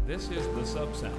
This is the sub-sound.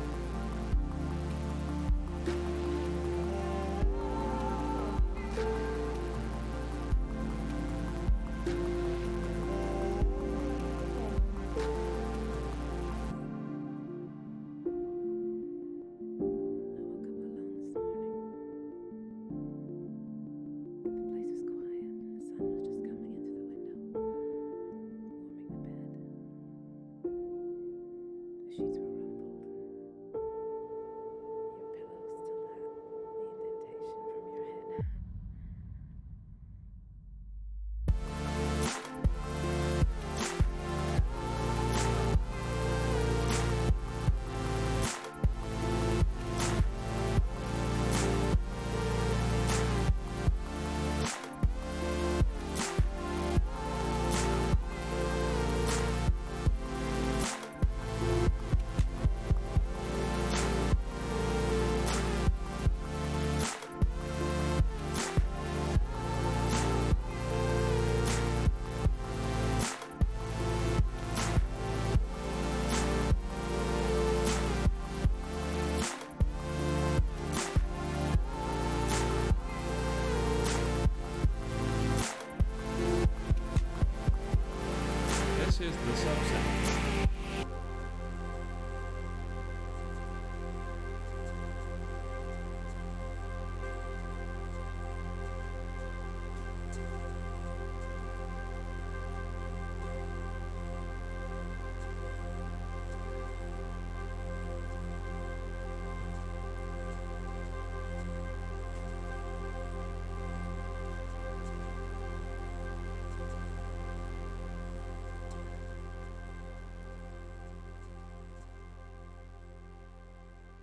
This is the sub-sound.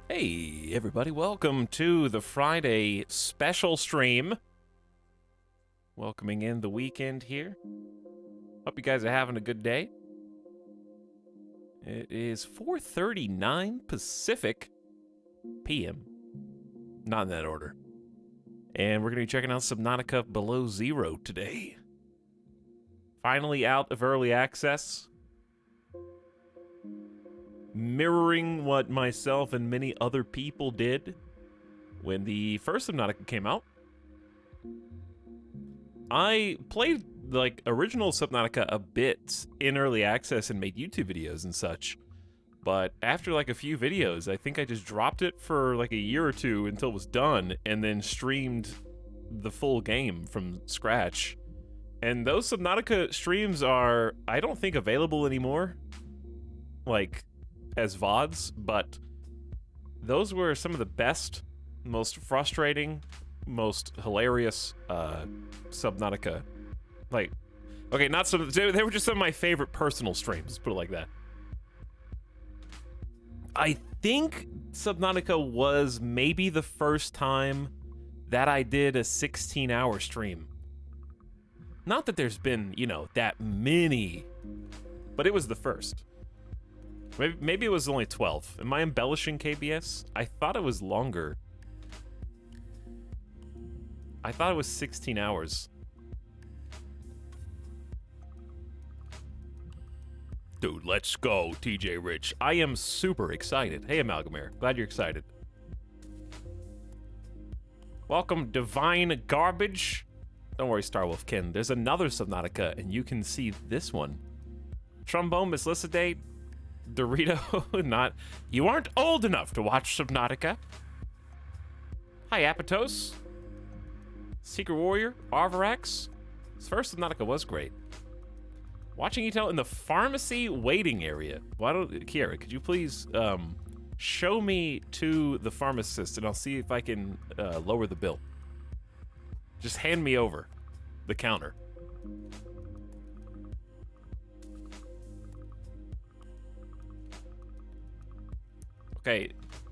Hey, everybody, welcome to the Friday special stream. Welcoming in the weekend here. Hope you guys are having a good day. It is 4:39 Pacific PM. Not in that order. And we're going to be checking out Subnautica Below Zero today. Finally out of early access. Mirroring what myself and many other people did when the first Subnautica came out. I played, like, original Subnautica a bit in early access and made YouTube videos and such. But after, like, a few videos, I think I just dropped it for, like, a year or two until it was done, and then streamed the full game from scratch. And those Subnautica streams are, I don't think, available anymore. Like, as VODs, but those were some of the best, most frustrating, most hilarious Subnautica. Like, okay, not some, they were just some of my favorite personal streams, let's put it like that. I think Subnautica was maybe the first time that I did a 16-hour stream. Not that there's been, you know, that many, but it was the first. Maybe it was only 12. Am I embellishing KBS? I thought it was longer. I thought it was 16 hours. Dude, let's go, TJ Rich. I am super excited. Hey, Amalgamaire. Glad you're excited. Welcome, Divine Garbage. Don't worry, Starwolf Ken. There's another Subnautica, and you can see this one. Trombone Mislicidate. Dorito, not... You aren't old enough to watch Subnautica. Hi, Apatos. Secret Warrior, Arvarax. This first Subnautica was great. Watching Etel in the pharmacy waiting area. Why don't... Kiera, could you please, show me to the pharmacist, and I'll see if I can, lower the bill. Just hand me over the counter. Okay,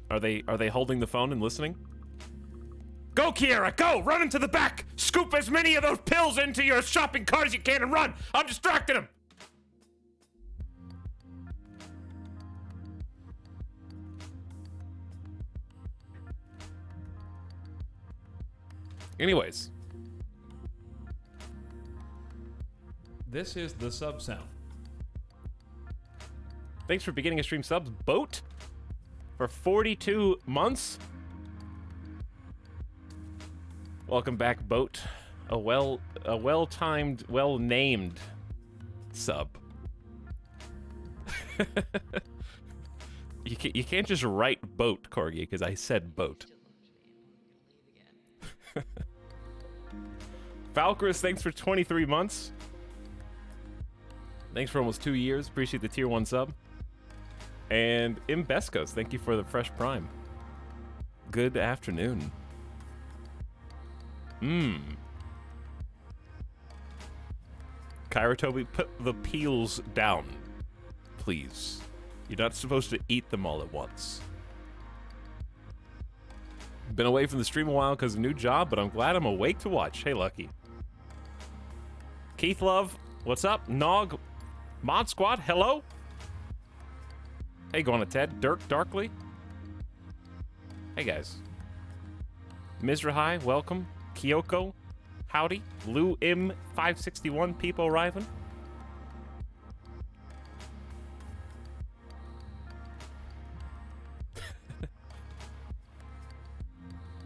are they holding the phone and listening? Go, Kiera, go! Run into the back! Scoop as many of those pills into your shopping cart as you can and run! I'm distracting him! Anyways. This is the sub-sound. Thanks for beginning a stream subs, Boat, for 42 months. Welcome back, Boat. A well-timed, well-named sub. You can't just write Boat, Corgi, because I said Boat. Falcris, thanks for 23 months. Thanks for almost 2 years. Appreciate the tier 1 sub. And Imbescos, thank you for the fresh prime. Good afternoon. Kairatobi, put the peels down, please. You're not supposed to eat them all at once. Been away from the stream a while because of a new job, but I'm glad I'm awake to watch. Hey, Lucky. Keith Love, what's up? Nog, Mod Squad, hello? Hey, going to Ted, Dirk Darkly. Hey, guys. Mizrahai, welcome. Kyoko, howdy. Lou M 561, people arriving.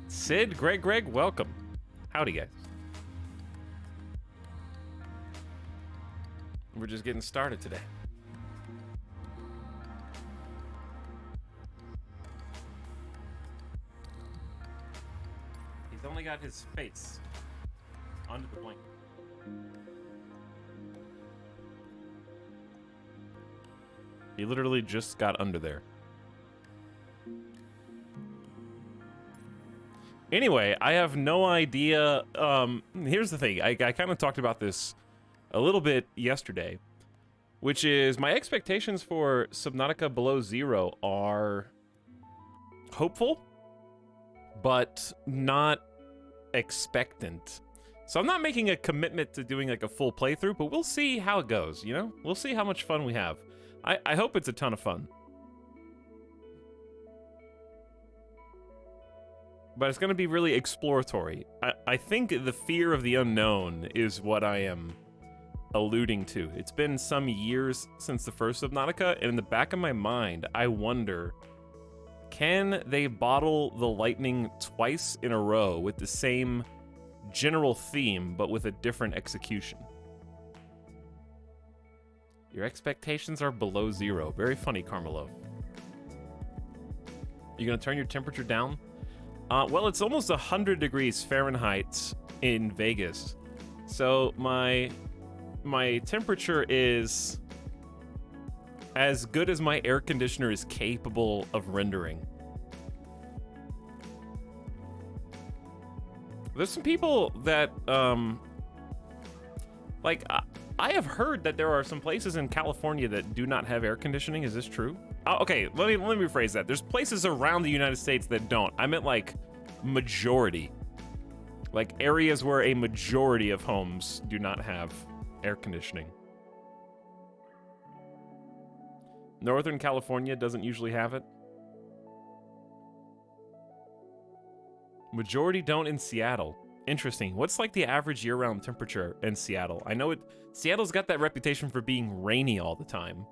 Sid, Greg, welcome. Howdy, guys. We're just getting started today. He's only got his face under the blanket. He literally just got under there. Anyway, I have no idea. Here's the thing. I kind of talked about this a little bit yesterday, which is my expectations for Subnautica Below Zero are hopeful, but not expectant. So I'm not making a commitment to doing like a full playthrough, but we'll see how it goes, you know? We'll see how much fun we have. I hope it's a ton of fun. But it's going to be really exploratory. I think the fear of the unknown is what I am alluding to. It's been some years since the first Subnautica, and in the back of my mind, I wonder, can they bottle the lightning twice in a row with the same general theme, but with a different execution? Your expectations are below zero. Very funny, Carmelo. You gonna turn your temperature down? Well, it's almost 100 degrees Fahrenheit in Vegas. So my temperature is as good as my air conditioner is capable of rendering. There's some people that, like, I have heard that there are some places in California that do not have air conditioning. Is this true? Oh, okay, let me rephrase that. There's places around the United States that don't. I meant, like, majority. Like, areas where a majority of homes do not have air conditioning. Northern California doesn't usually have it. Majority don't in Seattle. Interesting. What's like the average year-round temperature in Seattle? I know Seattle's got that reputation for being rainy all the time.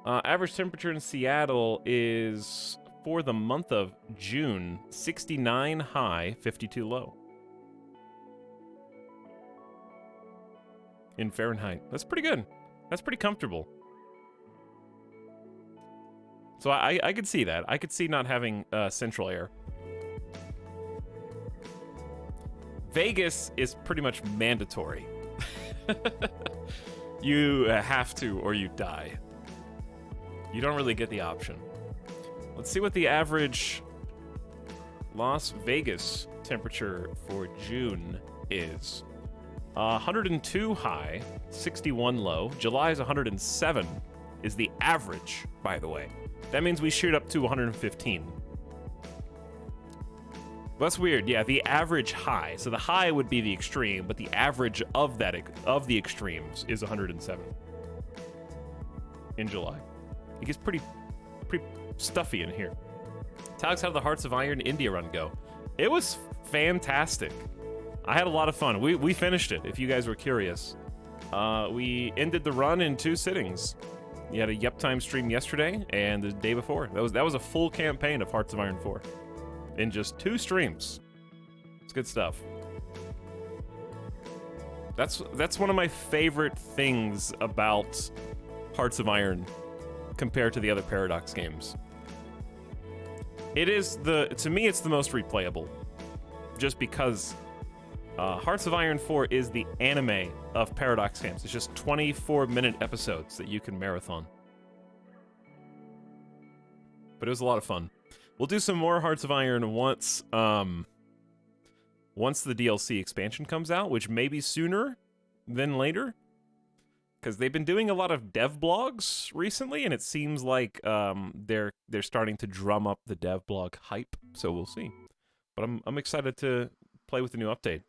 Average temperature in Seattle is, for the month of June, 69 high, 52 low. In Fahrenheit. That's pretty good. That's pretty comfortable. So I could see that. I could see not having central air. Vegas is pretty much mandatory. You have to or you die. You don't really get the option. Let's see what the average Las Vegas temperature for June is. 102 high, 61 low. July is 107 is the average, by the way. That means we shoot up to 115. That's weird. Yeah, the average high. So the high would be the extreme, but the average of the extremes is 107 in July. It gets pretty stuffy in here. Etalyx, how did the Hearts of Iron India run go? It was fantastic. I had a lot of fun. We finished it, if you guys were curious. We ended the run in 2 sittings. We had a Yep Time stream yesterday and the day before. That was a full campaign of Hearts of Iron 4 in just 2 streams. It's good stuff. That's one of my favorite things about Hearts of Iron compared to the other Paradox games. To me, it's the most replayable, just because Hearts of Iron 4 is the anime of Paradox games. It's just 24-minute episodes that you can marathon. But it was a lot of fun. We'll do some more Hearts of Iron once the DLC expansion comes out, which may be sooner than later, because they've been doing a lot of dev blogs recently, and it seems like they're starting to drum up the dev blog hype. So we'll see. But I'm excited to play with the new update.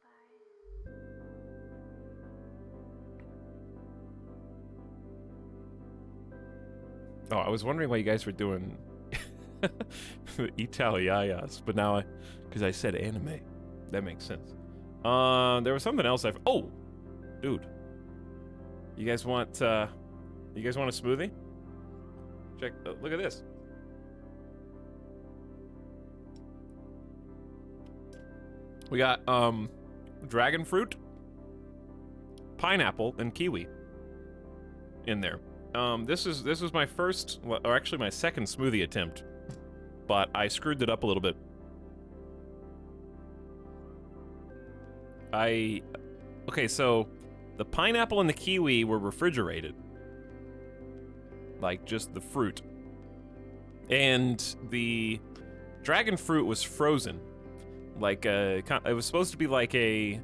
Oh, I was wondering why you guys were doing Etalyx, but now because I said anime, that makes sense. There was something else oh, dude, you guys want a smoothie? Check, look at this. We got dragon fruit, pineapple, and kiwi in there. This was my first, or actually my second smoothie attempt, but I screwed it up a little bit. Okay, so the pineapple and the kiwi were refrigerated, like just the fruit, and the dragon fruit was frozen, like it was supposed to be like a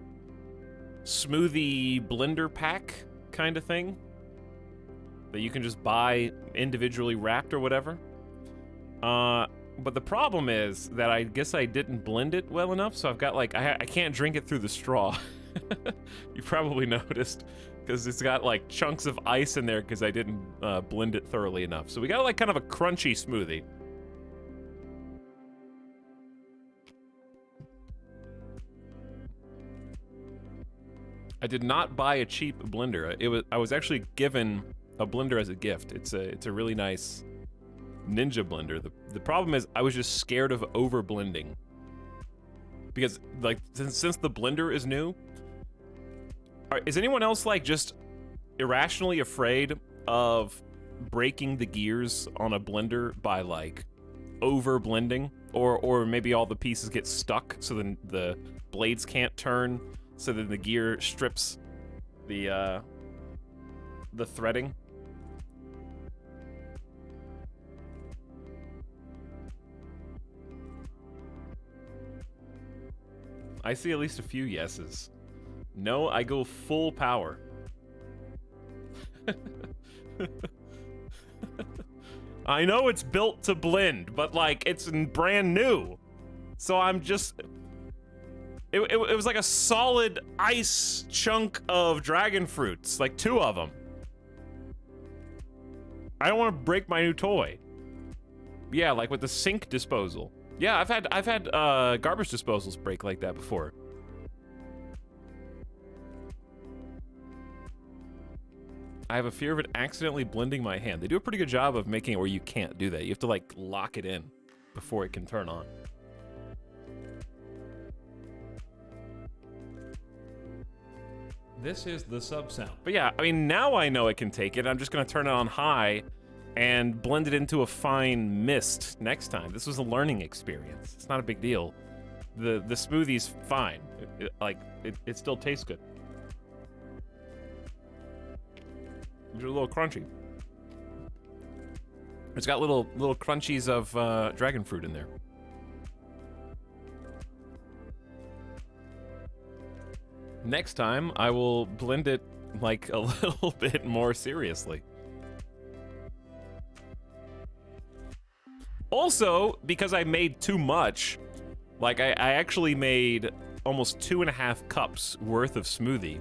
smoothie blender pack kind of thing that you can just buy individually wrapped or whatever. But the problem is that I guess I didn't blend it well enough, so I've got like, I can't drink it through the straw. You probably noticed, because it's got like chunks of ice in there because I didn't blend it thoroughly enough. So we got like kind of a crunchy smoothie. I did not buy a cheap blender. I was actually given a blender as a gift. It's a really nice Ninja blender. The problem is I was just scared of over blending, because like since the blender is new, is anyone else like just irrationally afraid of breaking the gears on a blender by like over blending, or maybe all the pieces get stuck so then the blades can't turn, so then the gear strips the threading? I see at least a few yeses. No, I go full power. I know it's built to blend, but like it's brand new. So I'm just... It was like a solid ice chunk of dragon fruits, like 2 of them. I don't want to break my new toy. Yeah, like with the sink disposal. Yeah, I've had garbage disposals break like that before. I have a fear of it accidentally blending my hand. They do a pretty good job of making it where you can't do that. You have to like lock it in before it can turn on. This is the sub sound. But yeah, I mean, now I know it can take it. I'm just gonna turn it on high and blend it into a fine mist next time. This was a learning experience. It's not a big deal. The smoothie's fine. It still tastes good. It's a little crunchy. It's got little crunchies of dragon fruit in there. Next time, I will blend it like a little bit more seriously. Also, because I made too much, like I actually made almost 2.5 cups worth of smoothie.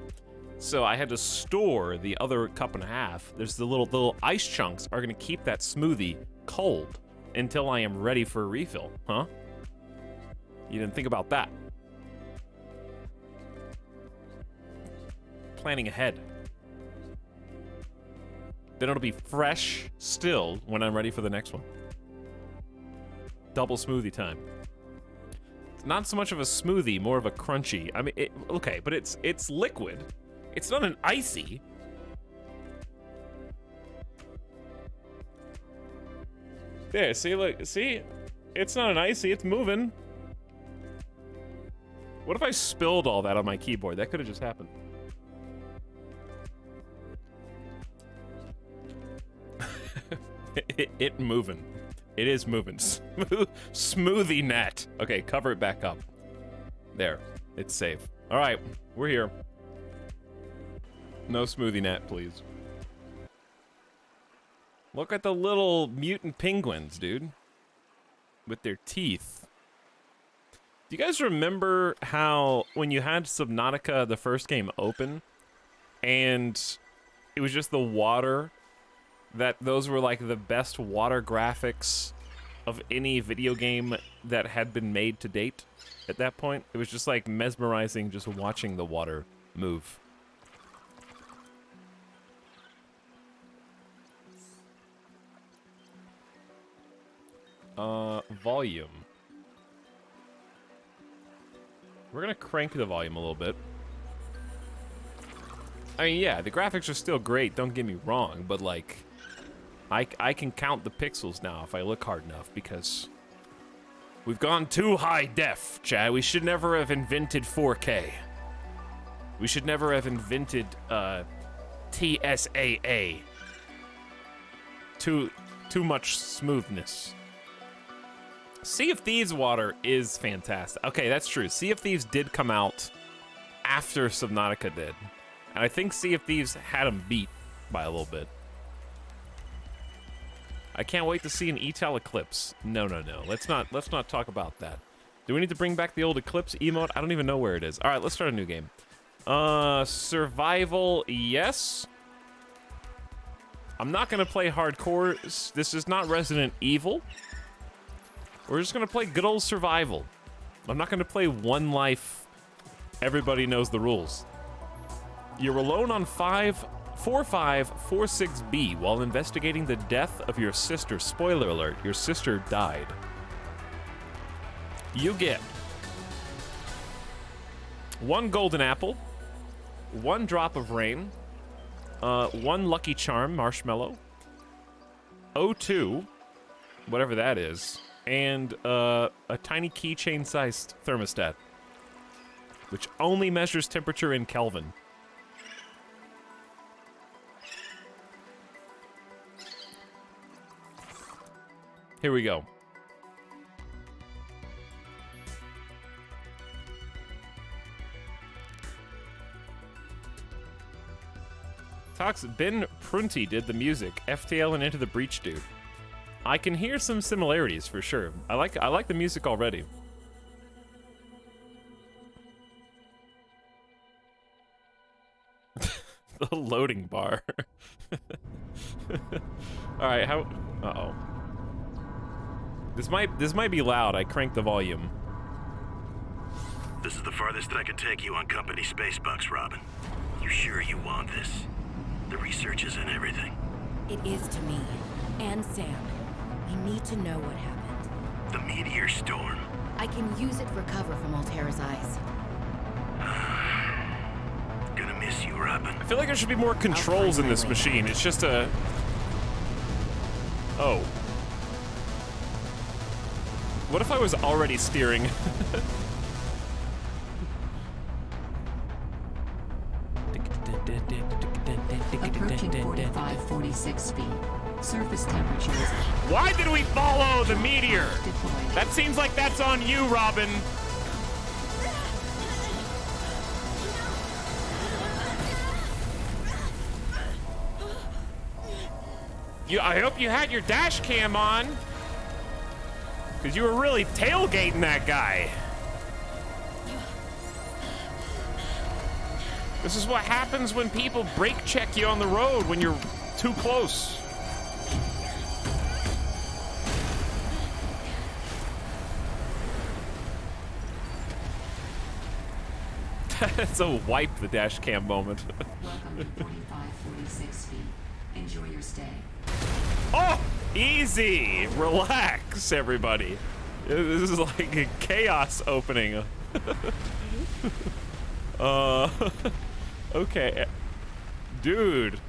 So I had to store the other 1.5 cups. There's the little ice chunks are gonna keep that smoothie cold until I am ready for a refill, huh? You didn't think about that. Planning ahead. Then it'll be fresh still when I'm ready for the next one. Double smoothie time. It's not so much of a smoothie, more of a crunchy. I mean, okay, but it's liquid. It's not an icy. There, see, look, see? It's not an icy, it's moving. What if I spilled all that on my keyboard? That could have just happened. It moving. It is moving. Smoothie net. Okay, cover it back up. There. It's safe. All right, we're here. No smoothie net, please. Look at the little mutant penguins, dude. With their teeth. Do you guys remember how when you had Subnautica, the first game, open, and it was just the water, that those were like the best water graphics of any video game that had been made to date at that point? It was just like mesmerizing just watching the water move. Volume. We're gonna crank the volume a little bit. I mean, yeah, the graphics are still great, don't get me wrong, but like, I can count the pixels now if I look hard enough, because we've gone too high def, Chad. We should never have invented 4K. We should never have invented, TSAA. Too much smoothness. Sea of Thieves water is fantastic. Okay, that's true. Sea of Thieves did come out after Subnautica did. And I think Sea of Thieves had them beat by a little bit. I can't wait to see an Etalyx. No. Let's not talk about that. Do we need to bring back the old Eclipse emote? I don't even know where it is. All right, let's start a new game. Survival, yes. I'm not gonna play hardcore. This is not Resident Evil. We're just gonna play good old survival. I'm not gonna play one life. Everybody knows the rules. You're alone on 4546B while investigating the death of your sister. Spoiler alert, your sister died. You get 1 golden apple, 1 drop of rain, 1 lucky charm, marshmallow, O2, whatever that is, and a tiny keychain-sized thermostat, which only measures temperature in Kelvin. Here we go. Ben Prunty did the music. FTL and Into the Breach dude. I can hear some similarities for sure. I like the music already. The loading bar. All right, how? Uh-oh. This might be loud. I cranked the volume. This is the farthest I can take you on company space bucks, Robin. You sure you want this? The research is in everything. It is to me and Sam. I need to know what happened. The meteor storm. I can use it for cover from Altair's eyes. Gonna miss you, Robin. I feel like there should be more controls in this machine. It's just a... Oh. What if I was already steering? Approaching 4546 feet. Surface temperatures. Why did we follow the meteor? Deployed. That seems like that's on you, Robin. I hope you had your dash cam on, because you were really tailgating that guy. This is what happens when people brake check you on the road when you're too close. That's a wipe the dash cam moment. Welcome to 4546 feet. Enjoy your stay. Oh! Easy! Relax, everybody. This is like a chaos opening. Okay. Dude.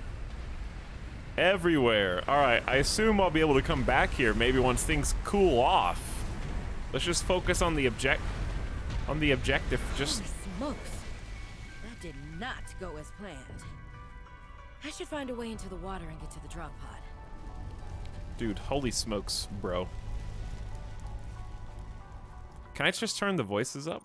Everywhere. Alright, I assume I'll be able to come back here maybe once things cool off. Let's just focus on the objective. Just... Holy smokes. That did not go as planned. I should find a way into the water and get to the drop pod. Dude, holy smokes, bro. Can I just turn the voices up?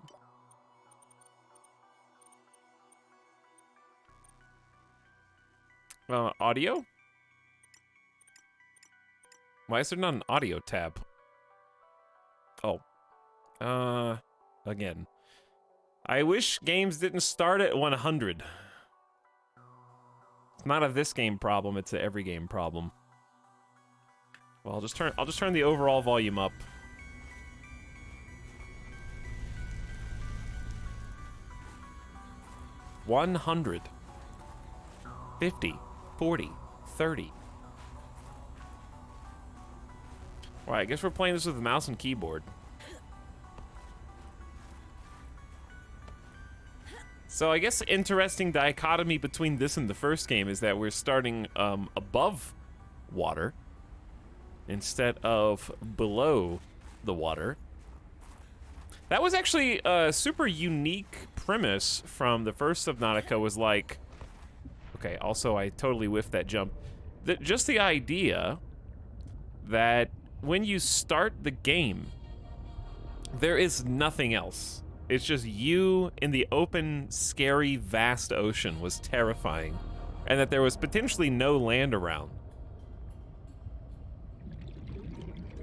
Audio? Why is there not an audio tab? Oh. Again. I wish games didn't start at 100. It's not a this game problem, it's a every game problem. Well, I'll just turn the overall volume up. $100. 50. 40. 30. Right, I guess we're playing this with the mouse and keyboard. So I guess interesting dichotomy between this and the first game is that we're starting above water instead of below the water. That was actually a super unique premise from the first Subnautica. Was like, okay, also I totally whiffed that jump. Just the idea that when you start the game, there is nothing else. It's just you in the open, scary, vast ocean was terrifying, and that there was potentially no land around.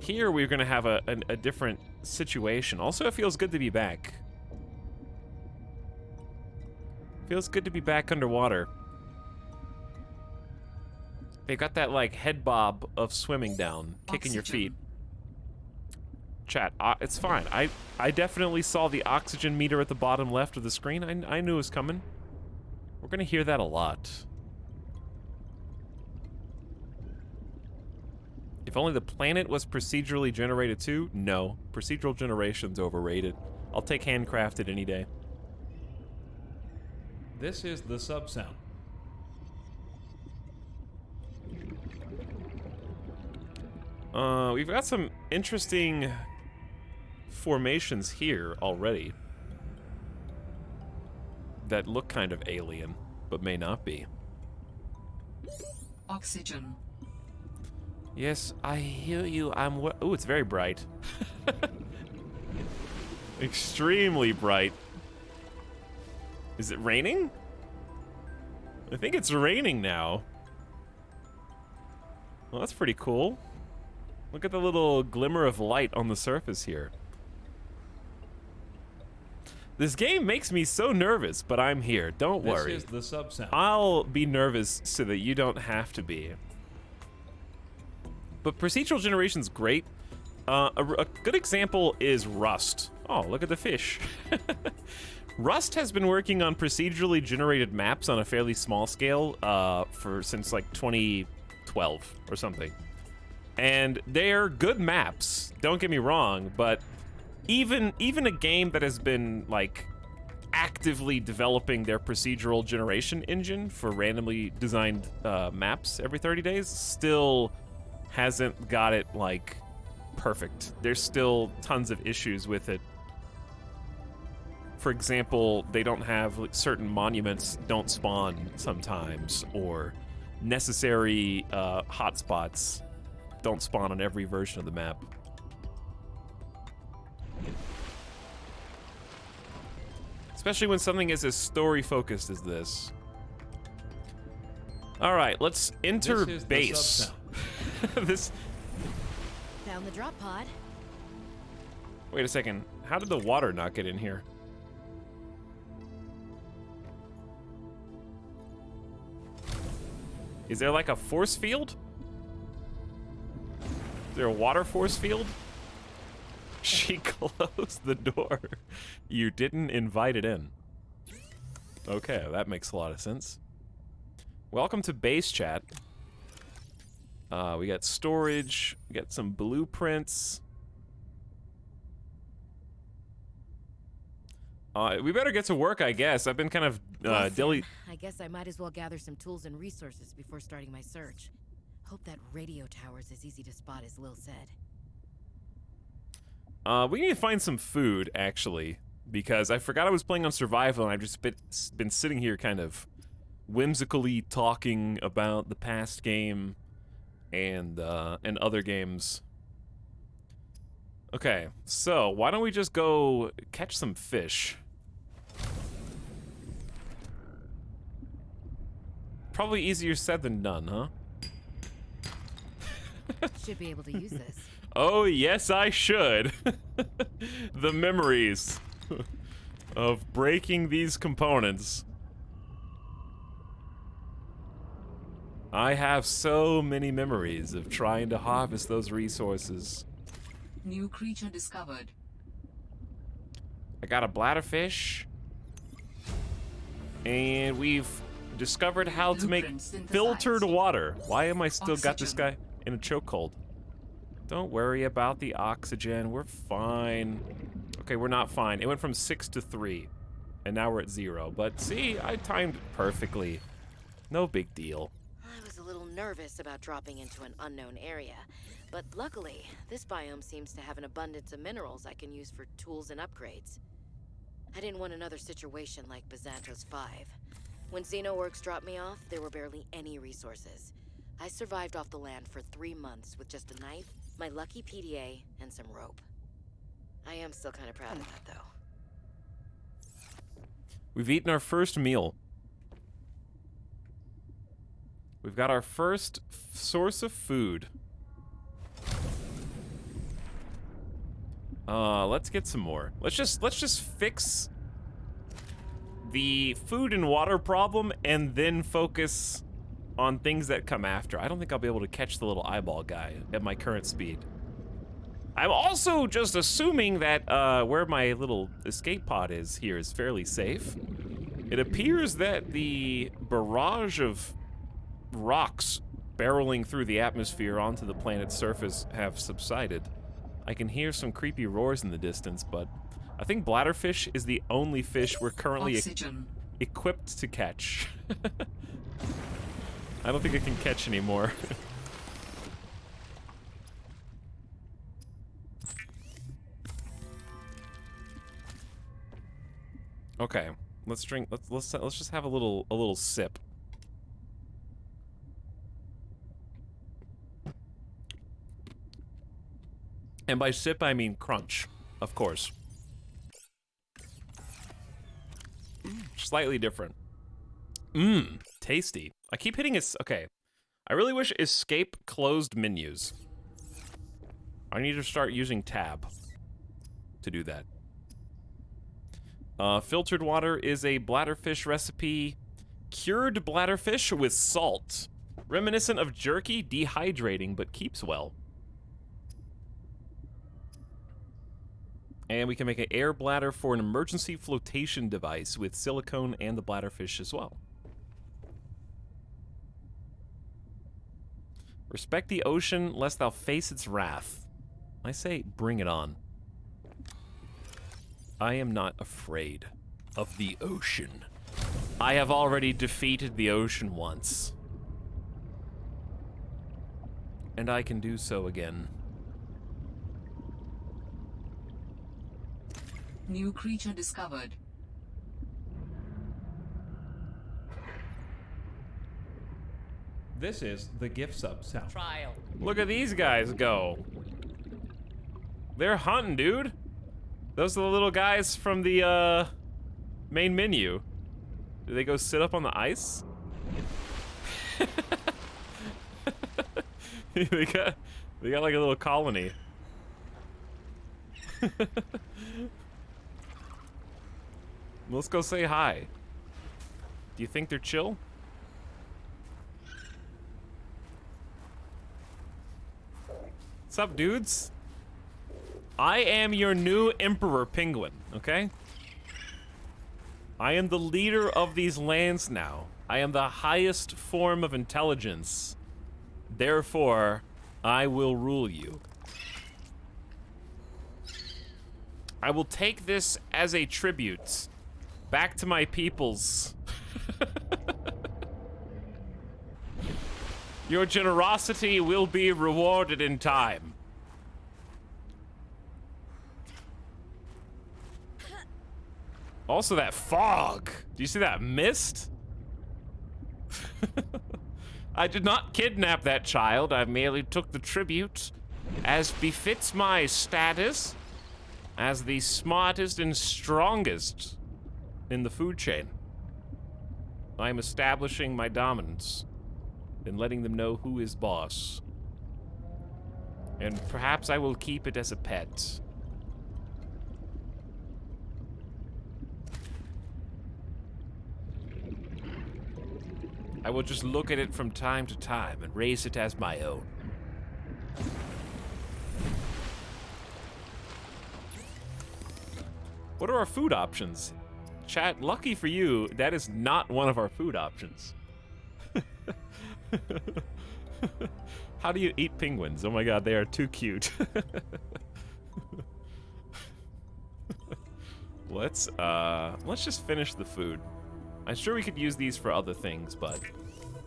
Here we're gonna have a different situation. Also, it feels good to be back. Feels good to be back underwater. They got that like head bob of swimming down, kicking your feet. Chat, it's fine. I definitely saw the oxygen meter at the bottom left of the screen. I knew it was coming. We're gonna hear that a lot. If only the planet was procedurally generated too? No. Procedural generation's overrated. I'll take handcrafted any day. This is the sub-sound. We've got some interesting formations here already that look kind of alien, but may not be. Oxygen. Yes, I hear you. Ooh, it's very bright. Extremely bright. Is it raining? I think it's raining now. Well, that's pretty cool. Look at the little glimmer of light on the surface here. This game makes me so nervous, but I'm here. Don't worry. This is the sub-sound. I'll be nervous so that you don't have to be. But procedural generation's great. A good example is Rust. Oh, look at the fish. Rust has been working on procedurally generated maps on a fairly small scale since like 2012 or something. And they're good maps, don't get me wrong, but even a game that has been like actively developing their procedural generation engine for randomly designed maps every 30 days still hasn't got it like perfect. There's still tons of issues with it. For example, they don't have like, certain monuments don't spawn sometimes, or necessary hotspots don't spawn on every version of the map. Especially when something is as story-focused as this. Alright, let's enter This is the base. sub-sound. This... Found the drop pod. Wait a second. How did the water not get in here? Is there like a force field? Is there a water force field? She closed the door. You didn't invite it in. Okay, that makes a lot of sense. Welcome to base, chat. We got storage. We got some blueprints. We better get to work, I guess. I've been kind of Listen, I guess I might as well gather some tools and resources before starting my search. Hope that radio tower's as easy to spot as Lil said. We need to find some food, actually, because I forgot I was playing on survival, and I've just been sitting here kind of whimsically talking about the past game and other games. Okay, so why don't we just go catch some fish? Probably easier said than done, huh? Should be able to use this. Oh, yes, I should. The memories of breaking these components. I have so many memories of trying to harvest those resources. New creature discovered. I got a bladderfish. And we've discovered how to make filtered water. Why am I still got this guy in a chokehold? Don't worry about the oxygen. We're fine. Okay, we're not fine. It went from 6 to 3. And now we're at 0. But see, I timed it perfectly. No big deal. I was a little nervous about dropping into an unknown area, but luckily, this biome seems to have an abundance of minerals I can use for tools and upgrades. I didn't want another situation like Byzantos 5. When Xenoworks dropped me off, there were barely any resources. I survived off the land for 3 months with just a knife, my lucky PDA, and some rope. I am still kind of proud of that, though. We've eaten our first meal. We've got our first source of food. Let's get some more. Let's just fix the food and water problem and then focus on things that come after. I don't think I'll be able to catch the little eyeball guy at my current speed. I'm also just assuming that where my little escape pod is here is fairly safe. It appears that the barrage of rocks barreling through the atmosphere onto the planet's surface have subsided. I can hear some creepy roars in the distance, but I think bladderfish is the only fish we're currently equipped to catch. I don't think I can catch anymore. Okay, let's drink. Let's just have a little sip. And by sip, I mean crunch, of course. Slightly different. Mmm, tasty. I keep hitting it. Okay, I really wish escape closed menus. I need to start using tab to do that. Filtered water is a bladderfish recipe. Cured bladderfish with salt. Reminiscent of jerky, dehydrating, but keeps well. And we can make an air bladder for an emergency flotation device with silicone and the bladderfish as well. Respect the ocean, lest thou face its wrath. I say, bring it on. I am not afraid of the ocean. I have already defeated the ocean once. And I can do so again. New creature discovered. This is the gift sub sound. Trial. Look at these guys go. They're hunting, dude. Those are the little guys from the main menu. Do they go sit up on the ice? they got like a little colony. Let's go say hi. Do you think they're chill? What's up, dudes? I am your new Emperor Penguin, okay? I am the leader of these lands now. I am the highest form of intelligence. Therefore, I will rule you. I will take this as a tribute back to my peoples. Your generosity will be rewarded in time. Also, that fog. Do you see that mist? I did not kidnap that child. I merely took the tribute as befits my status as the smartest and strongest in the food chain. I am establishing my dominance and letting them know who is boss. And perhaps I will keep it as a pet. I will just look at it from time to time and raise it as my own. What are our food options? Chat, lucky for you, that is not one of our food options. How do you eat penguins? Oh my god, they are too cute. Let's just finish the food. I'm sure we could use these for other things, but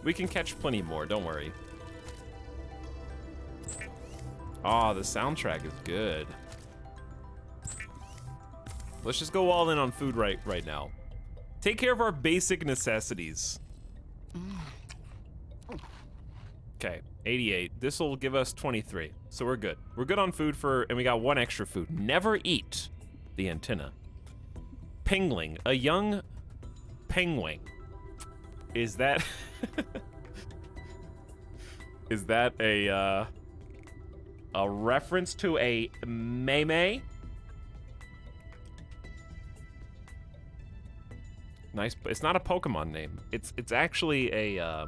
we can catch plenty more, don't worry. Oh, the soundtrack is good. Let's just go all in on food right now. Take care of our basic necessities. Okay, 88. This will give us 23, so we're good. We're good on food and we got 1 extra food. Never eat the antenna. Pingling, a young penguin. Is that is that a reference to a meme? Nice, but it's not a Pokemon name. It's actually a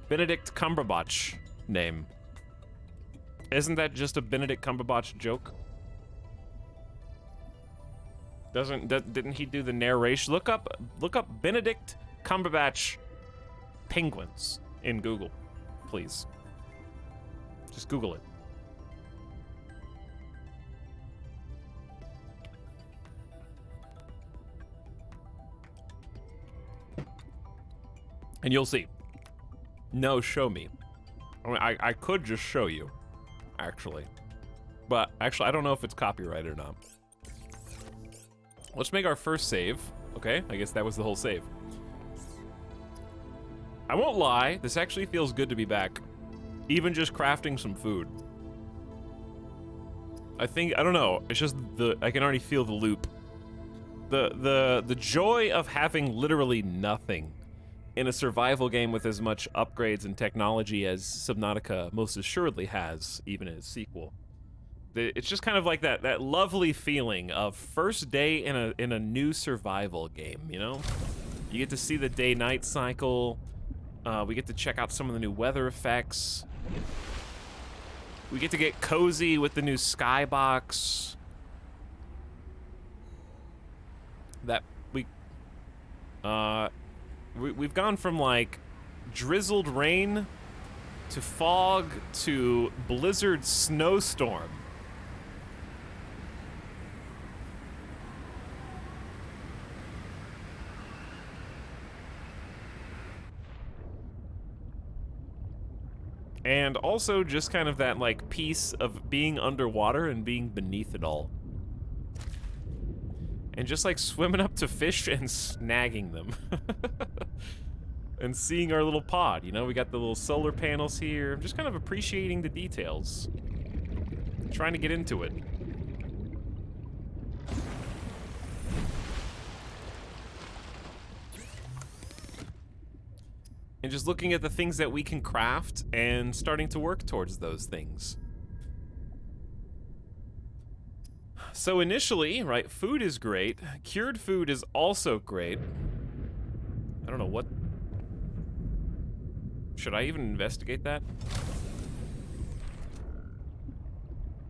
Benedict Cumberbatch name. Isn't that just a Benedict Cumberbatch joke? Didn't he do the narration? Look up Benedict Cumberbatch penguins in Google, please. Just Google it. And you'll see. No, show me. I mean, I could just show you, actually. But actually, I don't know if it's copyrighted or not. Let's make our first save. Okay, I guess that was the whole save. I won't lie, this actually feels good to be back. Even just crafting some food. I don't know, it's just I can already feel the loop. The joy of having literally nothing in a survival game with as much upgrades and technology as Subnautica most assuredly has, even in its sequel. It's just kind of like that lovely feeling of first day in a new survival game, you know? You get to see the day-night cycle. We get to check out some of the new weather effects. We get to get cozy with the new skybox. We've gone from like drizzled rain to fog to blizzard snowstorm. And also just kind of that like piece of being underwater and being beneath it all. And just like swimming up to fish and snagging them. And seeing our little pod, you know, we got the little solar panels here. I'm just kind of appreciating the details. Trying to get into it. And just looking at the things that we can craft and starting to work towards those things. So initially, right, food is great. Cured food is also great. I don't know what... Should I even investigate that?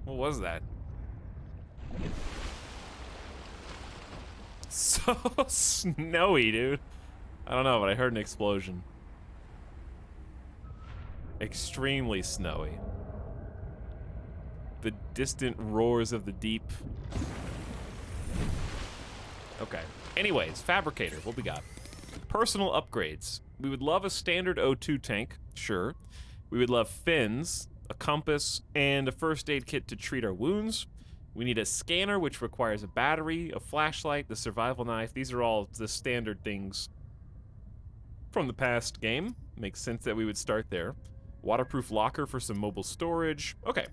What was that? So snowy, dude. I don't know, but I heard an explosion. extremely snowy. The distant roars of the deep. Okay. Anyways, fabricator, what we got? Personal upgrades. We would love a standard O2 tank, sure. We would love fins, a compass, and a first aid kit to treat our wounds. We need a scanner, which requires a battery, a flashlight, the survival knife. These are all the standard things from the past game. Makes sense that we would start there. Waterproof locker for some mobile storage. Okay.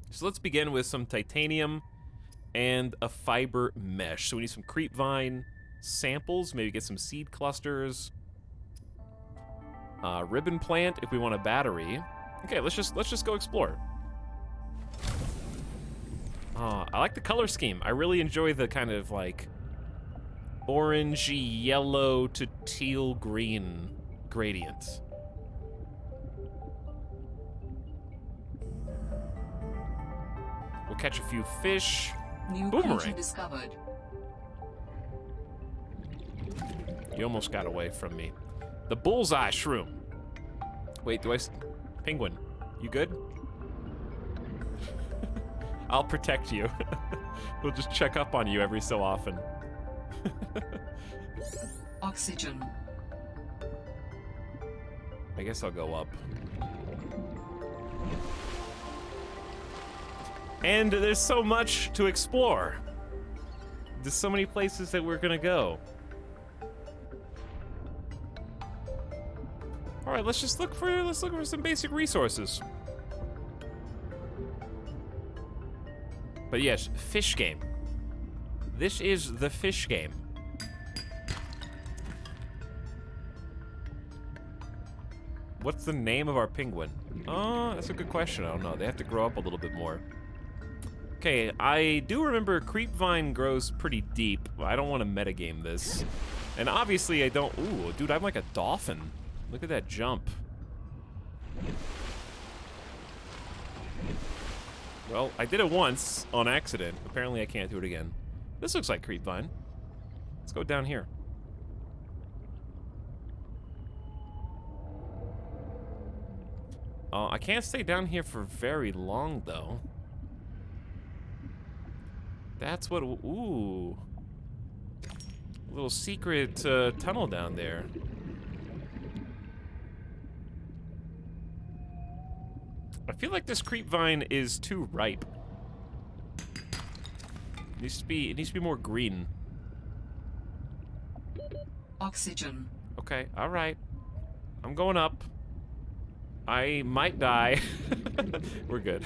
So let's begin with some titanium and a fiber mesh. So we need some creep vine samples, maybe get some seed clusters. Ribbon plant if we want a battery. Okay, let's just go explore. I like the color scheme. I really enjoy the kind of like orangey yellow to teal green gradient. We'll catch a few fish. New Boomerang. creature discovered. You almost got away from me. The bullseye shroom. Wait, Penguin, you good? I'll protect you. We'll just check up on you every so often. Oxygen. I guess I'll go up. And there's so much to explore. There's so many places that we're gonna go. All right, let's look for some basic resources. But yes, fish game. This is the fish game. What's the name of our penguin? Oh, that's a good question. I don't know. They have to grow up a little bit more. Okay, I do remember creepvine grows pretty deep. I don't want to metagame this. And obviously I don't... Ooh, dude, I'm like a dolphin. Look at that jump. Well, I did it once on accident. Apparently I can't do it again. This looks like creepvine. Let's go down here. I can't stay down here for very long, though. That's what... Ooh. A little secret tunnel down there. I feel like this creepvine is too ripe. It needs to be more green. Oxygen. Okay, all right. I'm going up. I might die. We're good.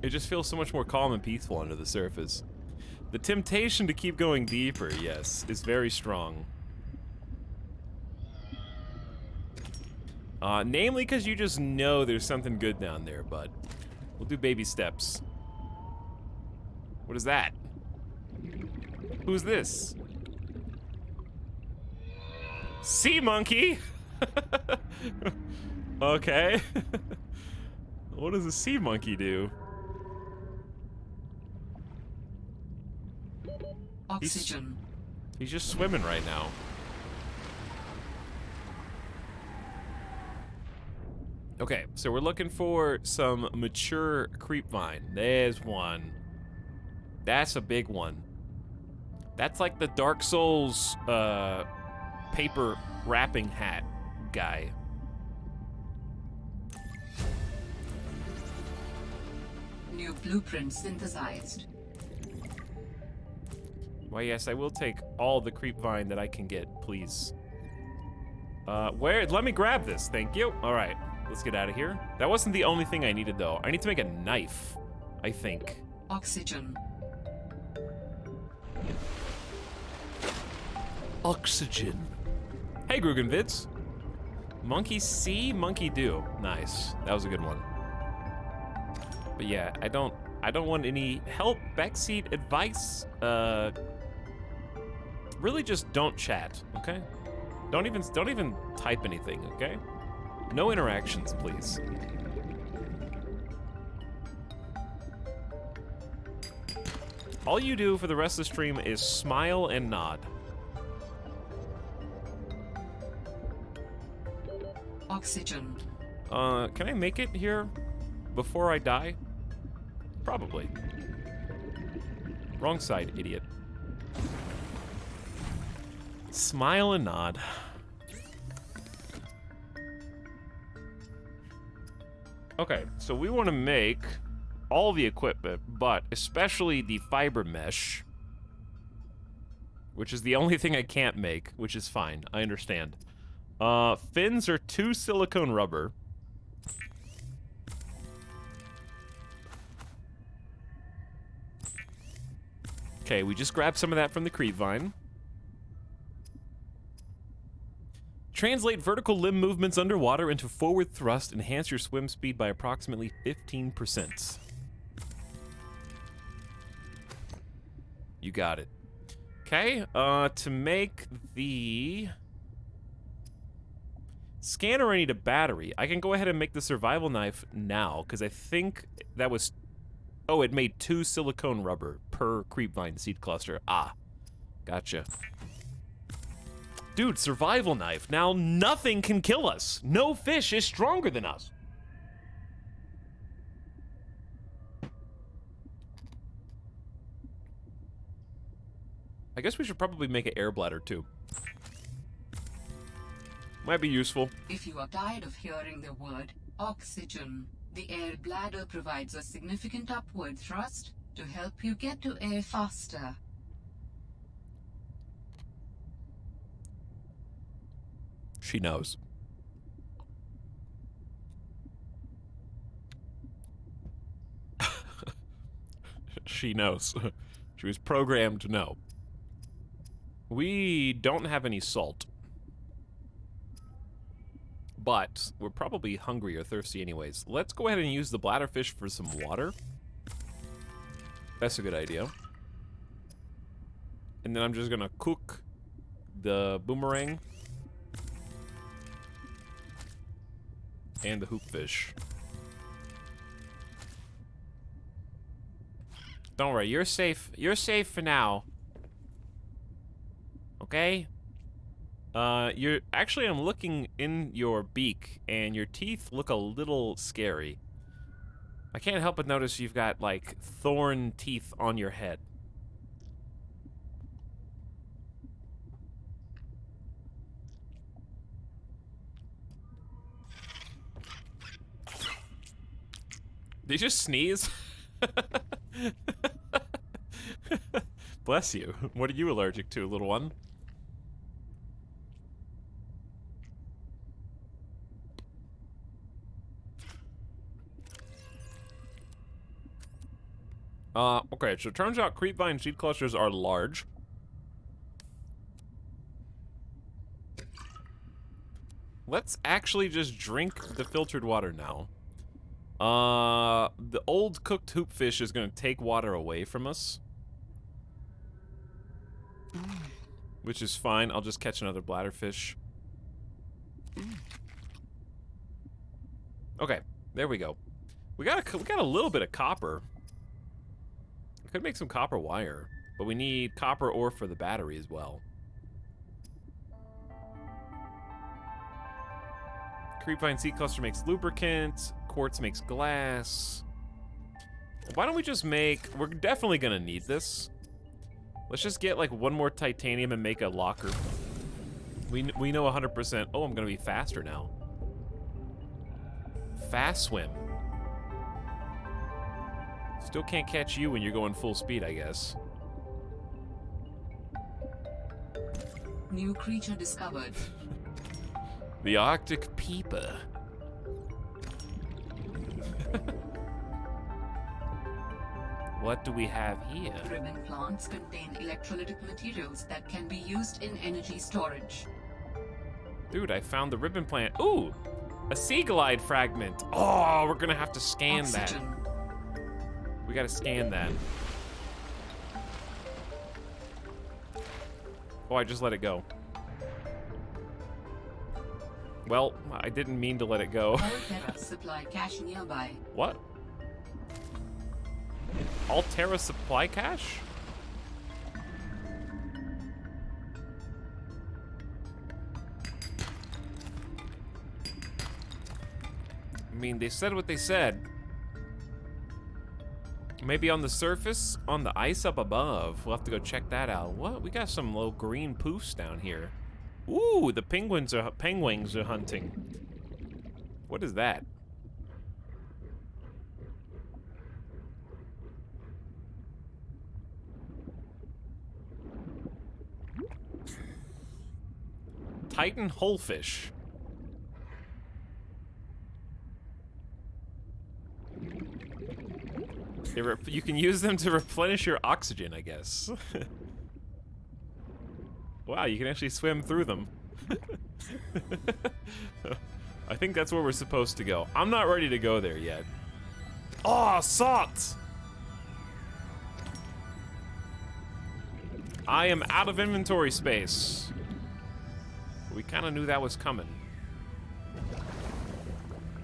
It just feels so much more calm and peaceful under the surface. The temptation to keep going deeper, yes, is very strong. Namely because you just know there's something good down there, but we'll do baby steps. What is that? Who's this? Sea monkey? Okay. What does a sea monkey do? Oxygen. He's just swimming right now. Okay, so we're looking for some mature creepvine. There's one. That's a big one. That's like the Dark Souls paper wrapping hat guy. New blueprint synthesized. Why, yes, I will take all the creepvine that I can get, please. Where? Let me grab this, thank you. All right, let's get out of here. That wasn't the only thing I needed, though. I need to make a knife, I think. Oxygen. Oxygen. Hey, Grugenvids. Monkey see, monkey do. Nice. That was a good one. But yeah, I don't want any help, backseat advice. Really just don't chat, okay? Don't even type anything, okay? No interactions, please. All you do for the rest of the stream is smile and nod. Oxygen. Can I make it here before I die? Probably. Wrong side, idiot. Smile and nod. Okay, so we want to make all the equipment, but especially the fiber mesh, which is the only thing I can't make, which is fine. I understand. Fins are 2 silicone rubber. Okay, we just grabbed some of that from the creep vine. Translate vertical limb movements underwater into forward thrust. Enhance your swim speed by approximately 15%. You got it. Okay, to make the scanner, I need a battery. I can go ahead and make the survival knife now, because I think that was... Oh, it made 2 silicone rubber per creepvine seed cluster. Ah, gotcha. Dude, survival knife. Now nothing can kill us. No fish is stronger than us. I guess we should probably make an air bladder too. Might be useful. If you are tired of hearing the word oxygen, the air bladder provides a significant upward thrust to help you get to air faster. She knows. She knows. She was programmed to know. We don't have any salt. But we're probably hungry or thirsty anyways. Let's go ahead and use the bladderfish for some water. That's a good idea. And then I'm just gonna cook the boomerang and the hoopfish. Don't worry, you're safe. You're safe for now. Okay? You're actually, I'm looking in your beak, and your teeth look a little scary. I can't help but notice you've got, like, thorn teeth on your head. Did you just sneeze? Bless you. What are you allergic to, little one? Okay, so it turns out creepvine seed clusters are large. Let's actually just drink the filtered water now. The old cooked hoopfish is gonna take water away from us. Which is fine, I'll just catch another bladderfish. Okay, there we go. We got a little bit of copper. I could make some copper wire, but we need copper ore for the battery as well. Creepvine seed cluster makes lubricant. Quartz makes glass. Why don't we just make... We're definitely gonna need this. Let's just get like one more titanium and make a locker. We know 100%. Oh, I'm gonna be faster now. Fast swim. Still can't catch you when you're going full speed, I guess. New creature discovered. The Arctic Peeper. What do we have here? Ribbon plants contain electrolytic materials that can be used in energy storage. Dude, I found the ribbon plant. Ooh! A sea glide fragment. Oh, we're gonna have to scan Oxygen. that. We gotta scan that. Oh, I just let it go. Well, I didn't mean to let it go. Altera supply cache nearby. What? Altera supply cache? mean, they said what they said. Maybe on the surface, on the ice up above. We'll have to go check that out. What? We got some little green poofs down here. Ooh, the penguins are hunting. What is that? Titan hullfish. You can use them to replenish your oxygen, I guess. Wow, you can actually swim through them. I think that's where we're supposed to go. I'm not ready to go there yet. Oh, salt! I am out of inventory space. We kind of knew that was coming.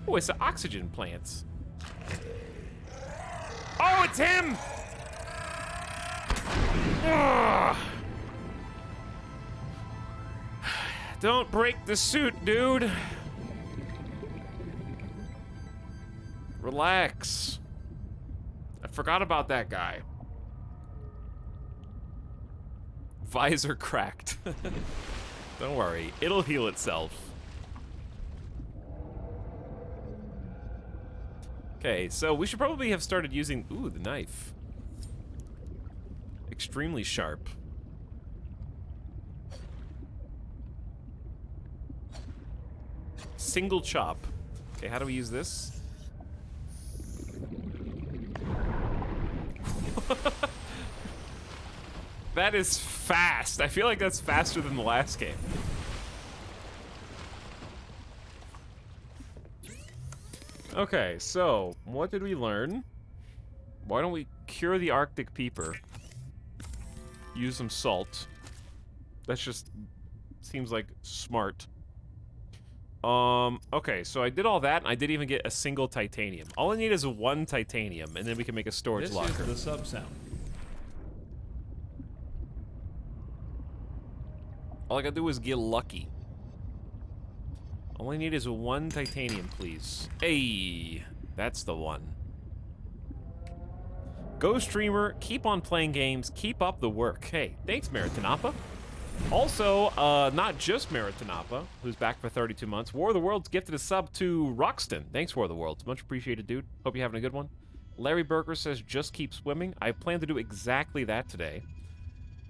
Oh, it's the oxygen plants. Oh, it's him! Ugh. Don't break the suit, dude. Relax. I forgot about that guy. Visor cracked. Don't worry, it'll heal itself. Okay, so we should probably have started using, ooh, the knife. Extremely sharp. Single chop. Okay, how do we use this? That is fast. I feel like that's faster than the last game. Okay, so what did we learn? Why don't we cure the Arctic peeper? Use some salt. That's just seems like smart. Okay, so I did all that, and I didn't even get a single titanium. All I need is one titanium, and then we can make a storage locker. This is the sub sound. All I gotta do is get lucky. All I need is one titanium, please. Hey, that's the one. Go streamer, keep on playing games, keep up the work. Hey, thanks, Maritanapa. Also, not just Maritanapa, who's back for 32 months. War of the Worlds gifted a sub to Roxton. Thanks, War of the Worlds. Much appreciated, dude. Hope you're having a good one. Larry Berger says, just keep swimming. I plan to do exactly that today.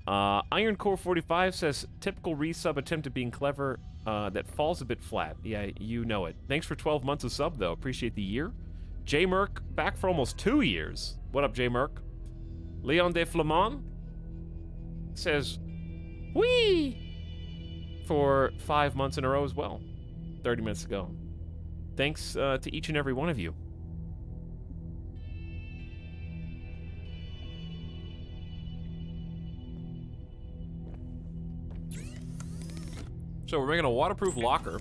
Iron Core 45 says, typical resub attempt at being clever that falls a bit flat. Yeah, you know it. Thanks for 12 months of sub, though. Appreciate the year. J Merc, back for almost 2 years. What up, J Merc? Leon de Flamand says, whee! For 5 months in a row as well. 30 minutes ago. Thanks to each and every one of you. So we're making a waterproof locker.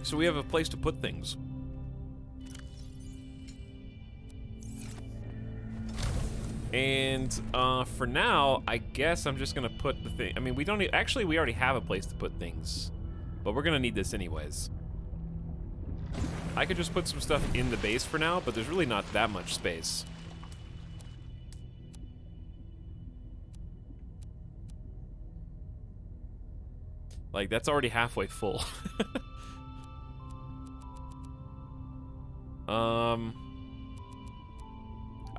So we have a place to put things. And for now, I guess I'm just gonna put the thing. I mean, we don't actually. We already have a place to put things, but we're gonna need this anyways. I could just put some stuff in the base for now, but there's really not that much space. Like, that's already halfway full.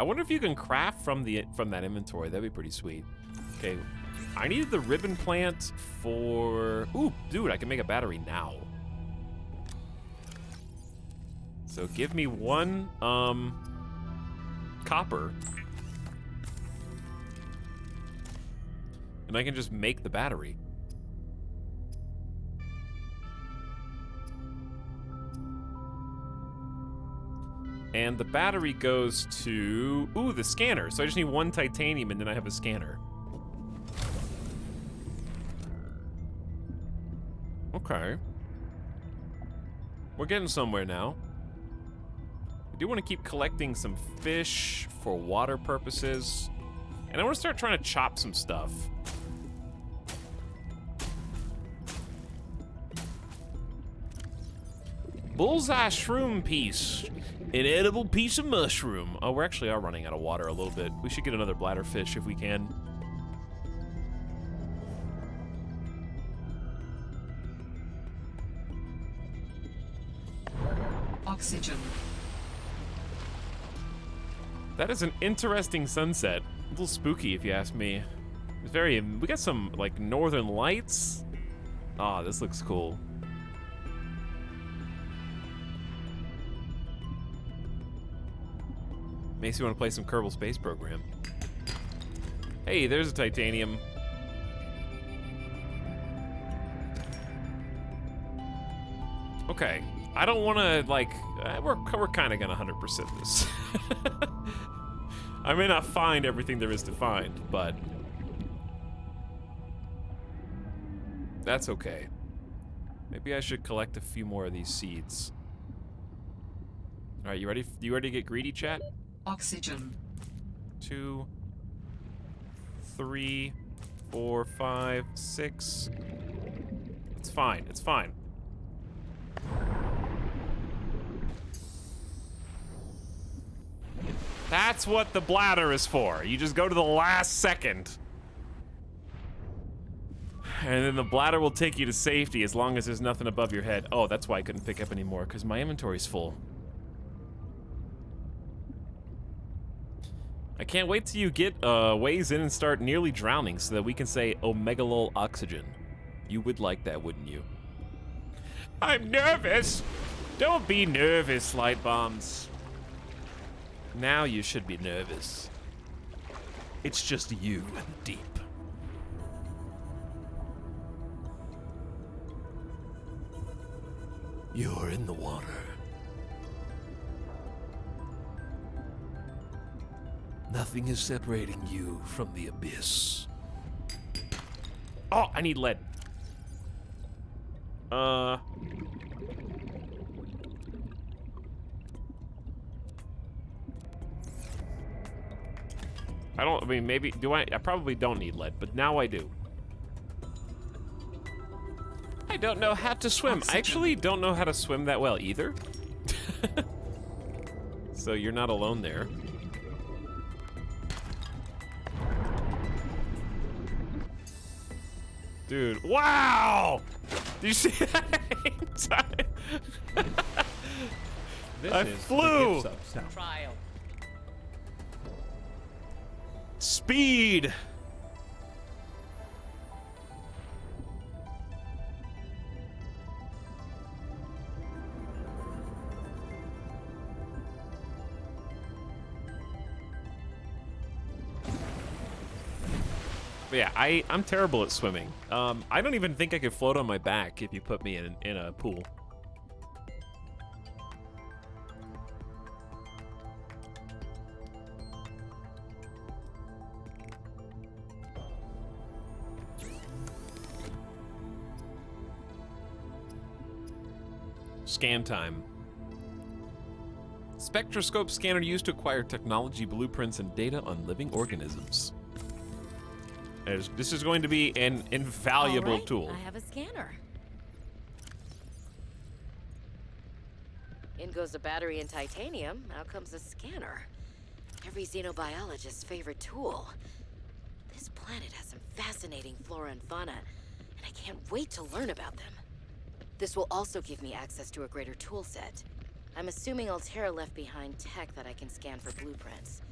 I wonder if you can craft from that inventory. That'd be pretty sweet. Okay, I needed the ribbon plant for... Ooh, dude, I can make a battery now. So give me one copper. And I can just make the battery. And the battery goes to, ooh, the scanner. So I just need one titanium and then I have a scanner. Okay. We're getting somewhere now. I do want to keep collecting some fish for water purposes. And I want to start trying to chop some stuff. Bullseye shroom piece. An edible piece of mushroom. Oh, we actually are running out of water a little bit. We should get another bladderfish if we can. Oxygen. That is an interesting sunset. A little spooky, if you ask me. It's very. We got some like northern lights. Ah, this looks cool. Makes me want to play some Kerbal Space Program. Hey, there's a titanium. Okay, I don't want to like. We're kind of gonna 100% this. I may not find everything there is to find, but that's okay. Maybe I should collect a few more of these seeds. All right, you ready? You ready to get greedy, chat? Oxygen. 2, 3, 4, 5, 6. It's fine. It's fine. That's what the bladder is for. You just go to the last second. And then the bladder will take you to safety as long as there's nothing above your head. Oh, that's why I couldn't pick up any more, because my inventory's full. I can't wait till you get ways in and start nearly drowning so that we can say omegalol oxygen. You would like that, wouldn't you? I'm nervous! Don't be nervous, light bombs. Now you should be nervous. It's just you and the deep. You're in the water. Nothing is separating you from the abyss. Oh, I need lead. I mean, maybe, I probably don't need lead, but now I do. I don't know how to swim. I actually don't know how to swim that well either. So you're not alone there. Dude, wow! Did you see that? I flew! Trial. Speed! But yeah, I'm terrible at swimming. I don't even think I could float on my back if you put me in a pool. Scan time. Spectroscope scanner used to acquire technology blueprints and data on living organisms. This is going to be an invaluable All right, tool. I have a scanner. In goes a battery and titanium, out comes a scanner. Every xenobiologist's favorite tool. This planet has some fascinating flora and fauna, and I can't wait to learn about them. This will also give me access to a greater tool set. I'm assuming Altera left behind tech that I can scan for blueprints.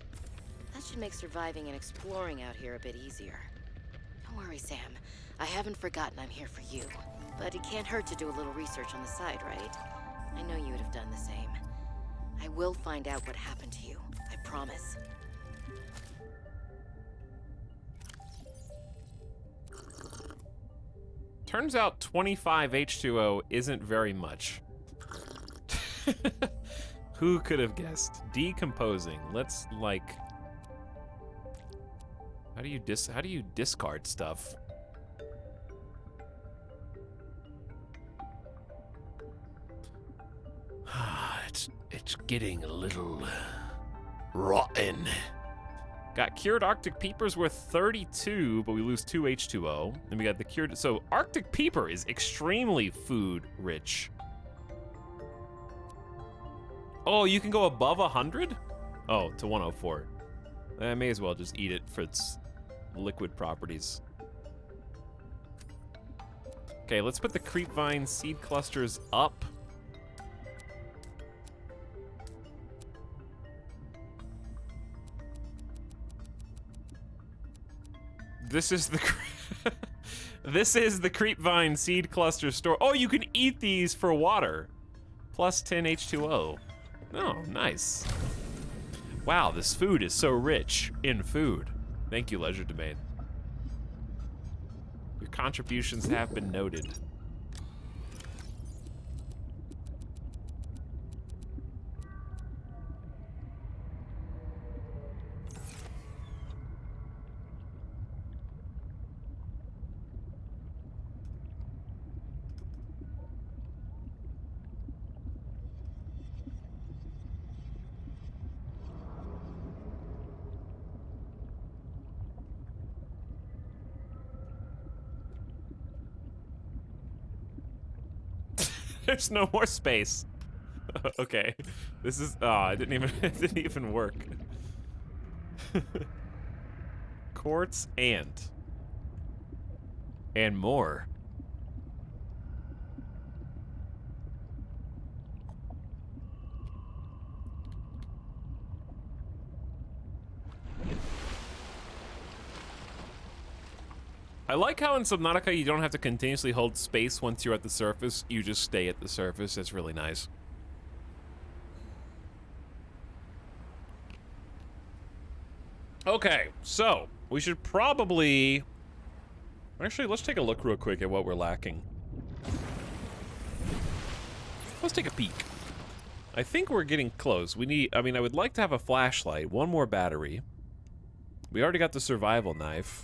That should make surviving and exploring out here a bit easier. Don't worry, Sam. I haven't forgotten I'm here for you. But it can't hurt to do a little research on the side, right? I know you would have done the same. I will find out what happened to you. I promise. Turns out 25 H2O isn't very much. Who could have guessed? Decomposing. Let's like. How do you discard stuff? It's getting a little rotten. Got cured Arctic Peepers worth 32, but we lose 2 H2O. And we got the cured. So Arctic Peeper is extremely food rich. Oh, you can go above 100? Oh, to 104. I may as well just eat it for its liquid properties. Okay, let's put the creepvine seed clusters up. This is the this is the creepvine seed cluster store. Oh, you can eat these for water. Plus 10 H2O. Oh, nice. Wow, this food is so rich in food. Thank you, Leisure Domain. Your contributions have been noted. There's no more space. Okay, this is it didn't even work. Quartz and more. I like how in Subnautica you don't have to continuously hold space once you're at the surface. You just stay at the surface. It's really nice. Okay, so we should probably... Actually, let's take a look real quick at what we're lacking. Let's take a peek. I think we're getting close. We need... I mean, I would like to have a flashlight, one more battery. We already got the survival knife.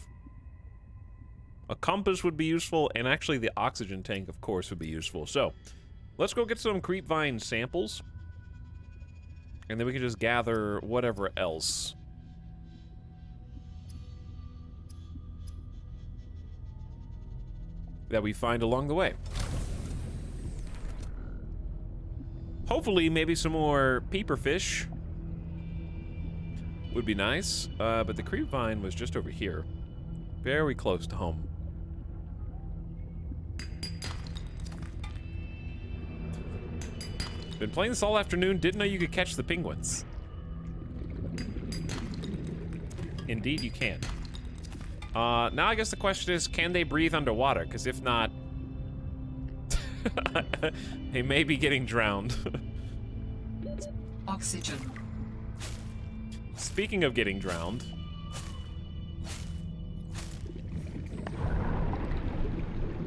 A compass would be useful, and actually the oxygen tank, of course, would be useful. So, let's go get some creepvine samples. And then we can just gather whatever else. That we find along the way. Hopefully, maybe some more peeper fish. Would be nice. But the creepvine was just over here. Very close to home. Been playing this all afternoon, didn't know you could catch the penguins. Indeed you can. Now I guess the question is, can they breathe underwater? Because if not, they may be getting drowned. Oxygen. Speaking of getting drowned,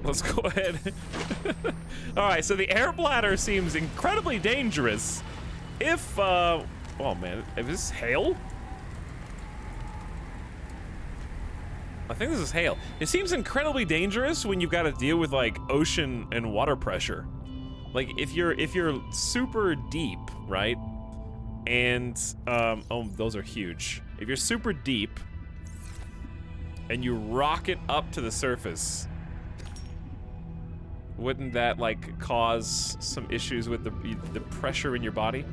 let's go ahead. All right, so the air bladder seems incredibly dangerous. If, oh man, is this hail? I think this is hail. It seems incredibly dangerous when you've got to deal with like ocean and water pressure. Like if you're super deep, right? And, oh, those are huge. If you're super deep and you rocket up to the surface, wouldn't that, like, cause some issues with the pressure in your body?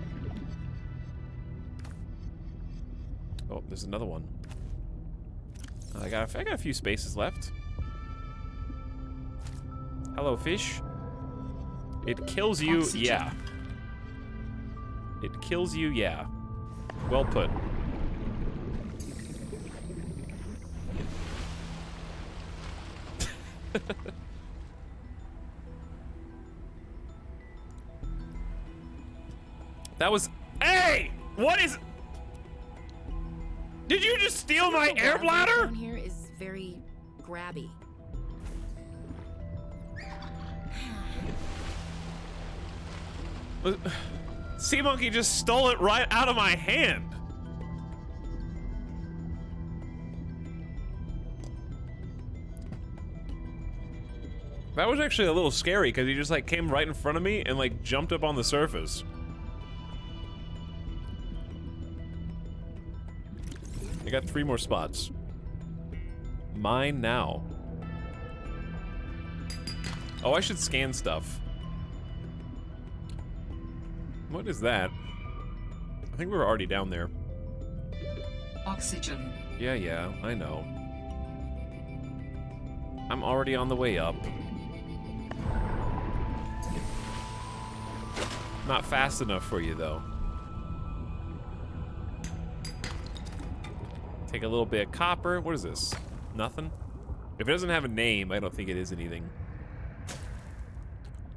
Oh, there's another one. I got a few spaces left. Hello, fish. It kills you, Oxygen. yeah. It kills you, yeah. Well put. That was... Hey! What is... Did you just steal my air bladder? Down here is very grabby. Sea Monkey just stole it right out of my hand. That was actually a little scary because he just like came right in front of me and like jumped up on the surface. I got 3 more spots. Mine now. Oh, I should scan stuff. What is that? I think we were already down there. Oxygen. Yeah, I know. I'm already on the way up. Not fast enough for you, though. Take a little bit of copper. What is this? Nothing? If it doesn't have a name, I don't think it is anything.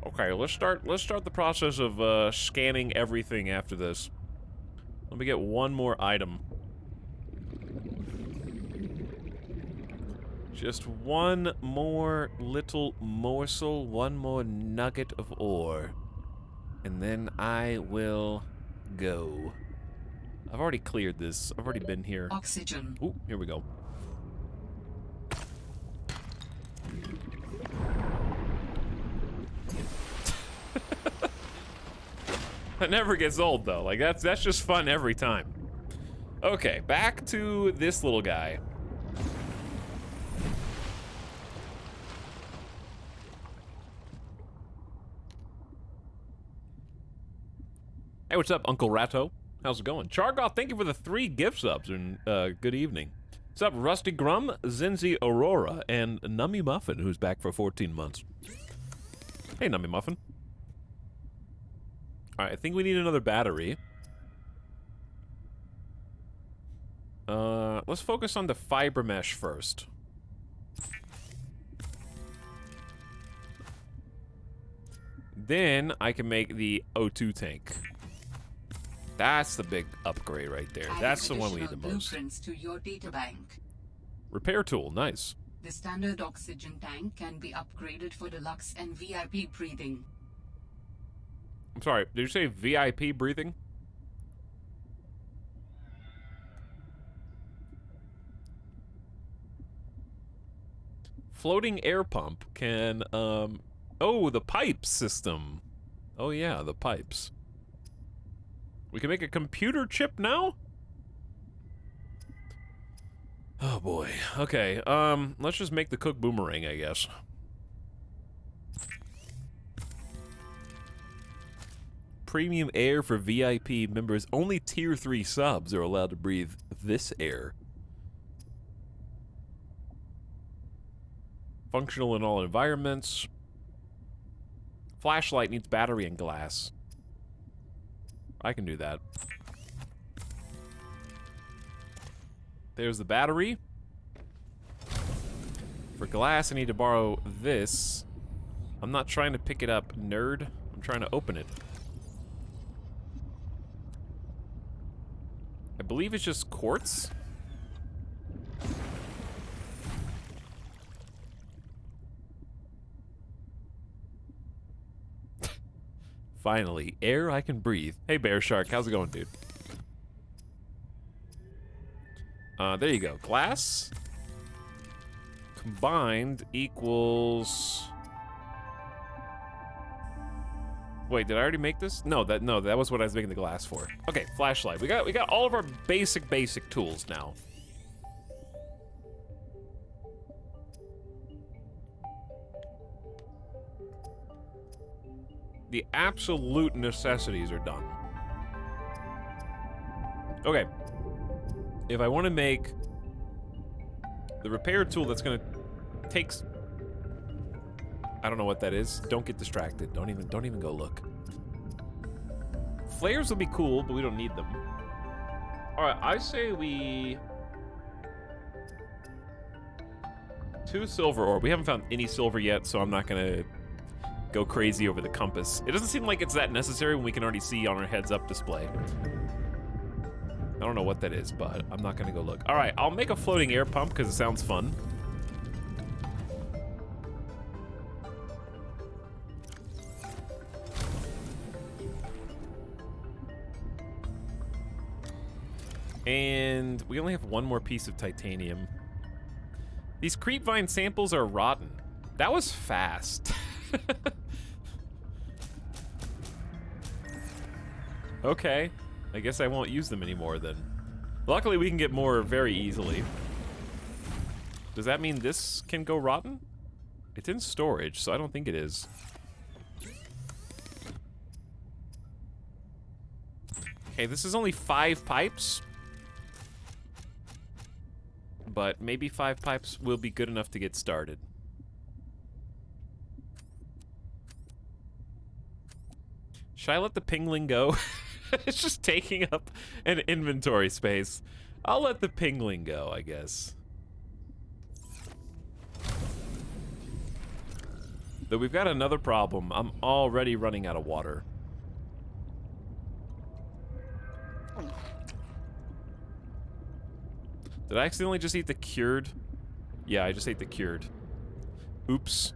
Okay, let's start the process of scanning everything after this. Let me get one more item. Just one more little morsel, one more nugget of ore. And then I will go. I've already cleared this. I've already been here. Oxygen. Ooh, here we go. That never gets old, though. Like, that's just fun every time. Okay, back to this little guy. Hey, what's up, Uncle Ratto? How's it going? Chargoth, thank you for the 3 gift subs, and good evening. What's up, Rusty Grum, Zinzi Aurora, and Nummy Muffin, who's back for 14 months. Hey, Nummy Muffin. Alright, I think we need another battery. Let's focus on the fiber mesh first. Then I can make the O2 tank. That's the big upgrade right there. That's the one we need the most. Blueprints to your databank. Repair tool, nice. The standard oxygen tank can be upgraded for deluxe and VIP breathing. I'm sorry, did you say VIP breathing? Floating air pump can, oh, the pipe system. Oh yeah, the pipes. We can make a computer chip now? Oh boy. Okay, let's just make the cook boomerang, I guess. Premium air for VIP members. Only tier 3 subs are allowed to breathe this air. Functional in all environments. Flashlight needs battery and glass. I can do that. There's the battery. For glass, I need to borrow this. I'm not trying to pick it up, nerd. I'm trying to open it. I believe it's just quartz. Finally, air I can breathe. Hey, Bear Shark, how's it going, dude? There you go. Glass combined equals. Wait, did I already make this? No, that was what I was making the glass for. Okay, flashlight. We got all of our basic tools now. The absolute necessities are done. Okay. If I want to make the repair tool that's gonna take. I don't know what that is. Don't get distracted. Don't even go look. Flares will be cool, but we don't need them. Alright, I say we 2 silver ore. We haven't found any silver yet, so I'm not gonna go crazy over the compass. It doesn't seem like it's that necessary when we can already see on our heads-up display. I don't know what that is, but I'm not gonna go look. Alright, I'll make a floating air pump because it sounds fun. And we only have one more piece of titanium. These creepvine samples are rotten. That was fast. Okay. I guess I won't use them anymore then. Luckily, we can get more very easily. Does that mean this can go rotten? It's in storage, so I don't think it is. Okay, this is only 5 pipes. But maybe 5 pipes will be good enough to get started. Should I let the pingling go? It's just taking up an inventory space. I'll let the pingling go, I guess. Though we've got another problem. I'm already running out of water. Did I accidentally just eat the cured? Yeah, I just ate the cured. Oops.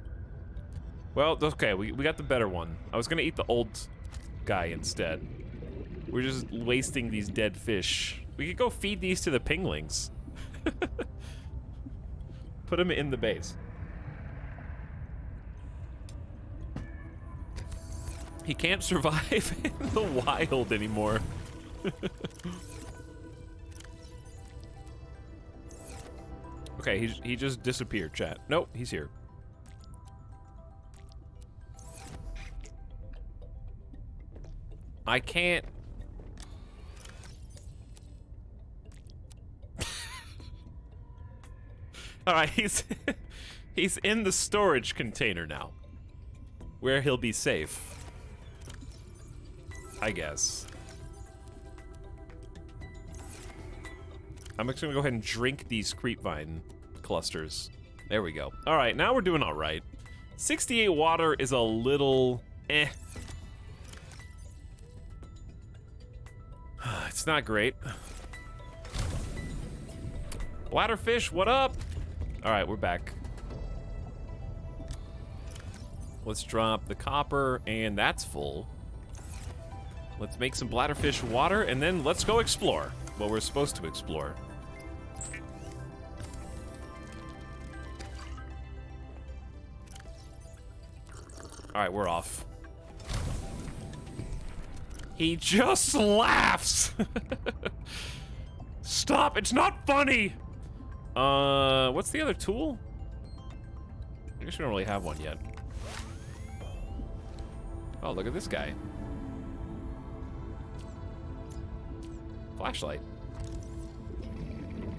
Well, okay, we got the better one. I was gonna eat the old guy instead. We're just wasting these dead fish. We could go feed these to the pinglings. Put them in the base. He can't survive in the wild anymore. Okay, he just disappeared, chat. Nope, he's here. I can't. All right, he's in the storage container now, where he'll be safe, I guess. I'm just gonna go ahead and drink these creepvine clusters. There we go. All right, now we're doing all right. 68 water is a little eh. It's not great. Bladderfish, what up? All right, we're back. Let's drop the copper, and that's full. Let's make some bladderfish water, and then let's go explore what we're supposed to explore. All right, we're off. He just laughs. Stop, it's not funny. What's the other tool? I guess we don't really have one yet. Oh, look at this guy. Flashlight.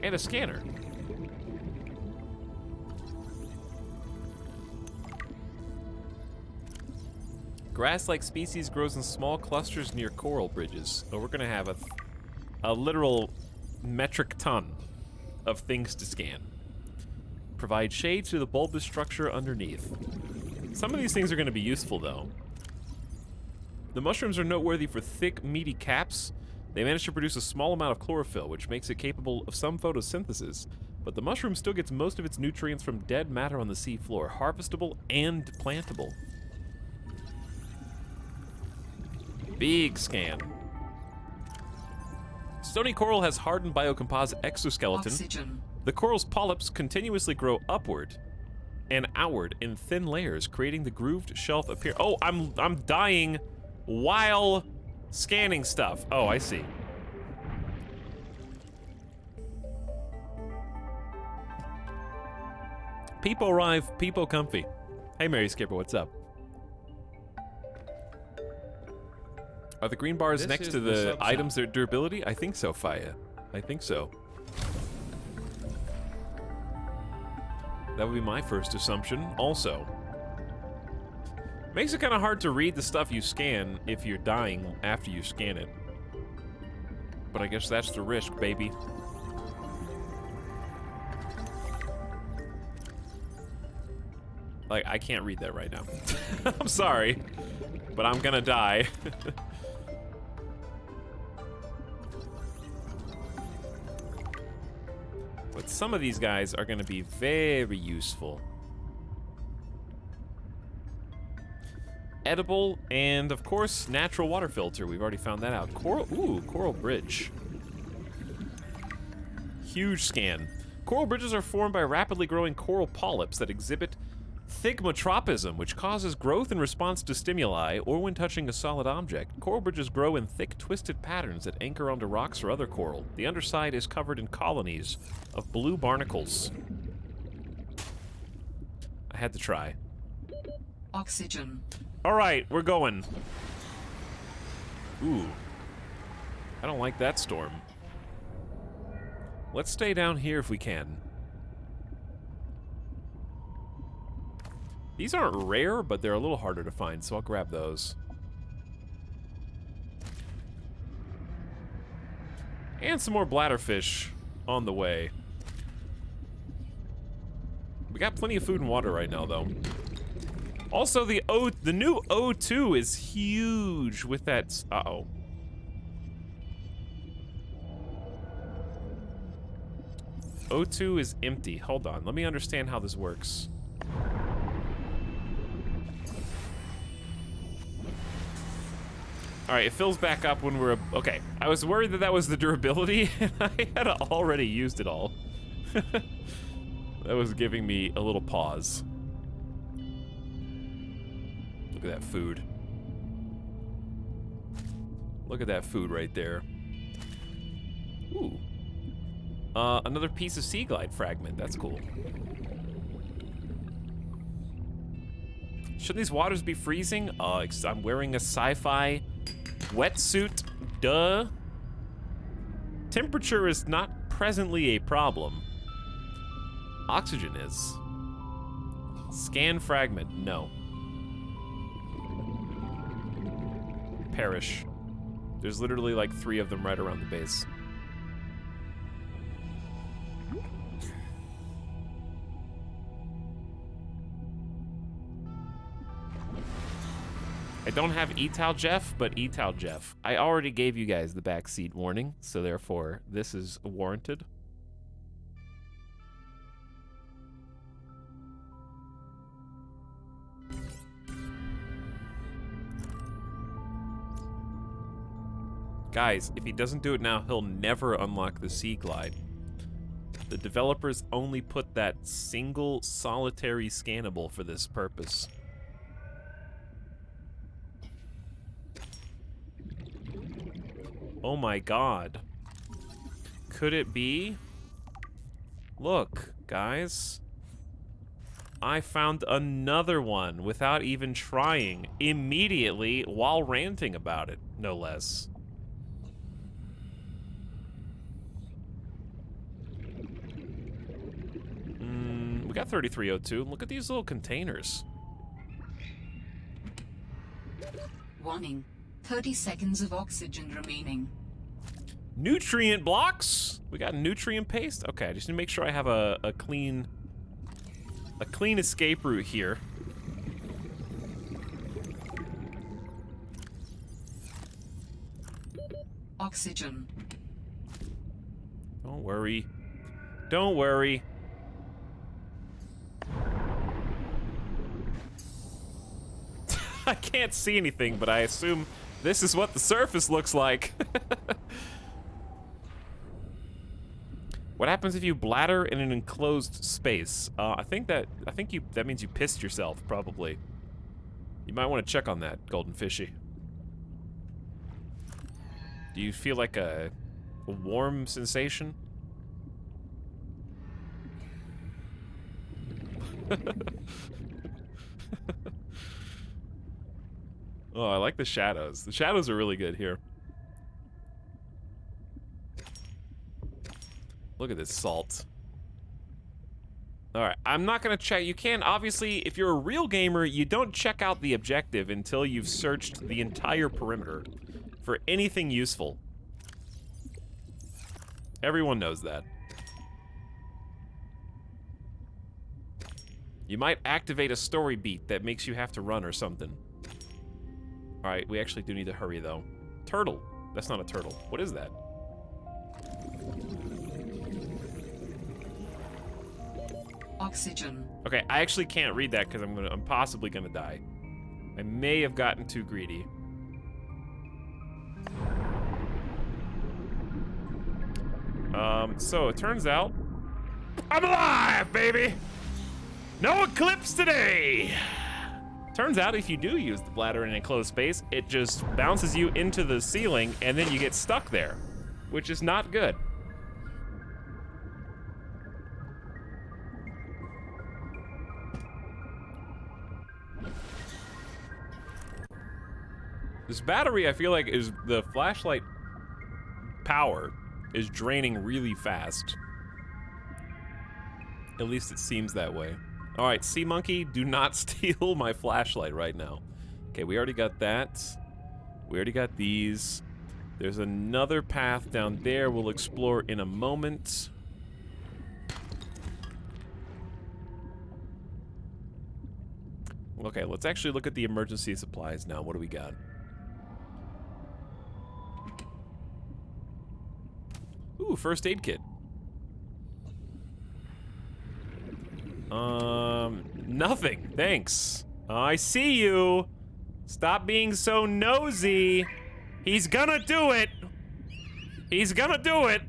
And a scanner. Grass-like species grows in small clusters near coral bridges. So we're gonna have a literal metric ton of things to scan. Provide shade to the bulbous structure underneath. Some of these things are gonna be useful though. The mushrooms are noteworthy for thick, meaty caps. They manage to produce a small amount of chlorophyll, which makes it capable of some photosynthesis. But the mushroom still gets most of its nutrients from dead matter on the sea floor, harvestable and plantable. Big scan. Stony coral has hardened biocomposite exoskeleton. Oxygen. The coral's polyps continuously grow upward and outward in thin layers, creating the grooved shelf appear. Oh, I'm dying while scanning stuff. Oh, I see. Peepo arrive, Peepo comfy. Hey, Mary Skipper, what's up? Are the green bars This next is to the the sub items shop. their durability? I think so, Faya. I think so. That would be my first assumption, also. Makes it kind of hard to read the stuff you scan if you're dying after you scan it. But I guess that's the risk, baby. Like, I can't read that right now. I'm sorry, but I'm gonna die. But some of these guys are gonna be very useful. Edible, and of course, natural water filter. We've already found that out. Coral, ooh, coral bridge. Huge scan. Coral bridges are formed by rapidly growing coral polyps that exhibit thigmotropism, which causes growth in response to stimuli or when touching a solid object. Coral bridges grow in thick, twisted patterns that anchor onto rocks or other coral. The underside is covered in colonies of blue barnacles. I had to try. Oxygen. All right, we're going. Ooh. I don't like that storm. Let's stay down here if we can. These aren't rare, but they're a little harder to find, so I'll grab those. And some more bladderfish on the way. We got plenty of food and water right now, though. Also, the new O2 is huge with that. Uh-oh. O2 is empty. Hold on. Let me understand how this works. All right, it fills back up when we're... Okay, I was worried that that was the durability, and I had already used it all. That was giving me a little pause. Look at that food. Look at that food right there. Ooh. Another piece of Sea Glide fragment. That's cool. Shouldn't these waters be freezing? I'm wearing a sci-fi wetsuit. Duh. Temperature is not presently a problem. Oxygen is. Scan fragment. No. Perish. There's literally like 3 of them right around the base. I don't have Etal Jeff, but Etal Jeff. I already gave you guys the backseat warning, so therefore this is warranted. Guys, if he doesn't do it now, he'll never unlock the Sea Glide. The developers only put that single solitary scannable for this purpose. Oh my god. Could it be? Look, guys. I found another one without even trying, immediately while ranting about it, no less. We got 3302. Look at these little containers. Warning. 30 seconds of oxygen remaining. Nutrient blocks? We got nutrient paste? Okay, I just need to make sure I have a clean escape route here. Oxygen. Don't worry. Don't worry. I can't see anything, but I assume this is what the surface looks like. What happens if you bladder in an enclosed space? I think that means you pissed yourself, probably. You might want to check on that, Golden Fishy. Do you feel like a warm sensation? Oh, I like the shadows. The shadows are really good here. Look at this salt. Alright, I'm not gonna check. You can, obviously, if you're a real gamer, you don't check out the objective until you've searched the entire perimeter for anything useful. Everyone knows that. You might activate a story beat that makes you have to run or something. Alright, we actually do need to hurry, though. Turtle. That's not a turtle. What is that? Oxygen. Okay, I actually can't read that because I'm possibly gonna die. I may have gotten too greedy. So it turns out I'm alive, baby! No eclipse today! Turns out if you do use the bladder in an enclosed space, it just bounces you into the ceiling and then you get stuck there, which is not good. This battery, I feel like, is the flashlight. power is draining really fast. At least it seems that way. All right, Sea Monkey, do not steal my flashlight right now. Okay, we already got that. We already got these. There's another path down there we'll explore in a moment. Okay, let's actually look at the emergency supplies now. What do we got? Ooh, first aid kit. Nothing. Thanks. I see you. Stop being so nosy. He's gonna do it. He's gonna do it.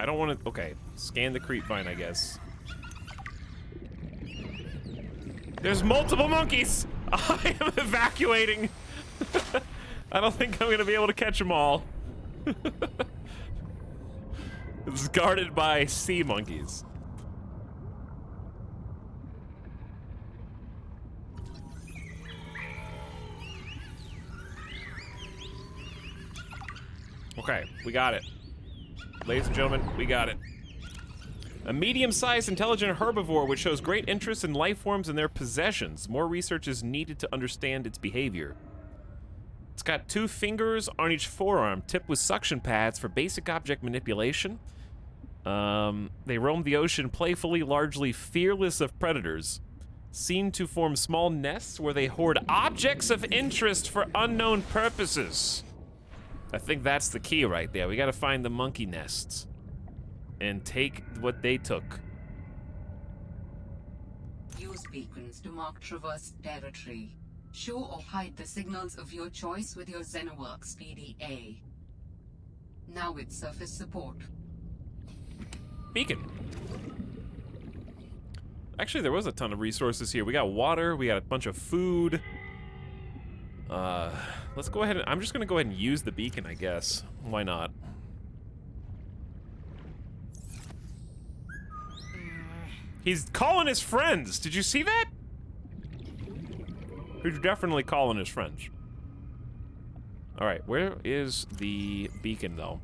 I don't want to... Okay. Scan the creep vine, I guess. There's multiple monkeys. I am evacuating. I don't think I'm gonna be able to catch them all. It's guarded by sea monkeys. Okay, we got it. Ladies and gentlemen, we got it. A medium-sized intelligent herbivore which shows great interest in life forms and their possessions. More research is needed to understand its behavior. It's got 2 fingers on each forearm, tipped with suction pads for basic object manipulation. They roam the ocean playfully, largely fearless of predators. Seen to form small nests where they hoard objects of interest for unknown purposes. I think that's the key right there. We gotta find the monkey nests and take what they took. Use beacons to mark traversed territory. Show or hide the signals of your choice with your Xenoworks PDA. Now with surface support. Beacon. Actually, there was a ton of resources here. We got water, we got a bunch of food. Let's go ahead and... I'm just gonna go ahead and use the beacon, I guess. Why not? He's calling his friends! Did you see that? He's definitely calling his friends. Alright, where is the beacon, though?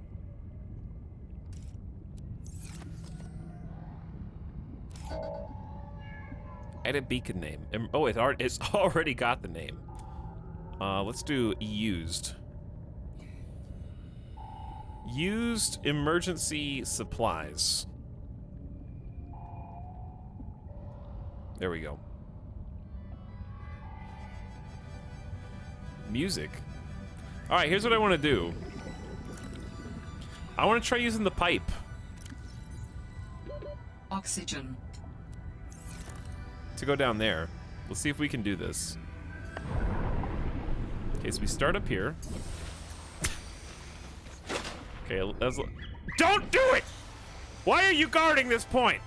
Edit beacon name. Oh, it's already got the name. Let's do used. Used emergency supplies. There we go. Music. Alright, here's what I want to do. I want to try using the pipe. Oxygen. To go down there. Let's see if we can do this. Okay, so we start up here. Okay, don't do it! Why are you guarding this point?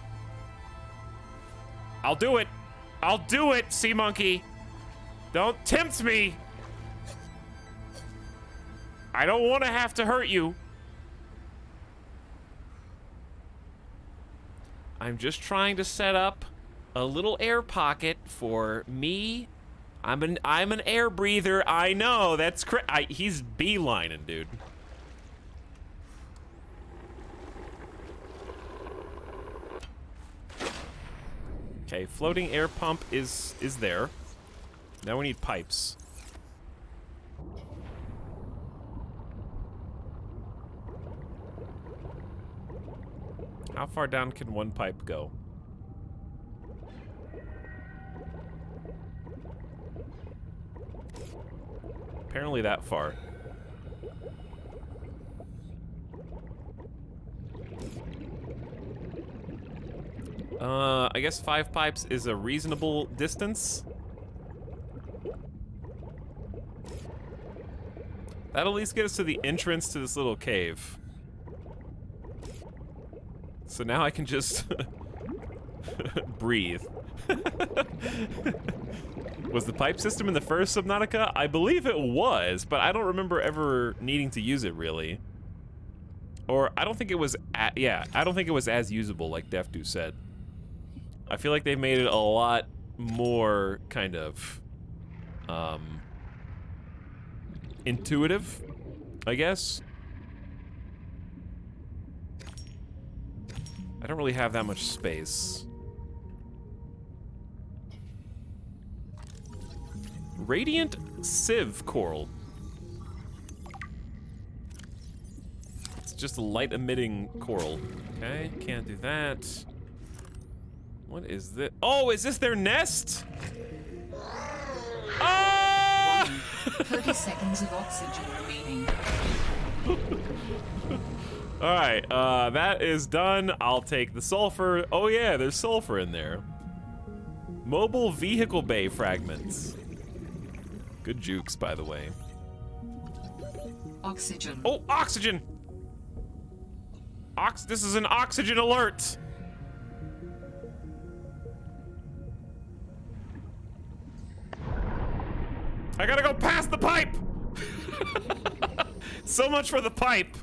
I'll do it. I'll do it, sea monkey. Don't tempt me. I don't want to have to hurt you. I'm just trying to set up a little air pocket for me. I'm an air breather. I know. That's he's beelining, dude. Okay, floating air pump is there. Now we need pipes. How far down can one pipe go? Apparently that far. I guess 5 pipes is a reasonable distance. That'll at least get us to the entrance to this little cave. So now I can just breathe. Was the pipe system in the first Subnautica? I believe it was, but I don't remember ever needing to use it really. Or I don't think it was, yeah, I don't think it was as usable like Defdu said. I feel like they made it a lot more kind of, intuitive, I guess. I don't really have that much space. Radiant sieve coral. It's just a light emitting coral. Okay, can't do that. What is this? Oh, is this their nest? Ah! 30 seconds of oxygen remaining. Alright, that is done. I'll take the sulfur. Oh yeah, there's sulfur in there. Mobile vehicle bay fragments. Good jukes, by the way. Oxygen. Oh, oxygen! This is an oxygen alert! I gotta go past the pipe! So much for the pipe.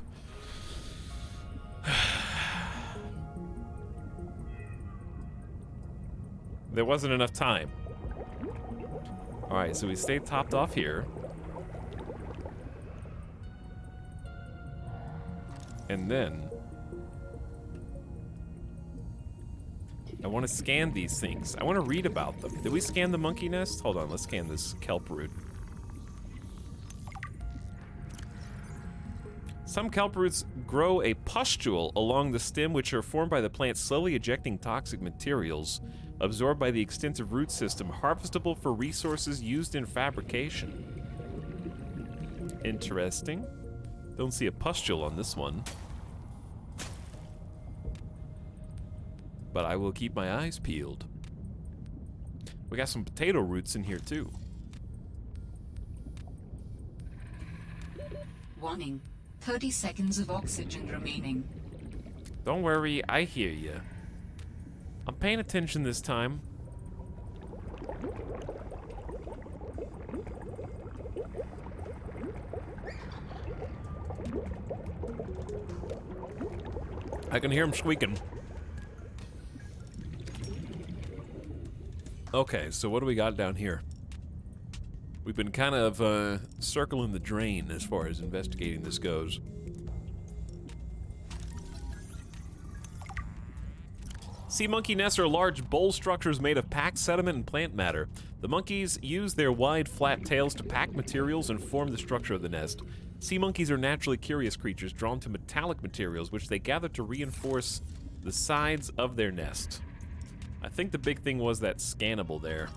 There wasn't enough time. Alright, so we stay topped off here. And then I want to scan these things. I want to read about them. Did we scan the monkey nest? Hold on, let's scan this kelp root. Some kelp roots grow a pustule along the stem, which are formed by the plant slowly ejecting toxic materials absorbed by the extensive root system, harvestable for resources used in fabrication. Interesting. Don't see a pustule on this one. But I will keep my eyes peeled. We got some potato roots in here too. Warning. 30 seconds of oxygen remaining. Don't worry, I hear you. I'm paying attention this time. I can hear him squeaking. Okay, so what do we got down here? We've been kind of circling the drain as far as investigating this goes. Sea monkey nests are large bowl structures made of packed sediment and plant matter. The monkeys use their wide, flat tails to pack materials and form the structure of the nest. Sea monkeys are naturally curious creatures drawn to metallic materials, which they gather to reinforce the sides of their nest. I think the big thing was that scannable there.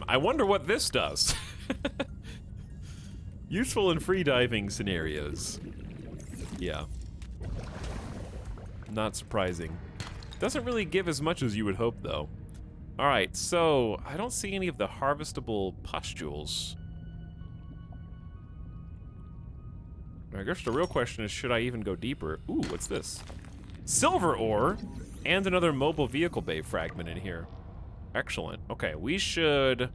I wonder what this does. Useful in free diving scenarios. Yeah. Not surprising. Doesn't really give as much as you would hope, though. Alright, so I don't see any of the harvestable pustules. I guess the real question is, should I even go deeper? Ooh, what's this? Silver ore and another mobile vehicle bay fragment in here. Excellent. Okay, we should...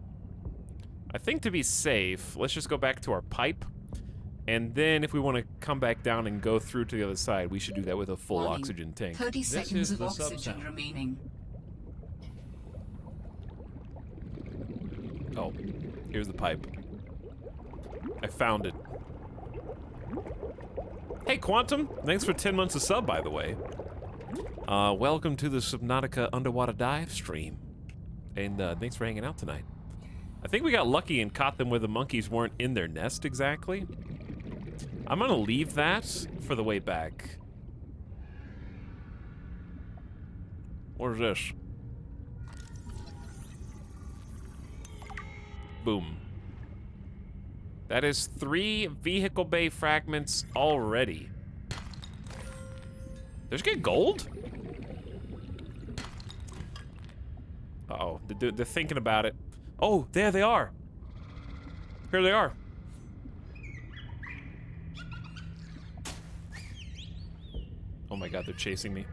I think to be safe, let's just go back to our pipe. And then if we want to come back down and go through to the other side, we should do that with a full Warning. oxygen tank. 30 seconds is of the oxygen sub-sound. remaining. Oh, here's the pipe. I found it. Hey, Quantum! Thanks for 10 months of sub, by the way. Welcome to the Subnautica underwater dive stream. And thanks for hanging out tonight. I think we got lucky and caught them where the monkeys weren't in their nest exactly. I'm gonna leave that for the way back. What is this? Boom. That is 3 vehicle bay fragments already. There's good gold? Uh-oh, they're thinking about it. Oh, there they are. Here they are. Oh my god, they're chasing me.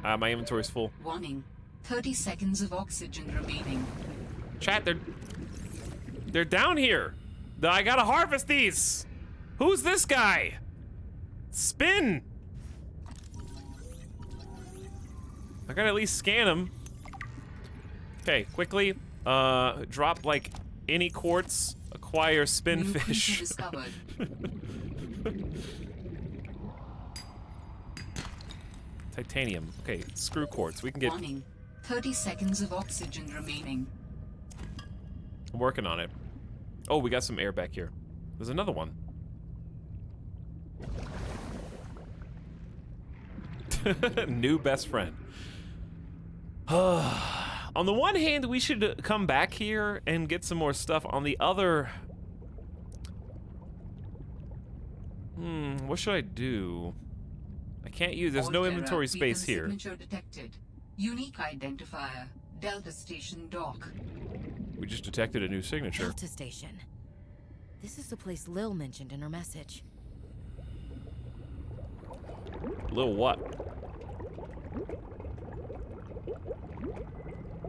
My inventory's full. Warning. 30 seconds of oxygen remaining. Chat, they're down here. I gotta harvest these. Who's this guy? Spin. I gotta at least scan him. Okay, quickly, drop like Any quartz, acquire New creature spinfish. discovered. Titanium. Okay, screw quartz. We can get. Warning. 30 seconds of oxygen remaining. I'm working on it. Oh, we got some air back here. There's another one. New best friend. On the one hand, we should come back here and get some more stuff. On the other... what should I do? I can't use... There's no inventory space here. Signature detected. Unique identifier. Delta Station Dock. We just detected a new signature. Delta Station. This is the place Lil mentioned in her message. Lil what?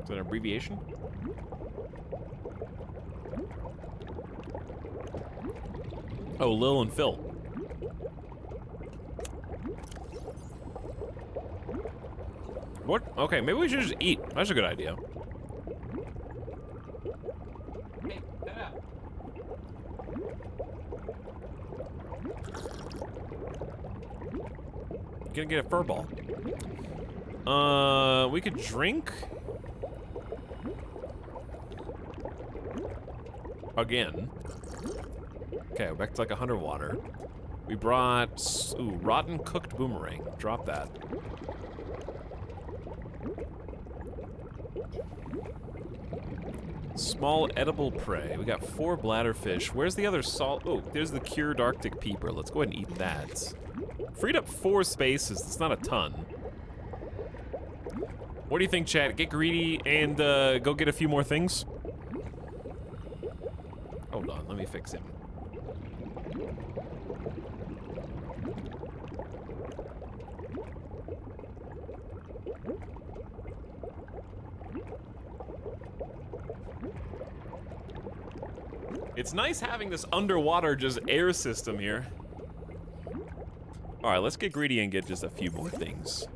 Is that an abbreviation? Oh, Lil and Phil. What? Okay, maybe we should just eat. That's a good idea. Hey, head out. Gonna get a fur ball. We could drink. Again. Okay, we're back to like 100 water. We brought, ooh, rotten cooked boomerang. Drop that. Small edible prey. We got 4 bladderfish. Where's the other salt? Oh, there's the cured Arctic peeper. Let's go ahead and eat that. Freed up 4 spaces. It's not a ton. What do you think, chat? Get greedy and go get a few more things? Hold on, let me fix him. It's nice having this underwater just air system here. Alright, let's get greedy and get just a few more things.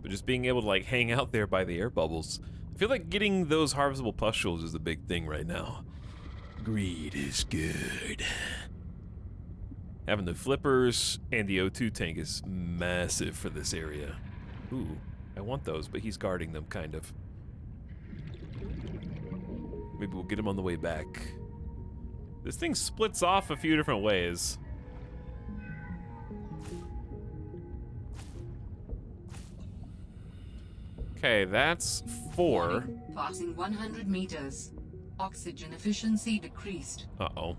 But just being able to like hang out there by the air bubbles. I feel like getting those harvestable pustules is the big thing right now. Greed is good. Having the flippers and the O2 tank is massive for this area. Ooh, I want those, but he's guarding them, kind of. Maybe we'll get him on the way back. This thing splits off a few different ways. Okay, that's 4. Warning. Passing 100 meters. Oxygen efficiency decreased. Uh-oh.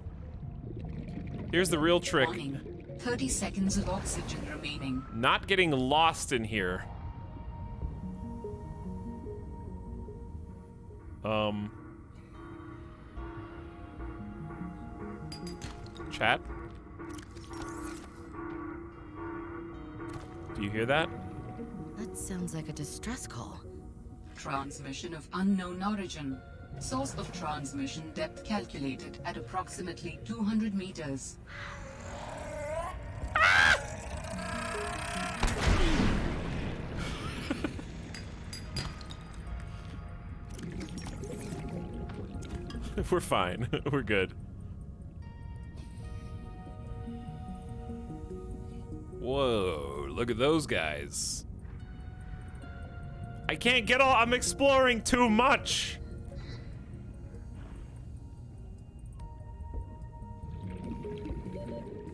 Here's the real trick. Warning. 30 seconds of oxygen remaining. Not getting lost in here. Chat? Do you hear that? That sounds like a distress call. Transmission of unknown origin. Source of transmission depth calculated at approximately 200 meters. We're fine. We're good. Whoa, look at those guys. I can't get all. I'm exploring too much.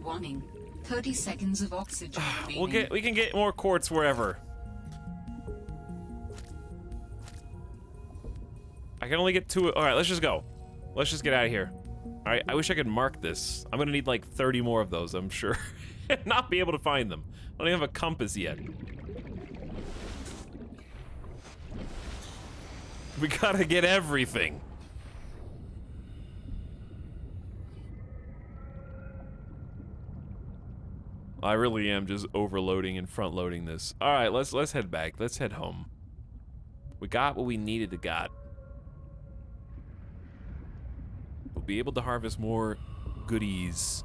Warning. 30 seconds of oxygen remaining. We can get more quartz wherever. I can only get 2. All right, let's just go. Let's just get out of here. All right, I wish I could mark this. I'm gonna need like 30 more of those, I'm sure. Not be able to find them. I don't even have a compass yet. We gotta get everything. I really am just overloading and front loading this. All right, let's head back. Let's head home. We got what we needed to got. We'll be able to harvest more goodies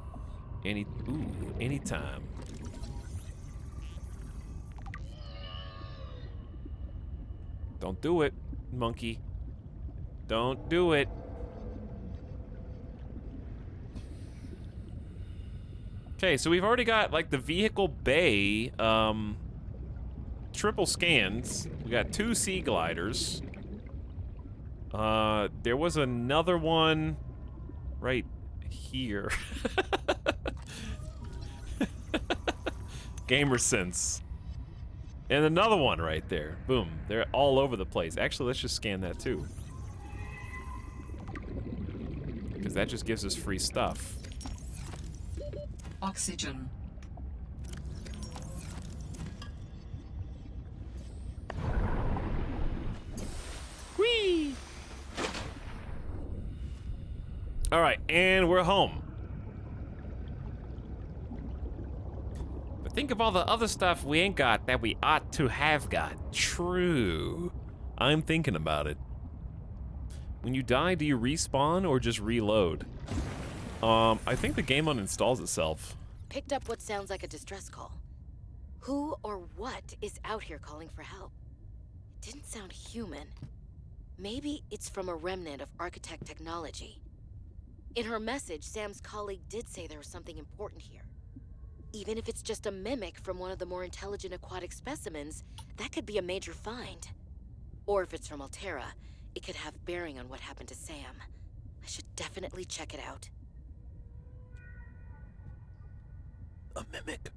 anytime. Don't do it, monkey. Don't do it. Okay, so we've already got, like, the vehicle bay, triple scans. We got 2 sea gliders. There was another one right here. GamerSense. And another one right there. Boom. They're all over the place. Actually, let's just scan that too. Because that just gives us free stuff. Oxygen. Whee! All right, and we're home. But think of all the other stuff we ain't got that we ought to have got. True. I'm thinking about it. When you die, do you respawn or just reload? I think the game uninstalls itself. Picked up what sounds like a distress call. Who or what is out here calling for help? It didn't sound human. Maybe it's from a remnant of architect technology. In her message, Sam's colleague did say there was something important here. Even if it's just a mimic from one of the more intelligent aquatic specimens, that could be a major find. Or if it's from Altera, it could have bearing on what happened to Sam. I should definitely check it out. A mimic.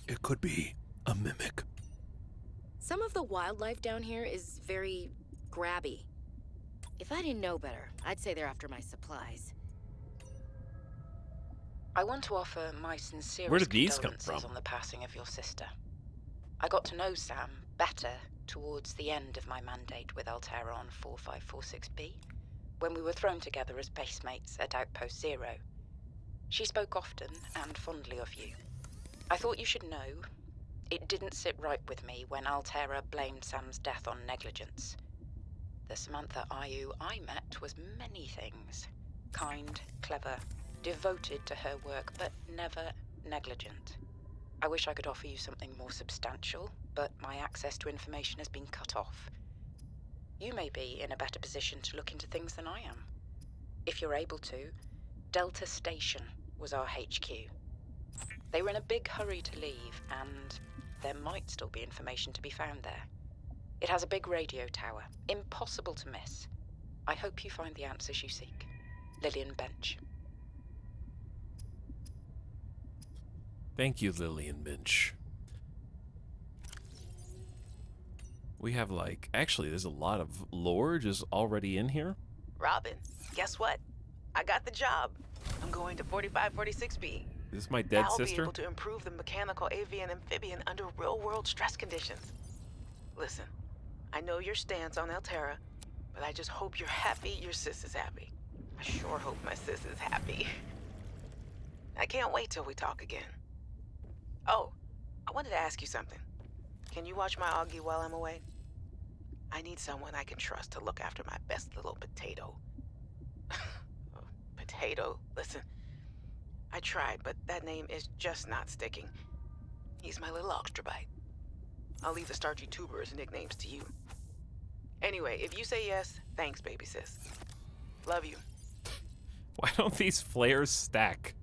It could be a mimic. Some of the wildlife down here is very grabby. If I didn't know better, I'd say they're after my supplies. I want to offer my sincerest Where did these come condolences from? on the passing of your sister. I got to know Sam better towards the end of my mandate with Altera on 4546B, when we were thrown together as basemates at Outpost Zero. She spoke often and fondly of you. I thought you should know, it didn't sit right with me when Altera blamed Sam's death on negligence. The Samantha Ayu I met was many things. Kind, clever, devoted to her work, but never negligent. I wish I could offer you something more substantial, but my access to information has been cut off. You may be in a better position to look into things than I am. If you're able to, Delta Station was our HQ. They were in a big hurry to leave, and there might still be information to be found there. It has a big radio tower, impossible to miss. I hope you find the answers you seek. Lillian Bench. Thank you, Lillian Bench. We have, like, actually, there's a lot of lore just already in here. Robin, guess what? I got the job. I'm going to 4546B. This is my dead I'll sister. be able to improve the mechanical avian amphibian under real-world stress conditions. Listen, I know your stance on Altera, but I just hope you're happy your sis is happy. I sure hope my sis is happy. I can't wait till we talk again. Oh, I wanted to ask you something. Can you watch my Augie while I'm away? I need someone I can trust to look after my best little potato. Potato, listen. I tried, but that name is just not sticking. He's my little extrabyte. I'll leave the starchy tuber as nicknames to you. Anyway, if you say yes, thanks, baby sis. Love you. Why don't these flares stack?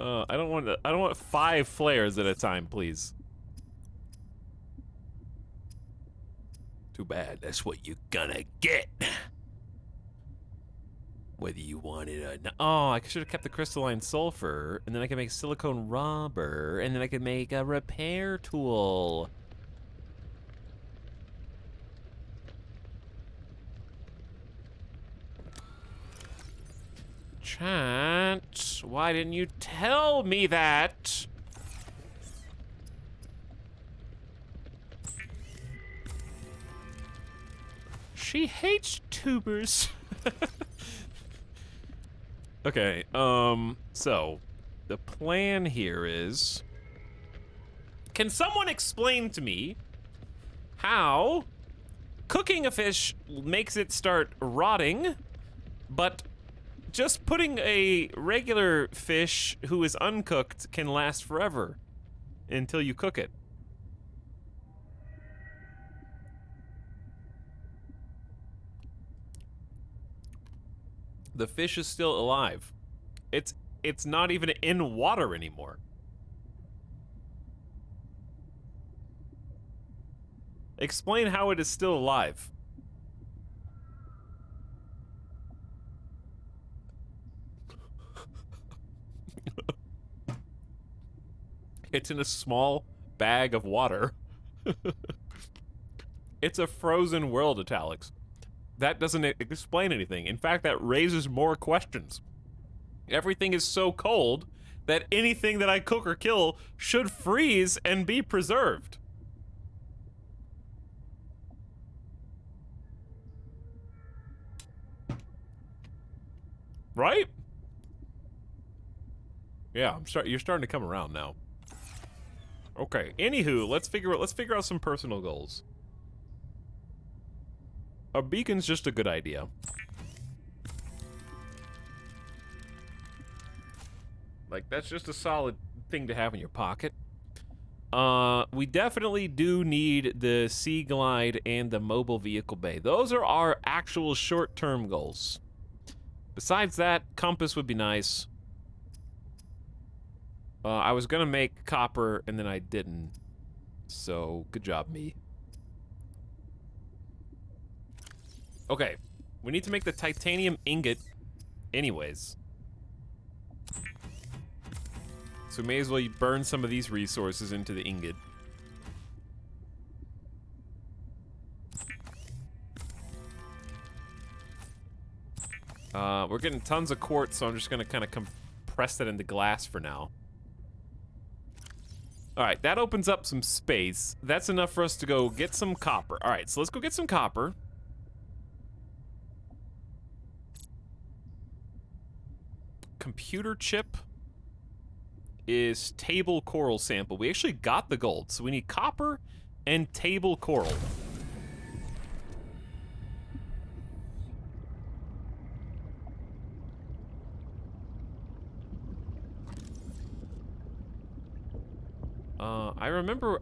I don't want 5 flares at a time, please. Too bad. That's what you're gonna get. Whether you want it or not. Oh, I should have kept the crystalline sulfur, and then I could make silicone rubber, and then I could make a repair tool. Chat, why didn't you tell me that? She hates tubers. Okay, so the plan here is, can someone explain to me how cooking a fish makes it start rotting, but just putting a regular fish who is uncooked can last forever until you cook it? The fish is still alive. It's not even in water anymore. Explain how it is still alive. It's in a small bag of water. It's a frozen world, Etalyx. That doesn't explain anything. In fact, that raises more questions. Everything is so cold that anything that I cook or kill should freeze and be preserved. Right? Yeah, you're starting to come around now. Okay, anywho, let's figure out some personal goals. A beacon's just a good idea. Like, that's just a solid thing to have in your pocket. We definitely do need the Sea Glide and the mobile vehicle bay. Those are our actual short-term goals. Besides that, compass would be nice. I was gonna make copper, and then I didn't. So, good job, me. Okay, we need to make the titanium ingot anyways. So we may as well burn some of these resources into the ingot. We're getting tons of quartz, so I'm just gonna kind of compress that into glass for now. Alright, that opens up some space. That's enough for us to go get some copper. Alright, so let's go get some copper. Computer chip is table coral sample. We actually got the gold, so we need copper and table coral.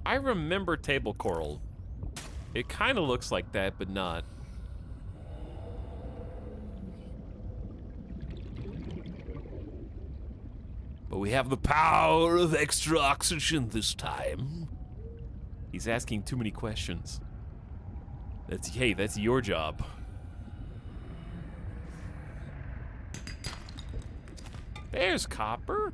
I remember table coral. It kind of looks like that, but not. But we have the power of extra oxygen this time. He's asking too many questions. Hey, that's your job. There's copper.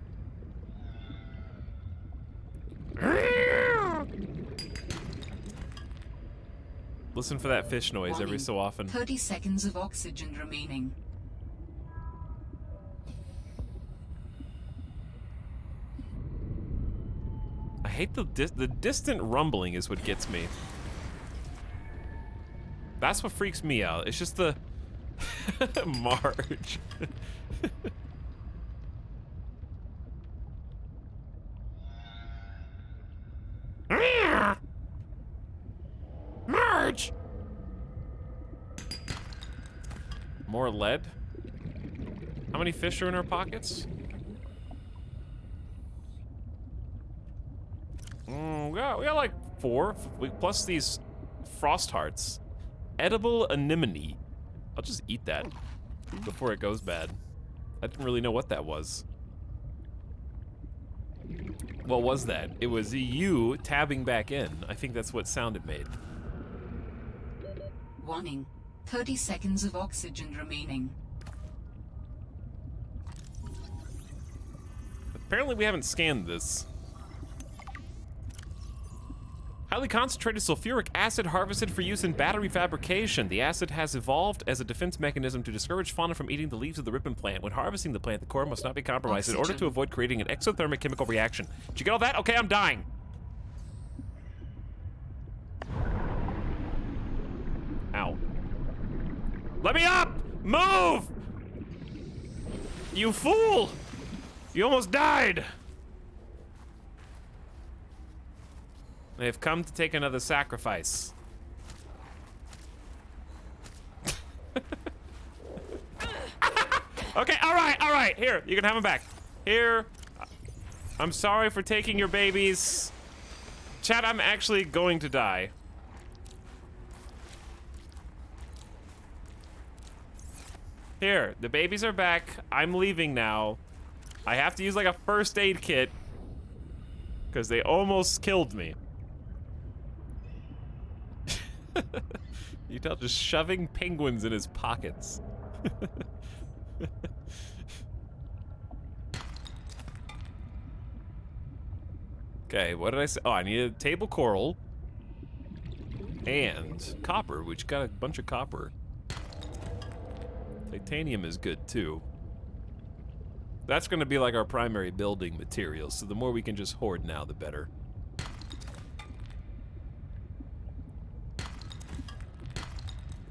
Listen for that fish noise every so often. 30 seconds of oxygen remaining. I hate the distant rumbling is what gets me. That's what freaks me out. It's just the Marge. Marge! More lead? How many fish are in our pockets? We got like 4, plus these frost hearts. Edible anemone. I'll just eat that before it goes bad. I didn't really know what that was. What was that? It was you tabbing back in. I think that's what sound it made. Warning. 30 seconds of oxygen remaining. Apparently we haven't scanned this. Highly concentrated sulfuric acid harvested for use in battery fabrication. The acid has evolved as a defense mechanism to discourage fauna from eating the leaves of the ribbon plant. When harvesting the plant, the core must not be compromised in order to avoid creating an exothermic chemical reaction. Did you get all that? Okay, I'm dying. Ow. Let me up! Move! You fool! You almost died! They have come to take another sacrifice. Okay, all right. Here, you can have them back. Here. I'm sorry for taking your babies. Chat, I'm actually going to die. Here, the babies are back. I'm leaving now. I have to use like a first aid kit because they almost killed me. You tell, just shoving penguins in his pockets. Okay, what did I say? Oh, I need a table coral and copper, which got a bunch of copper. Titanium is good too. That's gonna be like our primary building material, so the more we can just hoard now, the better.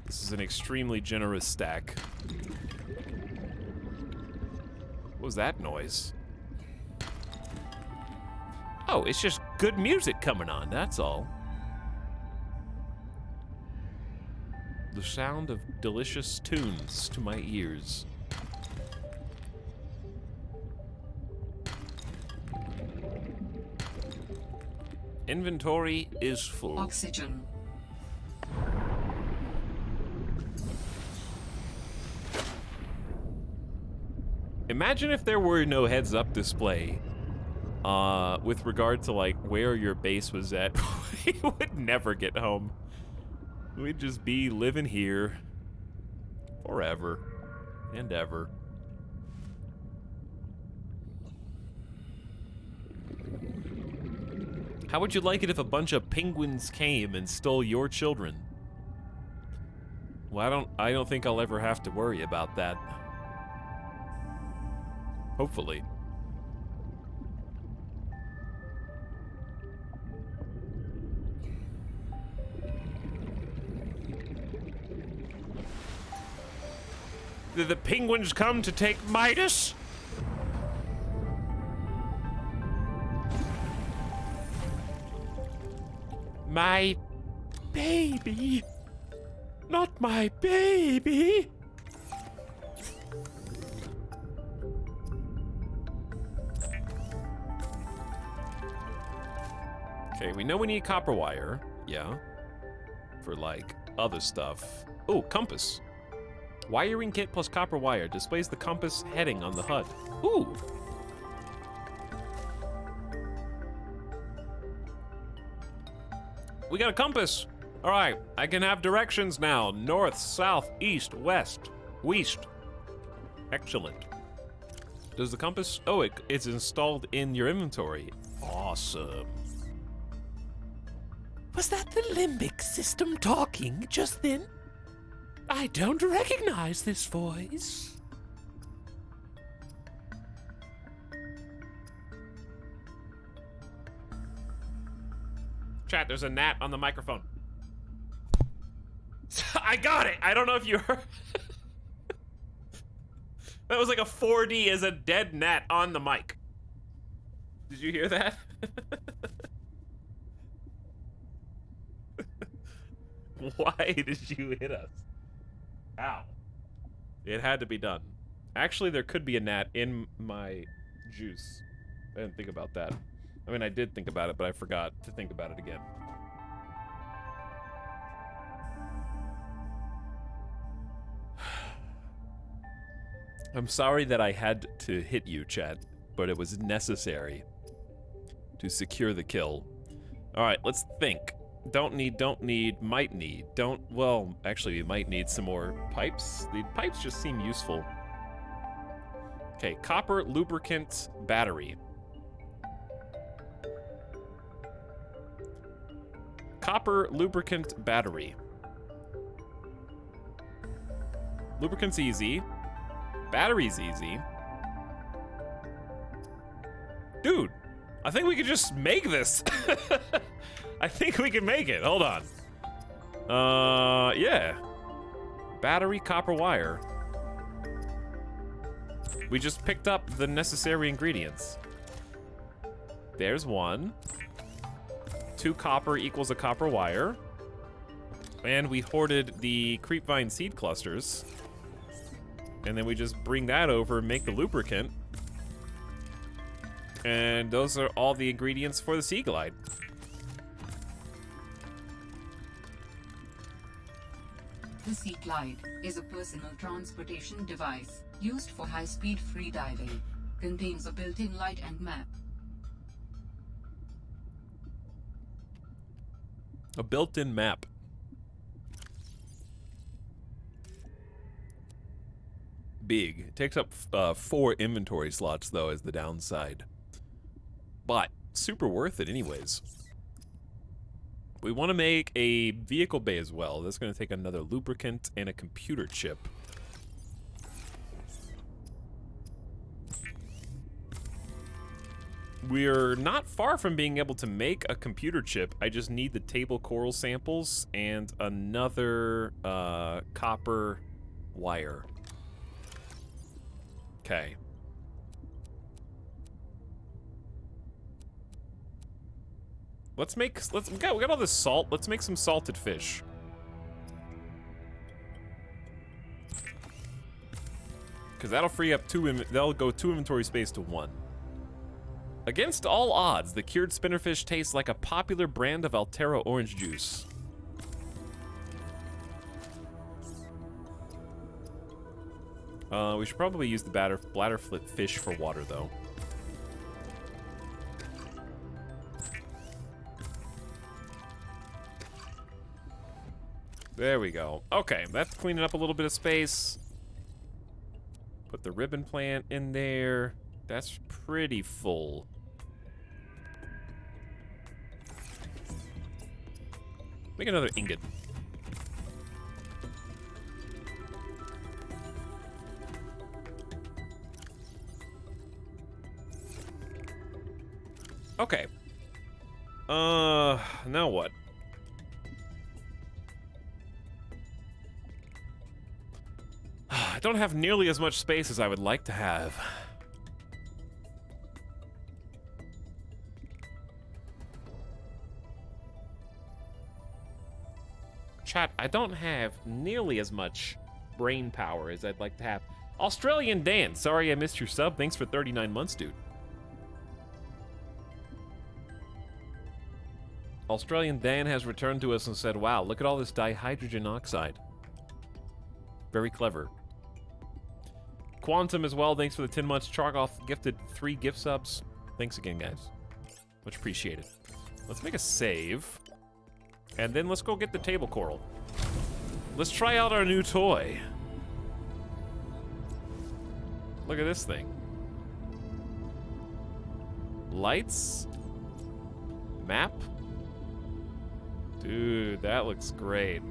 This is an extremely generous stack. What was that noise? Oh, it's just good music coming on, that's all. The sound of delicious tunes to my ears. Inventory is full. Oxygen. Imagine if there were no heads-up display with regard to like where your base was at. We would never get home. We'd just be living here forever and ever. How would you like it if a bunch of penguins came and stole your children? Well, I don't think I'll ever have to worry about that. Hopefully. Did the penguins come to take Midas? My baby. Not my baby. Okay, we know we need copper wire. Yeah. For like other stuff. Oh, compass. Wiring kit plus copper wire displays the compass heading on the HUD. Ooh. We got a compass. All right, I can have directions now. North, south, east, west, west. Excellent. Does the compass, oh, it's installed in your inventory. Awesome. Was that the limbic system talking just then? I don't recognize this voice. Chat, there's a gnat on the microphone. I got it! I don't know if you heard. That was like a 4D as a dead gnat on the mic. Did you hear that? Why did you hit us? Ow. It had to be done. Actually, there could be a gnat in my juice. I didn't think about that. I mean, I did think about it, but I forgot to think about it again. I'm sorry that I had to hit you, chat, but it was necessary to secure the kill. All right, let's think. Don't need, might need. Well, actually, we might need some more pipes. The pipes just seem useful. Okay, copper, lubricant, battery. Copper, lubricant, battery. Lubricant's easy. Battery's easy. Dude, I think we could just make this. I think we can make it. Hold on. Yeah. Battery, copper wire. We just picked up the necessary ingredients. There's one. 2 copper equals a copper wire. And we hoarded the creepvine seed clusters. And then we just bring that over and make the lubricant. And those are all the ingredients for the Sea Glide. The Sea Glide is a personal transportation device used for high-speed freediving. Contains a built-in light and map. A built-in map. Big. It takes up 4 inventory slots, though, as the downside. But super worth it anyways. We want to make a vehicle bay as well. That's going to take another lubricant and a computer chip. We're not far from being able to make a computer chip. I just need the table coral samples and another copper wire. Okay. We got all this salt. Let's make some salted fish. Because that'll free up that'll go 2 inventory space to 1. Against all odds, the cured spinnerfish tastes like a popular brand of Altera orange juice. We should probably use the bladder flip fish for water, though. There we go. Okay, that's cleaning up a little bit of space. Put the ribbon plant in there. That's pretty full. Make another ingot. Okay. Now what? I don't have nearly as much space as I would like to have. Chat, I don't have nearly as much brain power as I'd like to have. Australian Dan, sorry I missed your sub. Thanks for 39 months, dude. Australian Dan has returned to us and said, wow, look at all this dihydrogen oxide. Very clever. Quantum as well, thanks for the 10 months. Chargoff gifted 3 gift subs. Thanks again, guys. Much appreciated. Let's make a save. And then let's go get the table coral. Let's try out our new toy. Look at this thing. Lights. Map. Dude, that looks great.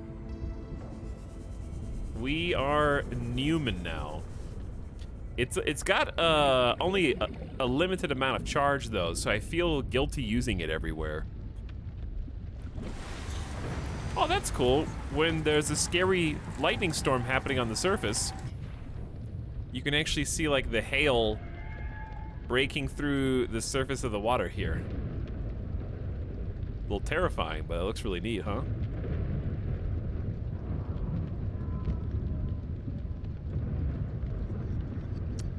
We are Newman now. It's got only a limited amount of charge though, so I feel guilty using it everywhere. Oh, that's cool. When there's a scary lightning storm happening on the surface, you can actually see like the hail breaking through the surface of the water here. A little terrifying, but it looks really neat, huh?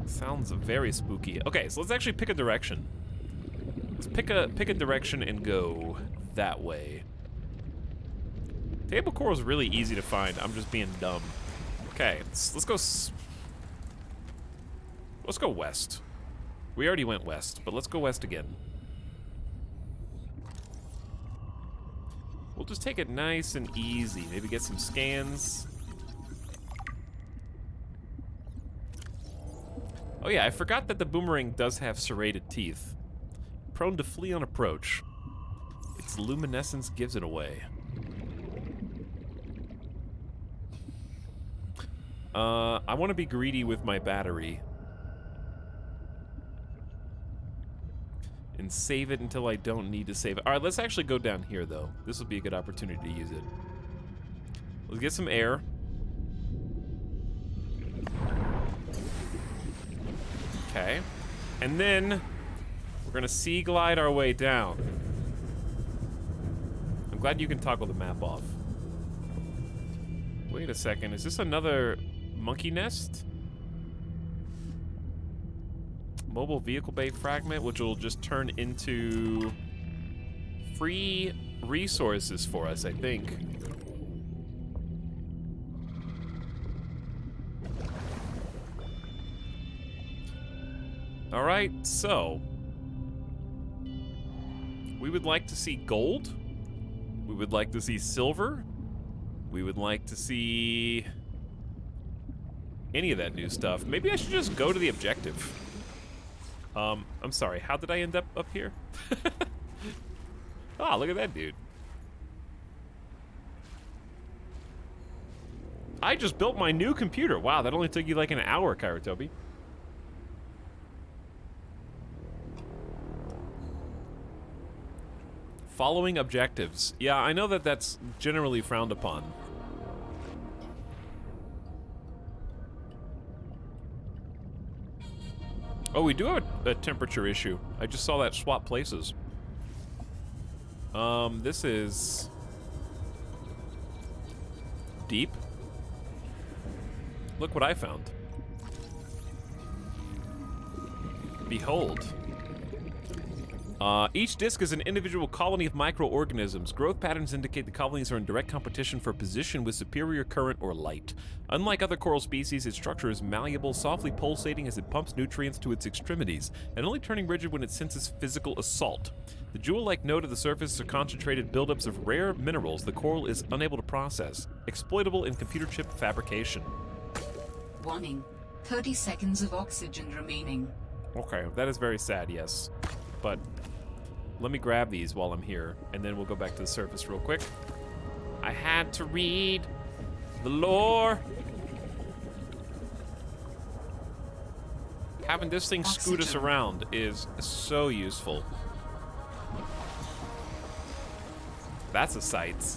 Sounds very spooky. Okay, so let's actually pick a direction. Let's pick a direction and go that way. Table coral is really easy to find. I'm just being dumb. Okay, let's go west. We already went west, but let's go west again. We'll just take it nice and easy. Maybe get some scans. Oh yeah, I forgot that the boomerang does have serrated teeth. Prone to flee on approach. Its luminescence gives it away. I want to be greedy with my battery. And save it until I don't need to save it. Alright, let's actually go down here, though. This will be a good opportunity to use it. Let's get some air. Okay. And then we're going to sea glide our way down. I'm glad you can toggle the map off. Wait a second. Is this another monkey nest? Mobile vehicle bay fragment, which will just turn into free resources for us, I think. All right, so we would like to see gold. We would like to see silver. We would like to see any of that new stuff. Maybe I should just go to the objective. I'm sorry, how did I end up here? Oh, look at that dude. I just built my new computer. Wow, that only took you like an hour, Kairatobi. Following objectives. Yeah, I know that that's generally frowned upon. Oh, we do have a temperature issue. I just saw that swap places. This is deep. Look what I found. Behold. Each disc is an individual colony of microorganisms. Growth patterns indicate the colonies are in direct competition for position with superior current or light. Unlike other coral species, its structure is malleable, softly pulsating as it pumps nutrients to its extremities, and only turning rigid when it senses physical assault. The jewel-like node of the surface are concentrated buildups of rare minerals the coral is unable to process, exploitable in computer chip fabrication. Warning. 30 seconds of oxygen remaining. Okay, that is very sad, yes. But let me grab these while I'm here, and then we'll go back to the surface real quick. I had to read the lore. Having this thing scoot us around is so useful. That's a sight.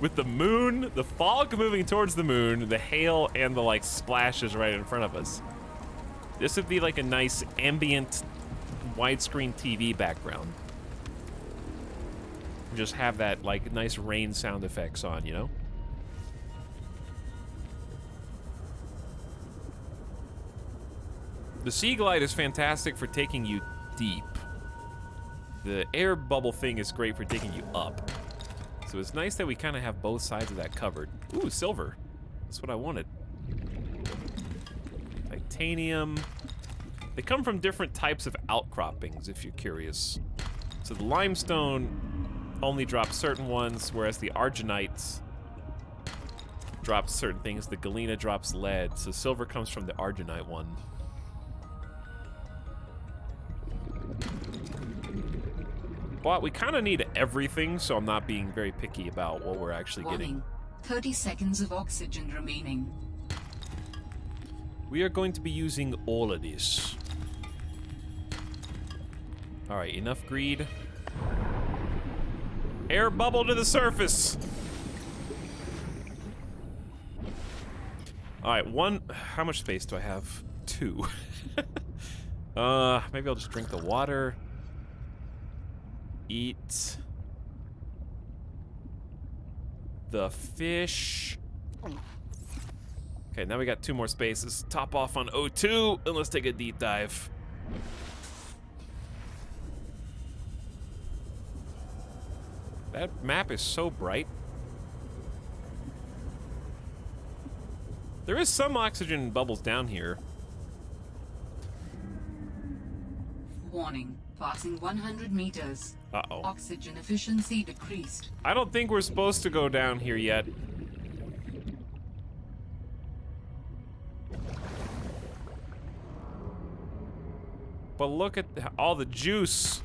With the moon, the fog moving towards the moon, the hail, and the like splashes right in front of us. This would be like a nice ambient widescreen TV background. Just have that like nice rain sound effects on, you know? The Sea Glide is fantastic for taking you deep. The air bubble thing is great for taking you up. So it's nice that we kind of have both sides of that covered. Ooh, silver. That's what I wanted. Titanium. They come from different types of outcroppings, if you're curious. So the limestone only drops certain ones, whereas the argonites drops certain things. The galena drops lead, so silver comes from the argonite one. But we kind of need everything, so I'm not being very picky about what we're actually getting. 30 seconds of oxygen remaining. We are going to be using all of this. All right, enough greed. Air bubble to the surface. All right, one. How much space do I have? 2. Maybe I'll just drink the water. Eat the fish. Okay, now we got 2 more spaces. Top off on O2, and let's take a deep dive. That map is so bright. There is some oxygen bubbles down here. Warning. Passing 100 meters. Uh-oh. Oxygen efficiency decreased. I don't think we're supposed to go down here yet. But look at all the juice.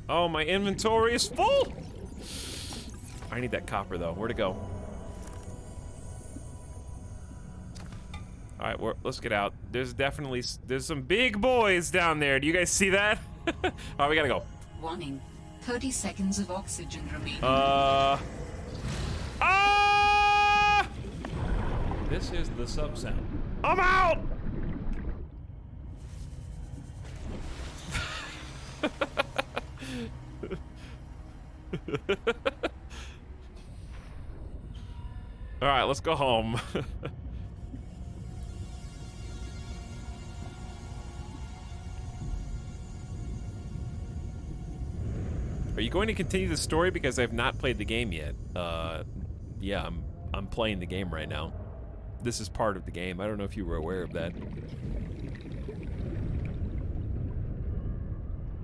Oh, my inventory is full. I need that copper though. Where'd it go? All right, let's get out. There's some big boys down there. Do you guys see that? All right, we gotta go. Warning. 30 seconds of oxygen remaining. This is the sub sound. I'm out! All right, let's go home. Are you going to continue the story? Because I've not played the game yet. Yeah, I'm playing the game right now. This is part of the game. I don't know if you were aware of that.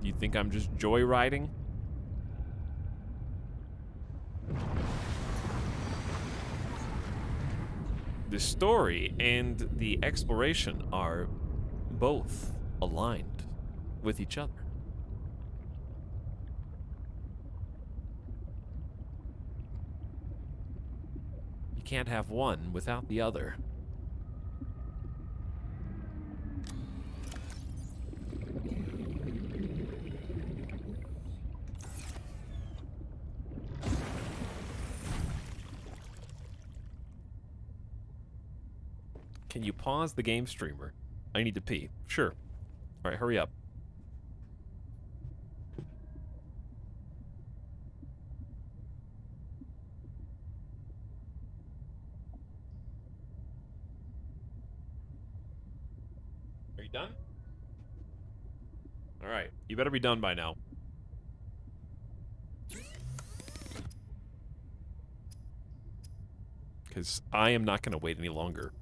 You think I'm just joyriding? The story and the exploration are both aligned with each other. You can't have one without the other. Can you pause the game streamer? I need to pee. Sure. All right, hurry up. Are you done? All right, you better be done by now. Because I am not going to wait any longer.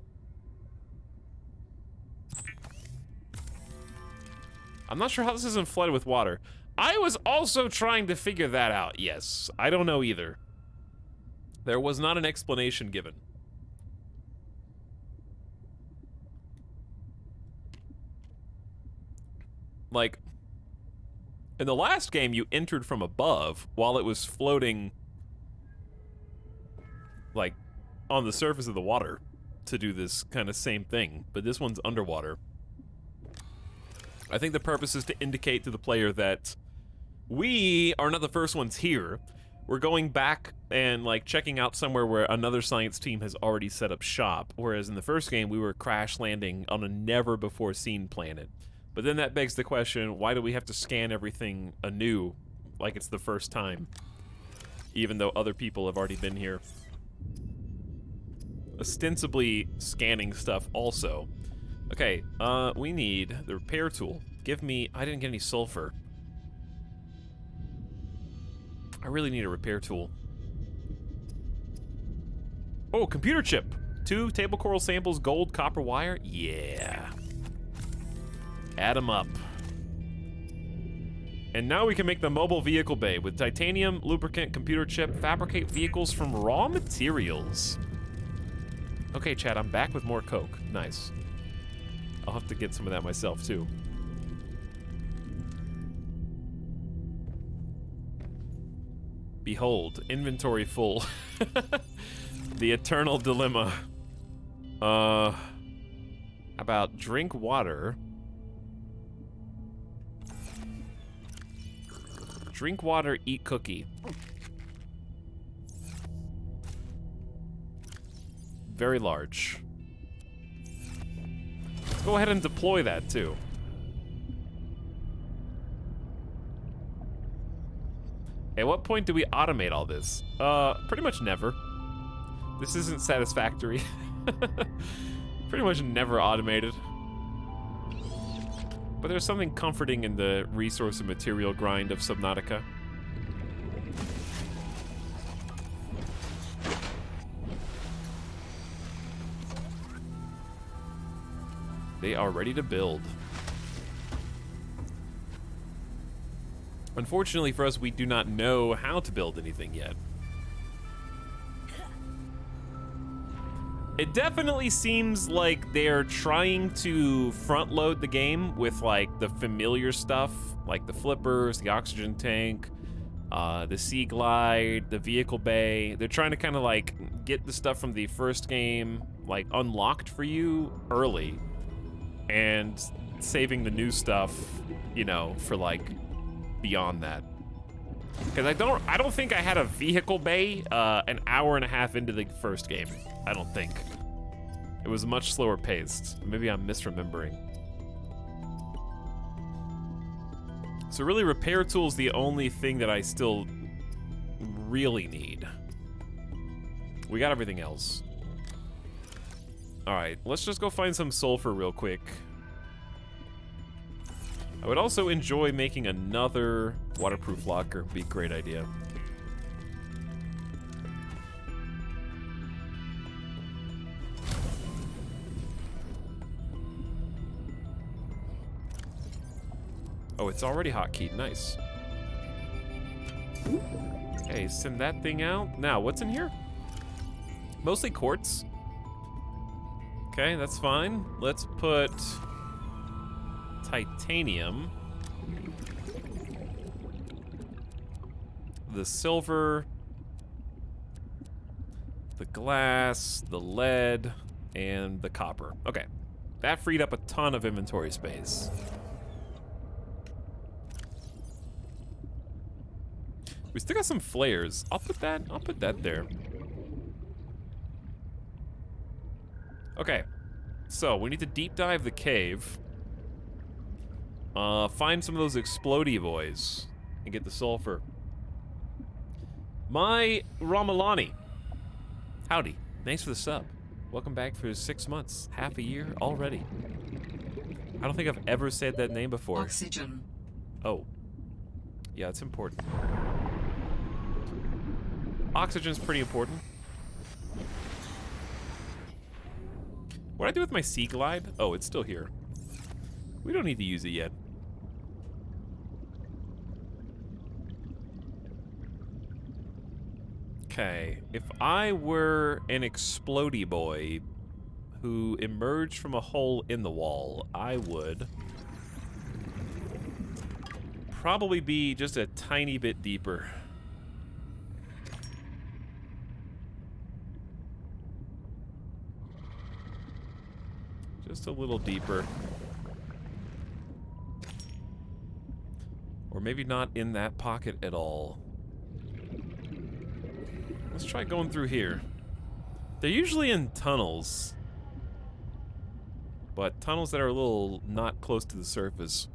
I'm not sure how this isn't flooded with water. I was also trying to figure that out, yes. I don't know either. There was not an explanation given. Like, in the last game, you entered from above while it was floating, like, on the surface of the water to do this kind of same thing, but this one's underwater. I think the purpose is to indicate to the player that we are not the first ones here. We're going back and, like, checking out somewhere where another science team has already set up shop, whereas in the first game, we were crash landing on a never-before-seen planet. But then that begs the question, why do we have to scan everything anew, like it's the first time, even though other people have already been here? Ostensibly scanning stuff also. Okay, we need the repair tool. Give me... I didn't get any sulfur. I really need a repair tool. Oh, computer chip! 2 table coral samples, gold, copper wire. Yeah. Add them up. And now we can make the mobile vehicle bay with titanium, lubricant, computer chip, fabricate vehicles from raw materials. Okay, Chad, I'm back with more Coke. Nice. I'll have to get some of that myself, too. Behold, inventory full. The eternal dilemma. About drink water. Drink water, eat cookie. Very large. Go ahead and deploy that, too. At what point do we automate all this? Pretty much never. This isn't satisfactory. Pretty much never automated. But there's something comforting in the resource and material grind of Subnautica. They are ready to build. Unfortunately for us, we do not know how to build anything yet. It definitely seems like they're trying to front load the game with like the familiar stuff, like the flippers, the oxygen tank, the sea glide, the vehicle bay. They're trying to kind of like get the stuff from the first game like unlocked for you early, and saving the new stuff, you know, for like beyond that. Because I don't think I had a vehicle bay an hour and a half into the first game. I don't think. It was much slower paced. Maybe I'm misremembering. So really, repair tool's the only thing that I still really need. We got everything else. All right, let's just go find some sulfur real quick. I would also enjoy making another waterproof locker. Be a great idea. Oh, it's already hotkeyed. Nice. Okay, send that thing out. Now, what's in here? Mostly quartz. Okay, that's fine. Let's put titanium. The silver. The glass, the lead, and the copper. Okay. That freed up a ton of inventory space. We still got some flares. I'll put that there. Okay. So, we need to deep dive the cave. Find some of those explodey boys and get the sulfur. My Ramalani. Howdy. Thanks for the sub. Welcome back for 6 months. Half a year already. I don't think I've ever said that name before. Oxygen. Oh. Yeah, it's important. Oxygen's pretty important. What'd I do with my Sea Glide? Oh, it's still here. We don't need to use it yet. Okay, if I were an explodey boy who emerged from a hole in the wall, I would probably be just a tiny bit deeper. Just a little deeper. Or maybe not in that pocket at all. Let's try going through here. They're usually in tunnels. But tunnels that are a little not close to the surface.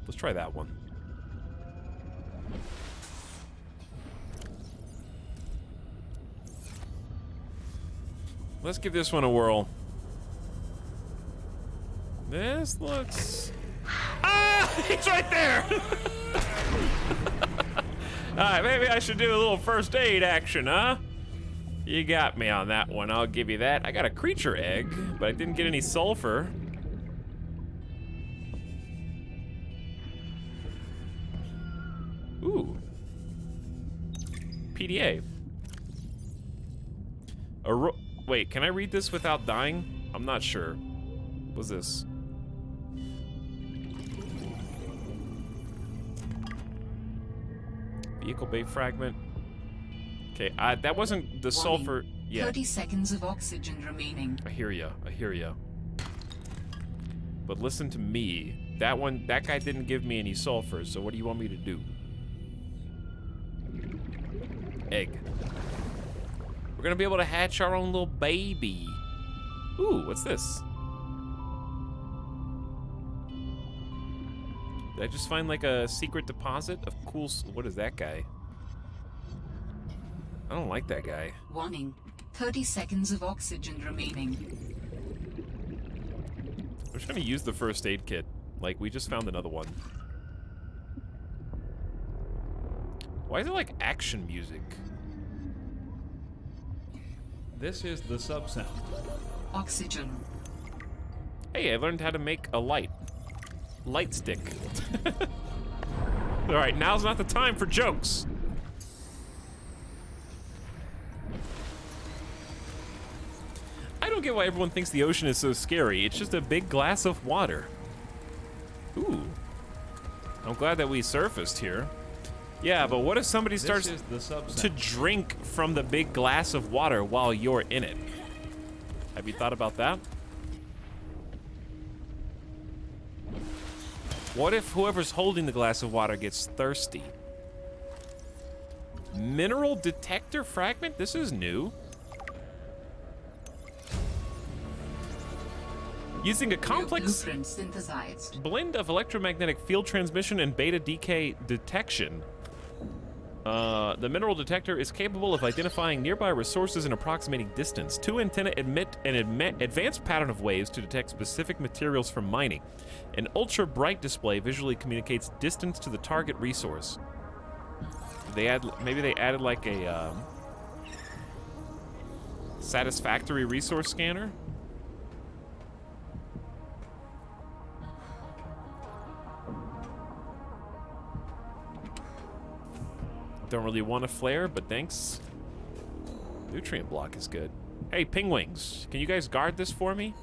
Let's try that one. Let's give this one a whirl. This looks... Ah! He's right there! Alright, maybe I should do a little first aid action, huh? You got me on that one, I'll give you that. I got a creature egg, but I didn't get any sulfur. Ooh. PDA. Wait, can I read this without dying? I'm not sure. What's this? Vehicle bay fragment. Okay, that wasn't the sulfur. Yeah. 30 seconds of oxygen remaining. I hear ya. I hear ya. But listen to me. That guy didn't give me any sulfur, so what do you want me to do? Egg. We're gonna be able to hatch our own little baby. Ooh, what's this? Did I just find like a secret deposit of cool... What is that guy? I don't like that guy. Warning. 30 seconds of oxygen remaining. I'm just gonna use the first aid kit. Like, we just found another one. Why is it like action music? This is the sub sound. Oxygen. Hey, I learned how to make a light stick. Alright, now's not the time for jokes. I don't get why everyone thinks the ocean is so scary. It's just a big glass of water. Ooh. I'm glad that we surfaced here. Yeah, but what if somebody starts to drink from the big glass of water while you're in it? Have you thought about that? What if whoever's holding the glass of water gets thirsty? Mineral detector fragment? This is new. Using a complex blend of electromagnetic field transmission and beta decay detection. The mineral detector is capable of identifying nearby resources and approximating distance. Two antennae emit an advanced pattern of waves to detect specific materials from mining. An ultra-bright display visually communicates distance to the target resource. Maybe they added like a satisfactory resource scanner. Don't really want a flare, but thanks. Nutrient block is good. Hey, pingwings, can you guys guard this for me?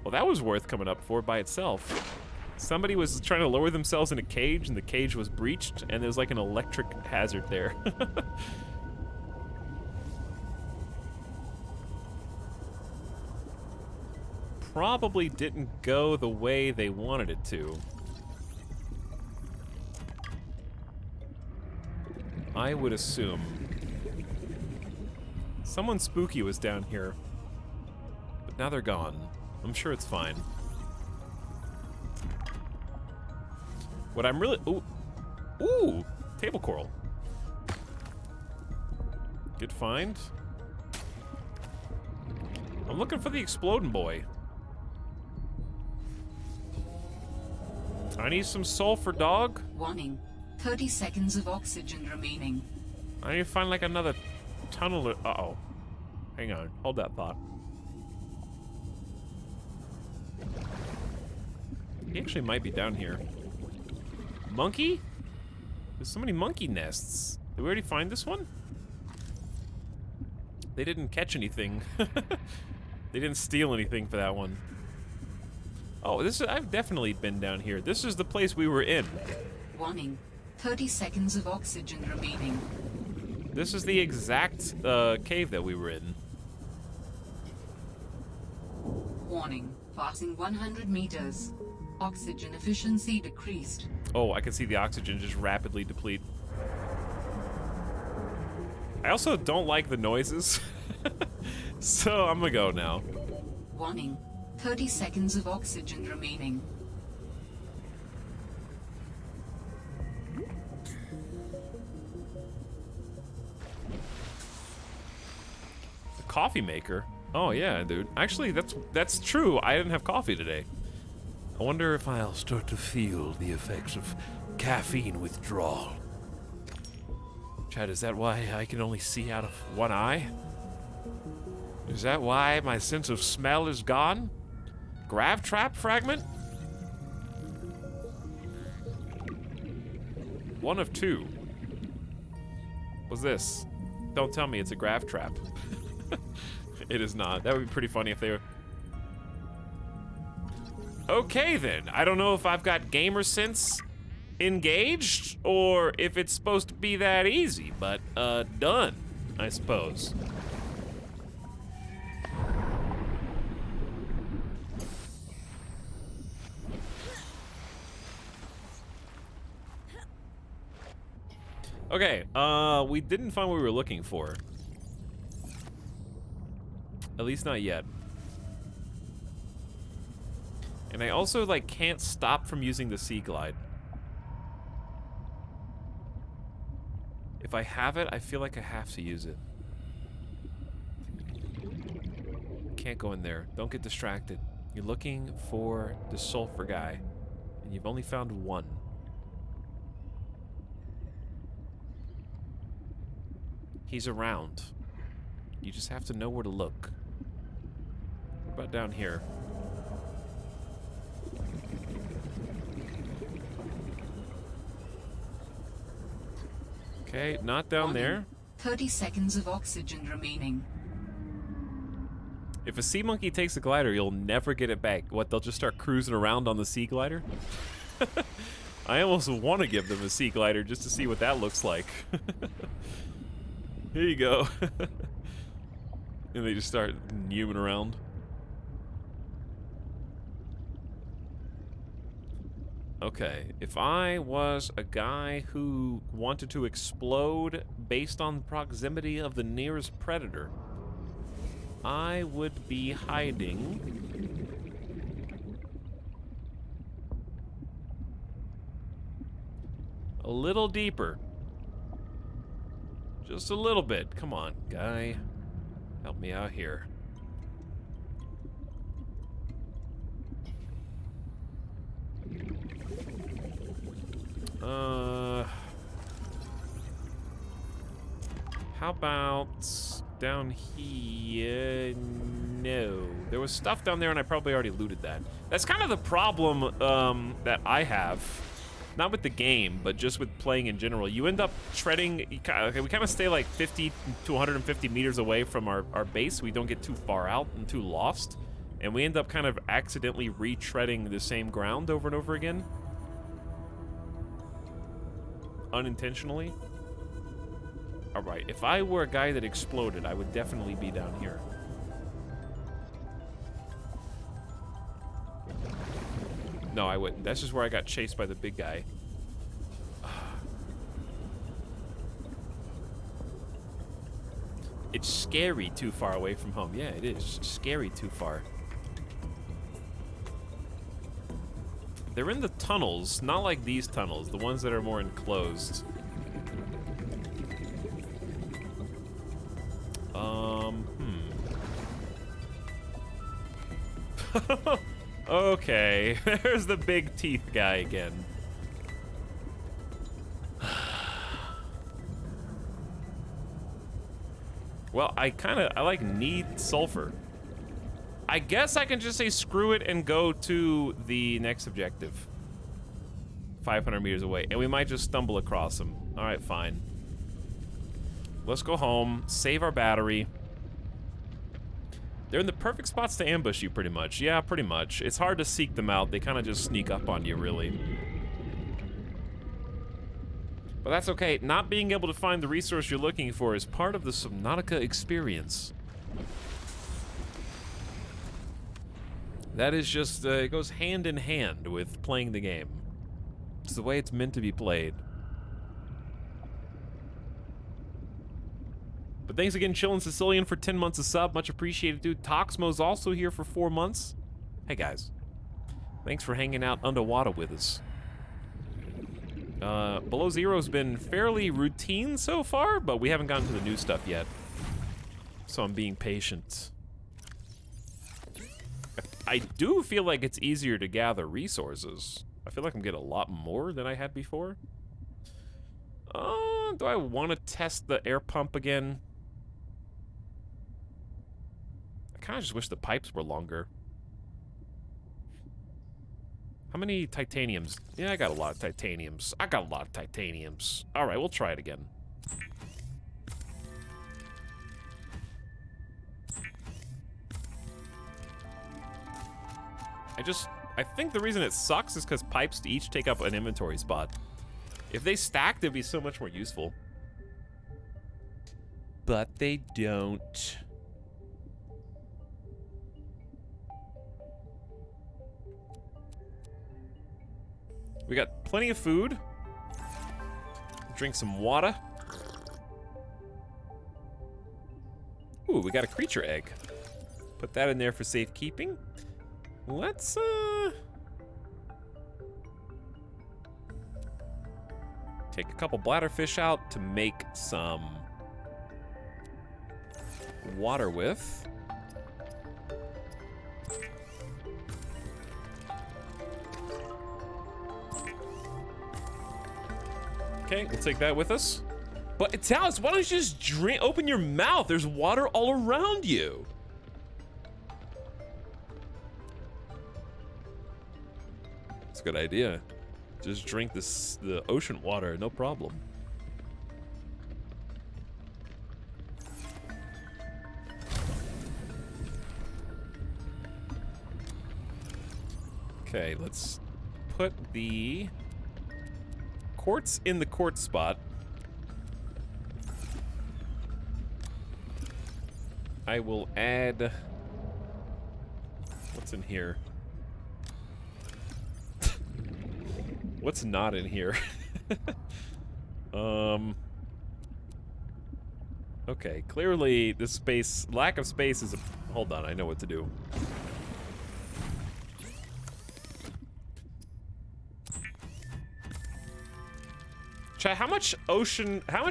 Well, that was worth coming up for by itself. Somebody was trying to lower themselves in a cage, and the cage was breached, and there's like an electric hazard there. Probably didn't go the way they wanted it to. I would assume. Someone spooky was down here, but now they're gone. I'm sure it's fine. What I'm really... Ooh! Table coral. Good find. I'm looking for the exploding boy. I need some sulfur, dog. Warning. 30 seconds of oxygen remaining. I need to find like another tunnel. Uh-oh. Hang on. Hold that thought. He actually might be down here. Monkey? There's so many monkey nests. Did we already find this one? They didn't catch anything. They didn't steal anything for that one. Oh, I've definitely been down here. This is the place we were in. Warning. 30 seconds of oxygen remaining. This is the exact cave that we were in. Warning. Passing 100 meters. Oxygen efficiency decreased. Oh, I can see the oxygen just rapidly deplete. I also don't like the noises. So I'm gonna go now. Warning. 30 seconds of oxygen remaining. The coffee maker? Oh yeah, dude. Actually, that's true. I didn't have coffee today. I wonder if I'll start to feel the effects of caffeine withdrawal. Chad, is that why I can only see out of one eye? Is that why my sense of smell is gone? Grav trap fragment? One of two. What's this? Don't tell me it's a grav trap. It is not. That would be pretty funny if they were... Okay then. I don't know if I've got gamer sense engaged or if it's supposed to be that easy, but done, I suppose. Okay, we didn't find what we were looking for. At least not yet. And I also, like, can't stop from using the Sea Glide. If I have it, I feel like I have to use it. Can't go in there. Don't get distracted. You're looking for the sulfur guy, and you've only found one. He's around. You just have to know where to look. What about down here? Okay, not down there. 30 seconds of oxygen remaining. If a sea monkey takes a glider, you'll never get it back. What, they'll just start cruising around on the sea glider? I almost want to give them a sea glider just to see what that looks like. Here you go. And they just start newing around. Okay, if I was a guy who wanted to explode based on the proximity of the nearest predator, I would be hiding a little deeper. Just a little bit. Come on, guy. Help me out here. How about down here? No. There was stuff down there and I probably already looted that. That's kind of the problem that I have. Not with the game, but just with playing in general. You end up treading, we kind of stay like 50 to 150 meters away from our base. We don't get too far out and too lost. And we end up kind of accidentally retreading the same ground over and over again. Unintentionally. Alright, if I were a guy that exploded, I would definitely be down here. No, I wouldn't. That's just where I got chased by the big guy. It's scary too far away from home. Yeah, it is. Scary too far. They're in the tunnels, not like these tunnels, the ones that are more enclosed. Okay, there's the big teeth guy again. Well, I like need sulfur. I guess I can just say screw it and go to the next objective. 500 meters away, and we might just stumble across them. All right, fine. Let's go home, save our battery. They're in the perfect spots to ambush you, pretty much. Yeah, pretty much. It's hard to seek them out. They kind of just sneak up on you, really. But that's okay. Not being able to find the resource you're looking for is part of the Subnautica experience. That is just, it goes hand in hand with playing the game. It's the way it's meant to be played. But thanks again, Chillin' Sicilian, for 10 months of sub. Much appreciated, dude. Toxmo's also here for 4 months. Hey, guys. Thanks for hanging out underwater with us. Below Zero's been fairly routine so far, but we haven't gotten to the new stuff yet. So I'm being patient. I do feel like it's easier to gather resources. I feel like I'm getting a lot more than I had before. Do I want to test the air pump again? I kind of just wish the pipes were longer. How many titaniums? Yeah, I got a lot of titaniums. All right, we'll try it again. I think the reason it sucks is because pipes each take up an inventory spot. If they stacked, it'd be so much more useful. But they don't. We got plenty of food. Drink some water. Ooh, we got a creature egg. Put that in there for safekeeping. Let's, take a couple bladderfish out to make some water with. Okay, we'll take that with us. But Etalyx, why don't you just drink? Open your mouth. There's water all around you. That's a good idea. Just drink the ocean water, no problem. Okay, let's put the quartz in the quartz spot. I will add... What's in here? What's not in here? Okay, clearly the lack of space is a... Hold on, I know what to do. Chad, how much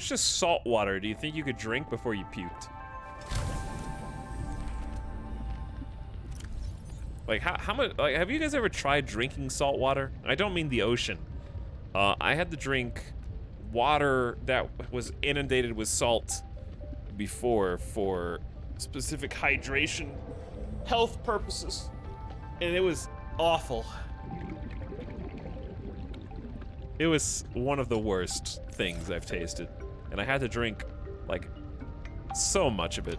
just salt water do you think you could drink before you puked? Like, how much, like, have you guys ever tried drinking salt water? I don't mean the ocean. I had to drink water that was inundated with salt before for specific hydration health purposes, and it was awful. It was one of the worst things I've tasted, and I had to drink, like, so much of it.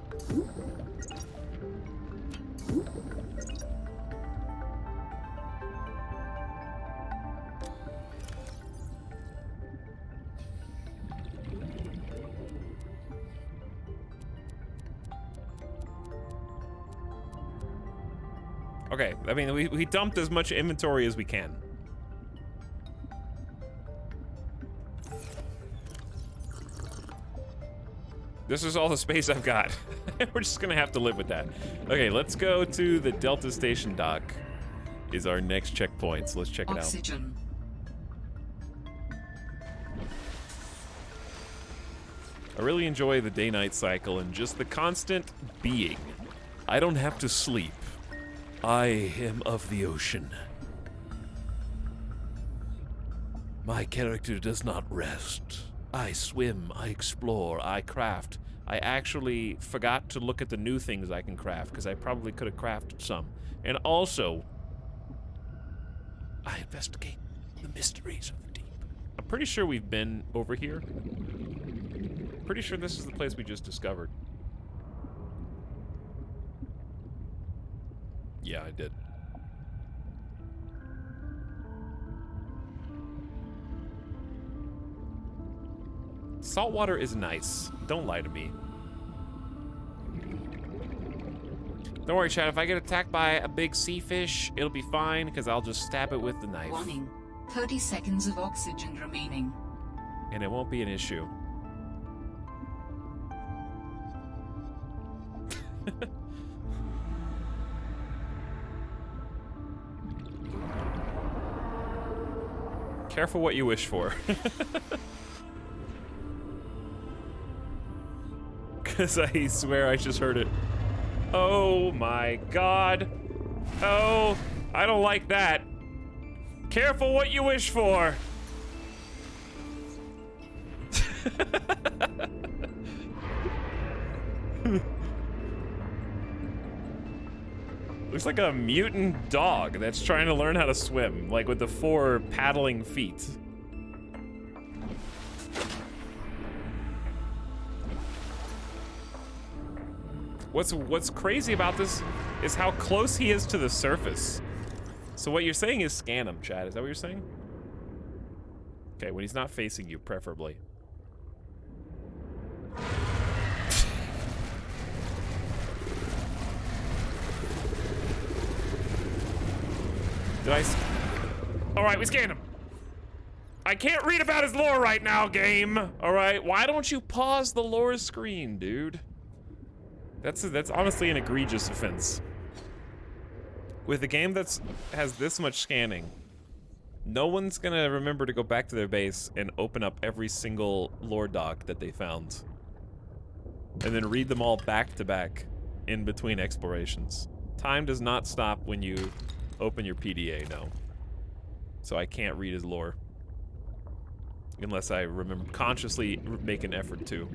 Okay, I mean, we dumped as much inventory as we can. This is all the space I've got. We're just gonna have to live with that. Okay, let's go to the Delta Station dock. Is our next checkpoint, so let's check it out. Oxygen. I really enjoy the day-night cycle and just the constant being. I don't have to sleep. I am of the ocean. My character does not rest. I swim, I explore, I craft. I actually forgot to look at the new things I can craft, because I probably could have crafted some. And also, I investigate the mysteries of the deep. I'm pretty sure we've been over here. Pretty sure this is the place we just discovered. Yeah, I did. Saltwater is nice. Don't lie to me. Don't worry, Chad. If I get attacked by a big sea fish, it'll be fine, because I'll just stab it with the knife. Warning. 30 seconds of oxygen remaining. And it won't be an issue. Careful what you wish for. Because I swear I just heard it. Oh my god. Oh, I don't like that. Careful what you wish for. Looks like a mutant dog that's trying to learn how to swim, like with the 4 paddling feet. What's crazy about this is how close he is to the surface. So what you're saying is scan him, Chad. Is that what you're saying? Okay, when he's not facing you, preferably. All right, we scanned him. I can't read about his lore right now, game. All right, why don't you pause the lore screen, dude? That's honestly an egregious offense. With a game has this much scanning, no one's gonna remember to go back to their base and open up every single lore doc that they found, and then read them all back to back in between explorations. Time does not stop when you open your PDA, no. So I can't read his lore. Unless I remember, consciously make an effort to.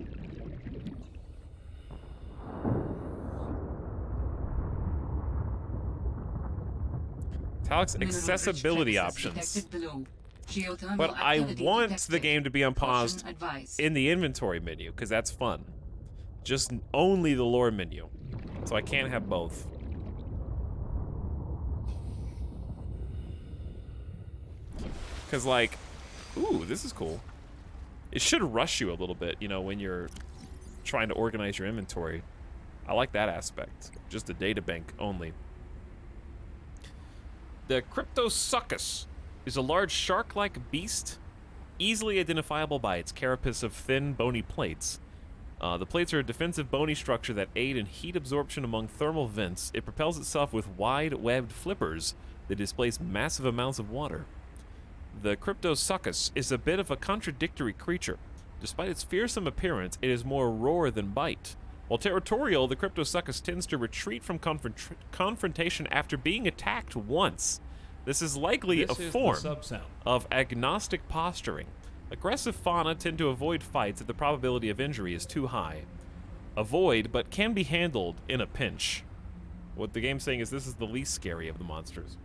Etalyx accessibility options. But I want the game to be unpaused in the inventory menu, because that's fun. Just only the lore menu. So I can't have both. Because, like, ooh, this is cool. It should rush you a little bit, you know, when you're trying to organize your inventory. I like that aspect. Just a data bank only. The Cryptosuchus is a large shark-like beast, easily identifiable by its carapace of thin, bony plates. The plates are a defensive bony structure that aid in heat absorption among thermal vents. It propels itself with wide-webbed flippers that displace massive amounts of water. The Cryptosuchus is a bit of a contradictory creature. Despite its fearsome appearance, it is more roar than bite. While territorial, the Cryptosuchus tends to retreat from confrontation after being attacked once. This is likely This a is form the sub-sound. of agnostic posturing. Aggressive fauna tend to avoid fights if the probability of injury is too high. Avoid, but can be handled in a pinch. What the game's saying is this is the least scary of the monsters.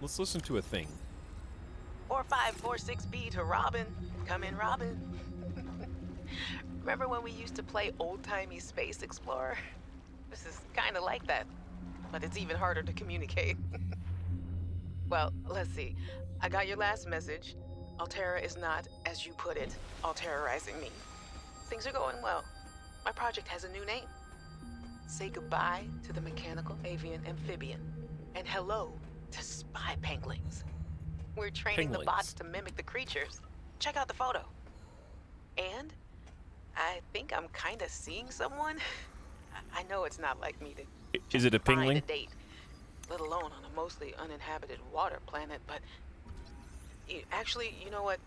Let's listen to a thing. 4546B to Robin. Come in, Robin. Remember when we used to play old-timey Space Explorer? This is kind of like that, but it's even harder to communicate. Well, let's see. I got your last message. Altera is not, as you put it, alterrorizing me. Things are going well. My project has a new name. Say goodbye to the mechanical avian amphibian, and hello to spy penguins. We're training the bots to mimic the creatures. Check out the photo. And I think I'm kind of seeing someone. I know it's not like me to Is it a find pingling? a date, let alone on a mostly uninhabited water planet, but actually, you know what?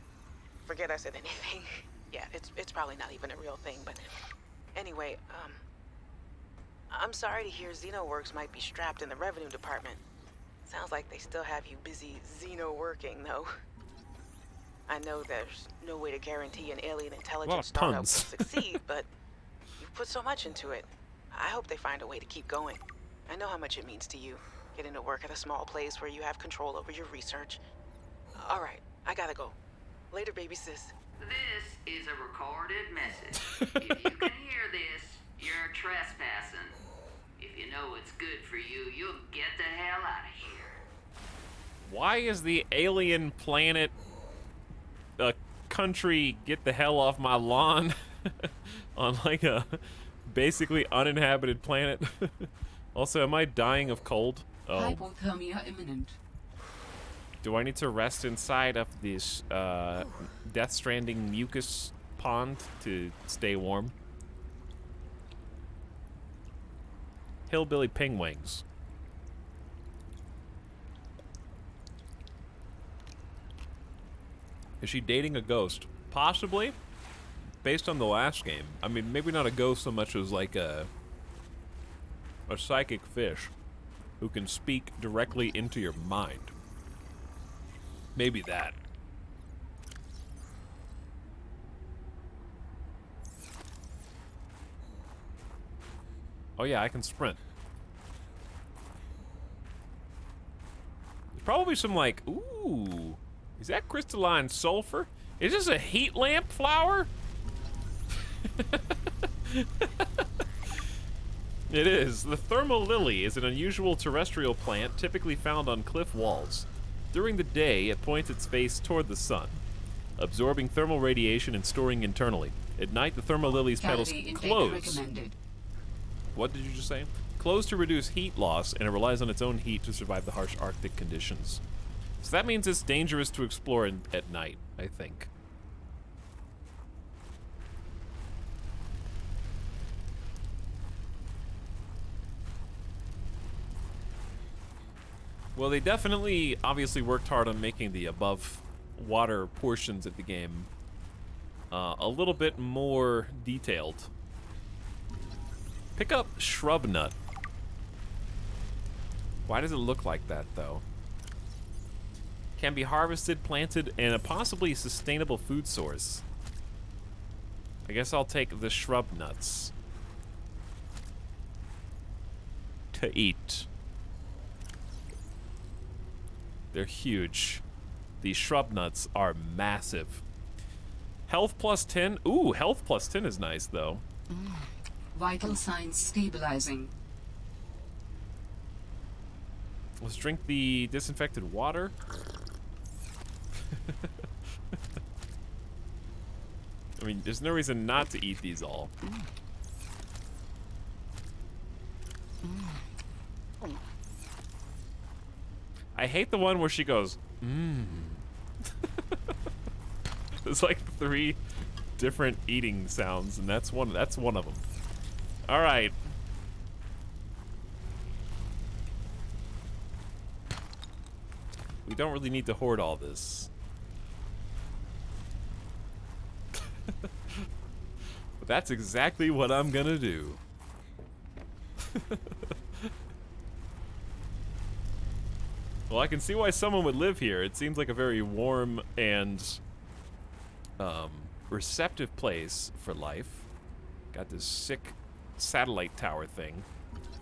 Forget I said anything. Yeah, it's probably not even a real thing, but anyway, I'm sorry to hear XenoWorks might be strapped in the revenue department. Sounds like they still have you busy Xeno working, though. I know there's no way to guarantee an alien intelligence startup will succeed, but you've put so much into it. I hope they find a way to keep going. I know how much it means to you, getting to work at a small place where you have control over your research. All right, I gotta go. Later, baby sis. This is a recorded message. If you can hear this, you're trespassing. If you know what's good for you, you'll get the hell out of here. Why is the alien planet country get the hell off my lawn on like a basically uninhabited planet? Also, am I dying of cold? Oh. Hypothermia imminent. Do I need to rest inside of this Death Stranding mucus pond to stay warm? Hillbilly pingwings. Is she dating a ghost? Possibly. Based on the last game. I mean, maybe not a ghost so much as like a psychic fish who can speak directly into your mind. Maybe that. Oh yeah, I can sprint. There's probably some like, ooh, is that crystalline sulfur? Is this a heat lamp flower? It is. The thermal lily is an unusual terrestrial plant typically found on cliff walls. During the day, it points its face toward the sun, absorbing thermal radiation and storing internally. At night, the thermal lily's petals close. What did you just say? Close to reduce heat loss, and it relies on its own heat to survive the harsh Arctic conditions. So that means it's dangerous to explore at night, I think. Well, they definitely, obviously worked hard on making the above water portions of the game a little bit more detailed. Pick up shrub nut. Why does it look like that, though? Can be harvested, planted, and a possibly sustainable food source. I guess I'll take the shrub nuts to eat. They're huge. These shrub nuts are massive. Health plus 10. Ooh, health plus 10 is nice, though. Vital signs stabilizing. Let's drink the disinfected water. I mean, there's no reason not to eat these all. I hate the one where she goes, mmm. There's like 3 different eating sounds, and that's one of them. All right. We don't really need to hoard all this. But that's exactly what I'm gonna do. Well, I can see why someone would live here. It seems like a very warm and receptive place for life. Got this sick satellite tower thing.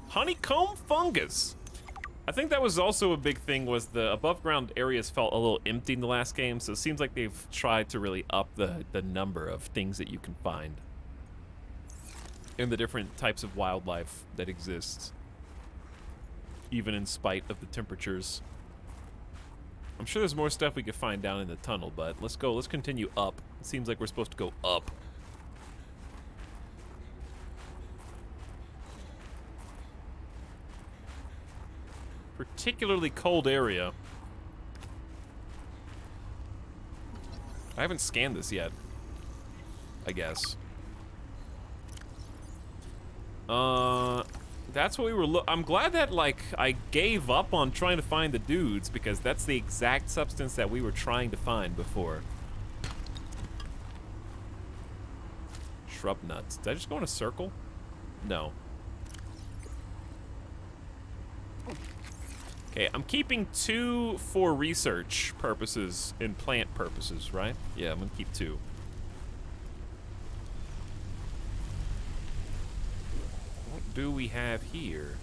Honeycomb fungus. I think that was also a big thing, was the above ground areas felt a little empty in the last game, so it seems like they've tried to really up the number of things that you can find and the different types of wildlife that exists, even in spite of the temperatures. I'm sure there's more stuff we could find down in the tunnel, but let's continue up. It seems like we're supposed to go up. Particularly cold area. I haven't scanned this yet, I guess. That's what we were I'm glad that, like, I gave up on trying to find the dudes, because that's the exact substance that we were trying to find before. Shrub nuts. Did I just go in a circle? No. Okay, I'm keeping 2 for research purposes and plant purposes, right? Yeah, I'm gonna keep 2. What do we have here?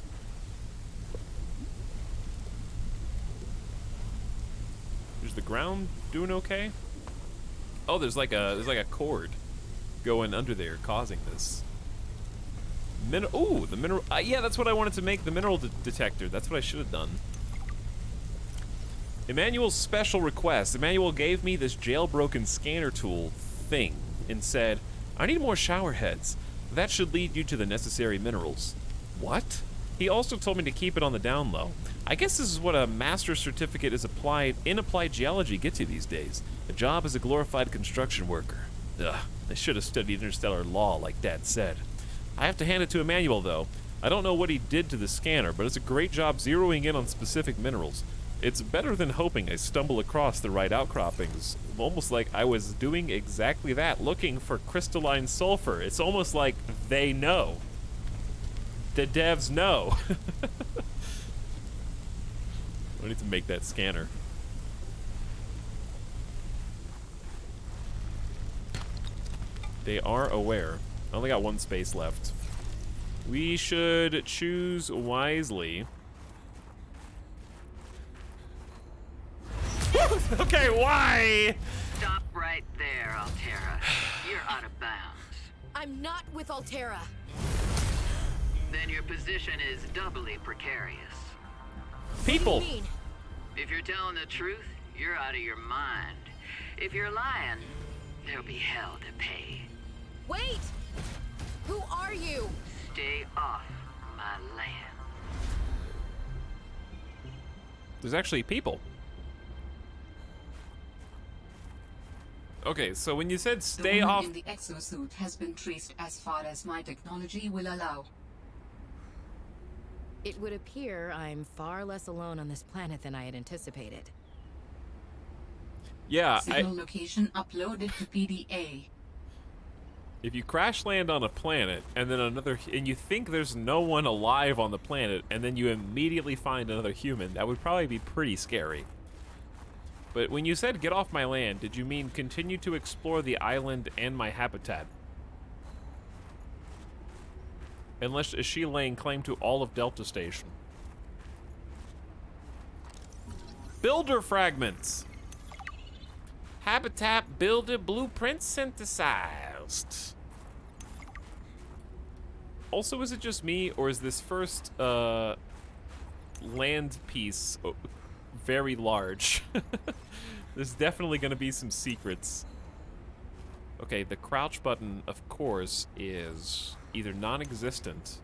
Is the ground doing okay? Oh, there's like a cord going under there causing this. Ooh, the mineral. Yeah, that's what I wanted to make, the mineral detector. That's what I should have done. Emmanuel's special request. Emmanuel gave me this jailbroken scanner tool thing and said, I need more shower heads. That should lead you to the necessary minerals. What? He also told me to keep it on the down low. I guess this is what a master's certificate in applied geology gets you these days. A job as a glorified construction worker. Ugh, I should have studied interstellar law like Dad said. I have to hand it to Emmanuel, though. I don't know what he did to the scanner, but it's a great job zeroing in on specific minerals. It's better than hoping I stumble across the right outcroppings. Almost like I was doing exactly that, looking for crystalline sulfur. It's almost like they know. The devs know. I need to make that scanner. They are aware. I only got 1 space left. We should choose wisely. Okay, why? Stop right there, Altera. You're out of bounds. I'm not with Altera. Then your position is doubly precarious. People. What do you mean? If you're telling the truth, you're out of your mind. If you're lying, there'll be hell to pay. Wait! Who are you? Stay off my land. There's actually people. Okay, so when you said stay the woman off... in the exosuit has been traced as far as my technology will allow. It would appear I'm far less alone on this planet than I had anticipated. Yeah, Signal location uploaded to PDA. if you crash land on a planet and then and you think there's no one alive on the planet and then you immediately find another human, that would probably be pretty scary. But when you said get off my land, did you mean continue to explore the island and my habitat? Unless is she laying claim to all of Delta Station? Builder fragments. Habitat builder blueprint synthesized. Also, is it just me, or is this first land piece very large? There's definitely going to be some secrets. Okay, the crouch button, of course, is either non-existent.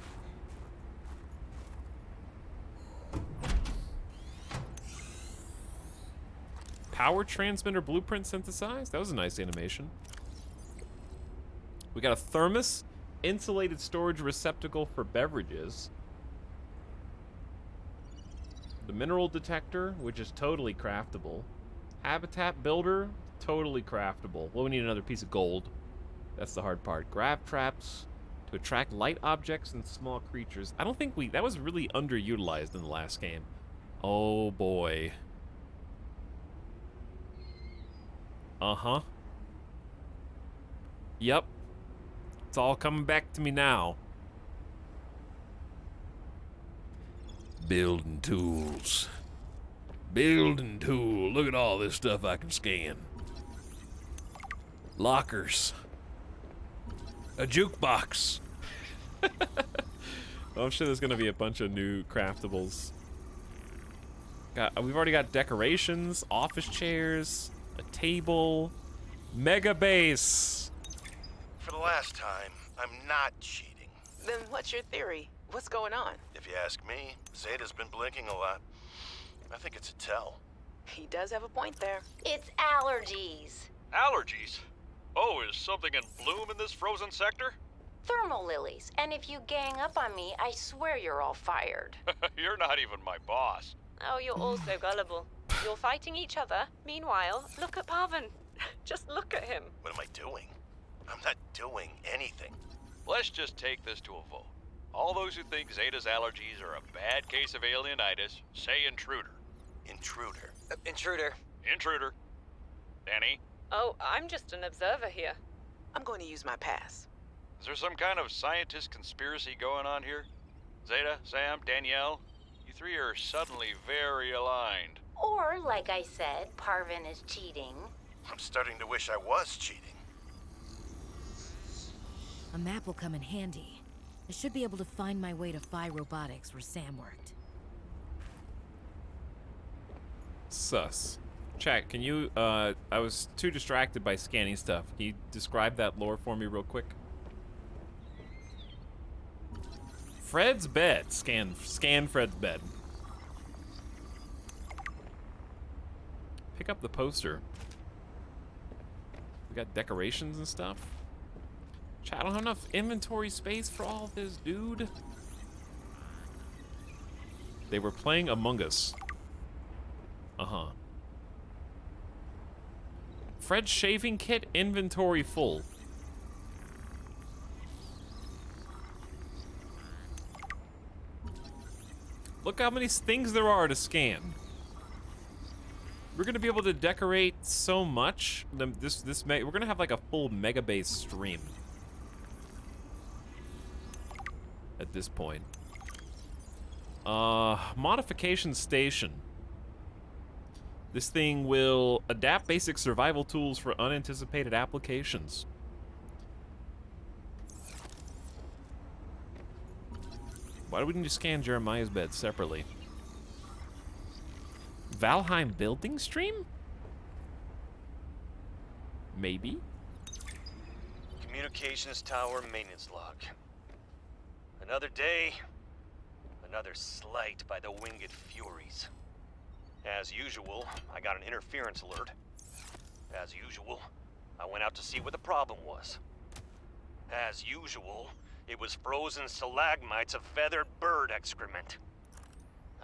Power transmitter blueprint synthesized? That was a nice animation. We got a thermos. Insulated storage receptacle for beverages. The mineral detector, which is totally craftable. Habitat builder, totally craftable. Well, we need another piece of gold. That's the hard part. Grav traps to attract light objects and small creatures. I don't think that was really underutilized in the last game. Oh boy. Uh-huh. Yep. It's all coming back to me now. Building tools. Building tool. Look at all this stuff I can scan. Lockers. A jukebox. Well, I'm sure there's gonna be a bunch of new craftables. We've already got decorations, office chairs, a table, mega base. For the last time, I'm not cheating. Then what's your theory? What's going on? If you ask me, Zeta's been blinking a lot. I think it's a tell. He does have a point there. It's allergies. Allergies? Oh, is something in bloom in this frozen sector? Thermal lilies. And if you gang up on me, I swear you're all fired. You're not even my boss. Oh, you're all so gullible. You're fighting each other. Meanwhile, look at Parvin. Just look at him. What am I doing? I'm not doing anything. Let's just take this to a vote. All those who think Zeta's allergies are a bad case of alienitis, say intruder. Intruder. Intruder. Intruder. Danny? Oh, I'm just an observer here. I'm going to use my pass. Is there some kind of scientist conspiracy going on here? Zeta, Sam, Danielle? You three are suddenly very aligned. Or, like I said, Parvin is cheating. I'm starting to wish I was cheating. A map will come in handy. I should be able to find my way to Phi Robotics where Sam worked. Sus. Chat, can you, I was too distracted by scanning stuff. Can you describe that lore for me real quick? Fred's bed. Scan Fred's bed. Pick up the poster. We got decorations and stuff. Chat, I don't have enough inventory space for all this, dude. They were playing Among Us. Uh-huh. Fred's shaving kit inventory full. Look how many things there are to scan. We're gonna be able to decorate so much. We're gonna have like a full mega base stream at this point. Modification station. This thing will adapt basic survival tools for unanticipated applications. Why do we need to scan Jeremiah's bed separately? Valheim building stream? Maybe? Communications tower maintenance log. Another day, another slight by the winged furies. As usual, I got an interference alert. As usual, I went out to see what the problem was. As usual, it was frozen stalagmites of feathered bird excrement.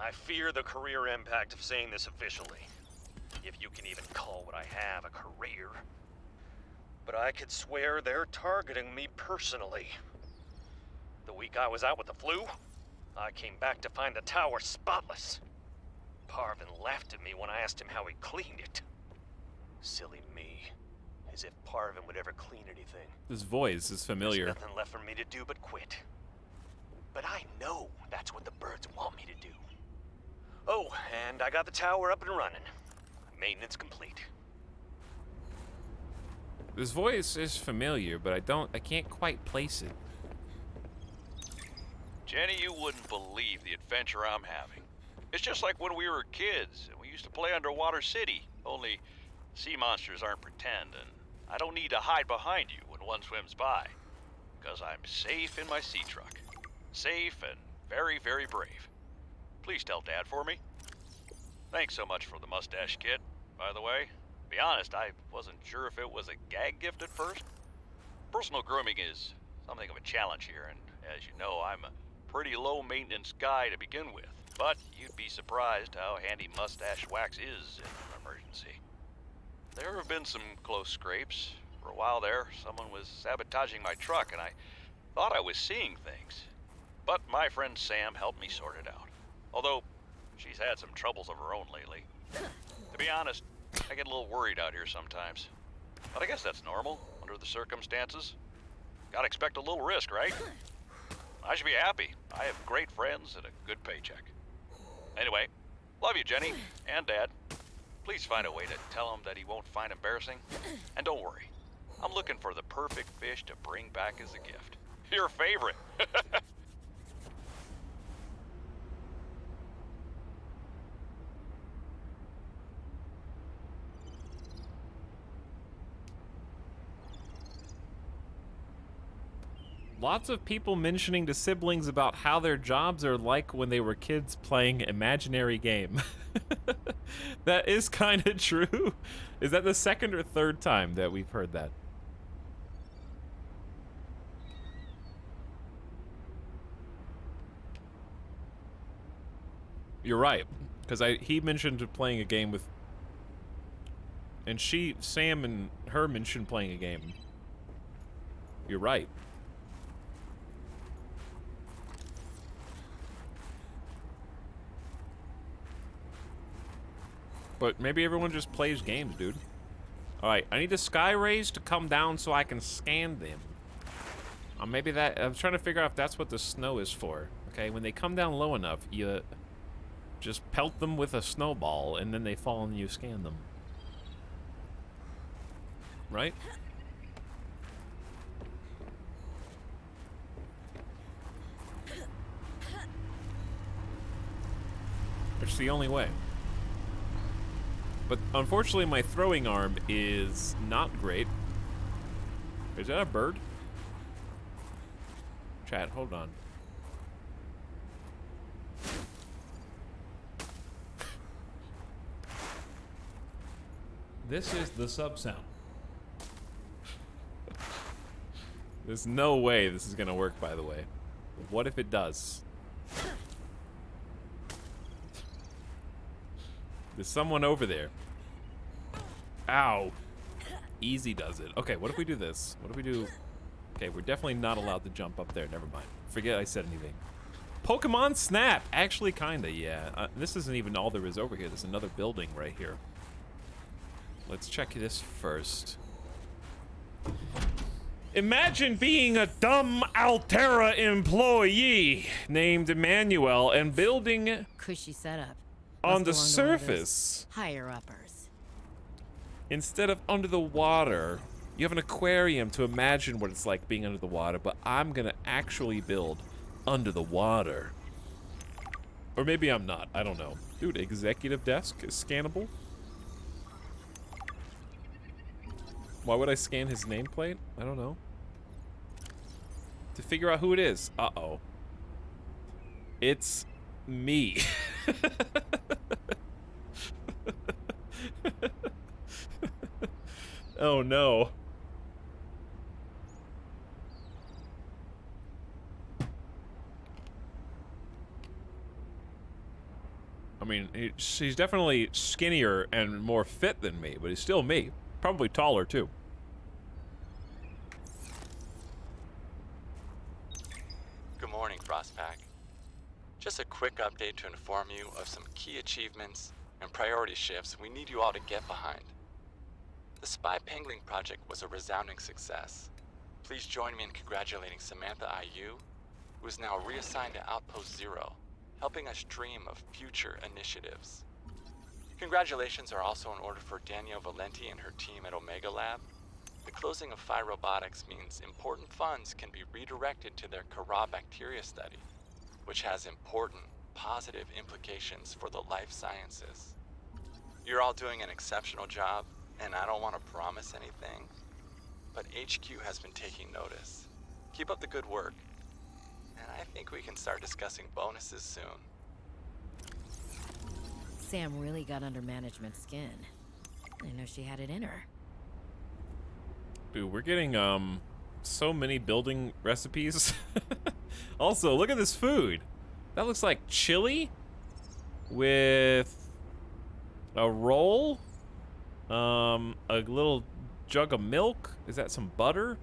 I fear the career impact of saying this officially, if you can even call what I have a career. But I could swear they're targeting me personally. The week I was out with the flu, I came back to find the tower spotless. Parvin laughed at me when I asked him how he cleaned it. Silly me. As if Parvin would ever clean anything. This voice is familiar. There's nothing left for me to do but quit. But I know that's what the birds want me to do. Oh, and I got the tower up and running. Maintenance complete. This voice is familiar, but I can't quite place it. Jenny, you wouldn't believe the adventure I'm having. It's just like when we were kids and we used to play Underwater City, only sea monsters aren't pretend, and I don't need to hide behind you when one swims by, because I'm safe in my sea truck. Safe and very, very brave. Please tell Dad for me. Thanks so much for the mustache kit, by the way. To be honest, I wasn't sure if it was a gag gift at first. Personal grooming is something of a challenge here, and as you know, I'm a pretty low-maintenance guy to begin with. But you'd be surprised how handy mustache wax is in an emergency. There have been some close scrapes. For a while there, someone was sabotaging my truck, and I thought I was seeing things. But my friend Sam helped me sort it out. Although, she's had some troubles of her own lately. To be honest, I get a little worried out here sometimes. But I guess that's normal, under the circumstances. Gotta expect a little risk, right? I should be happy. I have great friends and a good paycheck. Anyway, love you, Jenny, and Dad. Please find a way to tell him that he won't find embarrassing. And don't worry, I'm looking for the perfect fish to bring back as a gift. Your favorite. Lots of people mentioning to siblings about how their jobs are like when they were kids playing imaginary game. That is kind of true. Is that the second or third time that we've heard that? You're right, because he mentioned playing a game with, and Sam and her mentioned playing a game. You're right. But maybe everyone just plays games, dude. Alright, I need the sky rays to come down so I can scan them. Maybe that... I'm trying to figure out if that's what the snow is for. Okay, when they come down low enough, you just pelt them with a snowball, and then they fall and you scan them. Right? It's the only way. But unfortunately, my throwing arm is not great. Is that a bird? Chat, hold on. This is the sub sound. There's no way this is gonna work, by the way. What if it does? There's someone over there. Ow. Easy does it. Okay, what if we do this? What if we do... Okay, we're definitely not allowed to jump up there. Never mind. Forget I said anything. Pokemon Snap! Actually, kinda, yeah. This isn't even all there is over here. There's another building right here. Let's check this first. Imagine being a dumb Altera employee named Emmanuel and building... Cushy setup. On the surface. Higher uppers. Instead of under the water. You have an aquarium to imagine what it's like being under the water, but I'm gonna actually build under the water. Or maybe I'm not, I don't know. Dude, executive desk is scannable? Why would I scan his nameplate? I don't know. To figure out who it is. Uh-oh. It's me. Oh no. I mean, he's definitely skinnier and more fit than me, but he's still me. Probably taller too. Good morning, Frostpack. Just a quick update to inform you of some key achievements and priority shifts we need you all to get behind. The Spy Pangling project was a resounding success. Please join me in congratulating Samantha IU, who is now reassigned to Outpost Zero, helping us dream of future initiatives. Congratulations are also in order for Danielle Valenti and her team at Omega Lab. The closing of Phi Robotics means important funds can be redirected to their Kara bacteria study, which has important, positive implications for the life sciences. You're all doing an exceptional job, and I don't want to promise anything, but HQ has been taking notice. Keep up the good work, and I think we can start discussing bonuses soon. Sam really got under management's skin. I didn't know she had it in her. Dude, we're getting so many building recipes. Also, look at this food. That looks like chili with a roll, a little jug of milk. Is that some butter?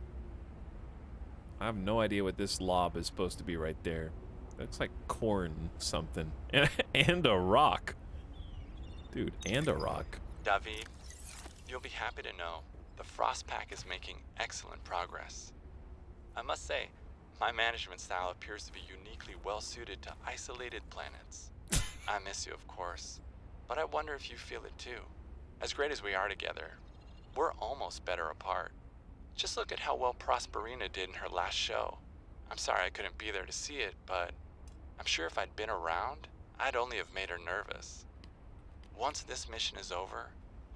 I have no idea what this lob is supposed to be right there. It looks like corn something. And a rock. Dude, and a rock. David, you'll be happy to know the Frost Pack is making excellent progress. I must say, my management style appears to be uniquely well suited to isolated planets. I miss you, of course, but I wonder if you feel it too. As great as we are together, we're almost better apart. Just look at how well Prosperina did in her last show. I'm sorry I couldn't be there to see it, but I'm sure if I'd been around, I'd only have made her nervous. Once this mission is over,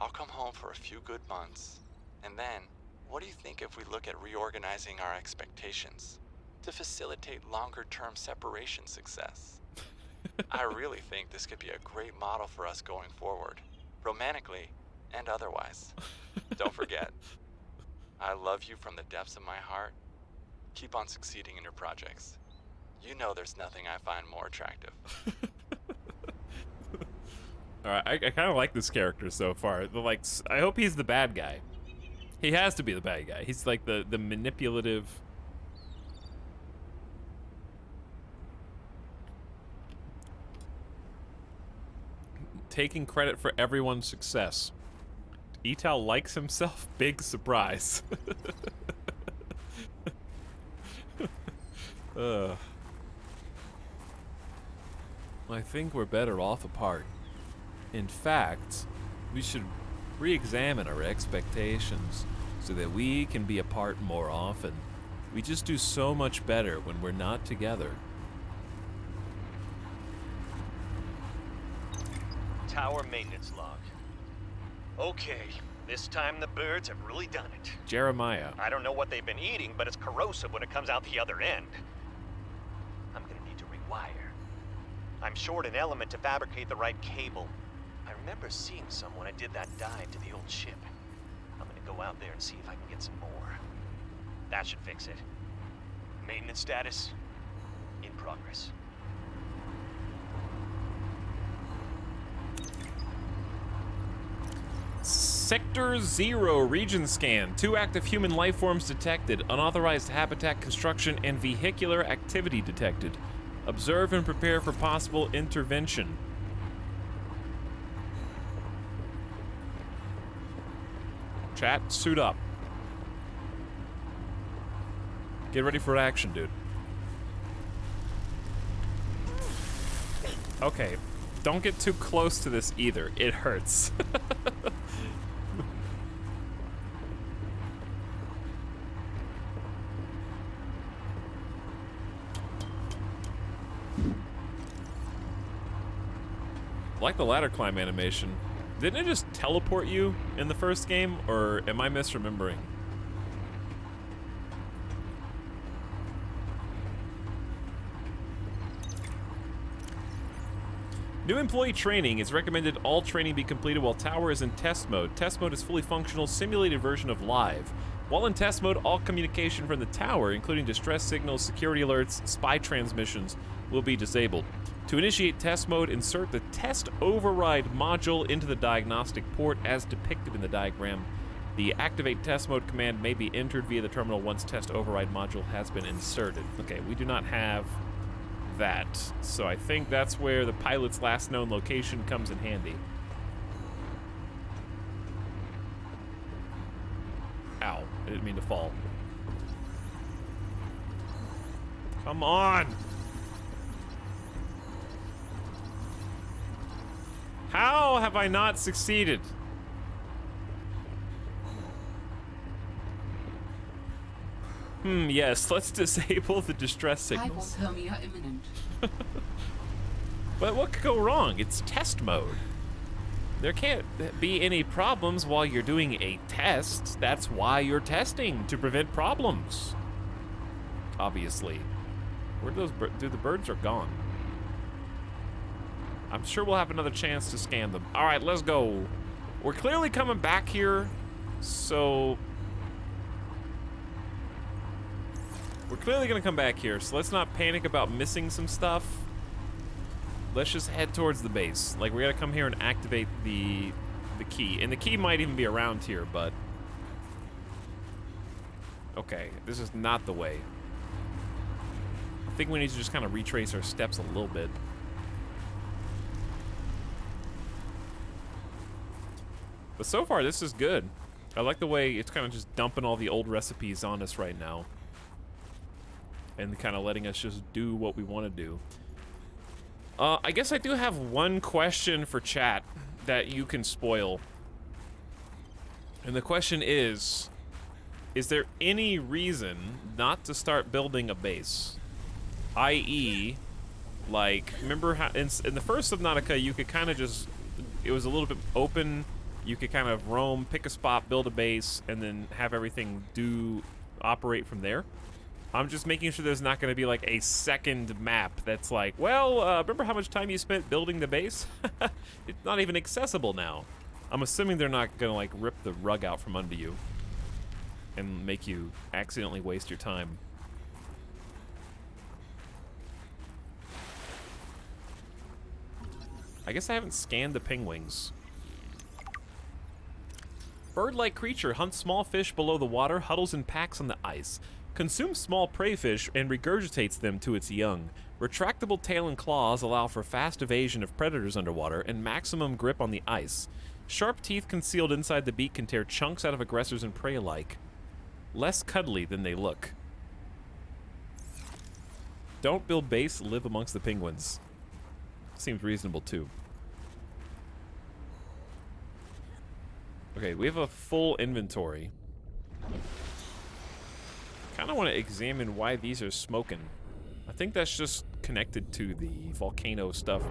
I'll come home for a few good months. And then, what do you think if we look at reorganizing our expectations to facilitate longer-term separation success? I really think this could be a great model for us going forward, romantically and otherwise. Don't forget, I love you from the depths of my heart. Keep on succeeding in your projects. You know there's nothing I find more attractive. Alright, I kind of like this character so far. Like, I hope he's the bad guy. He has to be the bad guy. He's like the manipulative... taking credit for everyone's success. Etal likes himself? Big surprise. I think we're better off apart. In fact, we should re-examine our expectations so that we can be apart more often. We just do so much better when we're not together. Tower maintenance log. Okay, this time the birds have really done it. Jeremiah. I don't know what they've been eating, but it's corrosive when it comes out the other end. I'm gonna need to rewire. I'm short an element to fabricate the right cable. I remember seeing some when I did that dive to the old ship. I'm gonna go out there and see if I can get some more. That should fix it. Maintenance status in progress. Sector 0 region scan. 2 active human life forms detected. Unauthorized habitat construction and vehicular activity detected. Observe and prepare for possible intervention. Chat, suit up. Get ready for action, dude. Okay, don't get too close to this either. It hurts. Like the ladder climb animation. Didn't it just teleport you in the first game, or am I misremembering? New employee training. It's recommended all training be completed while Tower is in test mode. Test mode is fully functional, simulated version of live. While in test mode, all communication from the tower, including distress signals, security alerts, spy transmissions, will be disabled. To initiate test mode, insert the test override module into the diagnostic port as depicted in the diagram. The activate test mode command may be entered via the terminal once test override module has been inserted. Okay, we do not have that, so I think that's where the pilot's last known location comes in handy. Ow, I didn't mean to fall. Come on! How have I not succeeded? Yes, let's disable the distress signals. Hypothermia imminent. But what could go wrong? It's test mode. There can't be any problems while you're doing a test. That's why you're testing, to prevent problems. Obviously. Where do those dude, the birds are gone. I'm sure we'll have another chance to scan them. All right, let's go. We're clearly coming back here, so We're clearly gonna come back here, so let's not panic about missing some stuff. Let's just head towards the base. Like, we gotta come here and activate the key. And the key might even be around here, but... Okay, this is not the way. I think we need to just kind of retrace our steps a little bit. But so far, this is good. I like the way it's kind of just dumping all the old recipes on us right now. And kind of letting us just do what we want to do. I guess I do have one question for chat that you can spoil. And the question is there any reason not to start building a base? I.e., like, remember how in the first Subnautica you could kind of just, it was a little bit open. You could kind of roam, pick a spot, build a base, and then have everything operate from there. I'm just making sure there's not going to be like a second map that's like, well, remember how much time you spent building the base? It's not even accessible now. I'm assuming they're not going to like rip the rug out from under you and make you accidentally waste your time. I guess I haven't scanned the pingwings. Bird-like creature hunts small fish below the water, huddles in packs on the ice. Consumes small prey fish and regurgitates them to its young. Retractable tail and claws allow for fast evasion of predators underwater and maximum grip on the ice. Sharp teeth concealed inside the beak can tear chunks out of aggressors and prey alike. Less cuddly than they look. Don't build base, live amongst the penguins. Seems reasonable too. Okay, we have a full inventory. Kind of want to examine why these are smoking. I think that's just connected to the volcano stuff.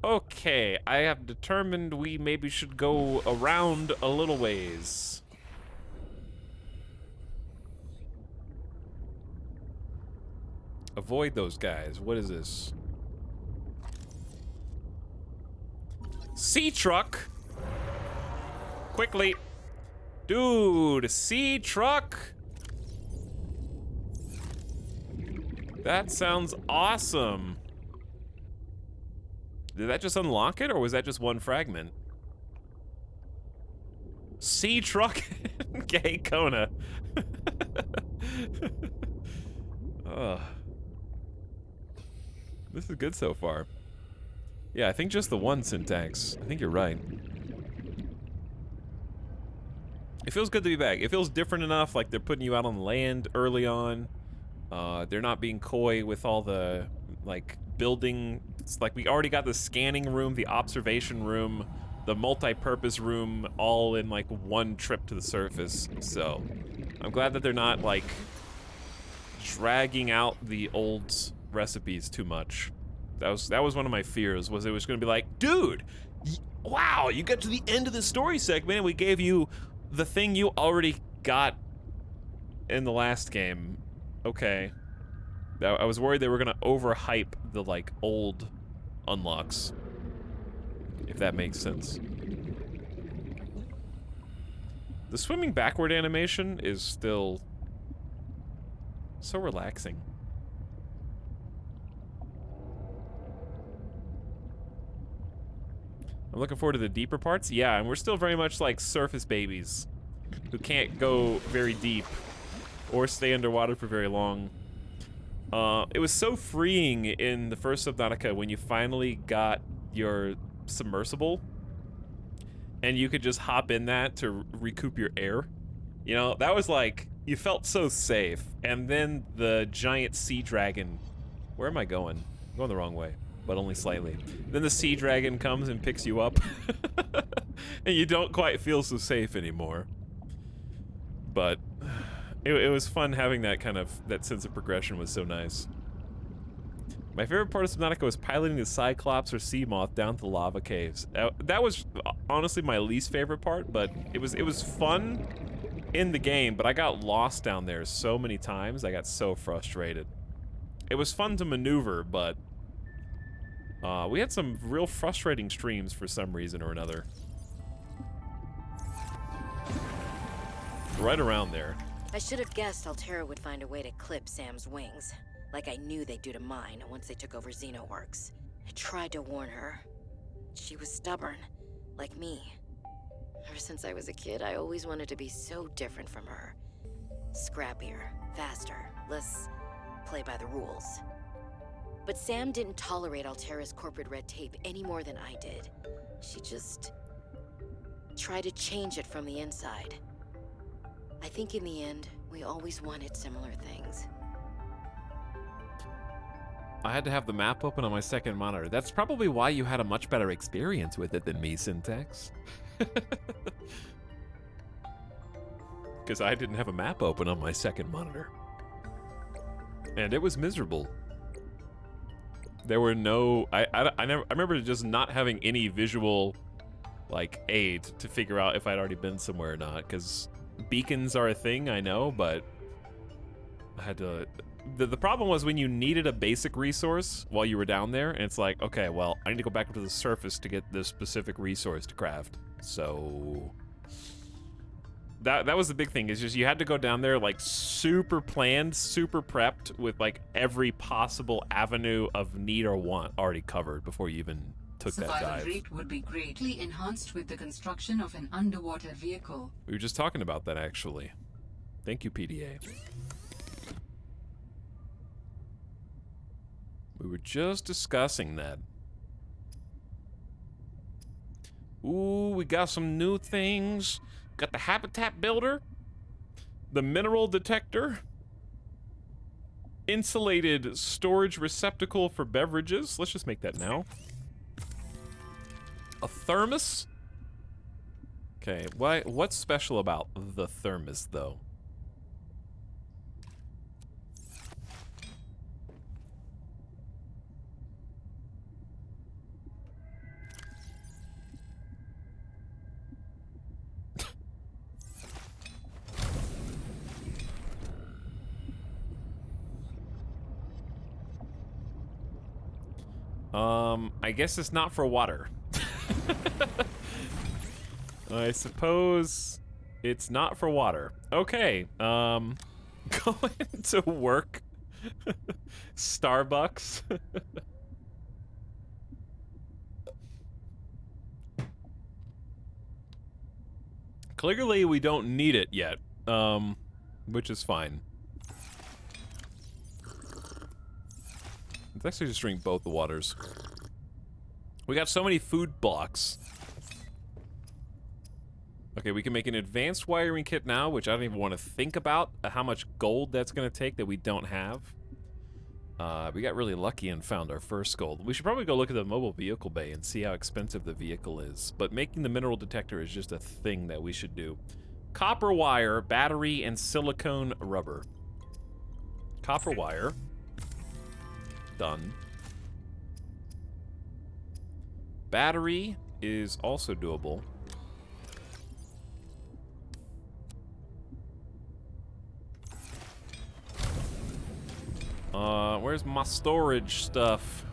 Okay, I have determined we maybe should go around a little ways. Avoid those guys. What is this? Sea truck? Quickly. Dude, sea truck? That sounds awesome. Did that just unlock it, or was that just one fragment? Sea truck? Gay Kona. Ugh. This is good so far. Yeah, I think just the one syntax. I think you're right. It feels good to be back. It feels different enough, like they're putting you out on land early on. They're not being coy with all the, like, building. It's like we already got the scanning room, the observation room, the multi-purpose room, all in, like, one trip to the surface. So, I'm glad that they're not, like, dragging out the old recipes too much. That was one of my fears, was it was going to be like, dude, wow, you got to the end of the story segment and we gave you the thing you already got in the last game. Okay. I was worried they were going to overhype the, like, old unlocks, if that makes sense. The swimming backward animation is still so relaxing. I'm looking forward to the deeper parts. Yeah, and we're still very much like surface babies who can't go very deep or stay underwater for very long. It was so freeing in the first Subnautica when you finally got your submersible and you could just hop in that to recoup your air. You know, that was like, you felt so safe. And then the giant sea dragon, where am I going? I'm going the wrong way, but only slightly. Then the sea dragon comes and picks you up and you don't quite feel so safe anymore. But it was fun having that kind of, that sense of progression was so nice. My favorite part of Subnautica was piloting the Cyclops or Sea Moth down to the lava caves. That was honestly my least favorite part, but it was fun in the game, but I got lost down there so many times, I got so frustrated. It was fun to maneuver, but We had some real frustrating streams for some reason or another. Right around there. I should have guessed Altera would find a way to clip Sam's wings, like I knew they'd do to mine once they took over Xenoworks. I tried to warn her. She was stubborn, like me. Ever since I was a kid, I always wanted to be so different from her. Scrappier, faster, less play by the rules. But Sam didn't tolerate Altera's corporate red tape any more than I did. She just tried to change it from the inside. I think in the end, we always wanted similar things. I had to have the map open on my second monitor. That's probably why you had a much better experience with it than me, Syntax. Because I didn't have a map open on my second monitor. And it was miserable. There were no... I remember just not having any visual, like, aid to figure out if I'd already been somewhere or not, because beacons are a thing, I know, but I had to... The problem was when you needed a basic resource while you were down there, and it's like, okay, well, I need to go back up to the surface to get this specific resource to craft. So... That was the big thing, is just you had to go down there, like, super planned, super prepped, with, like, every possible avenue of need or want already covered before you even took that Survival dive. rate would be greatly enhanced with the construction of an underwater vehicle. We were just talking about that, actually. Thank you, PDA. We were just discussing that. Ooh, we got some new things. Got the habitat builder, the mineral detector, insulated storage receptacle for beverages. Let's just make that now. A thermos. Okay, what's special about the thermos, though? I guess it's not for water. I suppose it's not for water. Okay, going to work. Starbucks. Clearly we don't need it yet, which is fine. Let's actually just drink both the waters. We got so many food blocks. Okay, we can make an advanced wiring kit now, which I don't even want to think about how much gold that's going to take that we don't have. We got really lucky and found our first gold. We should probably go look at the mobile vehicle bay and see how expensive the vehicle is. But making the mineral detector is just a thing that we should do. Copper wire, battery, and silicone rubber. Copper wire. Done. Battery is also doable. Where's my storage stuff?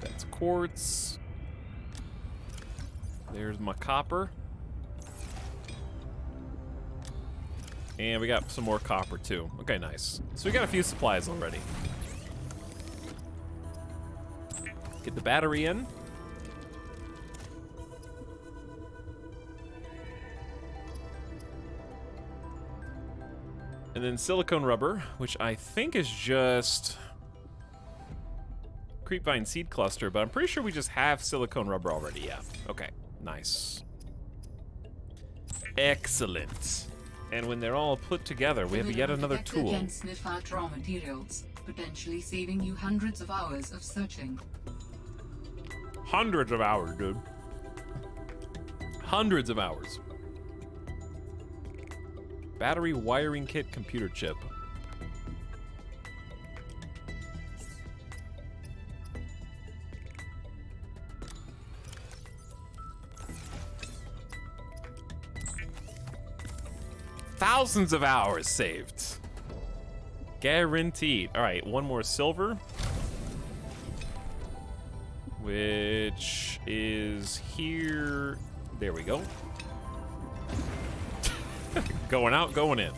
That's quartz. There's my copper. And we got some more copper too. Okay, nice. So we got a few supplies already. Get the battery in. And then silicone rubber, which I think is just creepvine seed cluster, but I'm pretty sure we just have silicone rubber already. Yeah. Okay. Nice. Excellent. And when they're all put together, we have yet another tool. Can sniff out raw materials, potentially saving you hundreds of hours of searching. Hundreds of hours, dude. Hundreds of hours. Battery wiring kit computer chip. Thousands of hours saved. Guaranteed. All right, one more silver. which is here. There we go. Going out, going in.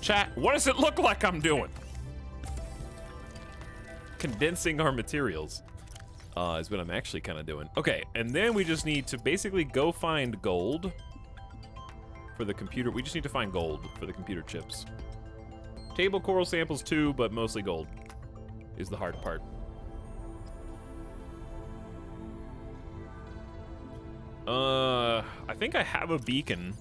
Chat, what does it look like I'm doing? Condensing our materials is what I'm actually kind of doing. Okay, and then we just need to basically go find gold for the computer. We just need to find gold for the computer chips. Table coral samples too, but mostly gold is the hard part. I think I have a beacon.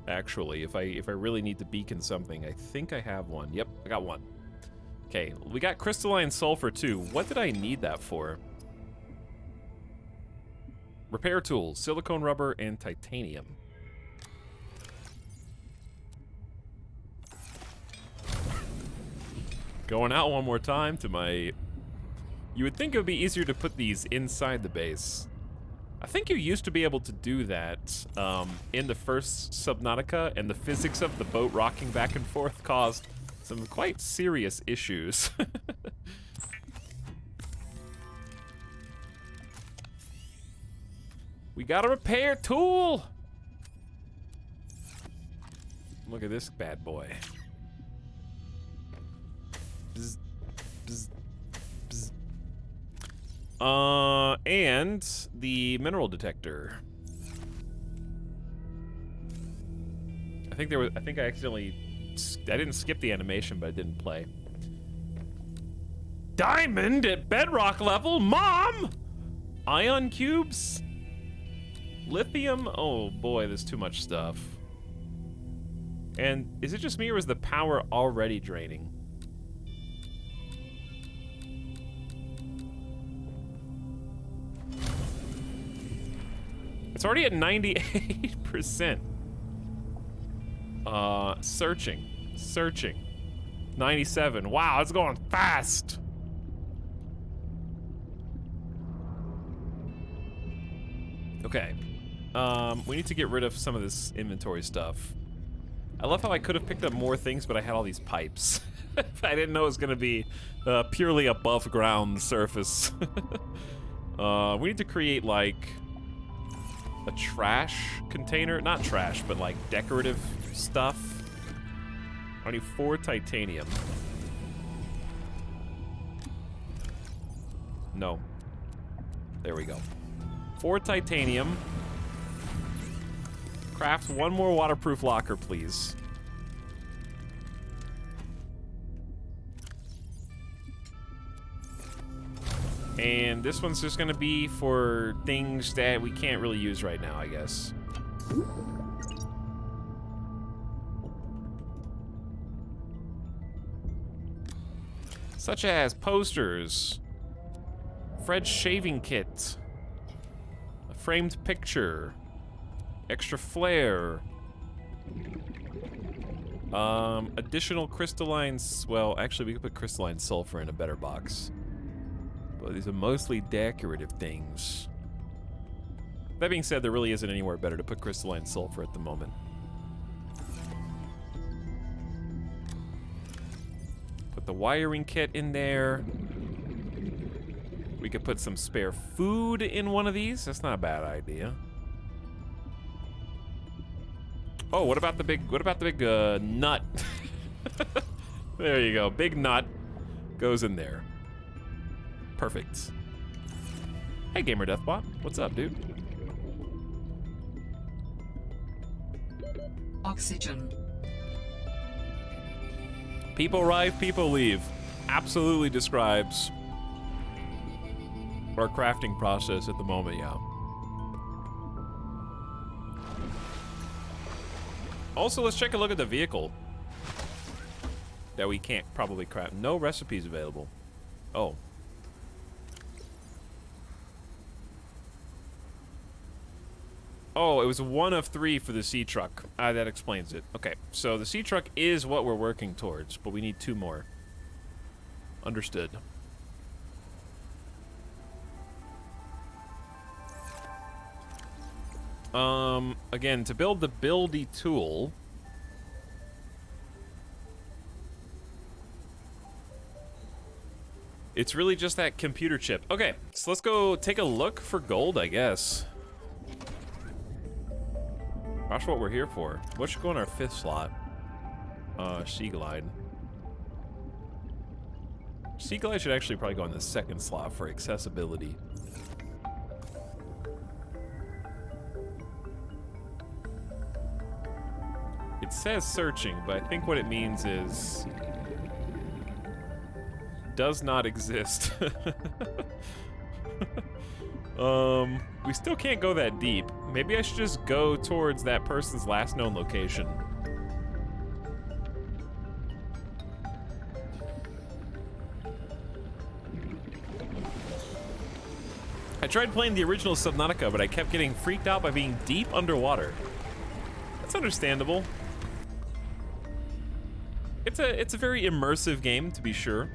Actually, if I really need to beacon something, I think I have one. Yep, I got one. Okay, we got crystalline sulfur too. What did I need that for? Repair tools, silicone rubber, and titanium. Going out one more time to my... You would think it would be easier to put these inside the base. I think you used to be able to do that in the first Subnautica, and the physics of the boat rocking back and forth caused some quite serious issues. We got a repair tool! Look at this bad boy. Bzz, bzz, bzz. And the mineral detector. I think I accidentally... I didn't skip the animation, but it didn't play. Diamond at bedrock level? Mom! Ion cubes? Lithium? Oh boy, there's too much stuff. And is it just me, or is the power already draining? It's already at 98%. Searching. 97. Wow, it's going fast. Okay. We need to get rid of some of this inventory stuff. I love how I could have picked up more things, but I had all these pipes. I didn't know it was going to be purely above ground surface. We need to create, like, a trash container. Not trash, but, like, decorative stuff. I need 4 titanium. No. There we go. 4 titanium. Craft 1 more waterproof locker, please. And this one's just gonna be for things that we can't really use right now, I guess. Such as posters, Fred's shaving kit, a framed picture, extra flare, additional crystalline, well, actually we could put crystalline sulfur in a better box. But these are mostly decorative things. That being said, there really isn't anywhere better to put crystalline sulfur at the moment. Put the wiring kit in there. We could put some spare food in one of these. That's not a bad idea. Oh, what about the big nut? There you go. Big nut goes in there. Perfect. Hey, Gamer Deathbot. What's up, dude? Oxygen. People arrive, people leave. Absolutely describes our crafting process at the moment, yeah. Also, let's take a look at the vehicle that we can't probably craft. No recipes available. Oh. Oh, it was 1 of 3 for the sea truck. That explains it. Okay, so the sea truck is what we're working towards, but we need 2 more. Understood. Again, to build the buildy tool, It's really just that computer chip. Okay, so let's go take a look for gold, I guess. That's what we're here for. What should go in our 5th slot? Sea Glide. Sea Glide should actually probably go in the 2nd slot for accessibility. It says searching, but I think what it means is does not exist. We still can't go that deep. Maybe I should just go towards that person's last known location. I tried playing the original Subnautica, but I kept getting freaked out by being deep underwater. That's understandable. It's a very immersive game, to be sure.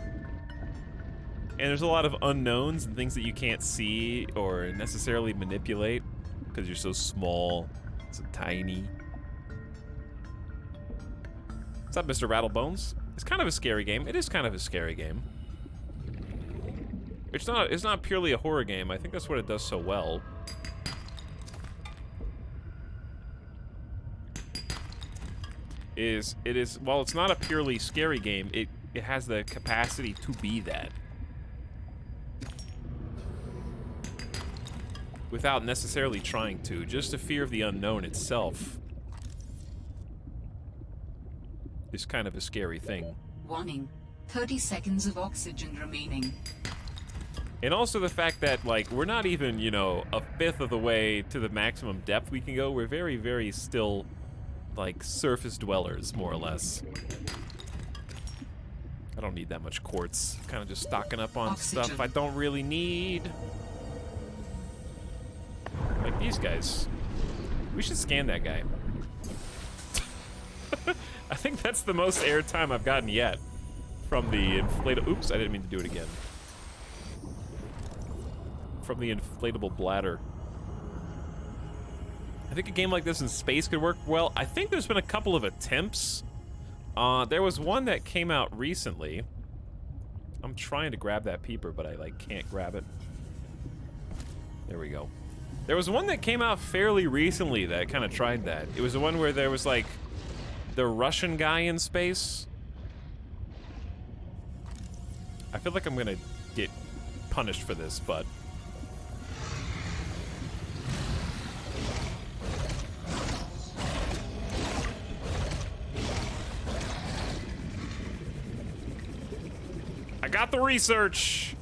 And there's a lot of unknowns and things that you can't see or necessarily manipulate because you're so small, so tiny. What's up, Mr. Rattlebones? It's kind of a scary game. It is kind of a scary game. It's not purely a horror game. I think that's what it does so well. While it's not a purely scary game, it has the capacity to be that. Without necessarily trying to. Just the fear of the unknown itself is kind of a scary thing. Warning. 30 seconds of oxygen remaining. And also the fact that, like, we're not even, you know, a 5th of the way to the maximum depth we can go. We're very, very still, like, surface dwellers, more or less. I don't need that much quartz. Kind of just stocking up on stuff I don't really need. Like these guys. We should scan that guy. I think that's the most airtime I've gotten yet from the inflatable. Oops, I didn't mean to do it again. From the inflatable bladder. I think a game like this in space could work well. I think there's been a couple of attempts. There was one that came out recently. I'm trying to grab that peeper, but I like can't grab it. There we go. There was one that came out fairly recently that kind of tried that. It was the one where there was like the Russian guy in space. I feel like I'm gonna get punished for this, but I got the research.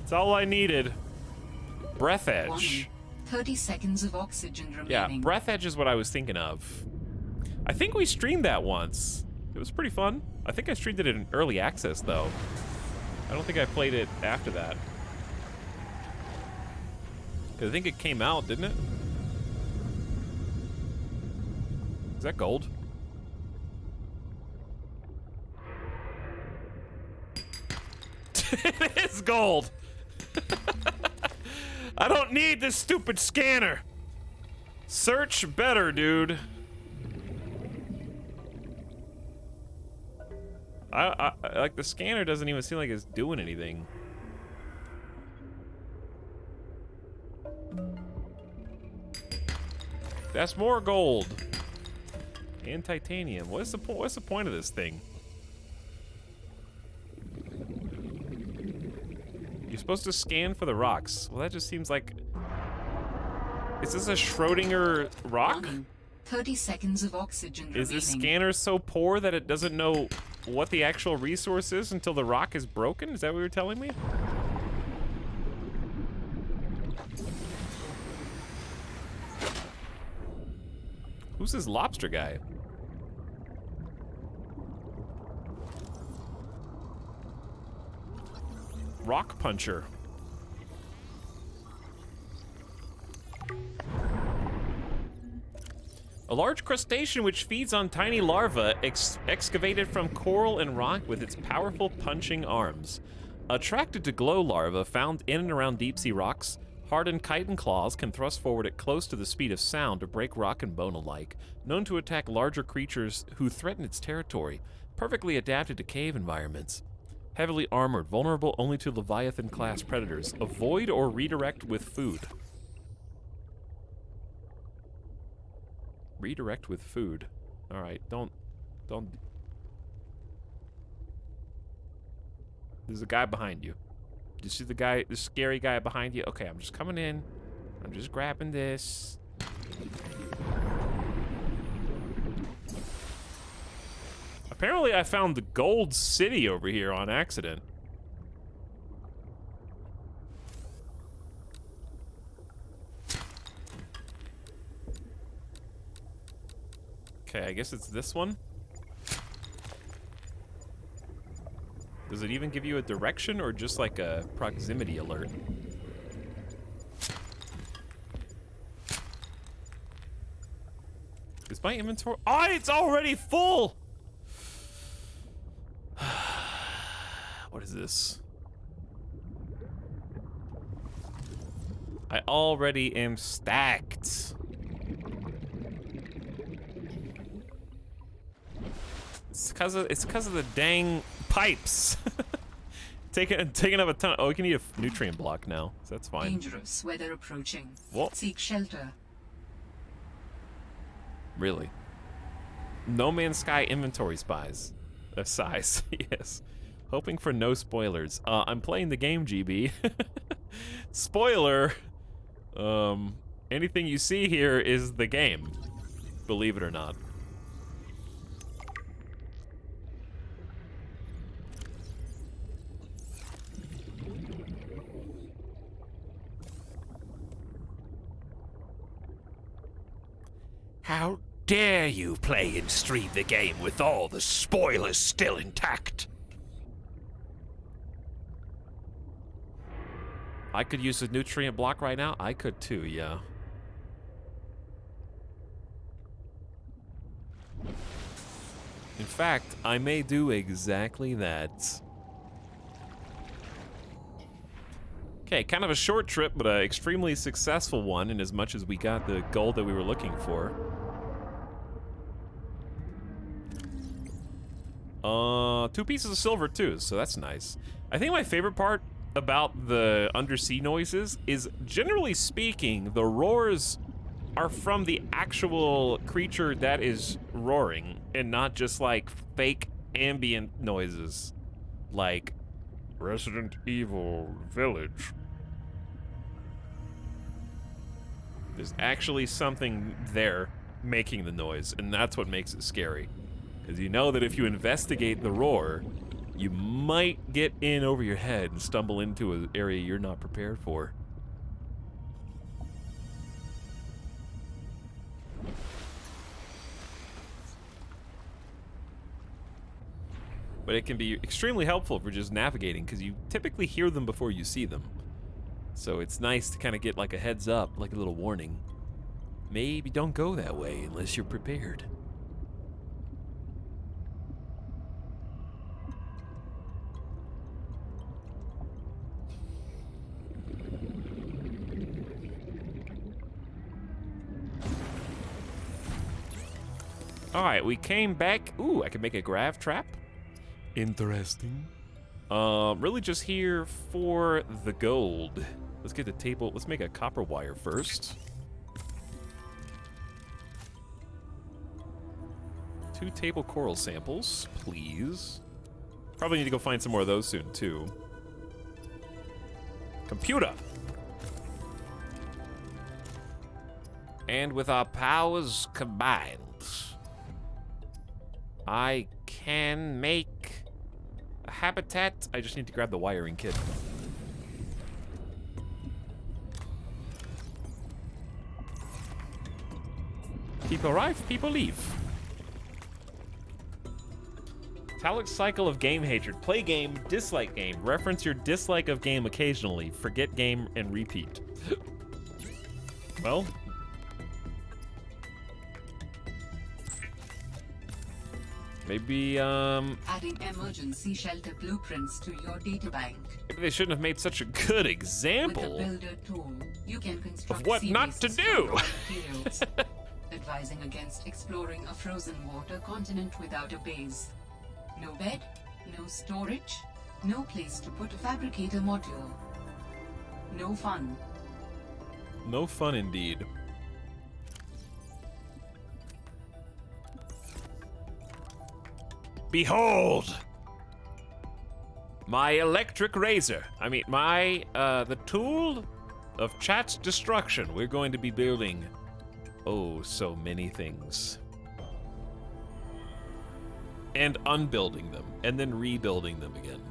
It's all I needed. Breath Edge. 30 seconds of oxygen remaining. Yeah, Breath Edge is what I was thinking of. I think we streamed that once. It was pretty fun. I think I streamed it in early access, though. I don't think I played it after that. I think it came out, didn't it? Is that gold? It is gold! I don't need this stupid scanner! Search better, dude. I like, the scanner doesn't even seem like it's doing anything. That's more gold. And titanium. What's the point of this thing? You're supposed to scan for the rocks. Well, that just seems like... Is this a Schrodinger rock? 30 seconds of oxygen remaining. Is this scanner so poor that it doesn't know what the actual resource is until the rock is broken? Is that what you're telling me? Who's this lobster guy? Rock puncher. A large crustacean which feeds on tiny larvae excavated from coral and rock with its powerful punching arms. Attracted to glow larvae found in and around deep-sea rocks, hardened chitin claws can thrust forward at close to the speed of sound to break rock and bone alike, known to attack larger creatures who threaten its territory, perfectly adapted to cave environments. Heavily armored, vulnerable only to Leviathan-class predators. Avoid or redirect with food. Redirect with food. All right, don't. There's a guy behind you. Do you see the guy, the scary guy behind you? Okay, I'm just coming in. I'm just grabbing this. Apparently I found the gold city over here on accident. Okay, I guess it's this one. Does it even give you a direction or just like a proximity alert? Is my inventory? Oh, it's already full! What is this? I already am stacked. It's because of the dang pipes. taking up a ton. Oh, we can eat a nutrient block now, so that's fine. Dangerous weather approaching. What? Seek shelter. Really? No Man's Sky inventory size. Yes. Hoping for no spoilers. I'm playing the game, GB. Spoiler. Anything you see here is the game. Believe it or not. How dare you play and stream the game with all the spoilers still intact? I could use a nutrient block right now. I could too, yeah. In fact, I may do exactly that. Okay, kind of a short trip, but an extremely successful one in as much as we got the gold that we were looking for. 2 pieces of silver too, so that's nice. I think my favorite part about the undersea noises is, generally speaking, the roars are from the actual creature that is roaring and not just like fake ambient noises like Resident Evil Village. There's actually something there making the noise, and that's what makes it scary. Because you know that if you investigate the roar, you might get in over your head and stumble into an area you're not prepared for. But it can be extremely helpful for just navigating, because you typically hear them before you see them. So it's nice to kind of get like a heads up, like a little warning. Maybe don't go that way unless you're prepared. Alright, we came back. Ooh, I can make a grav trap. Interesting. Really just here for the gold. Let's get the table. Let's make a copper wire first. 2 table coral samples, please. Probably need to go find some more of those soon, too. Computer! And with our powers combined, I can make a habitat. I just need to grab the wiring kit. People arrive, people leave. Etalyx cycle of game hatred. Play game, dislike game. Reference your dislike of game occasionally. Forget game and repeat. Well. Maybe, Adding emergency shelter blueprints to your databank. Maybe they shouldn't have made such a good example With the builder tool, you can construct of what not to do. materials, advising against exploring a frozen water continent without a base. No bed, no storage, No place to put a fabricator module. No fun. No fun indeed. Behold! My electric razor. I mean, the tool of chat's destruction. We're going to be building, oh, so many things. And unbuilding them, and then rebuilding them again.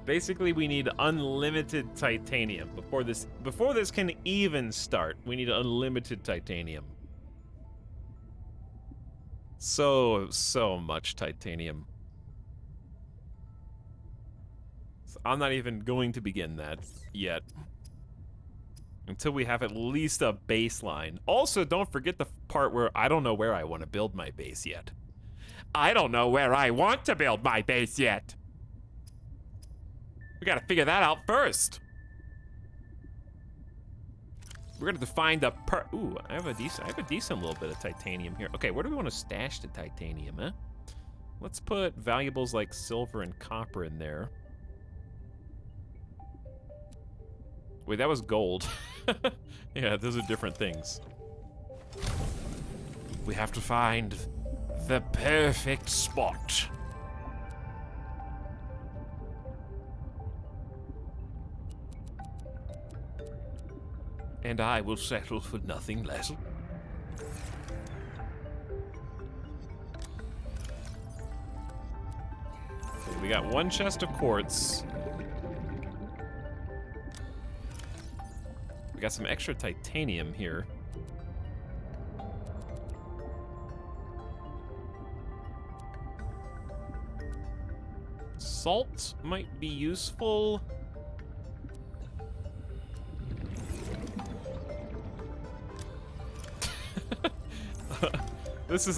Basically, we need unlimited titanium before this can even start. We need unlimited titanium. So much titanium. So I'm not even going to begin that yet. Until we have at least a baseline. Also, don't forget the part where I don't know where I want to build my base yet. I don't know where I want to build my base yet. We gotta figure that out first. We're gonna find the ooh, I have a decent little bit of titanium here. Okay, where do we want to stash the titanium, huh? Let's put valuables like silver and copper in there. Wait, that was gold. Yeah, those are different things. We have to find the perfect spot. And I will settle for nothing less. Okay, we got one chest of quartz. We got some extra titanium here. Salt might be useful.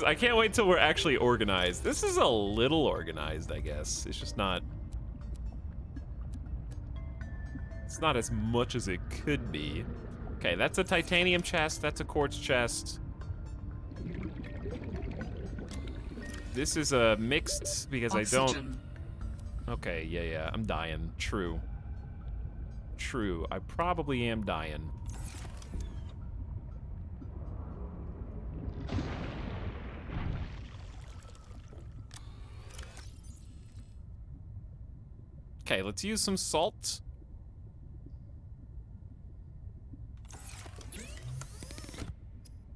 I can't wait till we're actually organized. This is a little organized, I guess. It's just not... It's not as much as it could be. Okay, that's a titanium chest. That's a quartz chest. This is a mixed because Oxygen. I don't... Okay, yeah, I'm dying. True. I probably am dying. Okay, let's use some salt.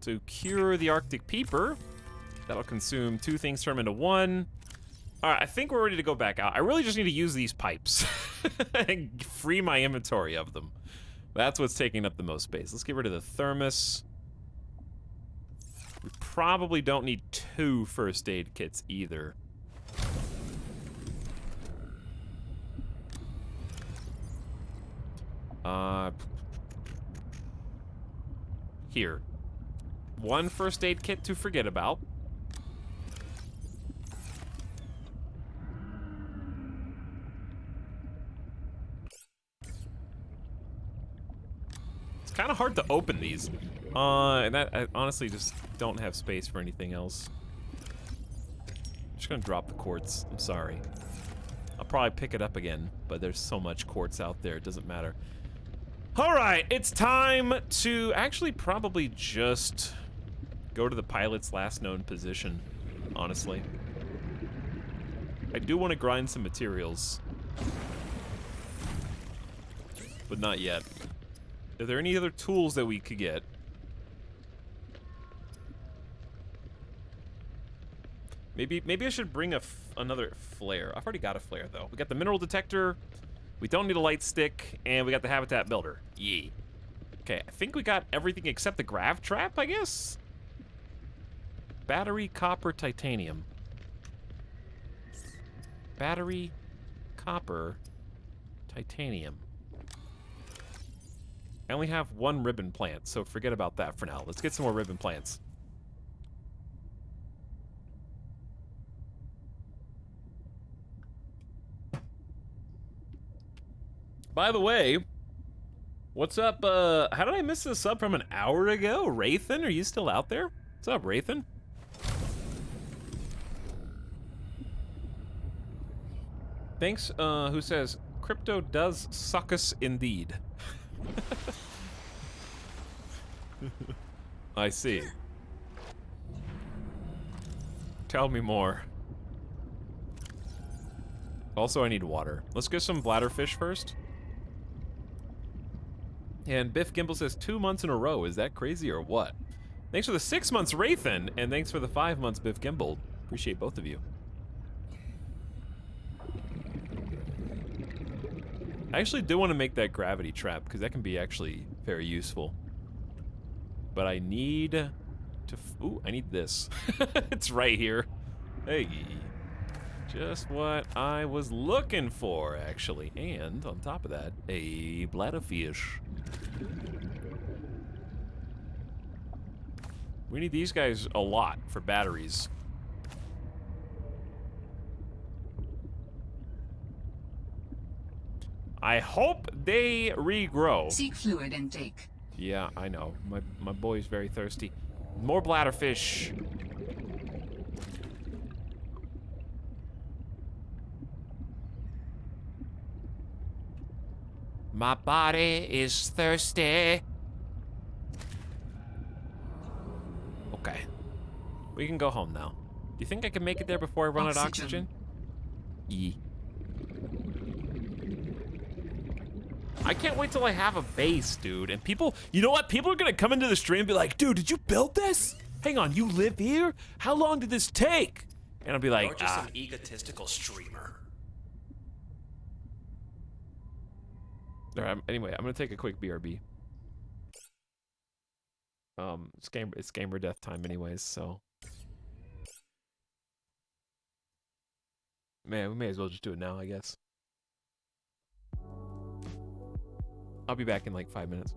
To cure the Arctic Peeper. That'll consume 2 things, turn them into 1. All right, I think we're ready to go back out. I really just need to use these pipes and free my inventory of them. That's what's taking up the most space. Let's get rid of the thermos. We probably don't need 2 first aid kits either. Here. 1 first aid kit to forget about. It's kind of hard to open these. And I honestly just don't have space for anything else. I'm just gonna drop the quartz. I'm sorry. I'll probably pick it up again, but there's so much quartz out there, it doesn't matter. All right, it's time to actually probably just go to the pilot's last known position, honestly. I do want to grind some materials, but not yet. Are there any other tools that we could get? Maybe I should bring another flare. I've already got a flare, though. We got the mineral detector. We don't need a light stick, and we got the habitat builder. Yeah. Okay, I think we got everything except the grav trap, I guess? Battery, copper, titanium. Battery, copper, titanium. I only have 1 ribbon plant, so forget about that for now. Let's get some more ribbon plants. By the way, What's up? How did I miss this sub from an hour ago? Rathan, are you still out there? What's up, Rathan? Thanks, who says, crypto does suck us indeed. I see. Tell me more. Also, I need water. Let's get some bladderfish first. And Biff Gimble says 2 months in a row. Is that crazy or what? Thanks for the 6 months, Rathan, and thanks for the 5 months, Biff Gimble. Appreciate both of you. I actually do want to make that gravity trap, because that can be actually very useful. But I need to... Ooh, I need this. It's right here. Hey. Just what I was looking for, actually. And, on top of that, a bladderfish. We need these guys a lot for batteries. I hope they regrow. Seek fluid intake. Yeah, I know. My boy's very thirsty. More bladderfish. My body is thirsty. Okay. We can go home now. Do you think I can make it there before I run out of oxygen? Yeah. I can't wait till I have a base, dude. And people, you know what? People are gonna come into the stream and be like, dude, did you build this? Hang on, you live here? How long did this take? And I'll be like, You're just an egotistical streamer. All right, anyway, I'm gonna take a quick BRB. It's gamer death time anyways, so. Man, we may as well just do it now, I guess. I'll be back in like 5 minutes.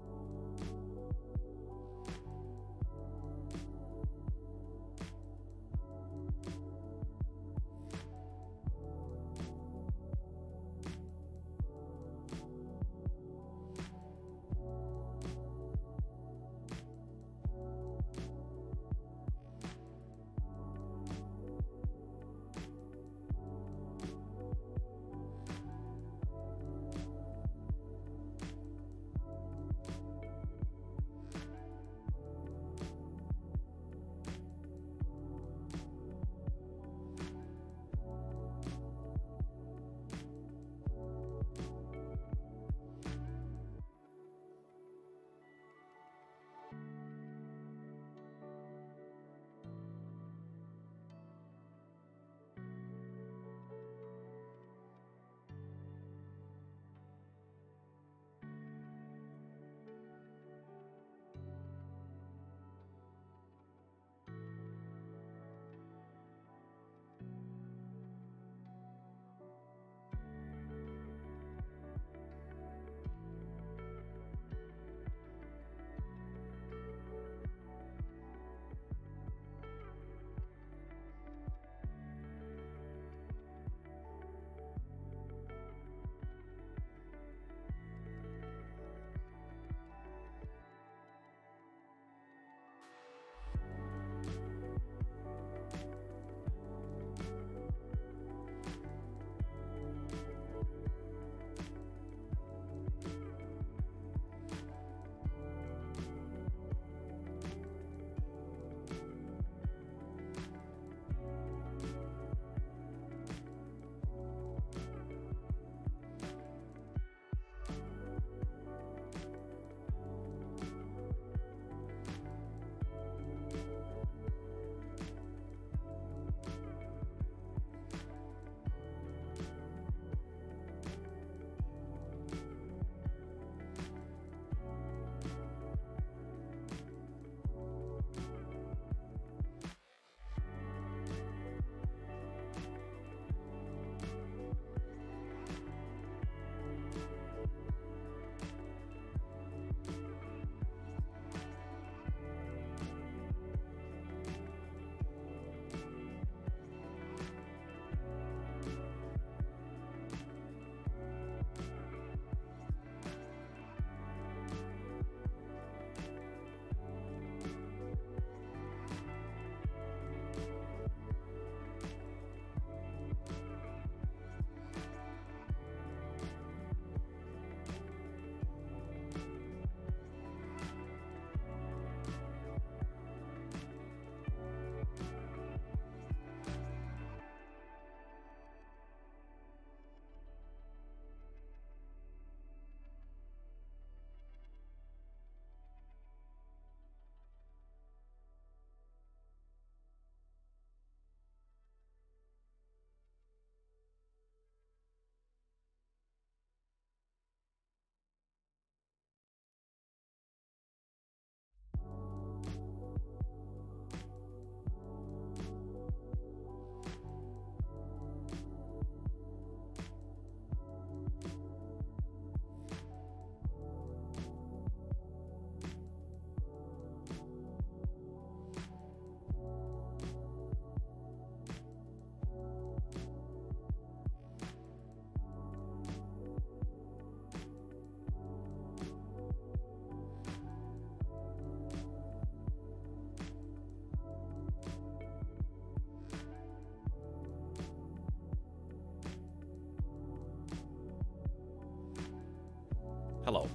Hello.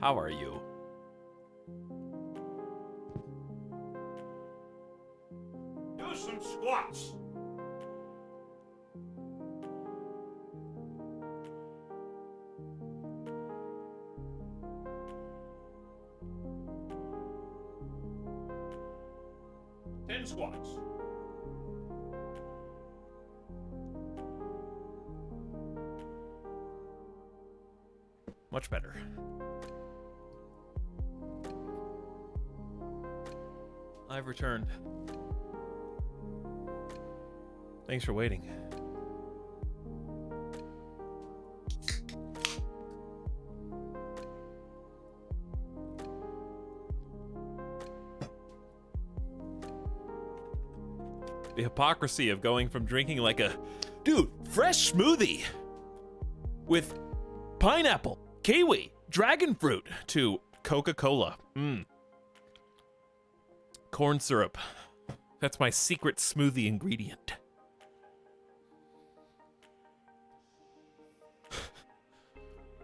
How are you? Do some squats. Ten squats. Much better. I've returned. Thanks for waiting. The hypocrisy of going from drinking like a dude, fresh smoothie with pineapple, kiwi, dragon fruit to Coca-Cola. Corn syrup. That's my secret smoothie ingredient.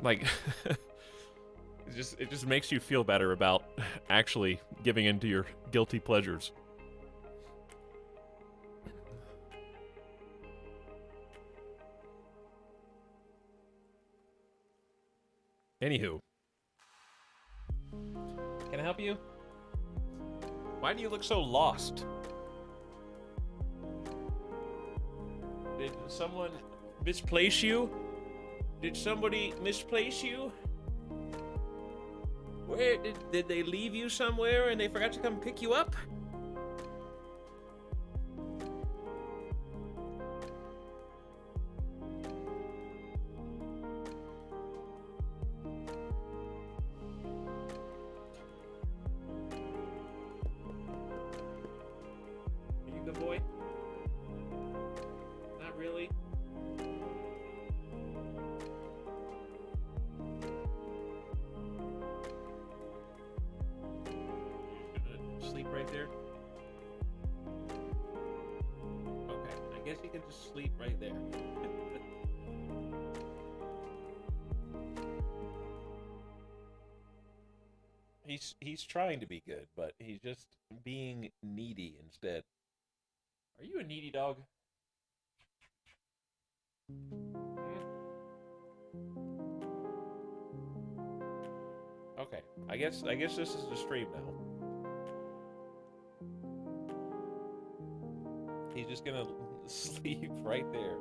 Like, it just makes you feel better about actually giving into your guilty pleasures. Anywho. Can I help you? Why do you look so lost? Did someone misplace you? Did somebody misplace you? Where did they leave you somewhere and they forgot to come pick you up? Are you a good boy? Not really. Sleep right there? Okay, I guess you can just sleep right there. He's trying to be good, but he's just being needy instead. Are you a needy dog? Okay, I guess this is the stream now. He's just gonna sleep right there.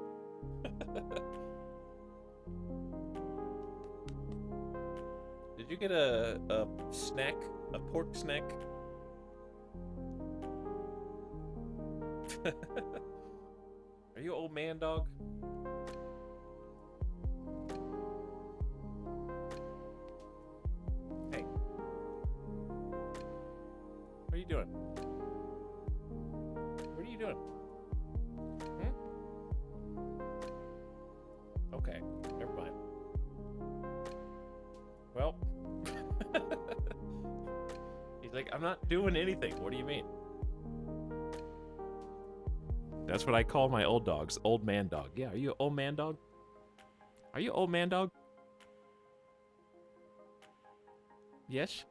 Did you get a snack? A pork snack? Are you an old man dog? Hey. What are you doing? What are you doing? Okay, never mind. Well, he's like, I'm not doing anything. What do you mean? That's what I call my old dogs, old man dog. Yeah, are you an old man dog? Are you an old man dog? Yes?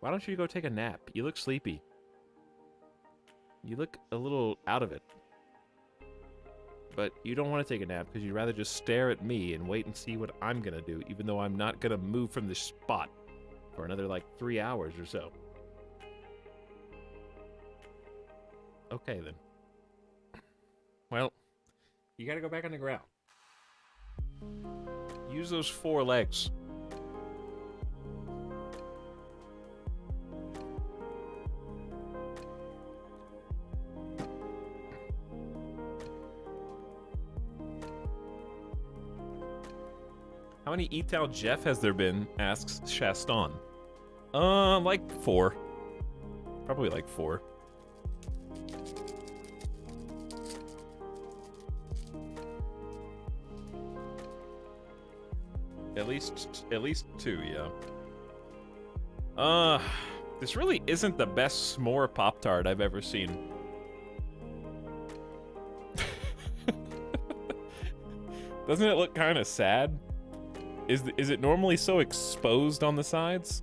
Why don't you go take a nap? You look sleepy. You look a little out of it. But you don't want to take a nap because you'd rather just stare at me and wait and see what I'm going to do, even though I'm not going to move from this spot for another, like, 3 hours or so. Okay, then. Well, you got to go back on the ground. Use those 4 legs. How many E-Town Jeff has there been? Asks Shaston. Like 4. Probably like 4. At least 2, yeah. This really isn't the best s'more Pop-Tart I've ever seen. Doesn't it look kind of sad? Is it normally so exposed on the sides?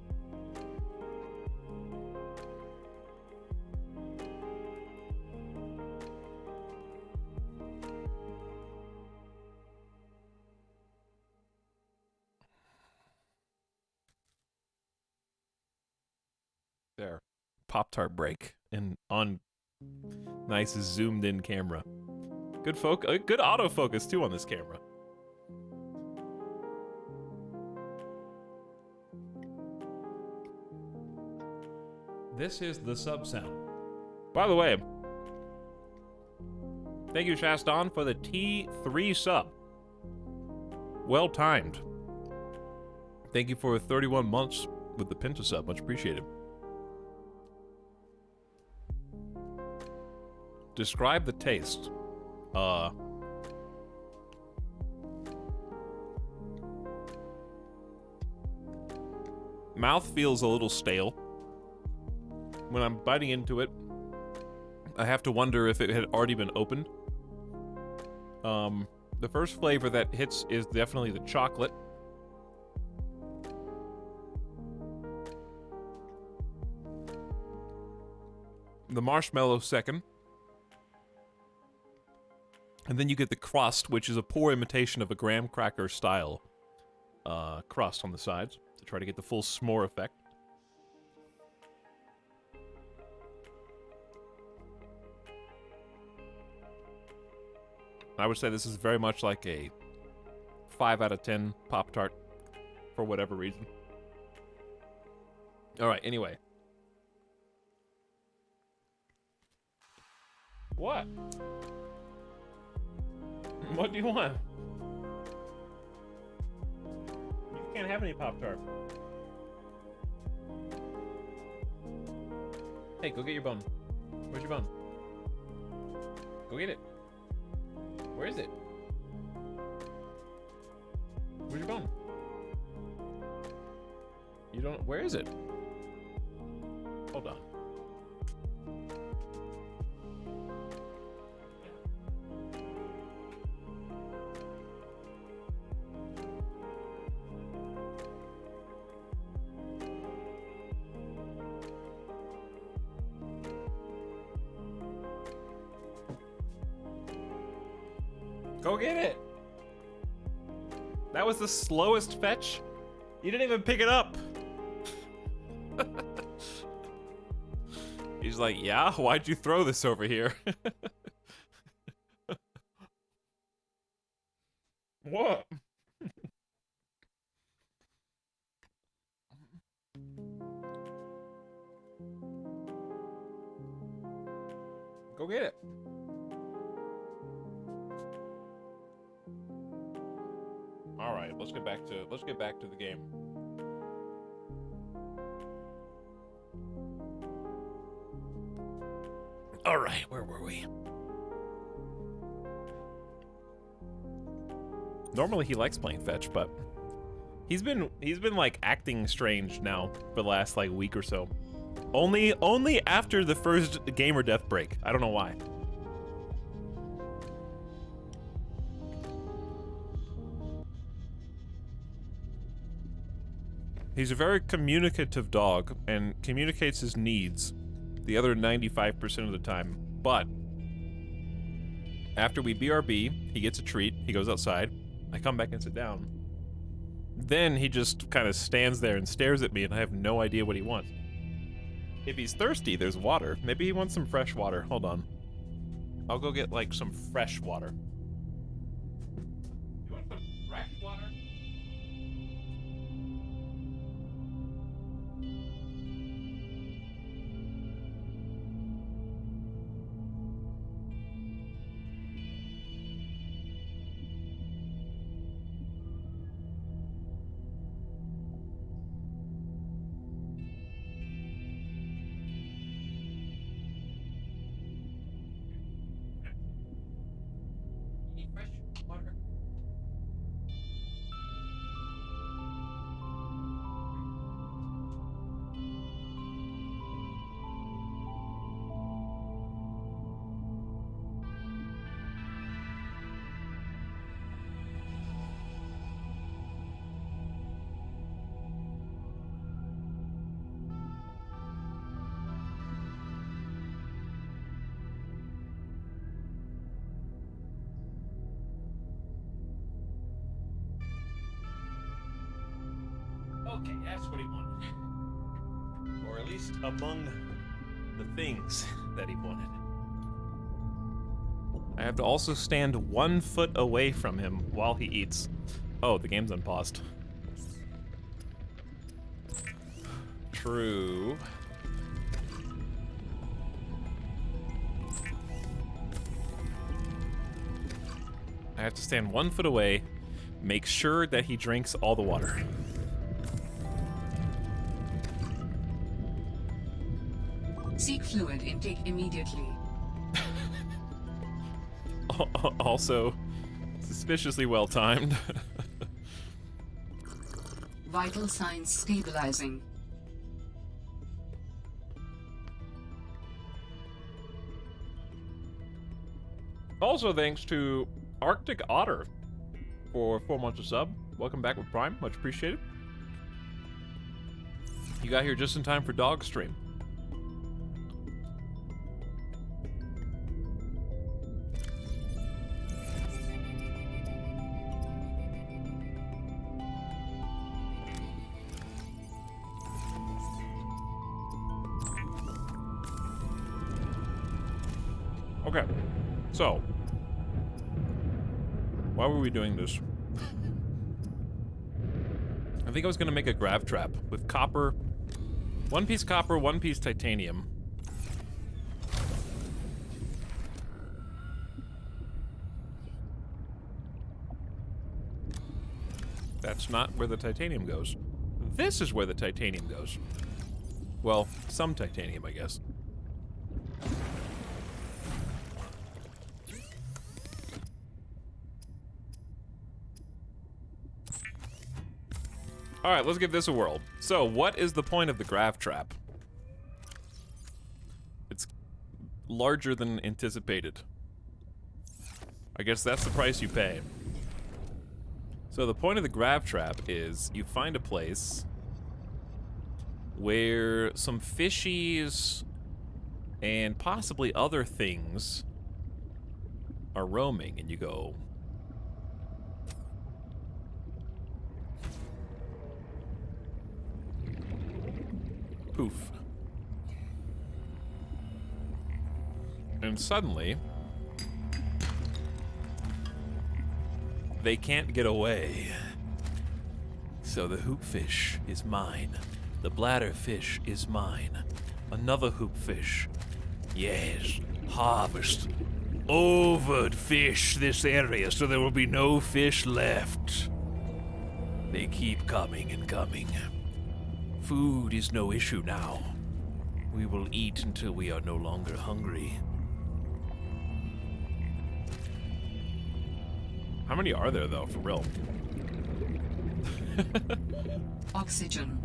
There. Pop-Tart break and on nice zoomed in camera. Good good autofocus too on this camera. This is the sub sound. By the way, thank you, Shaston, for the T3 sub. Well timed. Thank you for 31 months with the Pinta sub. Much appreciated. Describe the taste. Mouth feels a little stale. When I'm biting into it, I have to wonder if it had already been opened. The first flavor that hits is definitely the chocolate. The marshmallow second. And then you get the crust, which is a poor imitation of a graham cracker style crust on the sides to try to get the full s'more effect. I would say this is very much like a 5 out of 10 Pop-Tart for whatever reason. Alright, anyway. What? What do you want? You can't have any Pop-Tart. Hey, go get your bone. Where's your bone? Go get it. Where is it? Where's your bone? You don't... Where is it? Hold on. Go get it! That was the slowest fetch? You didn't even pick it up! He's like, yeah? Why'd you throw this over here? What? Go get it. All right, let's get back to the game. All right, where were we? Normally he likes playing fetch, but he's been like acting strange now for the last like week or so. Only after the first gamer death break. I don't know why. He's a very communicative dog and communicates his needs the other 95% of the time. But after we BRB, he gets a treat. He goes outside. I come back and sit down. Then he just kind of stands there and stares at me, and I have no idea what he wants. If he's thirsty, there's water. Maybe he wants some fresh water. Hold on. I'll go get, like, some fresh water. You want some fresh water? That's what he wanted. Or at least among the things that he wanted. I have to also stand 1 foot away from him while he eats. Oh, the game's unpaused. True. I have to stand 1 foot away, make sure that he drinks all the water. Seek fluid intake immediately. Also, suspiciously well timed. Vital signs stabilizing. Also, thanks to Arctic Otter for 4 months of sub. Welcome back with Prime, much appreciated. You got here just in time for Dog Stream. Okay, so why were we doing this? I think I was gonna make a grav trap with copper, 1 piece copper, 1 piece titanium. That's not where the titanium goes. This is where the titanium goes. Well, some titanium, I guess. All right, let's give this a whirl. So, what is the point of the grav trap? It's larger than anticipated. I guess that's the price you pay. So the point of the grav trap is you find a place where some fishies and possibly other things are roaming, and you go, poof. And suddenly, they can't get away. So the hoopfish is mine. The bladderfish is mine. Another hoopfish. Yes, harvest. Overfish this area so there will be no fish left. They keep coming and coming. Food is no issue now. We will eat until we are no longer hungry. How many are there, though, for real? Oxygen.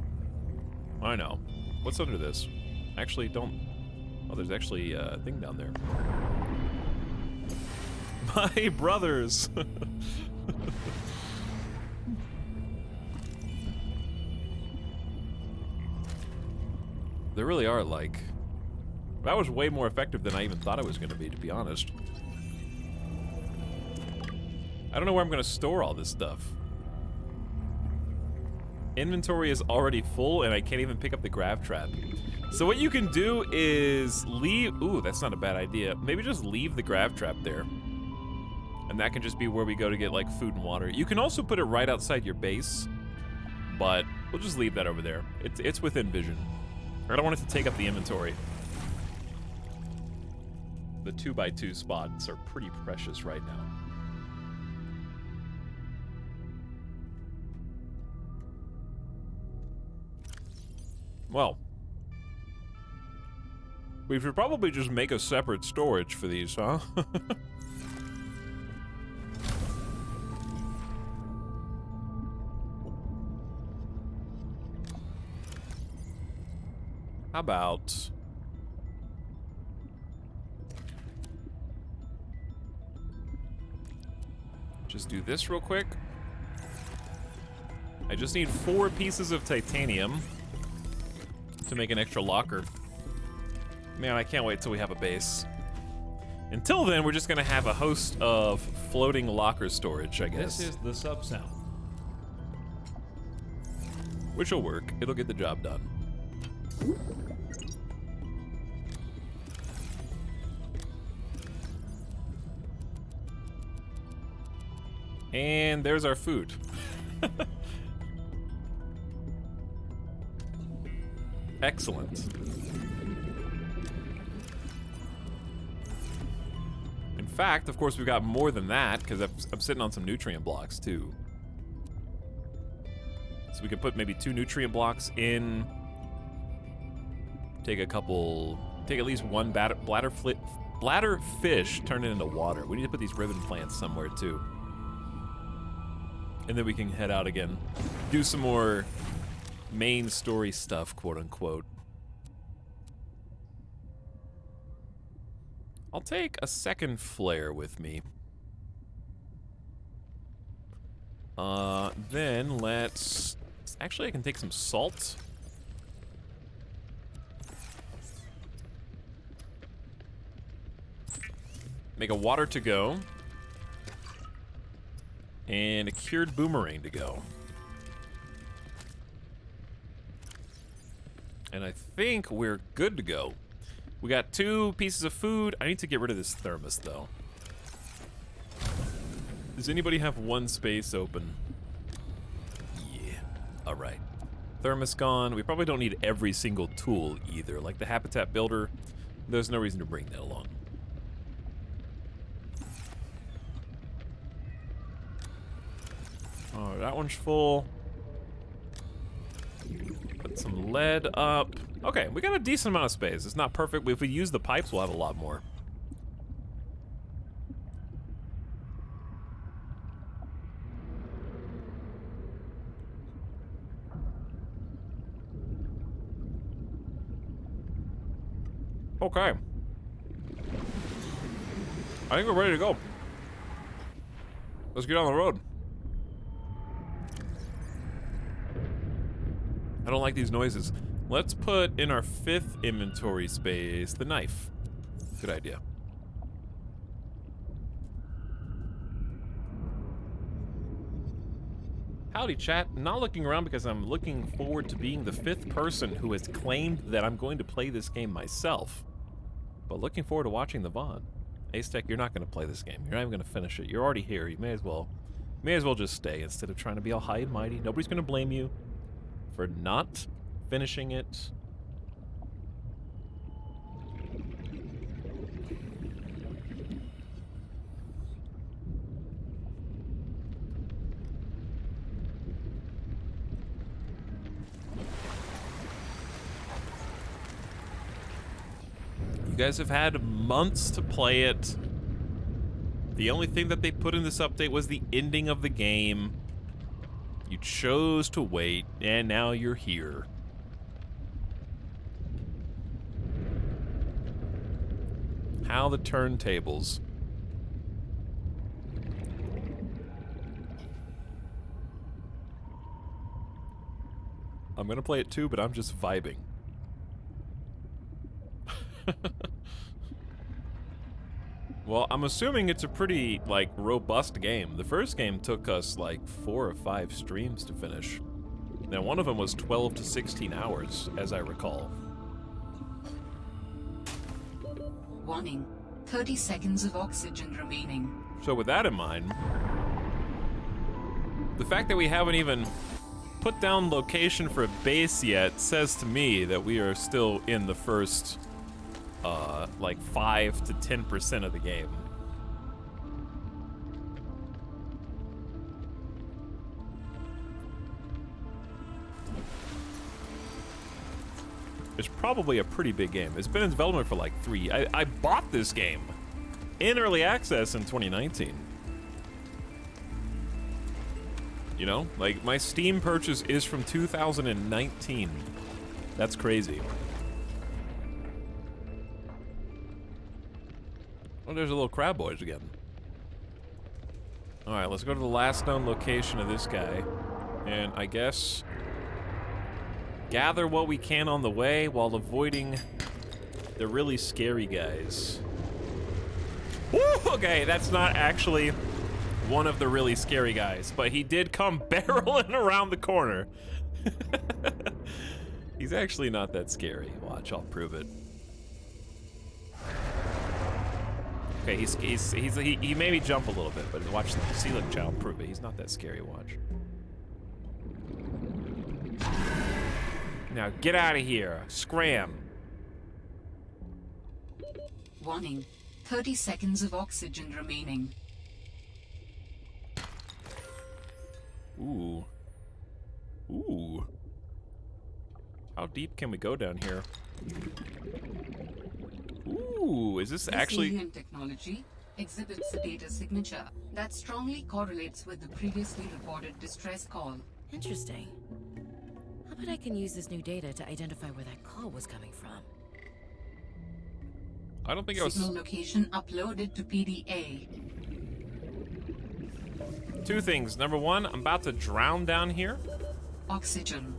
I know. What's under this? Actually, don't... Oh, there's actually a thing down there. My brothers! There really are, like... That was way more effective than I even thought it was going to be honest. I don't know where I'm going to store all this stuff. Inventory is already full, and I can't even pick up the grav trap. So what you can do is leave... Ooh, that's not a bad idea. Maybe just leave the grav trap there. And that can just be where we go to get, like, food and water. You can also put it right outside your base, but we'll just leave that over there. It's within vision. I don't want it to take up the inventory. The 2x2 spots are pretty precious right now. Well, we should probably just make a separate storage for these, huh? How about... just do this real quick. I just need 4 pieces of titanium to make an extra locker. Man, I can't wait till we have a base. Until then, we're just gonna have a host of floating locker storage, I guess. This is the sub sound. which will work. It'll get the job done. And there's our food. Excellent. In fact, of course, we've got more than that, because I'm sitting on some nutrient blocks, too. So we can put maybe 2 nutrient blocks in. Take at least one bladder fish, turn it into water. We need to put these ribbon plants somewhere, too. And then we can head out again. Do some more main story stuff, quote unquote. I'll take a second flare with me. Then let's... Actually, I can take some salt. Make a water to go. And a cured boomerang to go. And I think we're good to go. We got 2 pieces of food. I need to get rid of this thermos, though. Does anybody have 1 space open? Yeah. Alright. Thermos gone. We probably don't need every single tool, either. Like the habitat builder, there's no reason to bring that along. Oh, that one's full. Put some lead up. Okay, we got a decent amount of space. It's not perfect, but if we use the pipes, we'll have a lot more. Okay. I think we're ready to go. Let's get on the road. I don't like these noises. Let's put in our 5th inventory space the knife. Good idea. Howdy, chat. Not looking around because I'm looking forward to being the 5th person who has claimed that I'm going to play this game myself. But looking forward to watching the VOD. Acetech, you're not going to play this game. You're not even going to finish it. You're already here. You may as well just stay instead of trying to be all high and mighty. Nobody's going to blame you for not finishing it. You guys have had months to play it. The only thing that they put in this update was the ending of the game. You chose to wait, and now you're here. How the turntables. I'm gonna play it too, but I'm just vibing. Well, I'm assuming it's a pretty, like, robust game. The first game took us, like, 4 or 5 streams to finish. Now, one of them was 12 to 16 hours, as I recall. Warning. 30 seconds of oxygen remaining. So with that in mind, the fact that we haven't even put down location for a base yet says to me that we are still in the first, like 5 to 10% of the game. It's probably a pretty big game. It's been in development for like 3. I bought this game in early access in 2019. You know, like my Steam purchase is from 2019. That's crazy. Oh, there's a little crab boys again. All right, let's go to the last known location of this guy, and I guess gather what we can on the way while avoiding the really scary guys. Woo, okay, that's not actually one of the really scary guys, but he did come barreling around the corner. He's actually not that scary. Watch, I'll prove it. Okay, he made me jump a little bit, but watch, see, look, I'll prove it. He's not that scary. Watch. Now get out of here, scram. Warning, 30 seconds of oxygen remaining. Ooh. Ooh. How deep can we go down here? Ooh, is this actually... alien technology exhibits a data signature that strongly correlates with the previously reported distress call. Interesting. How about I can use this new data to identify where that call was coming from? I don't think I was... Signal location uploaded to PDA. Two things. Number one, I'm about to drown down here. Oxygen.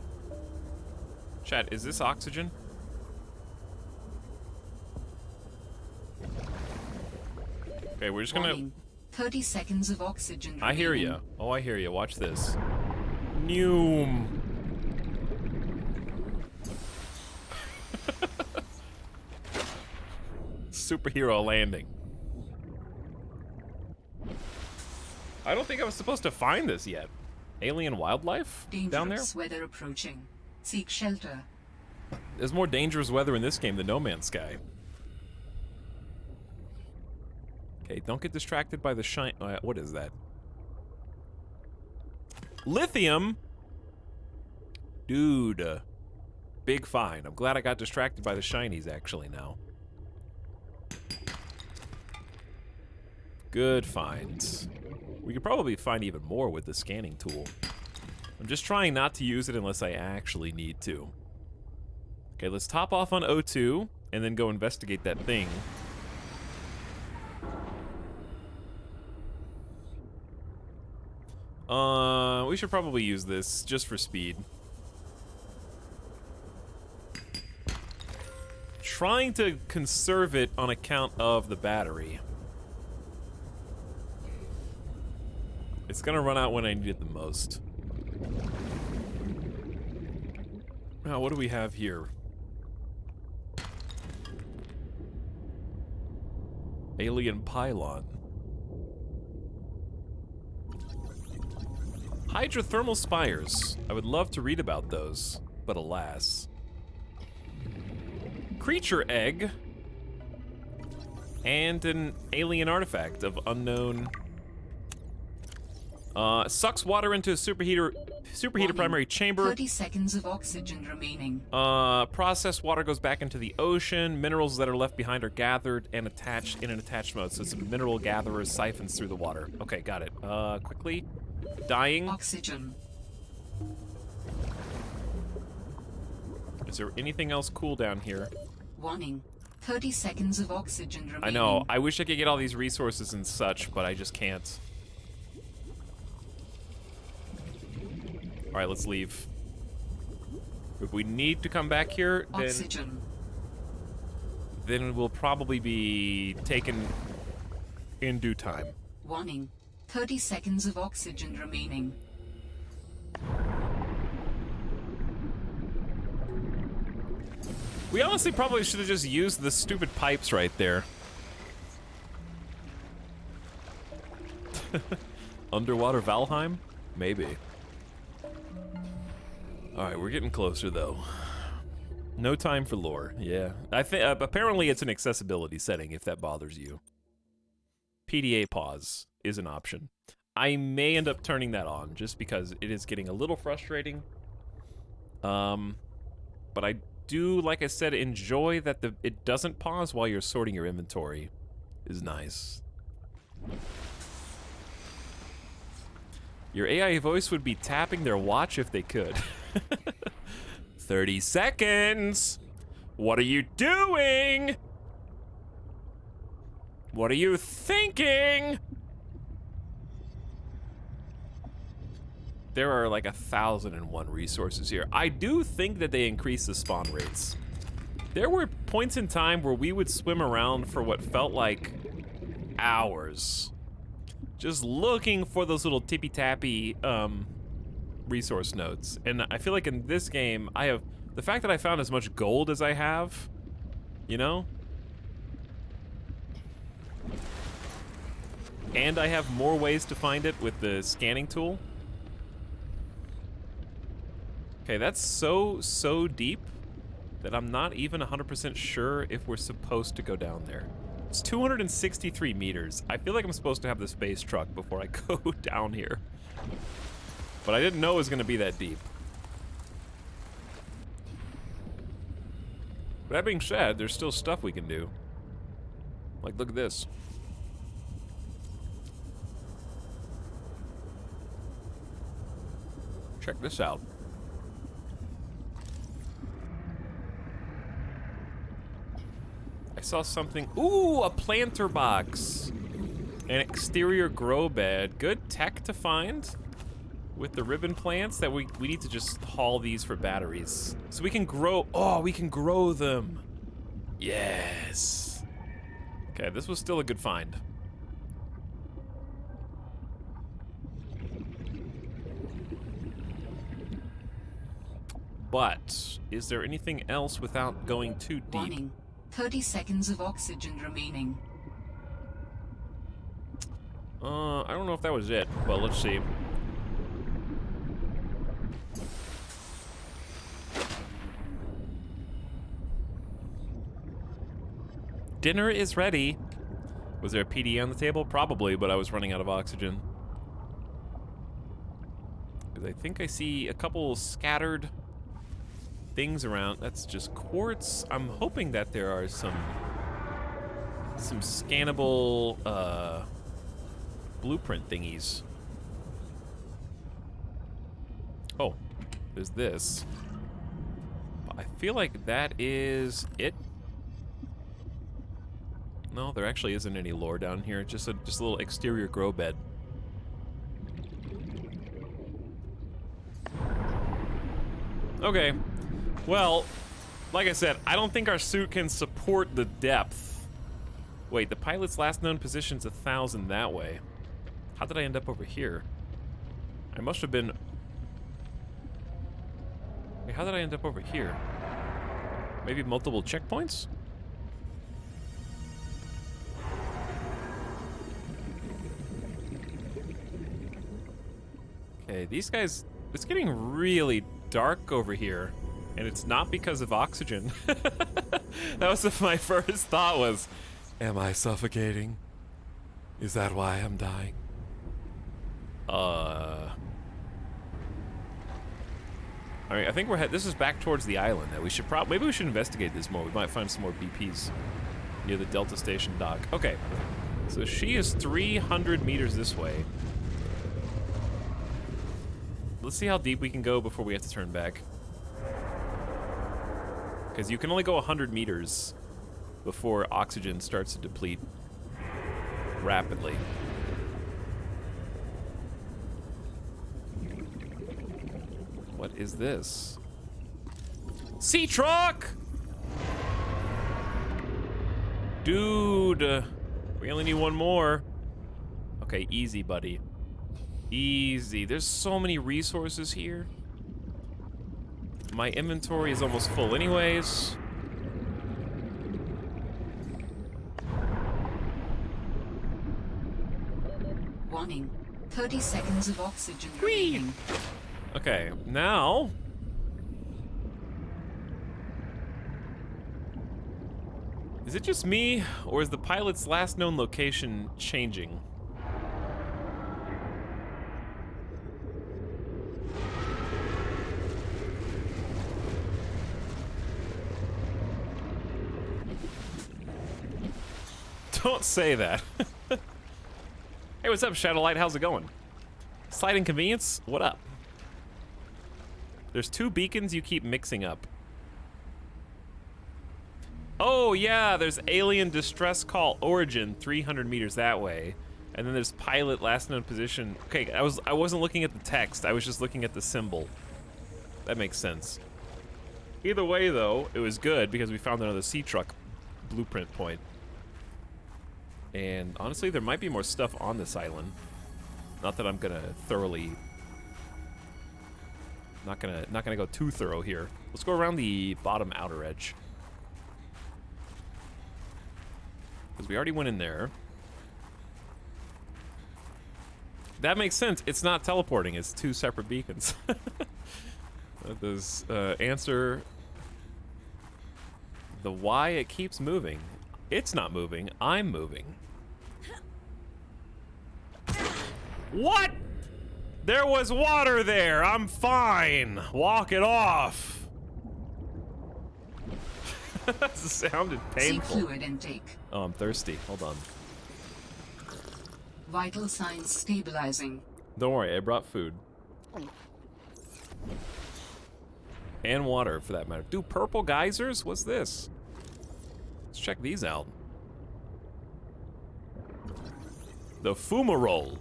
Chat, is this oxygen? Okay, we're just gonna... Warning, 30 seconds of oxygen remaining. I hear ya. Oh, I hear ya. Watch this. Noom. Superhero landing. I don't think I was supposed to find this yet. Alien wildlife down there? Dangerous weather approaching. Seek shelter. There's more dangerous weather in this game than No Man's Sky. Okay, don't get distracted by the shine. What is that? Lithium? Dude. Big find. I'm glad I got distracted by the shinies actually now. Good finds. We could probably find even more with the scanning tool. I'm just trying not to use it unless I actually need to. Okay, let's top off on O2 and then go investigate that thing. We should probably use this just for speed. Trying to conserve it on account of the battery. It's gonna run out when I need it the most. Now, what do we have here? Alien pylon. Hydrothermal spires. I would love to read about those, but alas. Creature egg. And an alien artifact of unknown... sucks water into a superheater primary chamber. 30 seconds of oxygen remaining. Processed water goes back into the ocean. Minerals that are left behind are gathered and attached in an attached mode. So it's a mineral gatherer siphons through the water. Okay, got it. Quickly. Dying. Oxygen. Is there anything else cool down here? Warning. 30 seconds of oxygen remaining. I know. I wish I could get all these resources and such, but I just can't. Alright, let's leave. If we need to come back here, then we'll probably be taken in due time. Warning. 30 seconds of oxygen remaining. We honestly probably should have just used the stupid pipes right there. Underwater Valheim? Maybe. Alright, we're getting closer though. No time for lore, yeah. I think apparently it's an accessibility setting if that bothers you. PDA pause is an option. I may end up turning that on just because it is getting a little frustrating. But I do, like I said, enjoy that it doesn't pause while you're sorting your inventory. Is nice. Your AI voice would be tapping their watch if they could. 30 seconds! What are you doing? What are you thinking? There are like 1,001 resources here. I do think that they increase the spawn rates. There were points in time where we would swim around for what felt like hours. Just looking for those little tippy-tappy resource nodes. And I feel like in this game, I have... The fact that I found as much gold as I have, you know? And I have more ways to find it with the scanning tool. Okay, that's so deep that I'm not even 100% sure if we're supposed to go down there. It's 263 meters. I feel like I'm supposed to have the space truck before I go down here. But I didn't know it was going to be that deep. That being said, there's still stuff we can do. Like, look at this. Check this out. I saw something. Ooh, a planter box. An exterior grow bed. Good tech to find with the ribbon plants that we need to just haul these for batteries. So we can grow. Oh, we can grow them. Yes. Okay, this was still a good find. But is there anything else without going too deep? Warning. 30 seconds of oxygen remaining. I don't know if that was it. Well, let's see. Dinner is ready. Was there a PD on the table? Probably, but I was running out of oxygen. Because I think I see a couple scattered things around. That's just quartz. I'm hoping that there are some scannable blueprint thingies. Oh, there's this. I feel like that is it. No, there actually isn't any lore down here. Just a little exterior grow bed. Okay. Well, like I said, I don't think our suit can support the depth. Wait, the pilot's last known position's 1,000 that way. How did I end up over here? I must have been... Wait, how did I end up over here? Maybe multiple checkpoints? Okay, these guys... It's getting really dark over here. And it's not because of oxygen. That was my first thought was, am I suffocating? Is that why I'm dying? I mean, I think this is back towards the island. That we should maybe we should investigate this more. We might find some more BPs near the Delta Station dock. Okay, so she is 300 meters this way. Let's see how deep we can go before we have to turn back. Because you can only go 100 meters before oxygen starts to deplete rapidly. What is this? Sea truck! Dude, we only need one more. Okay, easy, buddy. Easy. There's so many resources here. My inventory is almost full anyways. Warning. 30 seconds of oxygen remaining. Okay, now... Is it just me, or is the pilot's last known location changing? Don't say that. Hey, what's up, Shadowlight? How's it going? Slight inconvenience? What up? There's two beacons you keep mixing up. Oh, yeah, there's alien distress call origin 300 meters that way. And then there's pilot last known position. Okay, I wasn't looking at the text. I was just looking at the symbol. That makes sense. Either way, though, it was good because we found another sea truck blueprint point. And honestly, there might be more stuff on this island. Not that I'm gonna thoroughly Not gonna go too thorough here. Let's go around the bottom outer edge. Because we already went in there. That makes sense. It's not teleporting. It's two separate beacons. That does answer the why it keeps moving. It's not moving. I'm moving. What? There was water there. I'm fine. Walk it off. That sounded painful. See fluid intake. Oh, I'm thirsty. Hold on. Vital signs stabilizing. Don't worry, I brought food. And water, for that matter. Dude, purple geysers? What's this? Let's check these out. The fumarole.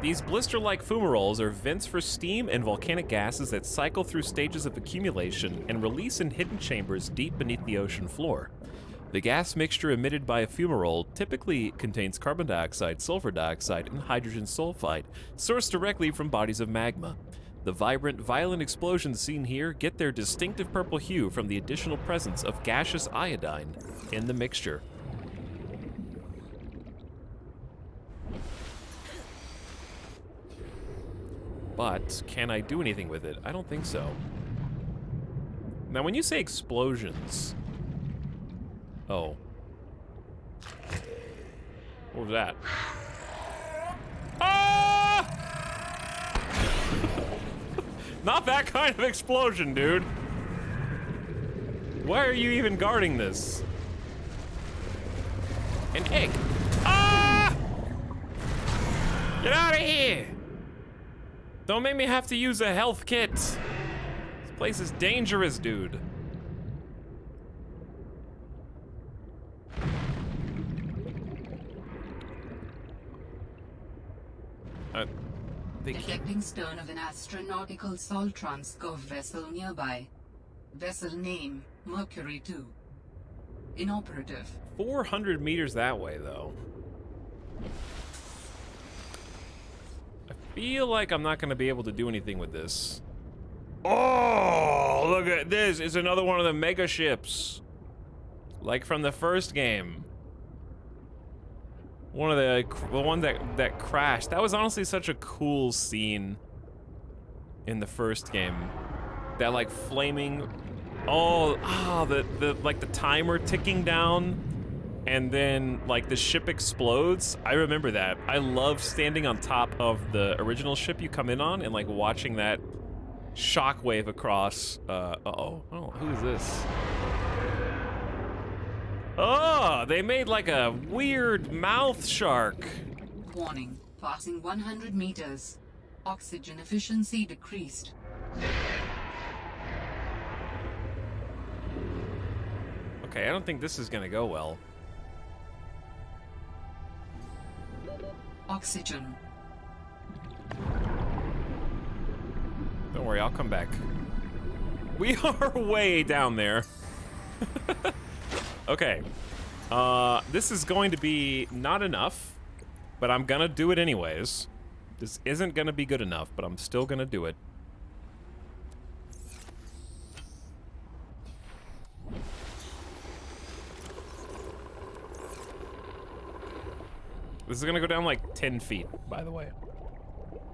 These blister-like fumaroles are vents for steam and volcanic gases that cycle through stages of accumulation and release in hidden chambers deep beneath the ocean floor. The gas mixture emitted by a fumarole typically contains carbon dioxide, sulfur dioxide, and hydrogen sulfide, sourced directly from bodies of magma. The vibrant, violent explosions seen here get their distinctive purple hue from the additional presence of gaseous iodine in the mixture. But can I do anything with it? I don't think so. Now, when you say explosions... Oh. What was that? Ah! Not that kind of explosion, dude. Why are you even guarding this? An egg. Ah! Get out of here! Don't make me have to use a health kit. This place is dangerous, dude. Detecting stern of an astronautical Soltranskov vessel nearby. Vessel name, Mercury 2. Inoperative. 400 meters that way, though. I feel like I'm not going to be able to do anything with this. Oh, look at this. It's another one of the mega ships. Like from the first game. One of the one that crashed. That was honestly such a cool scene in the first game. That like flaming, the like the timer ticking down, and then like the ship explodes. I remember that. I love standing on top of the original ship you come in on and like watching that shockwave across. Oh, who is this? Oh, they made like a weird mouth shark. Warning, passing 100 meters. Oxygen efficiency decreased. Okay, I don't think this is gonna go well. Oxygen. Don't worry, I'll come back. We are way down there. Okay, this is going to be not enough, but I'm gonna do it anyways. This isn't gonna be good enough, but I'm still gonna do it. This is gonna go down like 10 feet, by the way.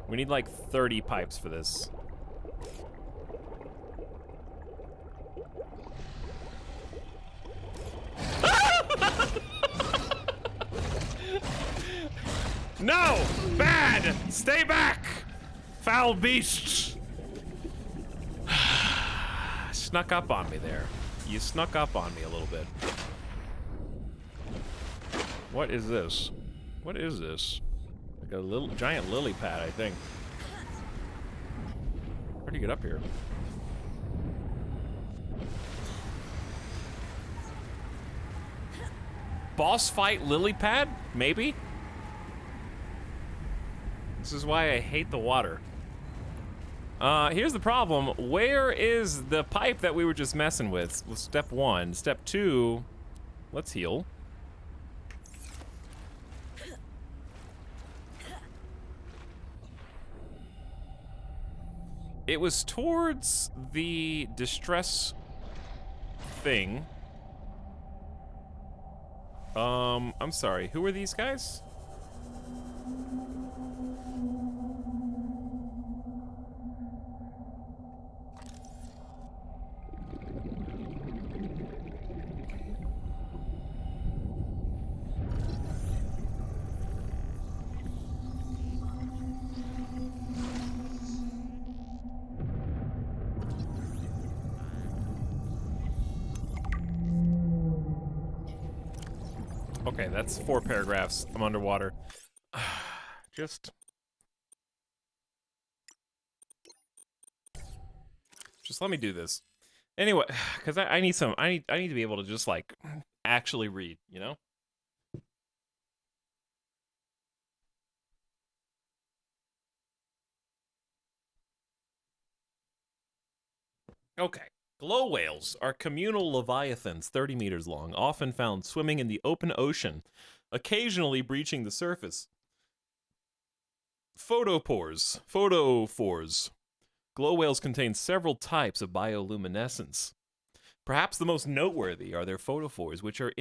We need like 30 pipes for this. No! Bad! Stay back! Foul beasts! Snuck up on me there. You snuck up on me a little bit. What is this? What is this? Like a little giant lily pad, I think. How do you get up here? Boss fight lily pad? Maybe? This is why I hate the water. Here's the problem. Where is the pipe that we were just messing with? Well, step 1. Step 2, let's heal. It was towards the distress thing. I'm sorry. Who are these guys? Okay, that's 4 paragraphs. I'm underwater. Just let me do this. Anyway, because I need some. I need to be able to just like actually read. You know. Okay. Glow whales are communal leviathans 30 meters long, often found swimming in the open ocean, occasionally breaching the surface. Photophores. Glow whales contain several types of bioluminescence. Perhaps the most noteworthy are their photophores, which are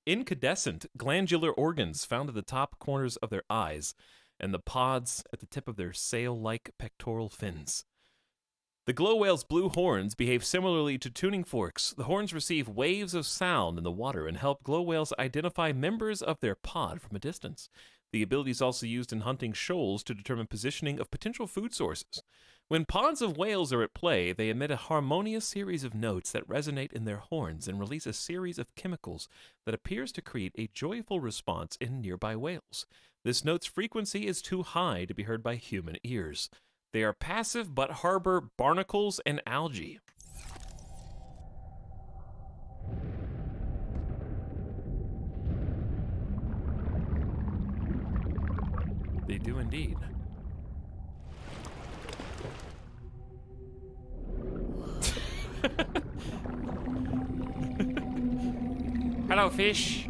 incandescent glandular organs found at the top corners of their eyes and the pods at the tip of their sail-like pectoral fins. The glow whale's blue horns behave similarly to tuning forks. The horns receive waves of sound in the water and help glow whales identify members of their pod from a distance. The ability is also used in hunting shoals to determine positioning of potential food sources. When pods of whales are at play, they emit a harmonious series of notes that resonate in their horns and release a series of chemicals that appears to create a joyful response in nearby whales. This note's frequency is too high to be heard by human ears. They are passive but harbor barnacles and algae. They do indeed. Hello, fish.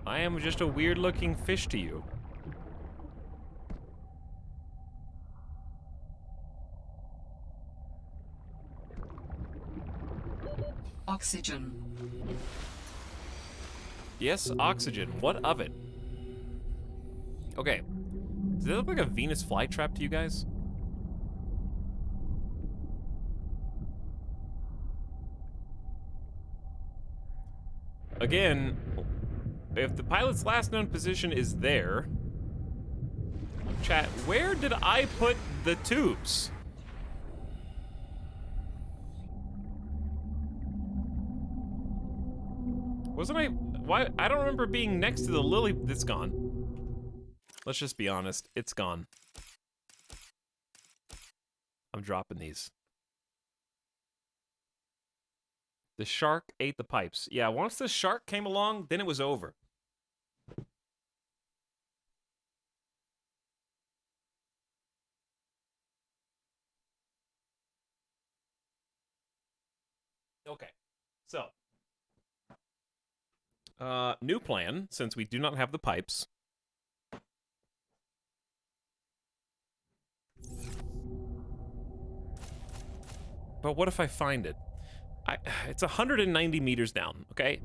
I am just a weird-looking fish to you. Oxygen. Yes, oxygen. What of it? Okay. Does that look like a Venus flytrap to you guys? Again, if the pilot's last known position is there... Chat, where did I put the tubes? Wasn't I... Why? I don't remember being next to the lily... It's gone. Let's just be honest. It's gone. I'm dropping these. The shark ate the pipes. Yeah, once the shark came along, then it was over. Okay, so. New plan, since we do not have the pipes. But what if I find it? It's 190 meters down, okay?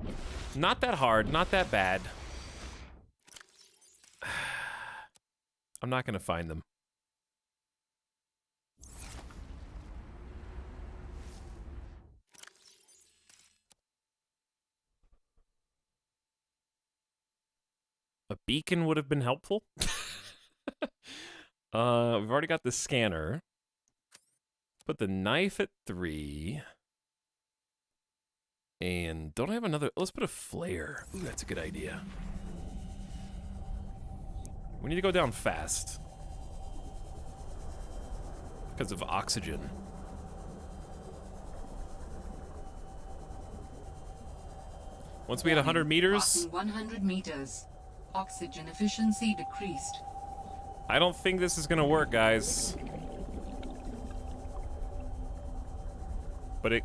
Not that hard, not that bad. I'm not gonna find them. A beacon would have been helpful. We've already got the scanner. Put the knife at 3. And don't I have another? Let's put a flare. Ooh, that's a good idea. We need to go down fast. Because of oxygen. Once we hit 100 meters... 100 meters. Oxygen efficiency decreased. I don't think this is gonna work, guys. But it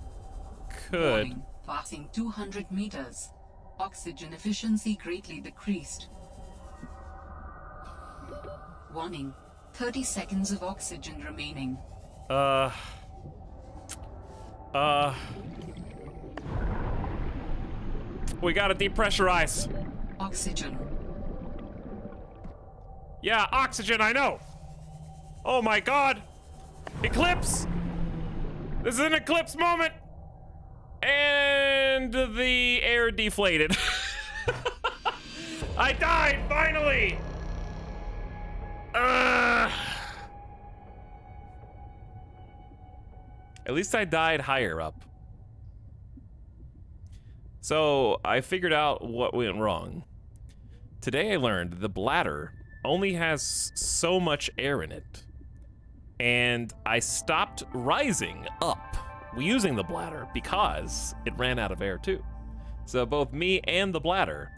could. Warning. Passing 200 meters. Oxygen efficiency greatly decreased. Warning. 30 seconds of oxygen remaining. We gotta depressurize. Oxygen. Yeah, oxygen, I know. Oh my god. Eclipse. This is an eclipse moment. And the air deflated. I died, finally. At least I died higher up. So I figured out what went wrong. Today I learned the bladder only has so much air in it. And I stopped rising up using the bladder because it ran out of air too. So both me and the bladder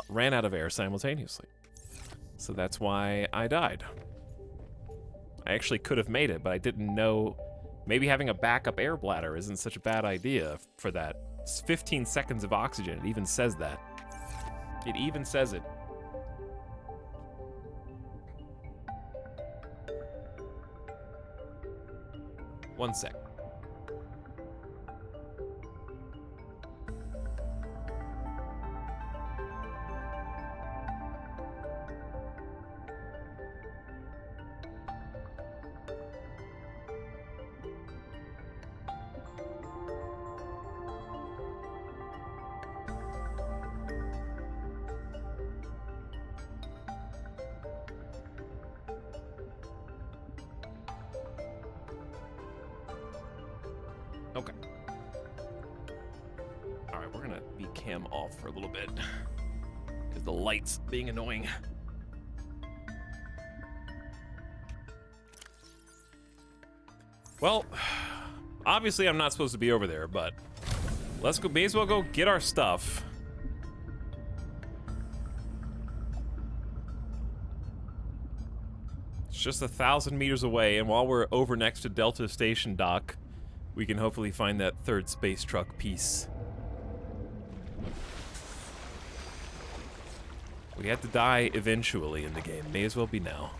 ran out of air simultaneously. So that's why I died. I actually could have made it, but I didn't know. Maybe having a backup air bladder isn't such a bad idea for that. It's 15 seconds of oxygen. It even says that. It even says it. One sec. Okay. Alright, we're gonna be cam off for a little bit. Because the light's being annoying. Well, obviously I'm not supposed to be over there, but let's go, may as well go get our stuff. It's just 1,000 meters away, and while we're over next to Delta Station Dock, we can hopefully find that third space truck piece. We had to die eventually in the game. May as well be now.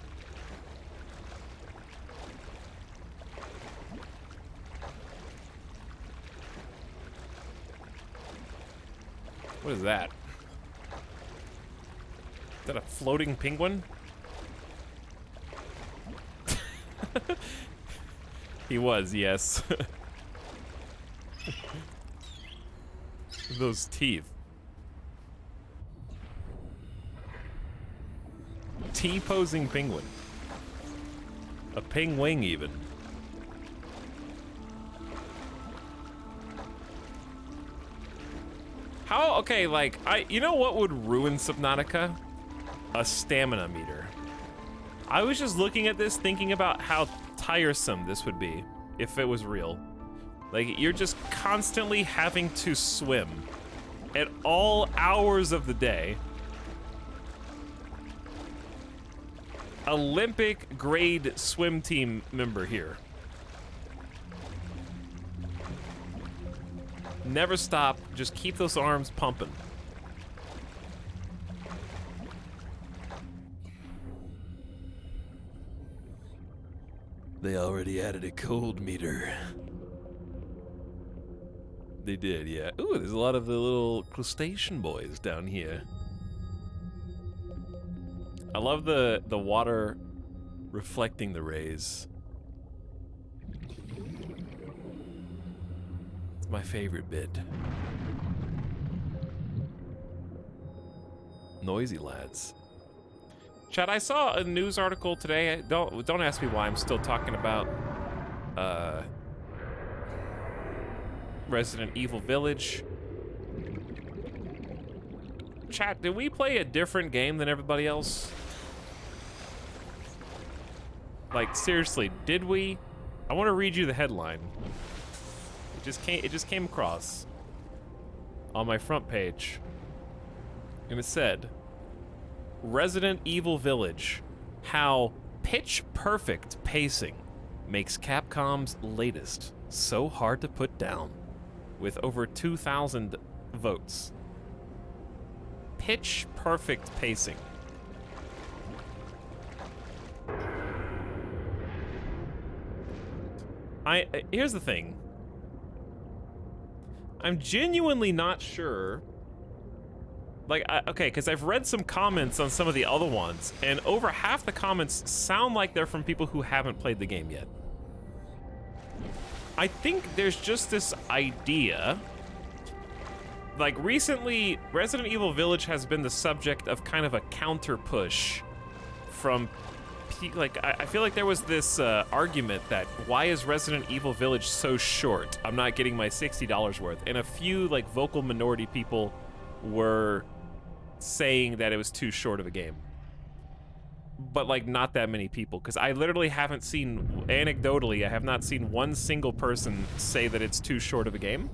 What is that? Is that a floating penguin? He was, yes. Those teeth. T-posing penguin. A penguin even. How, okay, like, you know what would ruin Subnautica? A stamina meter. I was just looking at this thinking about how tiresome this would be if it was real. Like, you're just constantly having to swim at all hours of the day. Olympic grade swim team member here. Never stop, just keep those arms pumping. They already added a cold meter. They did, yeah. Ooh, there's a lot of the little crustacean boys down here. I love the water reflecting the rays. It's my favorite bit. Noisy lads. Chad, I saw a news article today. Don't ask me why I'm still talking about Resident Evil Village. Chat, did we play a different game than everybody else? Like, seriously, did we? I want to read you the headline. It just came across on my front page. And it said, Resident Evil Village, how pitch-perfect pacing makes Capcom's latest so hard to put down, with over 2,000 votes. Pitch-perfect pacing. here's the thing. I'm genuinely not sure. Like, okay, because I've read some comments on some of the other ones, and over half the comments sound like they're from people who haven't played the game yet. I think there's just this idea. Like, recently, Resident Evil Village has been the subject of kind of a counter push from, like, I feel like there was this argument that, why is Resident Evil Village so short? I'm not getting my $60 worth. And a few, like, vocal minority people were saying that it was too short of a game. But, like, not that many people, because I literally haven't seen, anecdotally, I have not seen one single person say that it's too short of a game.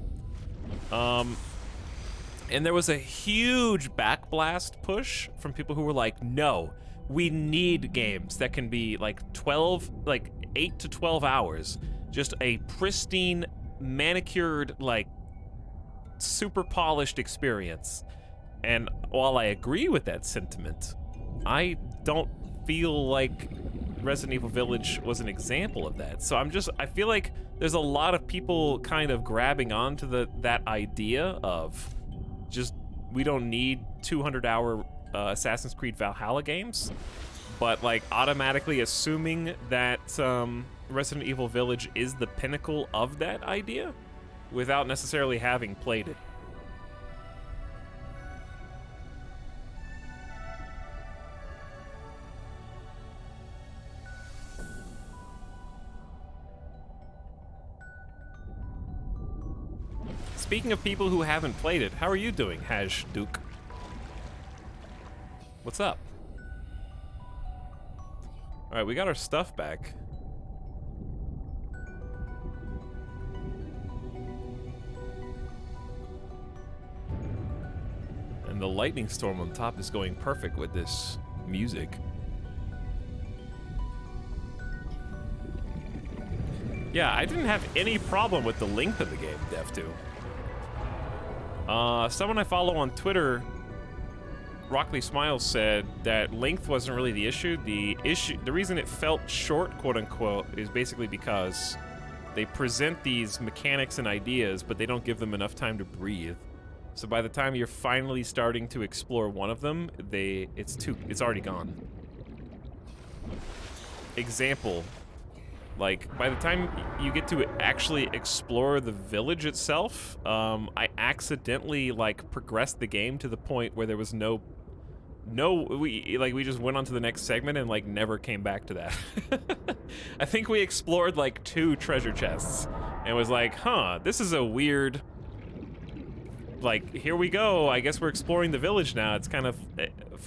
And there was a huge backblast push from people who were like, no, we need games that can be like 8 to 12 hours. Just a pristine, manicured, like, super polished experience. And while I agree with that sentiment, I don't feel like Resident Evil Village was an example of that. So I feel like there's a lot of people kind of grabbing onto that idea of just, we don't need 200-hour Assassin's Creed Valhalla games, but like automatically assuming that Resident Evil Village is the pinnacle of that idea without necessarily having played it. Speaking of people who haven't played it, how are you doing, Haj Duke? What's up? All right, we got our stuff back. And the lightning storm on top is going perfect with this music. Yeah, I didn't have any problem with the length of the game, Dev2. Someone I follow on Twitter, Rockley Smiles, said that length wasn't really the issue. The reason it felt short, quote unquote, is basically because they present these mechanics and ideas, but they don't give them enough time to breathe. So by the time you're finally starting to explore one of them, it's already gone. Example. Like, by the time you get to actually explore the village itself, I accidentally, like, progressed the game to the point where there was we just went on to the next segment and, like, never came back to that. I think we explored, like, 2 treasure chests and was like, huh, this is a weird, like, here we go, I guess we're exploring the village now. It's kind of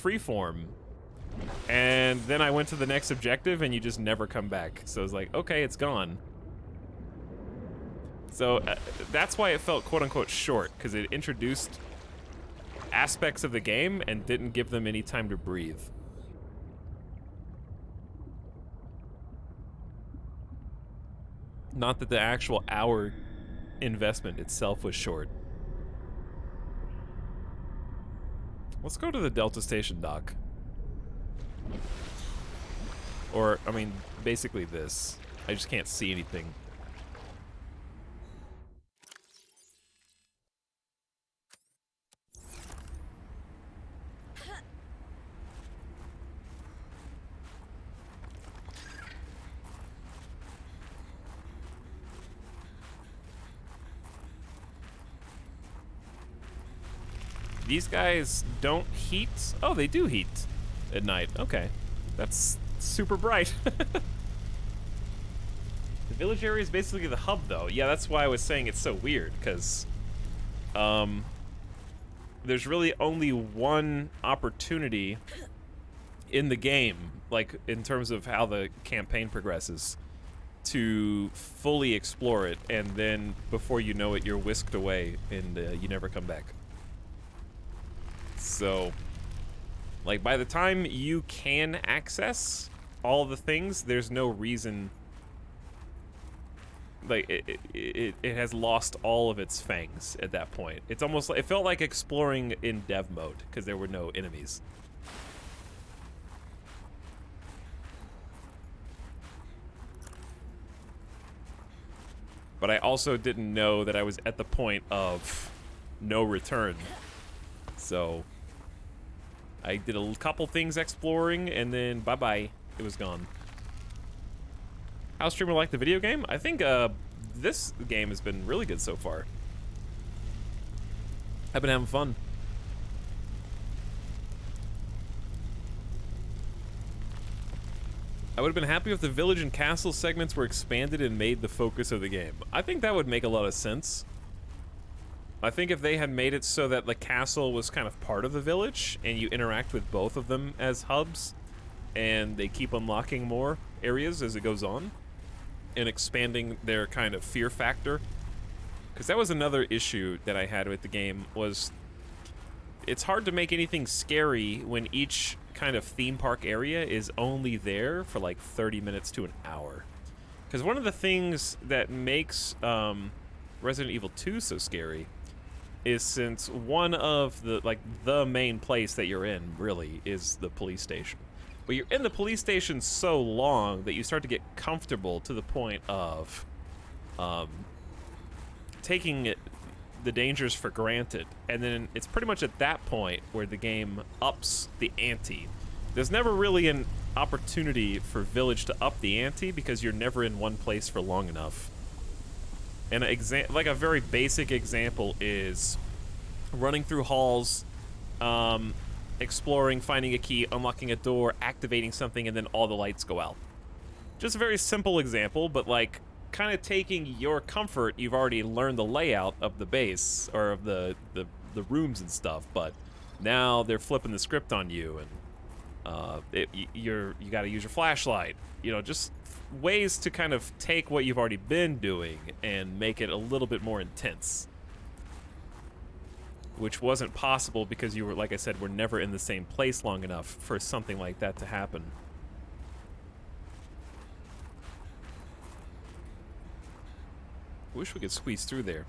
freeform. And then I went to the next objective and you just never come back. So I was like, okay, it's gone. So that's why it felt quote-unquote short, because it introduced aspects of the game and didn't give them any time to breathe. Not that the actual hour investment itself was short. Let's go to the Delta Station dock. Or, I mean, basically this. I just can't see anything. These guys don't heat? Oh, they do heat at night. Okay. That's super bright. The village area is basically the hub, though. Yeah, that's why I was saying it's so weird, because there's really only one opportunity in the game, like, in terms of how the campaign progresses, to fully explore it, and then before you know it, you're whisked away, and you never come back. So, like, by the time you can access all the things, there's no reason, like, it has lost all of its fangs at that point. It's almost like, it felt like exploring in dev mode, because there were no enemies. but I also didn't know that I was at the point of no return. So I did a couple things exploring, and then bye-bye, it was gone. How streamer like the video game? I think this game has been really good so far. I've been having fun. I would have been happy if the village and castle segments were expanded and made the focus of the game. I think that would make a lot of sense. I think if they had made it so that the castle was kind of part of the village and you interact with both of them as hubs and they keep unlocking more areas as it goes on and expanding their kind of fear factor. Because that was another issue that I had with the game, was it's hard to make anything scary when each kind of theme park area is only there for like 30 minutes to an hour. Because one of the things that makes Resident Evil 2 so scary is since one of the main place that you're in really is the police station. But you're in the police station so long that you start to get comfortable to the point of taking the dangers for granted, and then it's pretty much at that point where the game ups the ante. There's never really an opportunity for Village to up the ante because you're never in one place for long enough. And like a very basic example is running through halls, exploring, finding a key, unlocking a door, activating something, and then all the lights go out. Just a very simple example, but like kind of taking your comfort. You've already learned the layout of the base or of the rooms and stuff, but now they're flipping the script on you, and you got to use your flashlight. You know, just ways to kind of take what you've already been doing and make it a little bit more intense, which wasn't possible because you were, like I said, were never in the same place long enough for something like that to happen. Wish we could squeeze through there.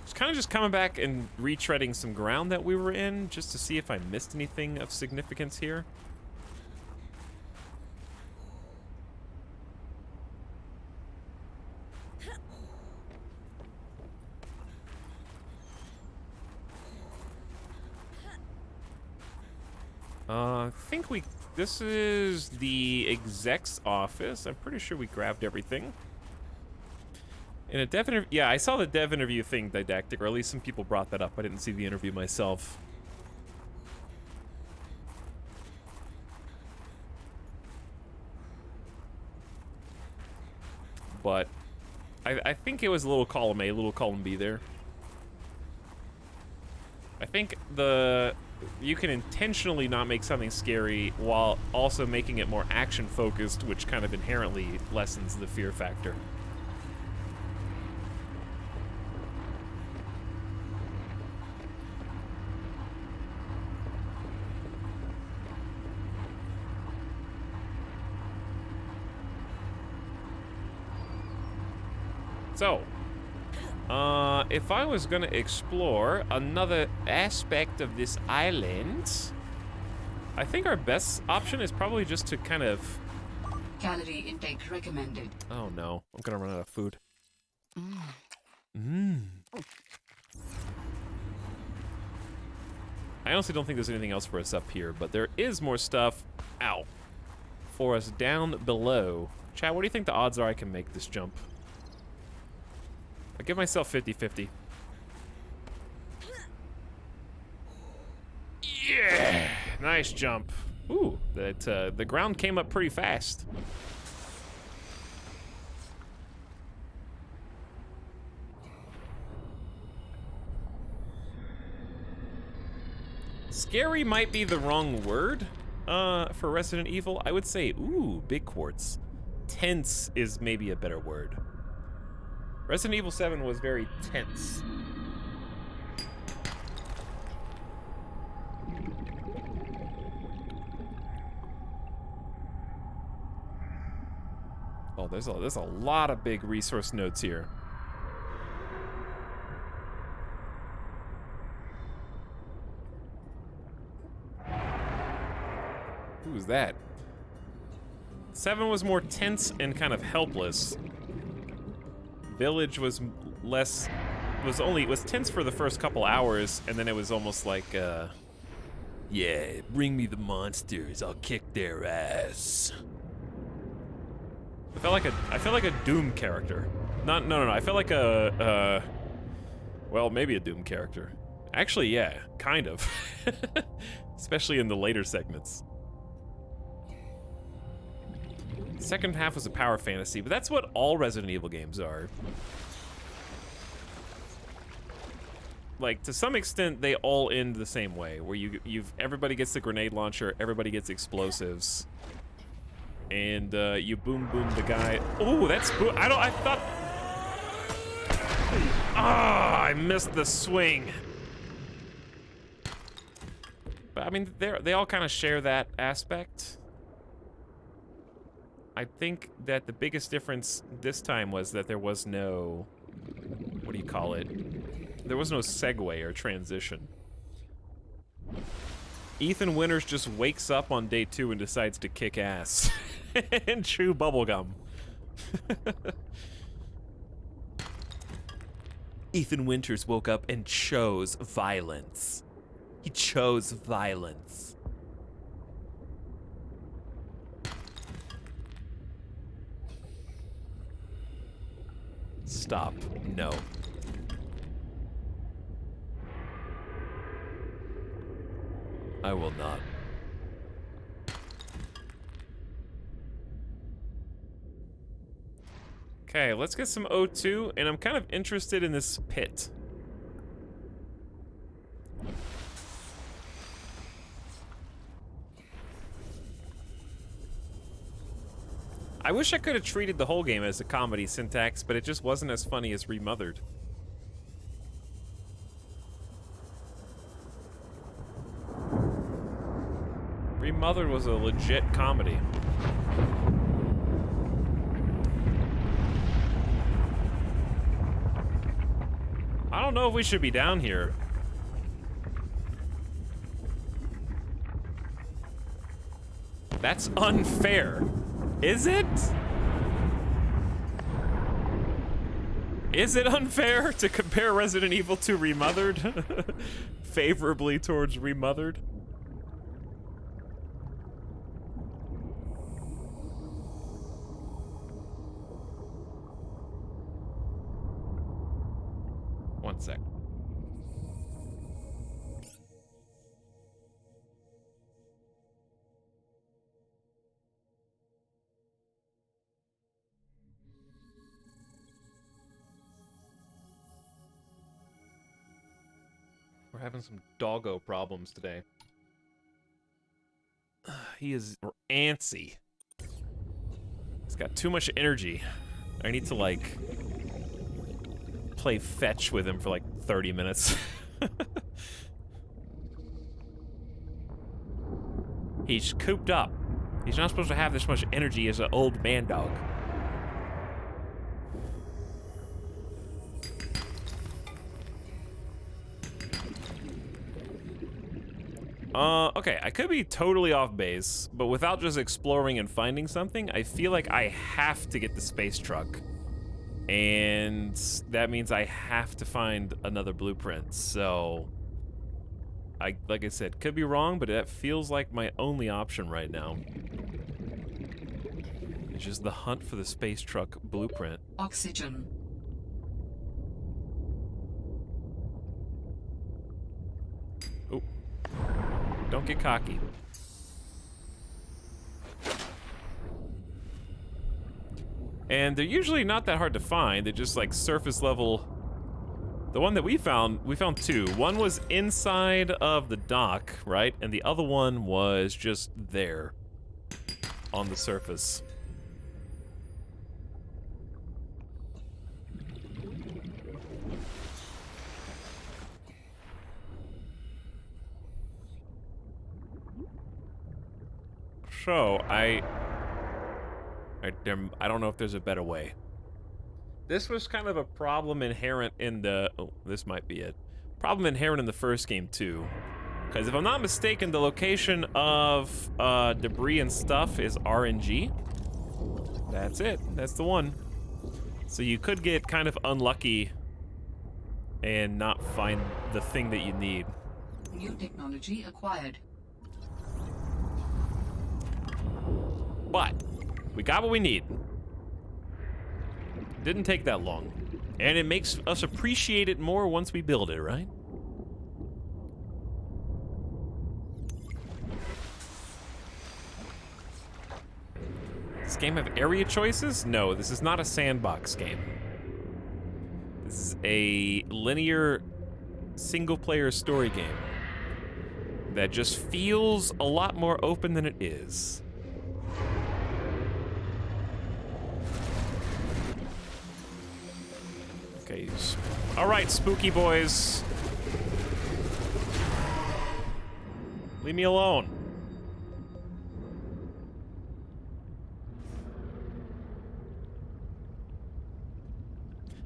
It's kind of just coming back and retreading some ground that we were in just to see if I missed anything of significance here. I think this is the exec's office. I'm pretty sure we grabbed everything. In a dev interview, yeah, I saw the dev interview thing, Didactic, or at least some people brought that up. I didn't see the interview myself. But I think it was a little column A, a little column B there. I think you can intentionally not make something scary while also making it more action-focused, which kind of inherently lessens the fear factor. So, if I was gonna explore another aspect of this island, I think our best option is probably just to kind of... Calorie intake recommended. Oh no, I'm gonna run out of food. I honestly don't think there's anything else for us up here, but there is more stuff, ow, for us down below. Chad, what do you think the odds are I can make this jump? I give myself 50-50. Yeah! Nice jump. Ooh, the ground came up pretty fast. Scary might be the wrong word for Resident Evil. I would say, ooh, big quartz. Tense is maybe a better word. Resident Evil 7 was very tense. Oh, there's a lot of big resource nodes here. Who was that? 7 was more tense and kind of helpless. village was was tense for the first couple hours, and then it was almost like, yeah, bring me the monsters, I'll kick their ass. I felt like a Doom character. No. I felt like well, maybe a Doom character. Actually, yeah, kind of. Especially in the later segments. Second half was a power fantasy, but that's what all Resident Evil games are. Like, to some extent, they all end the same way, where everybody gets the grenade launcher, everybody gets explosives, and you boom the guy. Oh, that's I thought. Ah, I missed the swing. But I mean, they all kind of share that aspect. I think that the biggest difference this time was that there was no, what do you call it? There was no segue or transition. Ethan Winters just wakes up on day 2 and decides to kick ass and chew bubblegum. Ethan Winters woke up and chose violence. He chose violence. Stop. No. I will not. Okay, let's get some O2, and I'm kind of interested in this pit. I wish I could have treated the whole game as a comedy syntax, but it just wasn't as funny as Remothered. Remothered was a legit comedy. I don't know if we should be down here. That's unfair. Is it? Is it unfair to compare Resident Evil to Remothered? Favorably towards Remothered? One sec. We're having some doggo problems today. He is antsy. He's got too much energy. I need to, like, play fetch with him for like 30 minutes. He's cooped up. He's not supposed to have this much energy as an old man dog. Okay, I could be totally off base, but without just exploring and finding something, I feel like I have to get the space truck. And that means I have to find another blueprint, so... like I said, could be wrong, but that feels like my only option right now. It's just the hunt for the space truck blueprint. Oxygen. Oh. Don't get cocky. And they're usually not that hard to find. They're just like surface level. The one that we found two. One was inside of the dock, right? And the other one was just there on the surface. So, I don't know if there's a better way. This was kind of a problem inherent in the... Oh, this might be it. Problem inherent in the first game, too. Because if I'm not mistaken, the location of debris and stuff is RNG. That's it. That's the one. So you could get kind of unlucky and not find the thing that you need. New technology acquired. But we got what we need. Didn't take that long. And it makes us appreciate it more once we build it, right? Does this game have area choices? No, this is not a sandbox game. This is a linear single-player story game that just feels a lot more open than it is. Okay. All right, spooky boys. Leave me alone.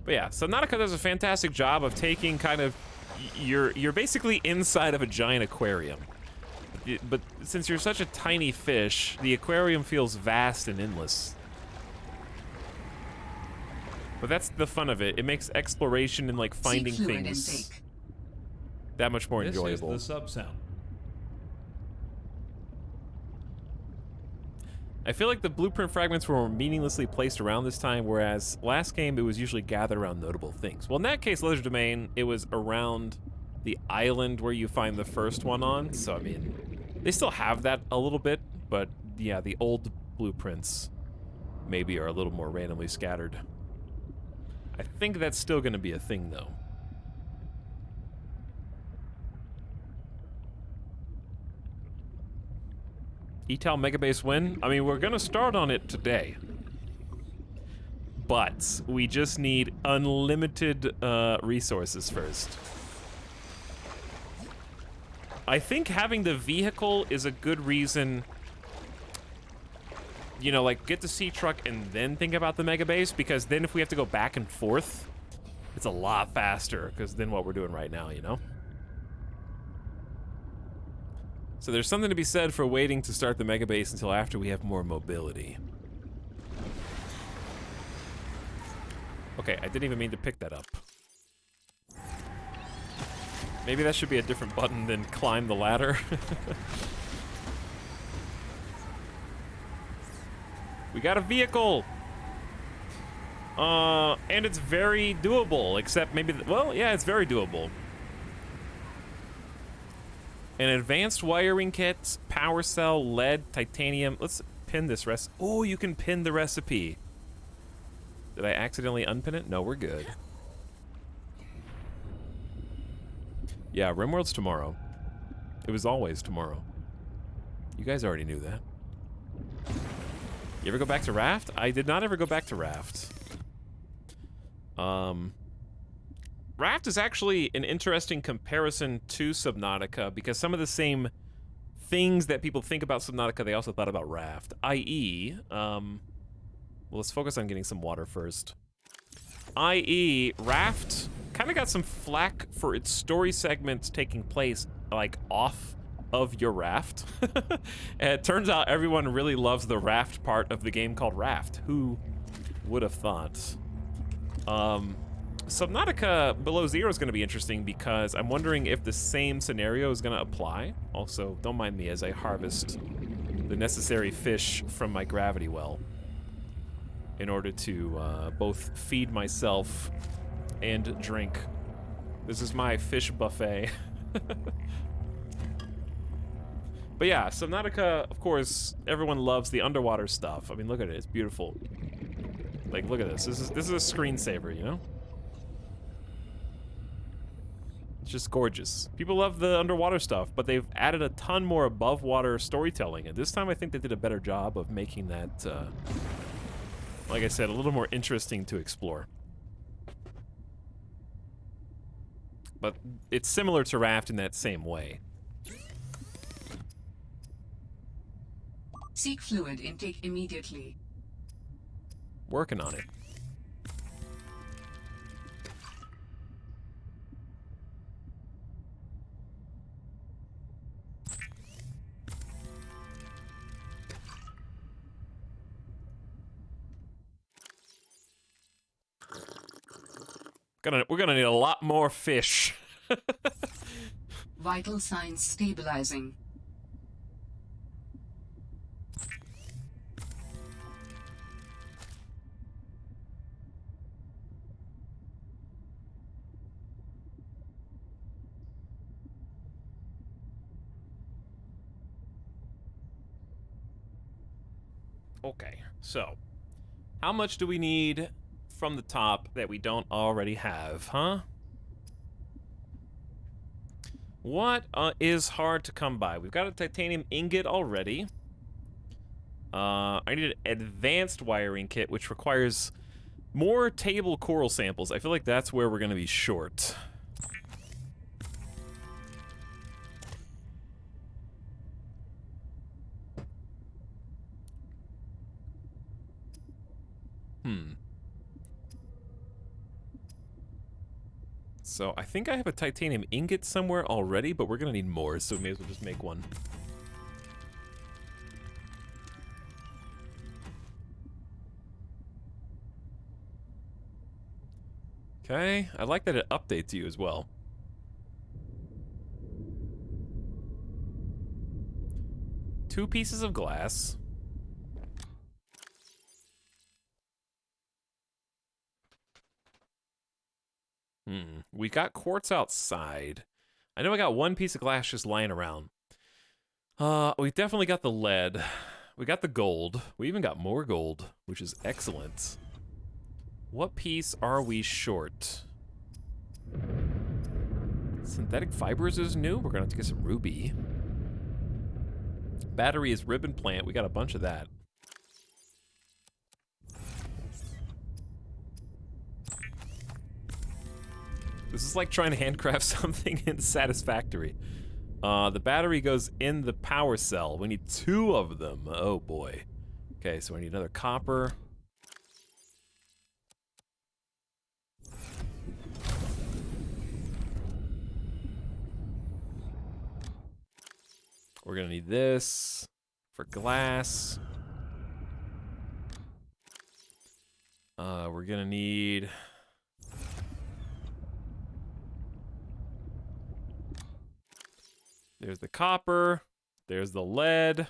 But yeah, Subnautica does a fantastic job of taking kind of you're basically inside of a giant aquarium. But since you're such a tiny fish, the aquarium feels vast and endless. But that's the fun of it. It makes exploration and like finding things that much more enjoyable. This is the sub sound. I feel like the blueprint fragments were more meaninglessly placed around this time, whereas last game it was usually gathered around notable things. Well, in that case, Leisure Domain, it was around the island where you find the first one on. So, I mean, they still have that a little bit, but yeah, the old blueprints maybe are a little more randomly scattered. I think that's still going to be a thing, though. Etal Megabase win? I mean, we're going to start on it today. But we just need unlimited resources first. I think having the vehicle is a good reason, you know, like get the sea truck and then think about the Megabase, because then if we have to go back and forth, it's a lot faster than what we're doing right now, you know? So there's something to be said for waiting to start the Megabase until after we have more mobility. Okay, I didn't even mean to pick that up. Maybe that should be a different button than climb the ladder. We got a vehicle! And it's very doable, except maybe, well, yeah, it's very doable. An advanced wiring kit, power cell, lead, titanium. Let's pin this oh, you can pin the recipe. Did I accidentally unpin it? No, we're good. Yeah, RimWorld's tomorrow. It was always tomorrow. You guys already knew that. You ever go back to Raft? I did not ever go back to Raft. Raft is actually an interesting comparison to Subnautica because some of the same things that people think about Subnautica, they also thought about Raft. I.e., well, let's focus on getting some water first. I.e., Raft kind of got some flack for its story segments taking place, like, off of your raft. And it turns out everyone really loves the raft part of the game called Raft. Who would have thought? Subnautica Below Zero is going to be interesting because I'm wondering if the same scenario is going to apply. Also, don't mind me as I harvest the necessary fish from my gravity well in order to both feed myself and drink. This is my fish buffet. But yeah, Subnautica, of course, everyone loves the underwater stuff. I mean, look at it, it's beautiful. Like, look at this. This is a screensaver, you know? It's just gorgeous. People love the underwater stuff, but they've added a ton more above water storytelling, and this time I think they did a better job of making that, like I said, a little more interesting to explore. But it's similar to Raft in that same way. Seek fluid intake immediately. Working on it. We're gonna need a lot more fish. Vital signs stabilizing. Okay, so how much do we need from the top that we don't already have, huh? What is hard to come by? We've got a titanium ingot already. I need an advanced wiring kit, which requires more table coral samples. I feel like that's where we're going to be short. So I think I have a titanium ingot somewhere already, but we're gonna need more, so we may as well just make one. Okay, I like that it updates you as well. Two pieces of glass. We got quartz outside. I know I got one piece of glass just lying around. We definitely got the lead. We got the gold. We even got more gold, which is excellent. What piece are we short? Synthetic fibers is new. We're gonna have to get some ruby. Battery is ribbon plant. We got a bunch of that. This is like trying to handcraft something in Satisfactory. The battery goes in the power cell. We need 2 of them. Oh boy. Okay, so we need another copper. We're gonna need this for glass. We're gonna need... There's the copper. There's the lead.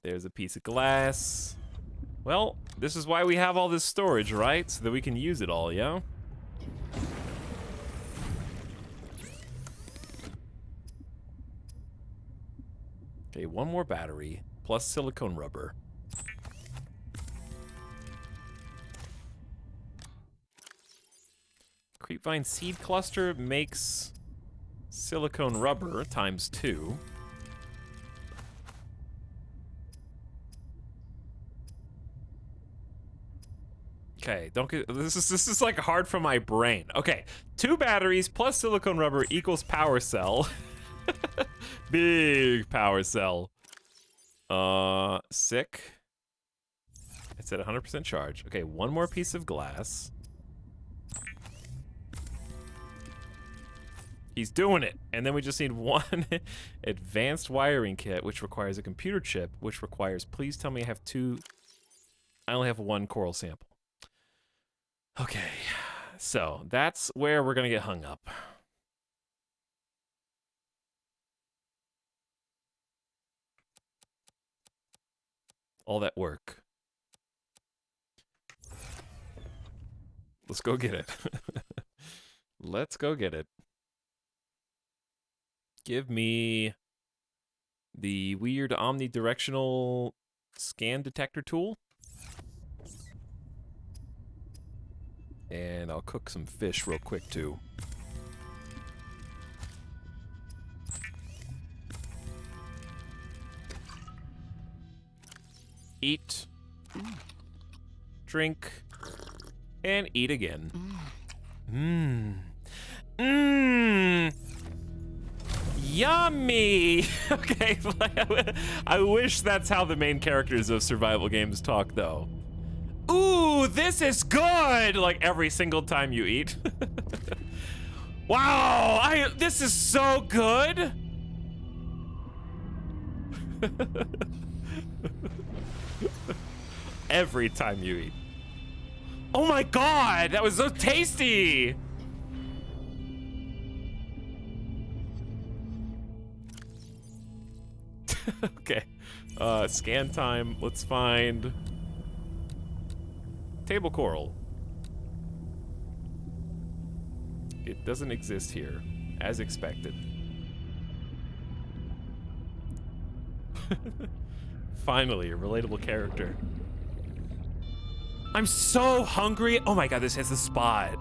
There's a piece of glass. Well, this is why we have all this storage, right? So that we can use it all, yeah? Okay, one more battery, plus silicone rubber. Creepvine seed cluster makes silicone rubber times 2. Okay, don't get this is like hard for my brain. Okay, 2 batteries plus silicone rubber equals power cell. Big power cell. Sick. It's at 100% charge. Okay, one more piece of glass. He's doing it. And then we just need one advanced wiring kit, which requires a computer chip, which requires, please tell me I have 2. I only have 1 coral sample. Okay, so that's where we're gonna get hung up. All that work. Let's go get it. Let's go get it. Give me the weird omnidirectional scan detector tool. And I'll cook some fish real quick too. Eat. Drink. And eat again. Yummy! Okay, I wish that's how the main characters of survival games talk, though. Ooh, this is good! Like every single time you eat. Wow, this is so good! Every time you eat. Oh my god, that was so tasty! Okay. Scan time. Let's find table coral. It doesn't exist here, as expected. Finally, a relatable character. I'm so hungry. Oh my god, this has the spot.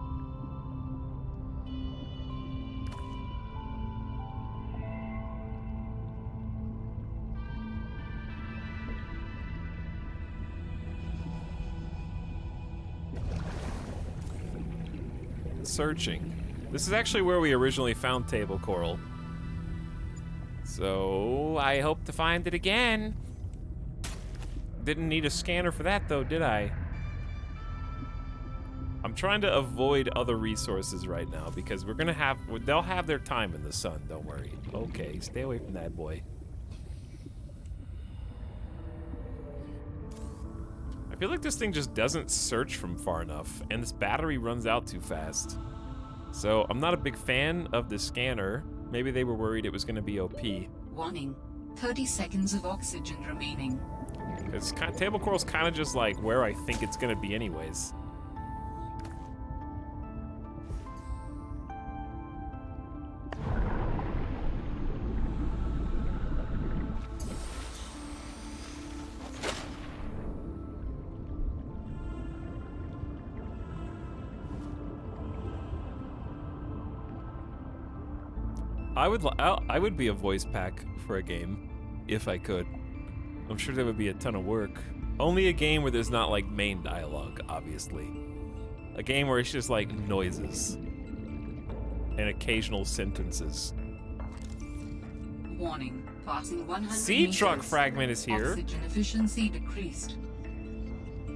Searching. This is actually where we originally found table coral. So, I hope to find it again. Didn't need a scanner for that though, did I? I'm trying to avoid other resources right now because they'll have their time in the sun, don't worry. Okay, stay away from that boy. I feel like this thing just doesn't search from far enough, and this battery runs out too fast. So, I'm not a big fan of the scanner. Maybe they were worried it was going to be OP. Warning, 30 seconds of oxygen remaining. It's table coral's kind of just like where I think it's going to be anyways. I would be a voice pack for a game, if I could. I'm sure that would be a ton of work. Only a game where there's not like main dialogue, obviously. A game where it's just like noises and occasional sentences. Warning, passing 100 Sea truck meters. fragment is here. Oxygen efficiency decreased.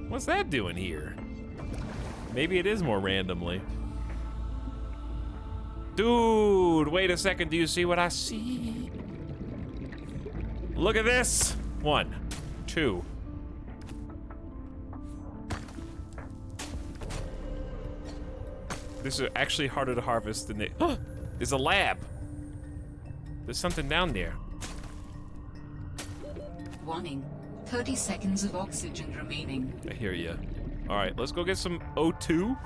What's that doing here? Maybe it is more randomly. Dude, wait a second. Do you see what I see? Look at this. 1, 2. This is actually harder to harvest than it. There's a lab. There's something down there. Warning, 30 seconds of oxygen remaining. I hear you. All right, let's go get some O2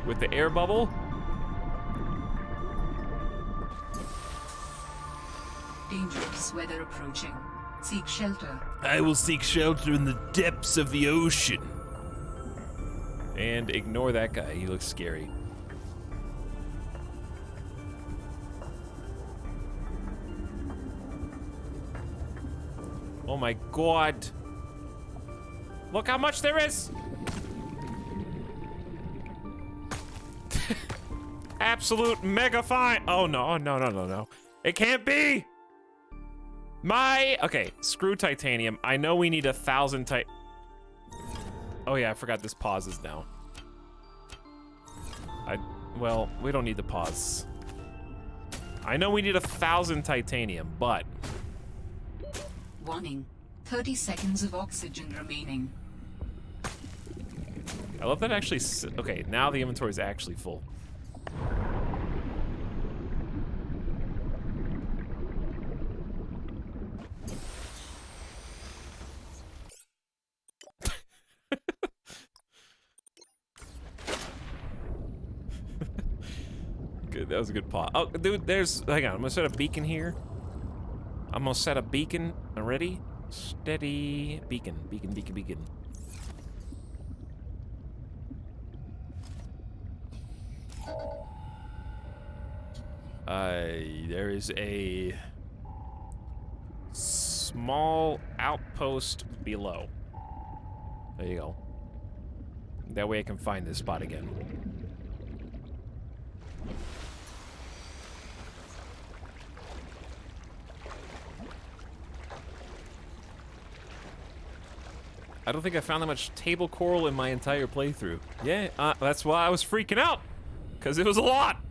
with the air bubble. Dangerous weather approaching. Seek shelter. I will seek shelter in the depths of the ocean. And ignore that guy. He looks scary. Oh my god. Look how much there is. Absolute mega fine. Oh no, no, no, no, no. It can't be. Okay, screw titanium. I know we need 1,000 Oh yeah, I forgot this pauses now. Well, we don't need to pause. I know we need 1,000 titanium, but... Warning, 30 seconds of oxygen remaining. I love that actually... Okay, now the inventory is actually full. Good, that was a good pause. Oh, dude, hang on, I'm gonna set a beacon here. I'm gonna set a beacon. Ready? Steady. Beacon, beacon, beacon, beacon. There is a small outpost below. There you go. That way I can find this spot again. I don't think I found that much table coral in my entire playthrough. Yeah, that's why I was freaking out, because it was a lot.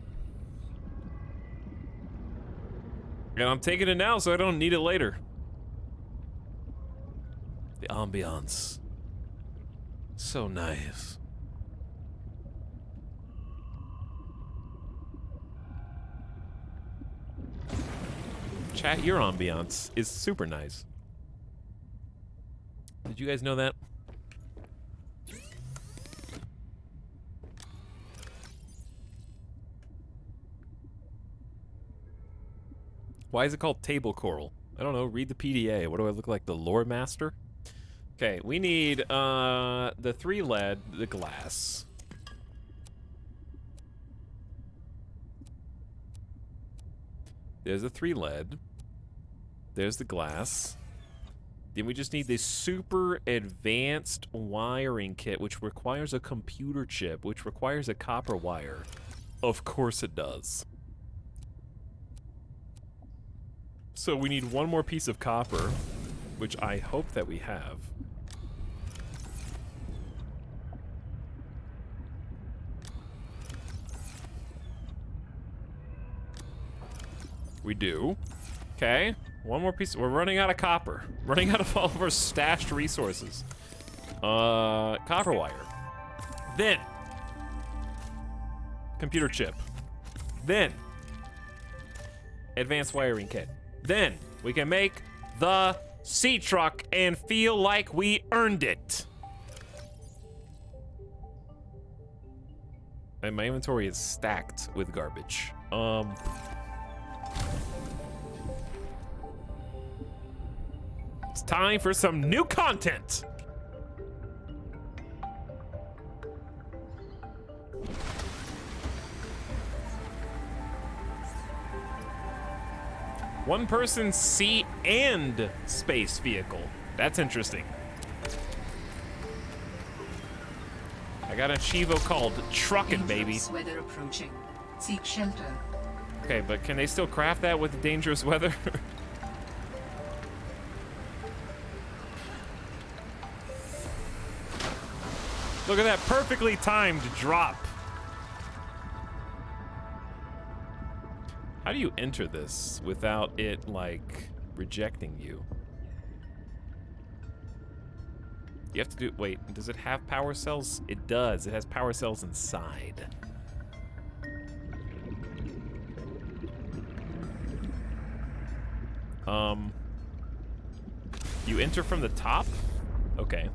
And I'm taking it now so I don't need it later. The ambiance. So so nice. Chat, your ambiance is super nice. Did you guys know that? Why is it called table coral? I don't know. Read the PDA. What do I look like? The lore master? Okay, we need the 3 lead, the glass. There's the 3 lead. There's the glass. Then we just need this super advanced wiring kit, which requires a computer chip, which requires a copper wire. Of course it does. So we need one more piece of copper, which I hope that we have. We do. Okay. One more piece. We're running out of copper. Running out of all of our stashed resources. Copper wire. Then. Computer chip. Then. Advanced wiring kit. Then. We can make the sea truck and feel like we earned it. And my inventory is stacked with garbage. It's time for some new content. One person sea and space vehicle. That's interesting. I got an Chivo called Truckin', baby. Weather approaching. Seek shelter. Okay, but can they still craft that with the dangerous weather? Look at that perfectly timed drop. How do you enter this without it, like, rejecting you? You have to do, wait, does it have power cells? It does, it has power cells inside. You enter from the top? Okay.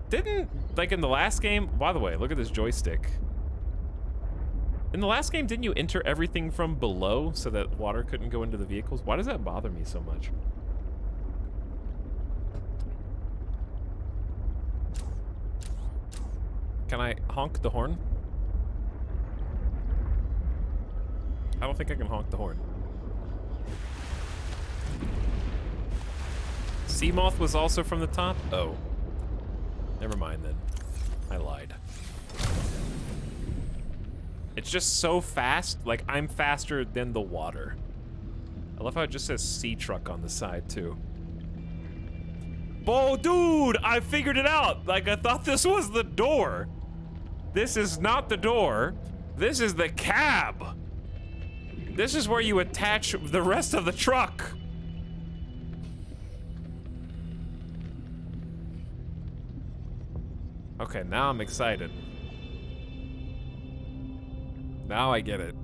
Didn't, like in the last game, by the way, look at this joystick. In the last game, didn't you enter everything from below so that water couldn't go into the vehicles? Why does that bother me so much? Can I honk the horn? I don't think I can honk the horn. Seamoth was also from the top? Oh. Never mind then. I lied. It's just so fast, like I'm faster than the water. I love how it just says sea truck on the side too. Oh, dude, I figured it out. Like I thought this was the door. This is not the door. This is the cab. This is where you attach the rest of the truck. Okay, now I'm excited. Now I get it.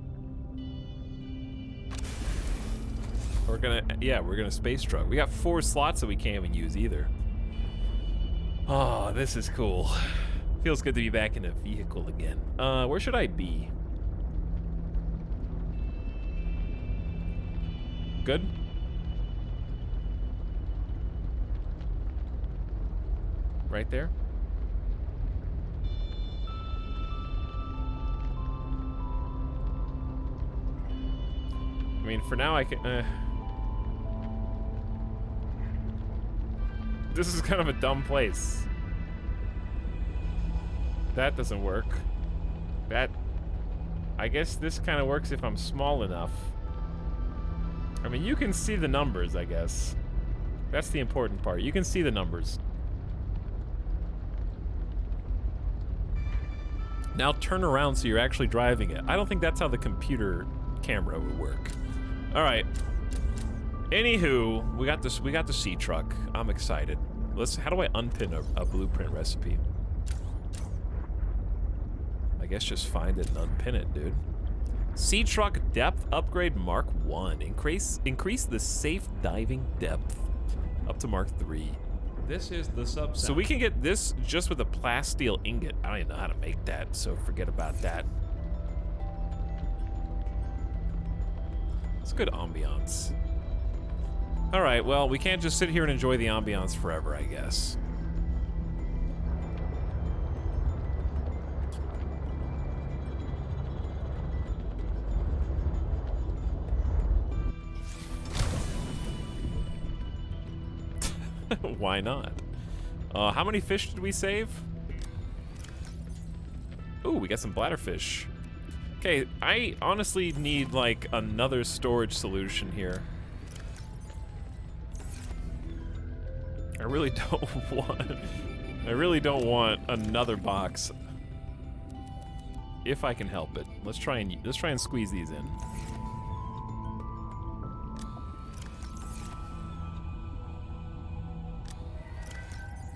We're gonna space truck. We got 4 slots that we can't even use either. Oh, this is cool. Feels good to be back in a vehicle again. Where should I be? Good? Right there? I mean, for now I can, This is kind of a dumb place. That doesn't work. That... I guess this kind of works if I'm small enough. I mean, you can see the numbers, I guess. That's the important part. You can see the numbers. Now turn around so you're actually driving it. I don't think that's how the computer camera would work. All right. Anywho, we got the sea truck. I'm excited. How do I unpin a blueprint recipe? I guess just find it and unpin it, dude. Sea truck depth upgrade Mark 1. Increase the safe diving depth up to Mark 3. This is the sub. So we can get this just with a plasteel ingot. I don't even know how to make that, so forget about that. It's good ambiance. All right, well, we can't just sit here and enjoy the ambiance forever, I guess. Why not? How many fish did we save? Ooh, we got some bladderfish. Okay, I honestly need like another storage solution here. I really don't want another box. If I can help it. Let's try and squeeze these in.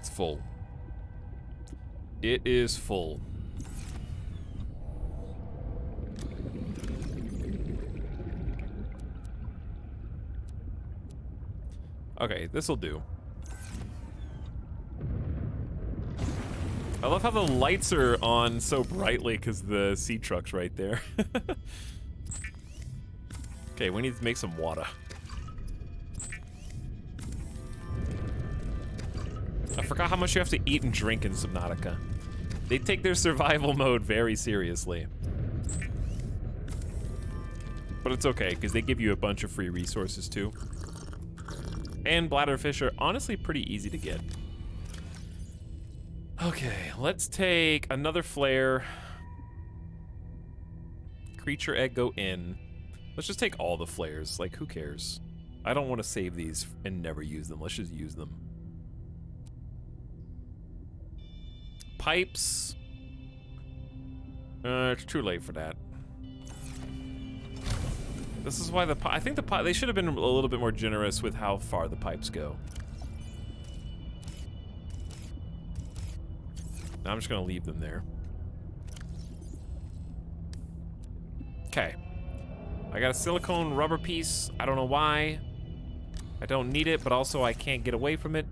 It's full. It is full. Okay, this'll do. I love how the lights are on so brightly because the sea truck's right there. Okay, we need to make some water. I forgot how much you have to eat and drink in Subnautica. They take their survival mode very seriously. But it's okay, because they give you a bunch of free resources too. And bladderfish are honestly pretty easy to get. Okay, let's take another flare. Creature egg go in. Let's just take all the flares, like who cares? I don't want to save these and never use them, let's just use them. Pipes. It's too late for that. This is why I think they should have been a little bit more generous with how far the pipes go. Now I'm just gonna leave them there. Okay. I got a silicone rubber piece. I don't know why. I don't need it, but also I can't get away from it.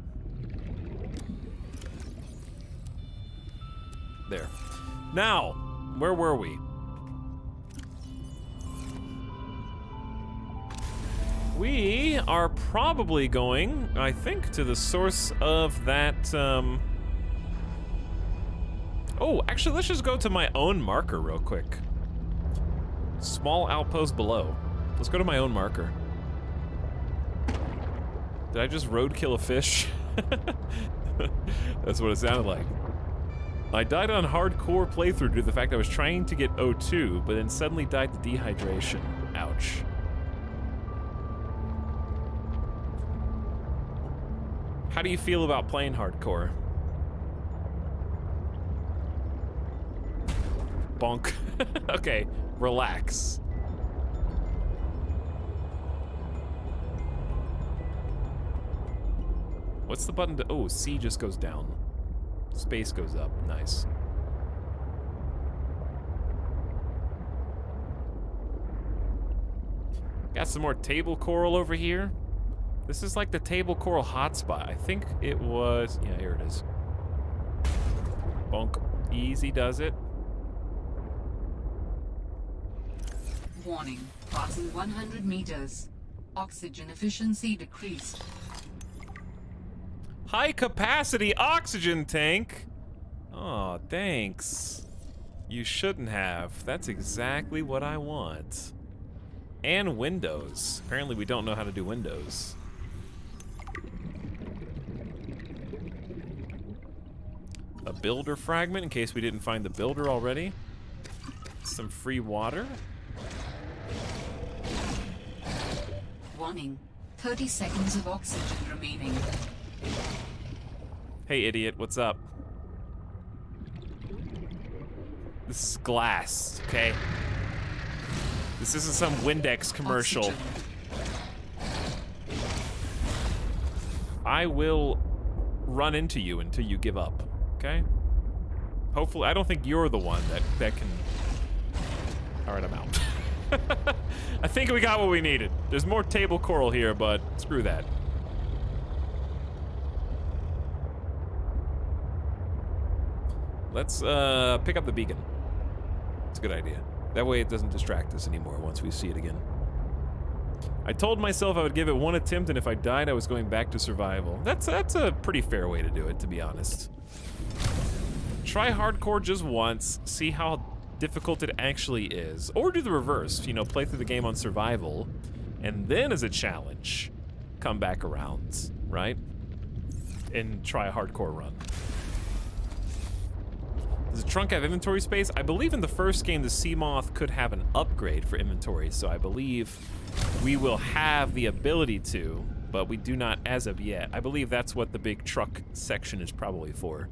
There. Now, where were we? We are probably going, I think, to the source of that, Oh, actually, let's just go to my own marker real quick. Small outpost below. Let's go to my own marker. Did I just roadkill a fish? That's what it sounded like. I died on hardcore playthrough due to the fact I was trying to get O2, but then suddenly died to dehydration. Ouch. How do you feel about playing hardcore? Bonk. Okay, relax. What's the button to... Oh, C just goes down. Space goes up. Nice. Got some more table coral over here. This is like the table coral hotspot. I think it was... Yeah, here it is. Bonk. Easy does it. Warning. Passing 100 meters. Oxygen efficiency decreased. High capacity oxygen tank? Oh, thanks. You shouldn't have. That's exactly what I want. And windows. Apparently we don't know how to do windows. A builder fragment in case we didn't find the builder already. Some free water. Warning. 30 seconds of oxygen remaining. Hey, idiot, what's up? This is glass, okay? This isn't some Windex commercial. Oxygen. I will run into you until you give up, okay? Hopefully, I don't think you're the one that can... All right, I'm out. I think we got what we needed. There's more table coral here, but screw that. Let's pick up the beacon. It's a good idea. That way it doesn't distract us anymore once we see it again. I told myself I would give it one attempt, and if I died, I was going back to survival. That's a pretty fair way to do it, to be honest. Try hardcore just once, see how difficult it actually is. Or do the reverse, you know, play through the game on survival, and then as a challenge, come back around, right? And try a hardcore run. Does the trunk have inventory space? I believe in the first game, the Seamoth could have an upgrade for inventory, so I believe we will have the ability to, but we do not as of yet. I believe that's what the big truck section is probably for.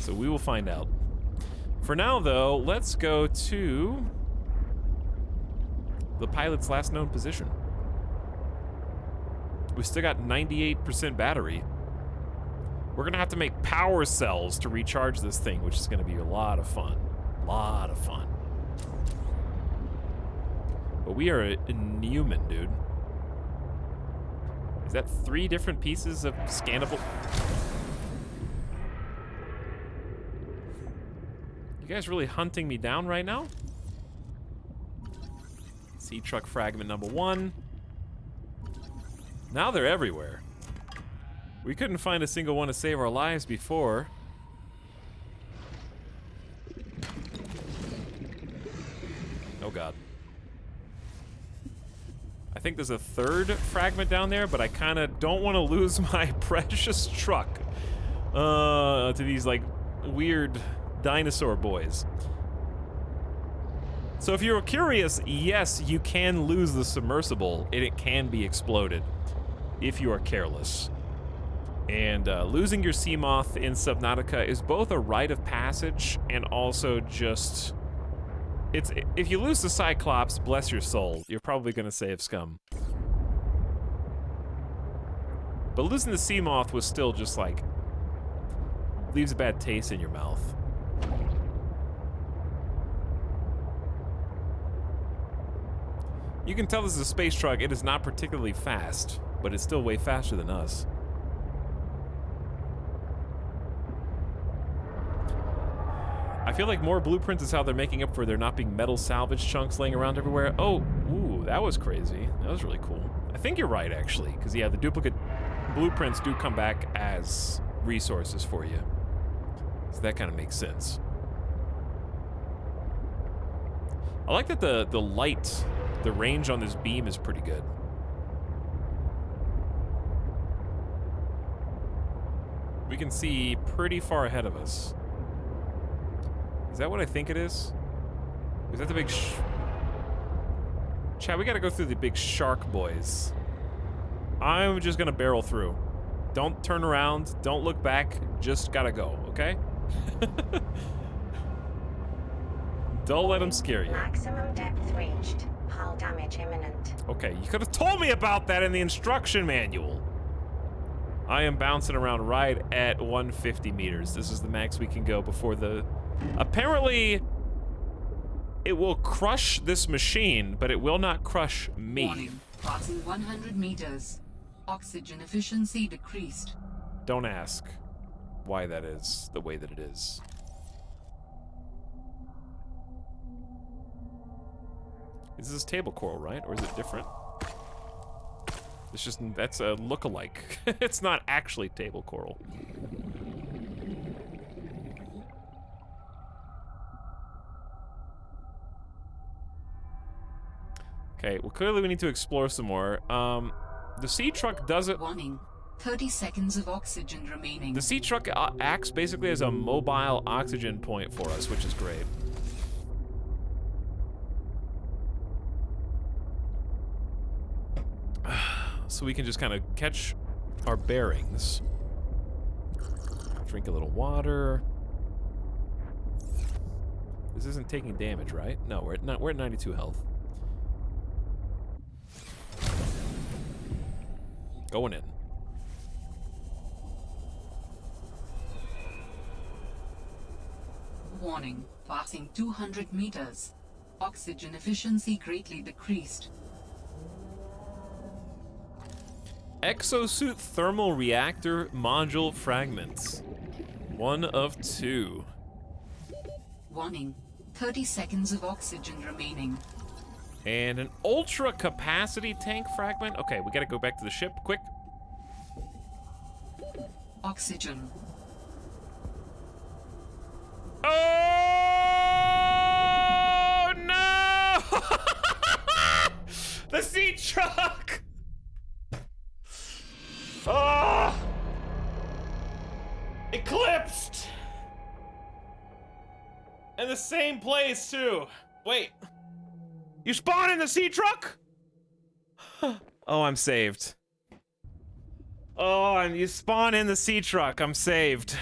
So we will find out. For now, though, let's go to the pilot's last known position. We still got 98% battery. We're gonna have to make power cells to recharge this thing, which is gonna be a lot of fun. Lot of fun. But we are inhuman, dude. Is that 3 different pieces of scannable? You guys really hunting me down right now? Sea truck fragment number 1. Now they're everywhere. We couldn't find a single one to save our lives before. Oh god. I think there's a 3rd fragment down there, but I kind of don't want to lose my precious truck to these like weird dinosaur boys. So if you're curious, yes, you can lose the submersible and it can be exploded if you are careless. And losing your Seamoth in Subnautica is both a rite of passage and also just... if you lose the Cyclops, bless your soul, you're probably gonna save scum. But losing the Seamoth was still just like... leaves a bad taste in your mouth. You can tell this is a space truck. It is not particularly fast, but it's still way faster than us. I feel like more blueprints is how they're making up for there not being metal salvage chunks laying around everywhere. Oh, ooh, that was crazy. That was really cool. I think you're right, actually, because yeah, the duplicate blueprints do come back as resources for you. So that kind of makes sense. I like that the light, the range on this beam is pretty good. We can see pretty far ahead of us. Is that what I think it is? Is that the big Chad, we gotta go through the big shark boys. I'm just gonna barrel through. Don't turn around, don't look back, just gotta go, okay? Don't let them scare you. Maximum depth reached. Hull damage imminent. Okay, you could have told me about that in the instruction manual. I am bouncing around right at 150 meters. This is the max we can go before the... Apparently, it will crush this machine, but it will not crush me. Warning. Passing 100 meters. Oxygen efficiency decreased. Don't ask why that is the way that it is. This is table coral, right? Or is it different? It's just, that's a look-alike. It's not actually table coral. Okay, well clearly we need to explore some more. The sea truck doesn't... Warning. 30 seconds of oxygen remaining. The sea truck acts basically as a mobile oxygen point for us, which is great. So we can just kind of catch our bearings. Drink a little water. This isn't taking damage, right? No, we're at 92 health. Going in. Warning, passing 200 meters. Oxygen efficiency greatly decreased. Exosuit thermal reactor module fragments. 1 of 2. Warning, 30 seconds of oxygen remaining. And an ultra capacity tank fragment. Okay, we gotta go back to the ship, quick. Oxygen. Oh no! The sea truck! Ah! Eclipsed! In the same place too. Wait. You spawn in the sea truck? Oh, I'm saved. Oh, and you spawn in the sea truck. I'm saved.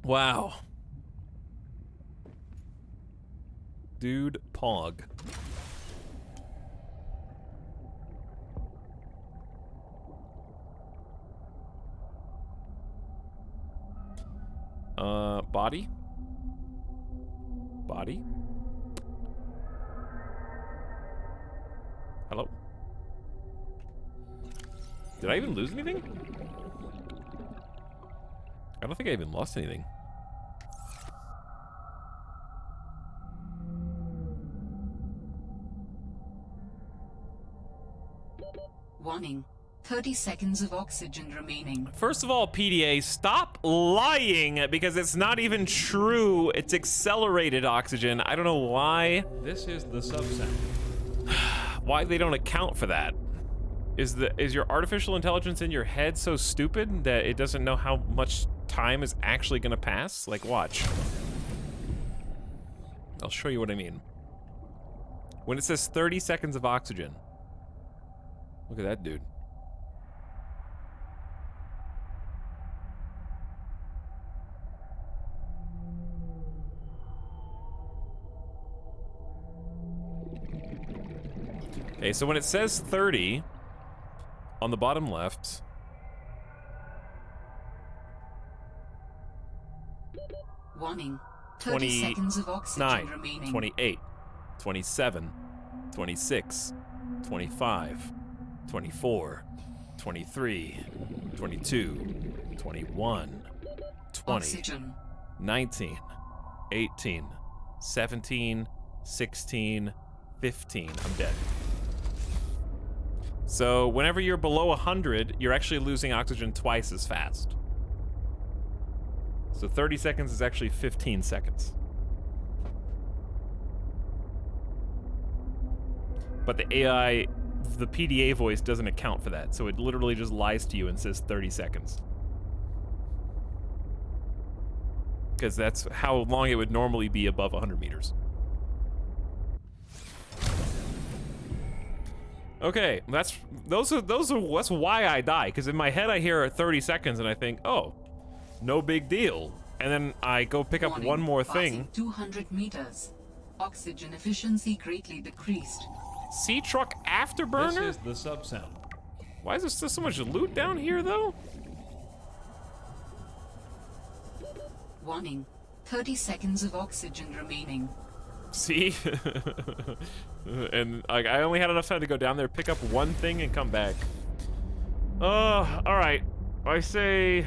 Wow. Dude, Pog. Body? Body? Hello? Did I even lose anything? I don't think I even lost anything. Warning, 30 seconds of oxygen remaining. First of all, PDA, stop lying because it's not even true. It's accelerated oxygen. I don't know why. This is the subsound. Why they don't account for that. Is your artificial intelligence in your head so stupid that it doesn't know how much time is actually gonna pass? Like, watch. I'll show you what I mean. When it says 30 seconds of oxygen, look at that dude. Okay, so when it says 30 on the bottom left, warning, 30 seconds of oxygen remaining. 28, 27, 26, 25, 24, 23, 22, 21, 20, oxygen. 19, 18, 17, 16, 15. I'm dead. So whenever you're below 100, you're actually losing oxygen twice as fast. So 30 seconds is actually 15 seconds. But the AI, the PDA voice doesn't account for that, so it literally just lies to you and says 30 seconds. Because that's how long it would normally be above 100 meters. Okay, that's why I die, because in my head I hear 30 seconds and I think, oh, no big deal. And then I go pick up one more thing. 200 meters. Oxygen efficiency greatly decreased. Sea truck afterburner? This is the subsound. Why is there still so much loot down here, though? Warning, 30 seconds of oxygen remaining. See? And I only had enough time to go down there, pick up one thing, and come back. Alright. I say...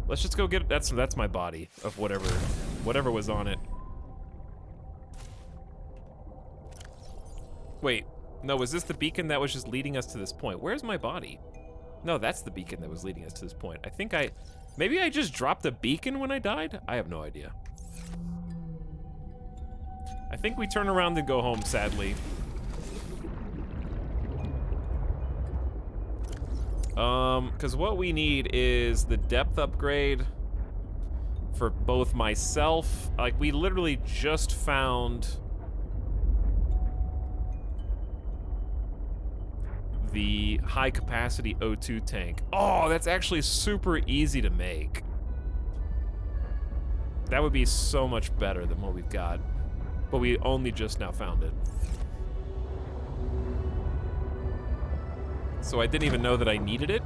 let's just go get... That's my body of whatever was on it. Wait. No, was this the beacon that was just leading us to this point? Where's my body? No, that's the beacon that was leading us to this point. I think maybe I just dropped a beacon when I died? I have no idea. I think we turn around and go home, sadly. Because what we need is the depth upgrade for both myself. Like, we literally just found the high-capacity O2 tank. Oh, that's actually super easy to make. That would be so much better than what we've got. But we only just now found it. So I didn't even know that I needed it.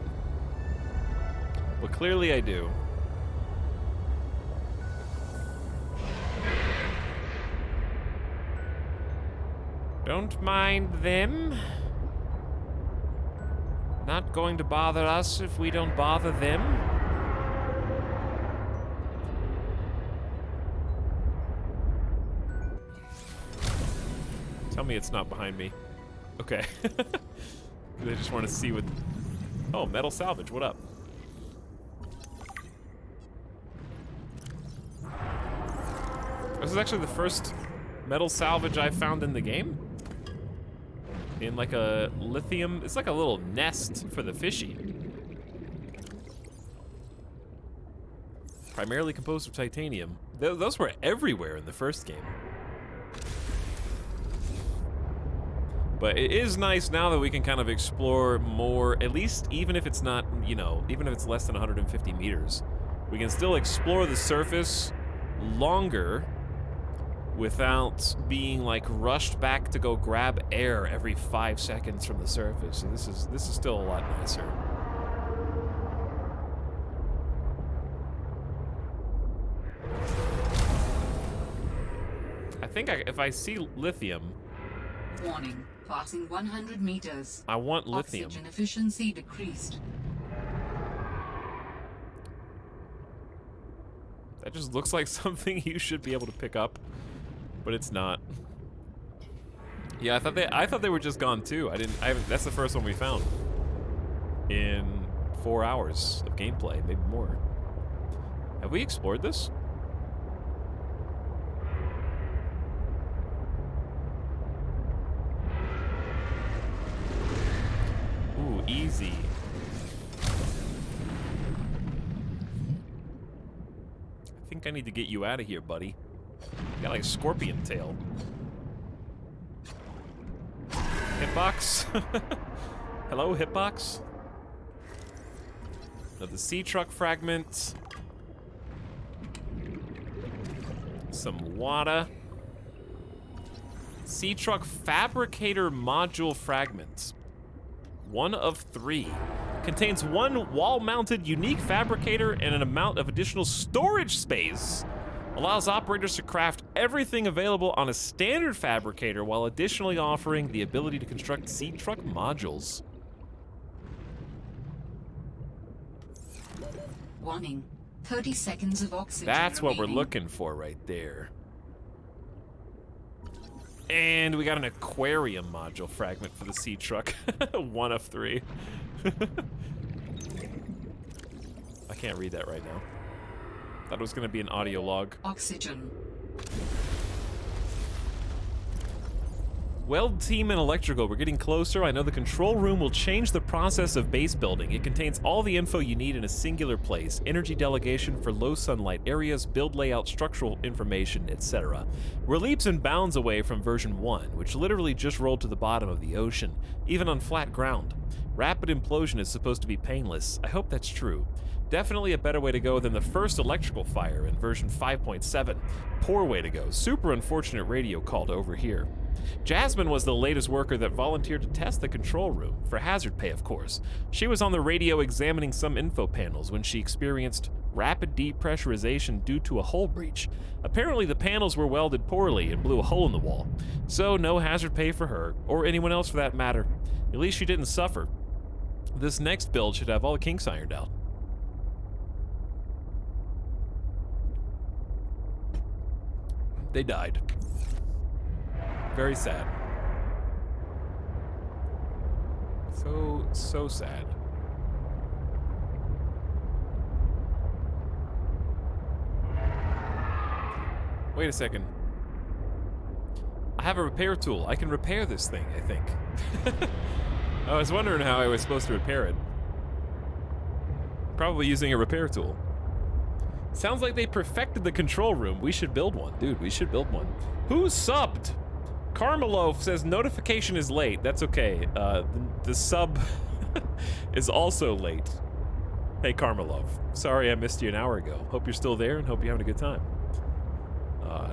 But clearly I do. Don't mind them. Not going to bother us if we don't bother them. Tell me it's not behind me. Okay. They just want to see what... Oh, metal salvage, what up? This is actually the first metal salvage I found in the game. In like a lithium, it's like a little nest for the fishy. Primarily composed of titanium. Those were everywhere in the first game. But it is nice now that we can kind of explore more, at least even if it's not, you know, even if it's less than 150 meters. We can still explore the surface longer without being like rushed back to go grab air every 5 seconds from the surface. So this is still a lot nicer. I think if I see lithium... Warning, passing 100 meters. I want lithium. Oxygen efficiency decreased. That just looks like something you should be able to pick up. But it's not. Yeah, I thought they were just gone too. That's the first one we found in 4 hours of gameplay, maybe more. Have we explored this? Ooh, easy. I think I need to get you out of here, buddy. You got like a scorpion tail. Hitbox? Hello, hitbox? Another sea truck fragment. Some water. Sea truck fabricator module fragments. 1 of 3. Contains 1 wall-mounted unique fabricator and an amount of additional storage space. Allows operators to craft everything available on a standard fabricator while additionally offering the ability to construct sea truck modules. Warning, 30 seconds of oxygen That's what remaining. we're looking for right there. And we got an aquarium module fragment for the sea truck. 1 of 3. I can't read that right now. Thought it was gonna be an audio log. Oxygen. Weld team and electrical, we're getting closer. I know the control room will change the process of base building. It contains all the info you need in a singular place. Energy delegation for low sunlight areas, build layout, structural information, etc. We're leaps and bounds away from version 1, which literally just rolled to the bottom of the ocean, even on flat ground. Rapid implosion is supposed to be painless. I hope that's true. Definitely a better way to go than the first electrical fire in version 5.7. Poor way to go. Super unfortunate radio call to overhear. Jasmine was the latest worker that volunteered to test the control room, for hazard pay of course. She was on the radio examining some info panels when she experienced rapid depressurization due to a hull breach. Apparently the panels were welded poorly and blew a hole in the wall. So no hazard pay for her, or anyone else for that matter. At least she didn't suffer. This next build should have all the kinks ironed out. They died. Very sad. So sad. Wait a second. I have a repair tool. I can repair this thing, I think. I was wondering how I was supposed to repair it. Probably using a repair tool. Sounds like they perfected the control room. We should build one. Dude, we should build one. Who subbed? Karmalov says notification is late. That's okay. The sub is also late. Hey, Karmalov. Sorry I missed you an hour ago. Hope you're still there and hope you're having a good time.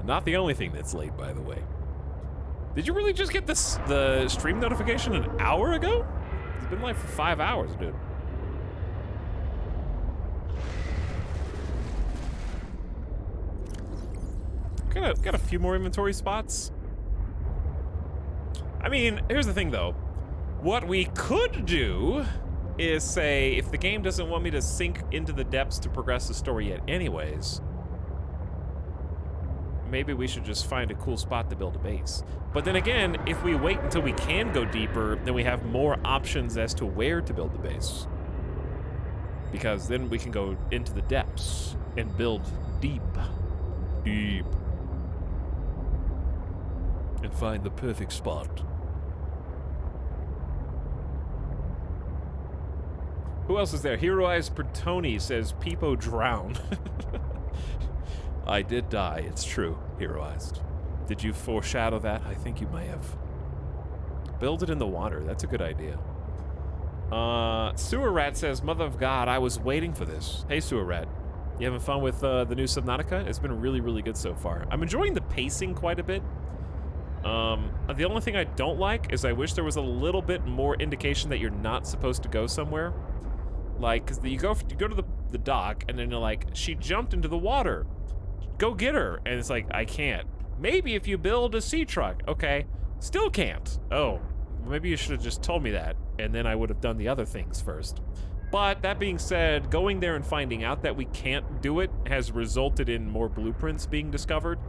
Not the only thing that's late, by the way. Did you really just get the stream notification an hour ago? It's been live for 5 hours, dude. got a few more inventory spots. I mean, here's the thing though. What we could do is say, if the game doesn't want me to sink into the depths to progress the story yet anyways, maybe we should just find a cool spot to build a base. But then again, if we wait until we can go deeper, then we have more options as to where to build the base. Because then we can go into the depths and build deep. Deep. And find the perfect spot. Who else is there? Heroized Pertoni says, Peepo drown. I did die, it's true, Heroized. Did you foreshadow that? I think you may have. Build it in the water, that's a good idea. Sewer Rat says, Mother of God, I was waiting for this. Hey, Sewer Rat. You having fun with the new Subnautica? It's been really, really good so far. I'm enjoying the pacing quite a bit. The only thing I don't like is I wish there was a little bit more indication that you're not supposed to go somewhere. Like, cause you go to the dock, and then you're like, she jumped into the water. Go get her. And it's like, I can't. Maybe if you build a sea truck. Okay. Still can't. Oh, maybe you should have just told me that, and then I would have done the other things first. But that being said, going there and finding out that we can't do it has resulted in more blueprints being discovered,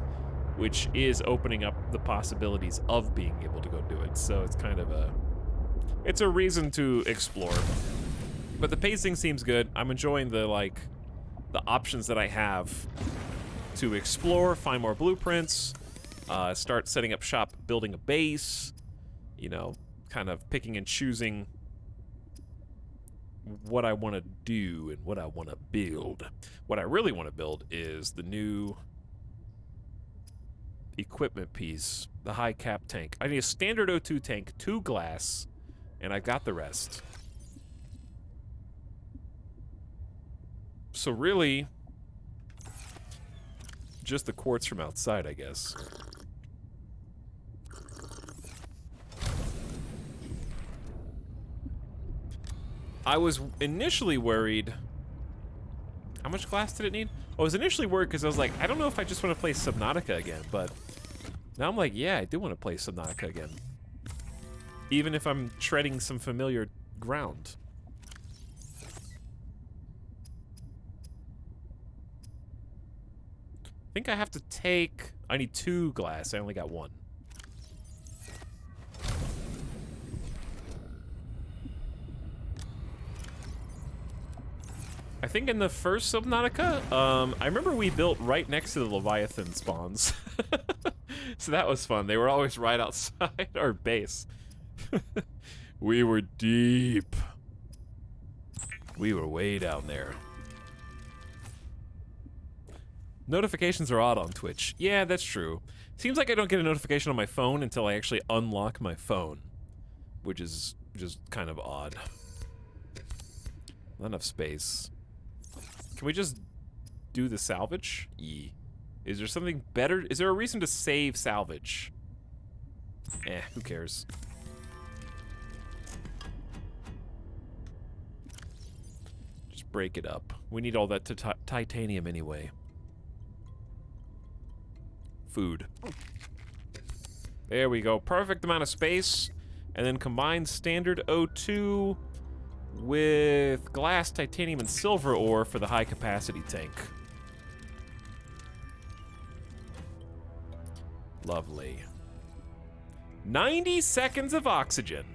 which is opening up the possibilities of being able to go do it. So it's kind of it's a reason to explore. But the pacing seems good. I'm enjoying the options that I have to explore, find more blueprints, start setting up shop, building a base, you know, kind of picking and choosing what I want to do and what I want to build. What I really want to build is the new equipment piece, the high cap tank. I need a standard O2 tank, 2 glass, and I got the rest. So really, just the quartz from outside, I guess. I was initially worried. How much glass did it need? I was initially worried because I was like, I don't know if I just want to play Subnautica again, but now I'm like, yeah, I do want to play Subnautica again. Even if I'm treading some familiar ground. I think I have to take... I need 2 glass. I only got 1. I think in the first Subnautica, I remember we built right next to the Leviathan spawns. So that was fun. They were always right outside our base. We were deep. We were way down there. Notifications are odd on Twitch. Yeah, that's true. Seems like I don't get a notification on my phone until I actually unlock my phone, which is just kind of odd. Not enough space. Can we just do the salvage? Is there something better? Is there a reason to save salvage? Who cares? Just break it up. We need all that titanium anyway. Food. There we go. Perfect amount of space. And then combine standard O2 with glass, titanium, and silver ore for the high capacity tank. Lovely. 90 seconds of oxygen.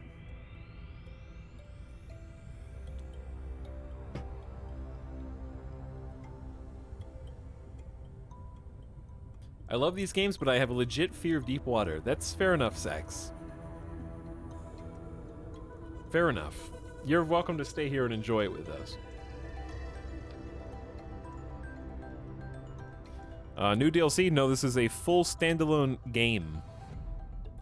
I love these games, but I have a legit fear of deep water. That's fair enough, Sax. Fair enough. You're welcome to stay here and enjoy it with us. New DLC? No, this is a full standalone game,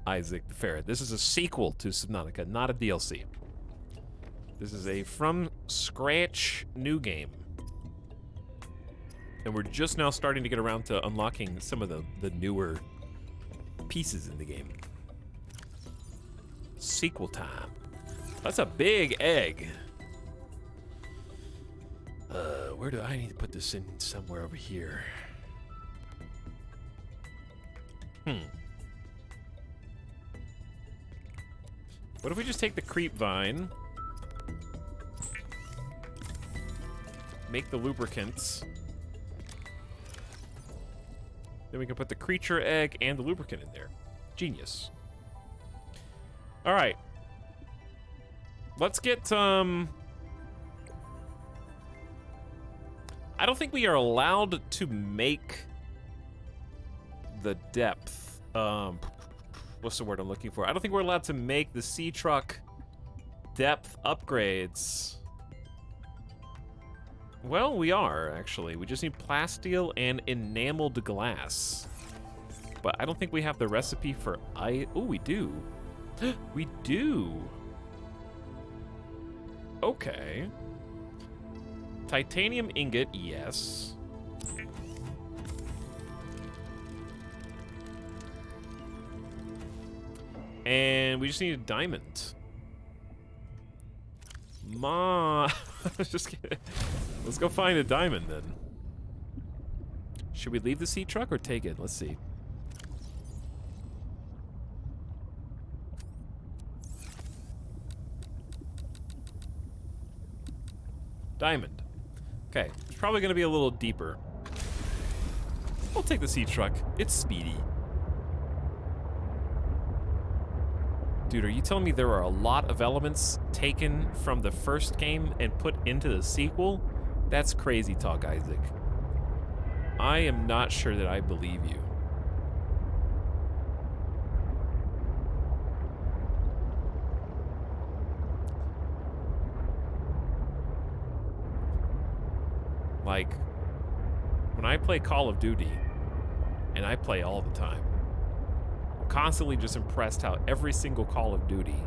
Isaac the Ferret. This is a sequel to Subnautica, not a DLC. This is a from-scratch new game. And we're just now starting to get around to unlocking some of the newer pieces in the game. Sequel time. That's a big egg. Where do I need to put this in? Somewhere over here. What if we just take the creep vine, make the lubricants, then we can put the creature egg and the lubricant in there. Genius. All right. Let's get, I don't think we are allowed to make the depth. What's the word I'm looking for? I don't think we're allowed to make the sea truck depth upgrades. Well, we are, actually. We just need plasteel and enameled glass. But I don't think we have the recipe for oh, we do. We do. Okay. Titanium ingot, yes. And we just need a diamond. Just kidding. Let's go find a diamond then. Should we leave the sea truck or take it? Let's see. Diamond. Okay, it's probably gonna be a little deeper. We'll take the sea truck. It's speedy. Dude, are you telling me there are a lot of elements taken from the first game and put into the sequel? That's crazy talk, Isaac. I am not sure that I believe you. Like, when I play Call of Duty, and I play all the time, constantly just impressed how every single Call of Duty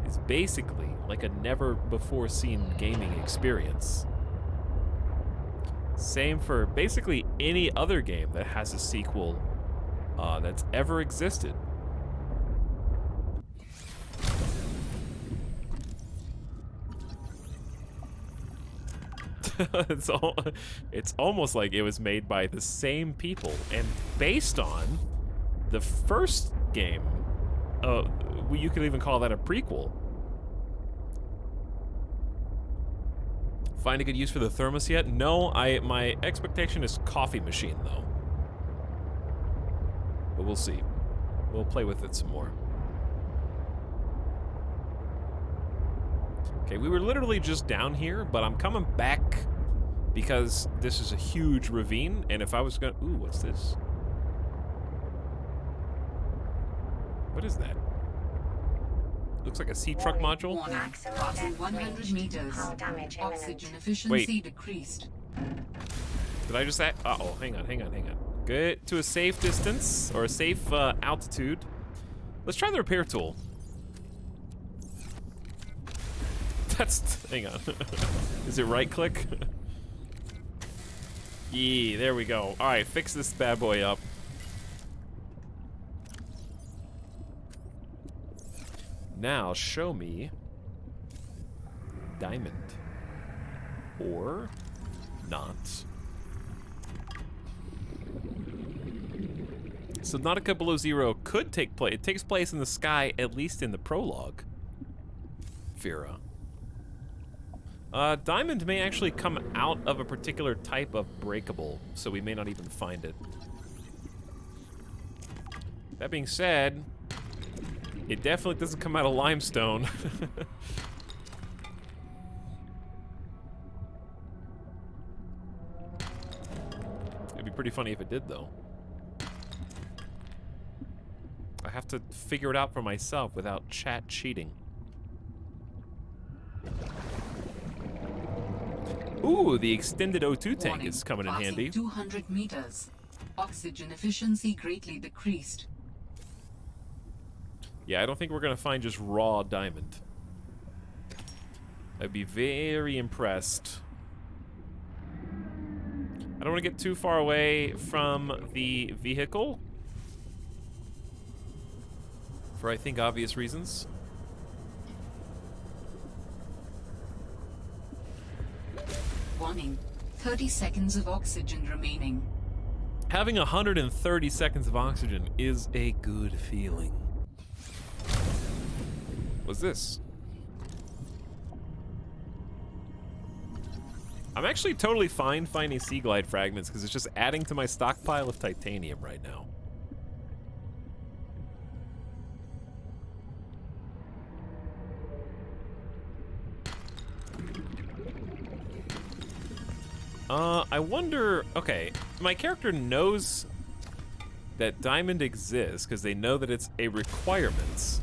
is basically like a never-before-seen gaming experience. Same for basically any other game that has a sequel that's ever existed. It's almost like it was made by the same people and based on the first game. You could even call that a prequel. Find a good use for the thermos yet? No, my expectation is coffee machine though. But we'll see. We'll play with it some more. Okay, we were literally just down here, but I'm coming back because this is a huge ravine, and if I was gonna... Ooh, what's this? What is that? Looks like a sea truck module. Passing 100 meters. Oxygen efficiency decreased. Did I just say? Uh-oh, hang on. Get to a safe distance, or a safe altitude. Let's try the repair tool. Hang on. Is it right click? Yeah, there we go. All right, fix this bad boy up. Now show me diamond or not. Subnautica Below Zero could take place. It takes place in the sky, at least in the prologue. Vera. Diamond may actually come out of a particular type of breakable, so we may not even find it. That being said, it definitely doesn't come out of limestone. It'd be pretty funny if it did, though. I have to figure it out for myself without chat cheating. Ooh, the extended O2 tank is coming in handy. 200 meters. Oxygen efficiency greatly decreased. Yeah, I don't think we're gonna find just raw diamond. I'd be very impressed. I don't want to get too far away from the vehicle. For I think obvious reasons. Warning. 30 seconds of oxygen remaining. Having 130 seconds of oxygen is a good feeling. What's this? I'm actually totally fine finding Sea Glide fragments because it's just adding to my stockpile of titanium right now. I wonder, okay, my character knows that diamond exists because they know that it's a requirement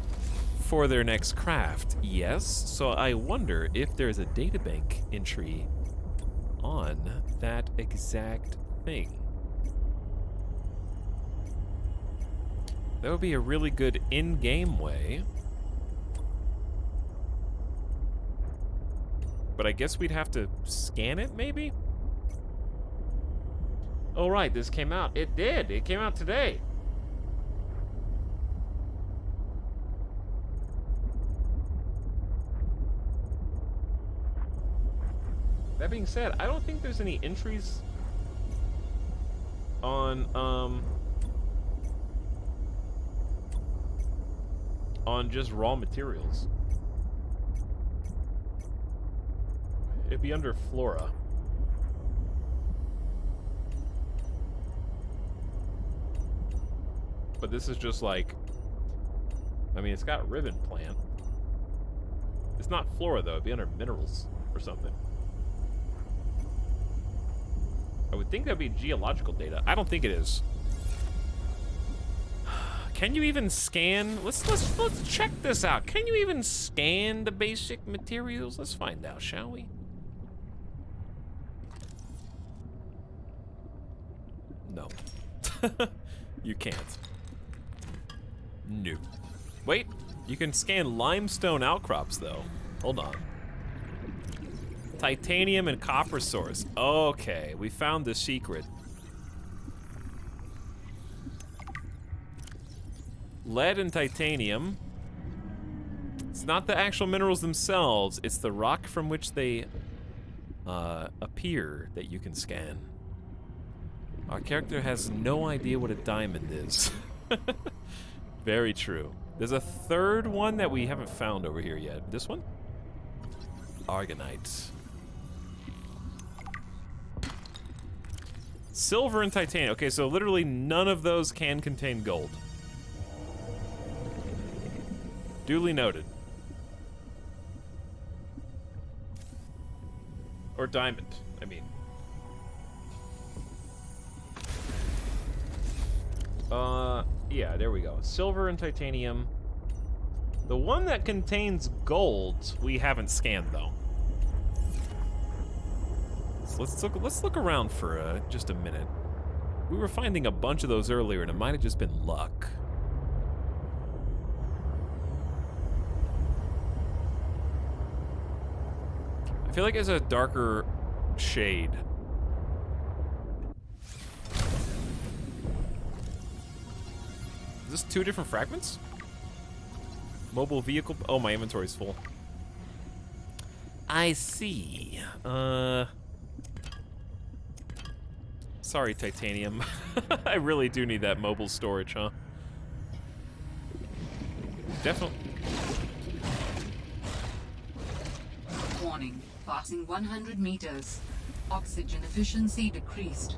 for their next craft. Yes, so I wonder if there's a databank entry on that exact thing. That would be a really good in-game way. But I guess we'd have to scan it, maybe? Oh, right, this came out. It did. It came out today. That being said, I don't think there's any entries on just raw materials. It'd be under flora. But this is just like, I mean, it's got ribbon plant. It's not flora though, it'd be under minerals or something. I would think that'd be geological data. I don't think it is. Can you even scan? Let's check this out. Can you even scan the basic materials? Let's find out, shall we? No. You can't. No. Wait, you can scan limestone outcrops though. Hold on. Titanium and copper source. Okay, we found the secret. Lead and titanium. It's not the actual minerals themselves, it's the rock from which they appear that you can scan. Our character has no idea what a diamond is. Very true. There's a third one that we haven't found over here yet. This one? Argonite. Silver and titanium. Okay, so literally none of those can contain gold. Duly noted. Or diamond, I mean. Yeah, there we go. Silver and titanium. The one that contains gold, we haven't scanned though. So let's look around for just a minute. We were finding a bunch of those earlier, and it might have just been luck. I feel like it's a darker shade. Is this 2 different fragments? Mobile vehicle. Oh, my inventory's full. I see. Sorry, titanium. I really do need that mobile storage, huh? Definitely. Warning. Passing 100 meters. Oxygen efficiency decreased.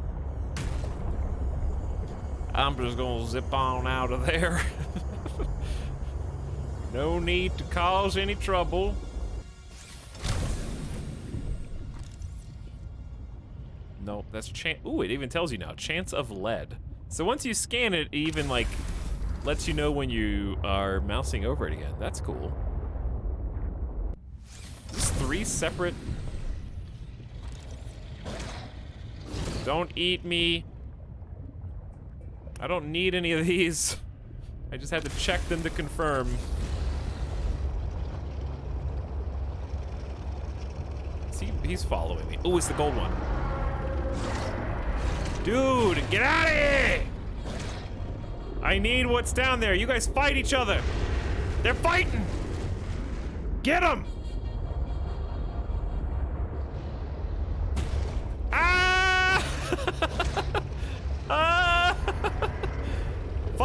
I'm just gonna zip on out of there. No need to cause any trouble. No, that's chance. Ooh, it even tells you now. Chance of lead. So once you scan it, it even like lets you know when you are mousing over it again. That's cool. Is this 3 separate? Don't eat me. I don't need any of these. I just had to check them to confirm. See, he's following me. Oh, it's the gold one. Dude, get out of here! I need what's down there. You guys fight each other. They're fighting. Get them! Ah! Ah!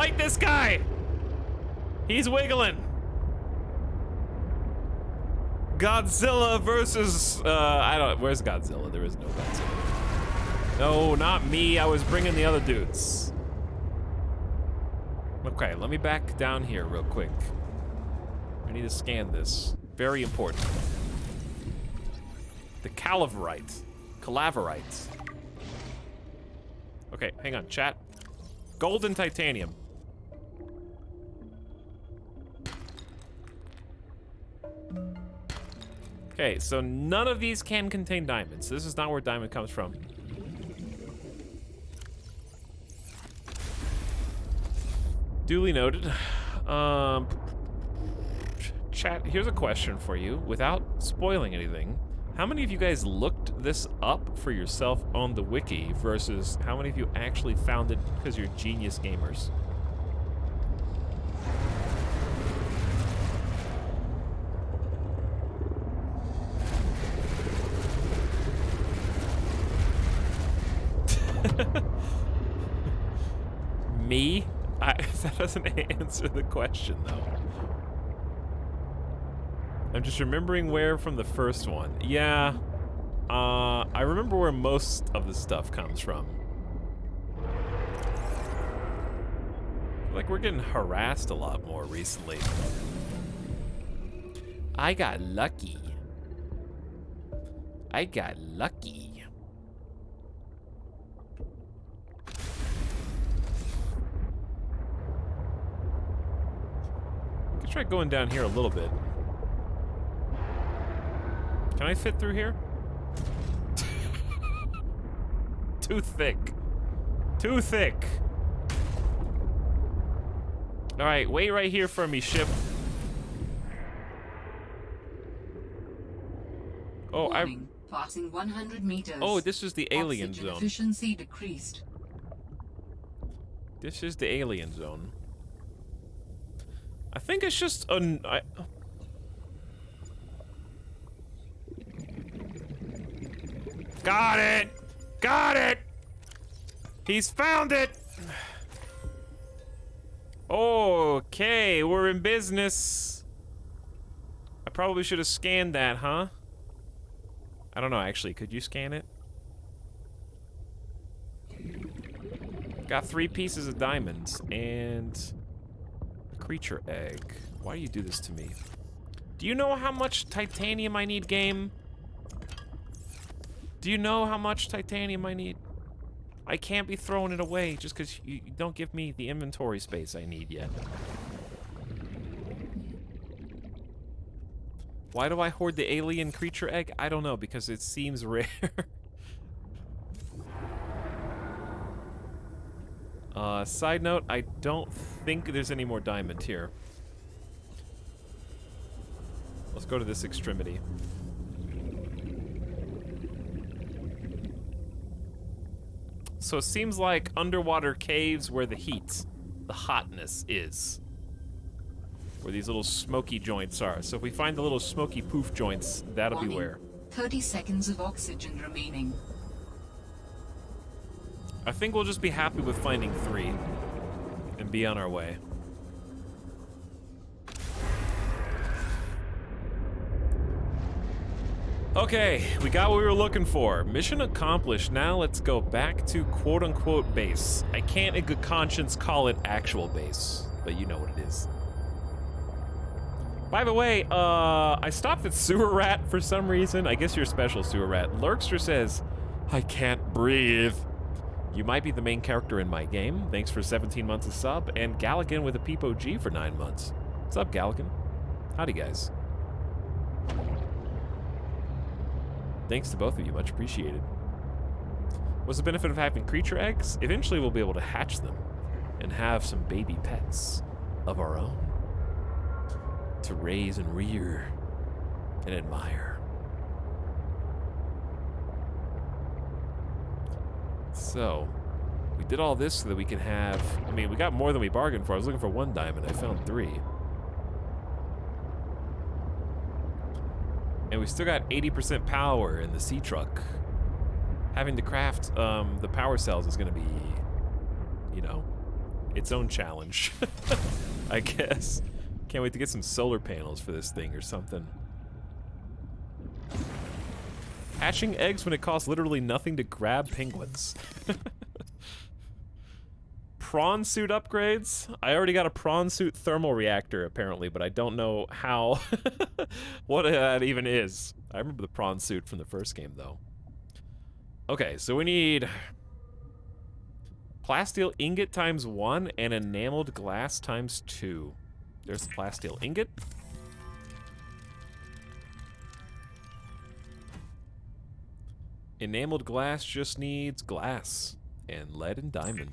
Fight this guy! He's wiggling. Godzilla versus, where's Godzilla? There is no Godzilla. No, not me. I was bringing the other dudes. Okay, let me back down here real quick. I need to scan this. Very important. The Calaverite. Calaverite. Okay, hang on, chat. Gold and titanium. Okay, so none of these can contain diamonds. This is not where diamond comes from. Duly noted. Chat, here's a question for you, without spoiling anything. How many of you guys looked this up for yourself on the wiki versus how many of you actually found it because you're genius gamers? Me? That doesn't answer the question, though. I'm just remembering where from the first one. Yeah. I remember where most of the stuff comes from. Like, we're getting harassed a lot more recently. I got lucky. I got lucky. Let's try going down here a little bit. Can I fit through here? Too thick. Too thick. All right, wait right here for me, ship. Oh, Warning, passing 100 meters. Oh, this is the alien Oxygen zone. Efficiency decreased. This is the alien zone. I think it's just a... Got it! Got it! He's found it! Okay, we're in business. I probably should have scanned that, huh? I don't know, actually. Could you scan it? Got 3 pieces of diamonds and a creature egg. Why do you do this to me? Do you know how much titanium I need, game? Do you know how much titanium I need? I can't be throwing it away just because you don't give me the inventory space I need yet. Why do I hoard the alien creature egg? I don't know, because it seems rare. Side note, I don't think there's any more diamond here. Let's go to this extremity. So it seems like underwater caves where the heat, the hotness is. Where these little smoky joints are. So if we find the little smoky poof joints, that'll be where. 30 seconds of oxygen remaining. I think we'll just be happy with finding 3 and be on our way. Okay, we got what we were looking for. Mission accomplished. Now let's go back to quote-unquote base. I can't in good conscience call it actual base, but you know what it is. By the way, I stopped at Sewer Rat for some reason. I guess you're special, Sewer Rat. Lurkster says, I can't breathe. You might be the main character in my game. Thanks for 17 months of sub. And Galligan with a Peepo G for 9 months. What's up, Galligan? Howdy, guys. Thanks to both of you, much appreciated. What's the benefit of having creature eggs? Eventually we'll be able to hatch them and have some baby pets of our own to raise and rear and admire. So, we did all this so that we can have, I mean, we got more than we bargained for. I was looking for 1 diamond, I found 3. And we still got 80% power in the sea truck. Having to craft the power cells is gonna be, you know, its own challenge, I guess. Can't wait to get some solar panels for this thing or something. Hatching eggs when it costs literally nothing to grab penguins. Prawn suit upgrades? I already got a prawn suit thermal reactor, apparently, but I don't know how, what that even is. I remember the prawn suit from the first game, though. Okay, so we need plasteel ingot ×1 and enameled glass ×2. There's the plasteel ingot. Enameled glass just needs glass and lead and diamond.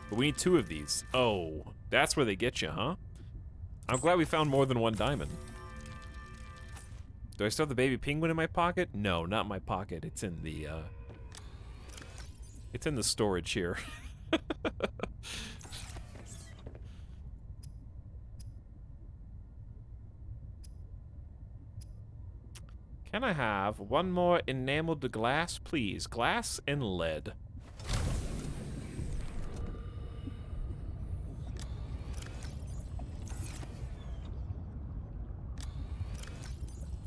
But we need 2 of these. Oh, that's where they get you, huh? I'm glad we found more than 1 diamond. Do I still have the baby penguin in my pocket? No, not in my pocket. It's in the storage here. Can I have 1 more enameled glass, please? Glass and lead.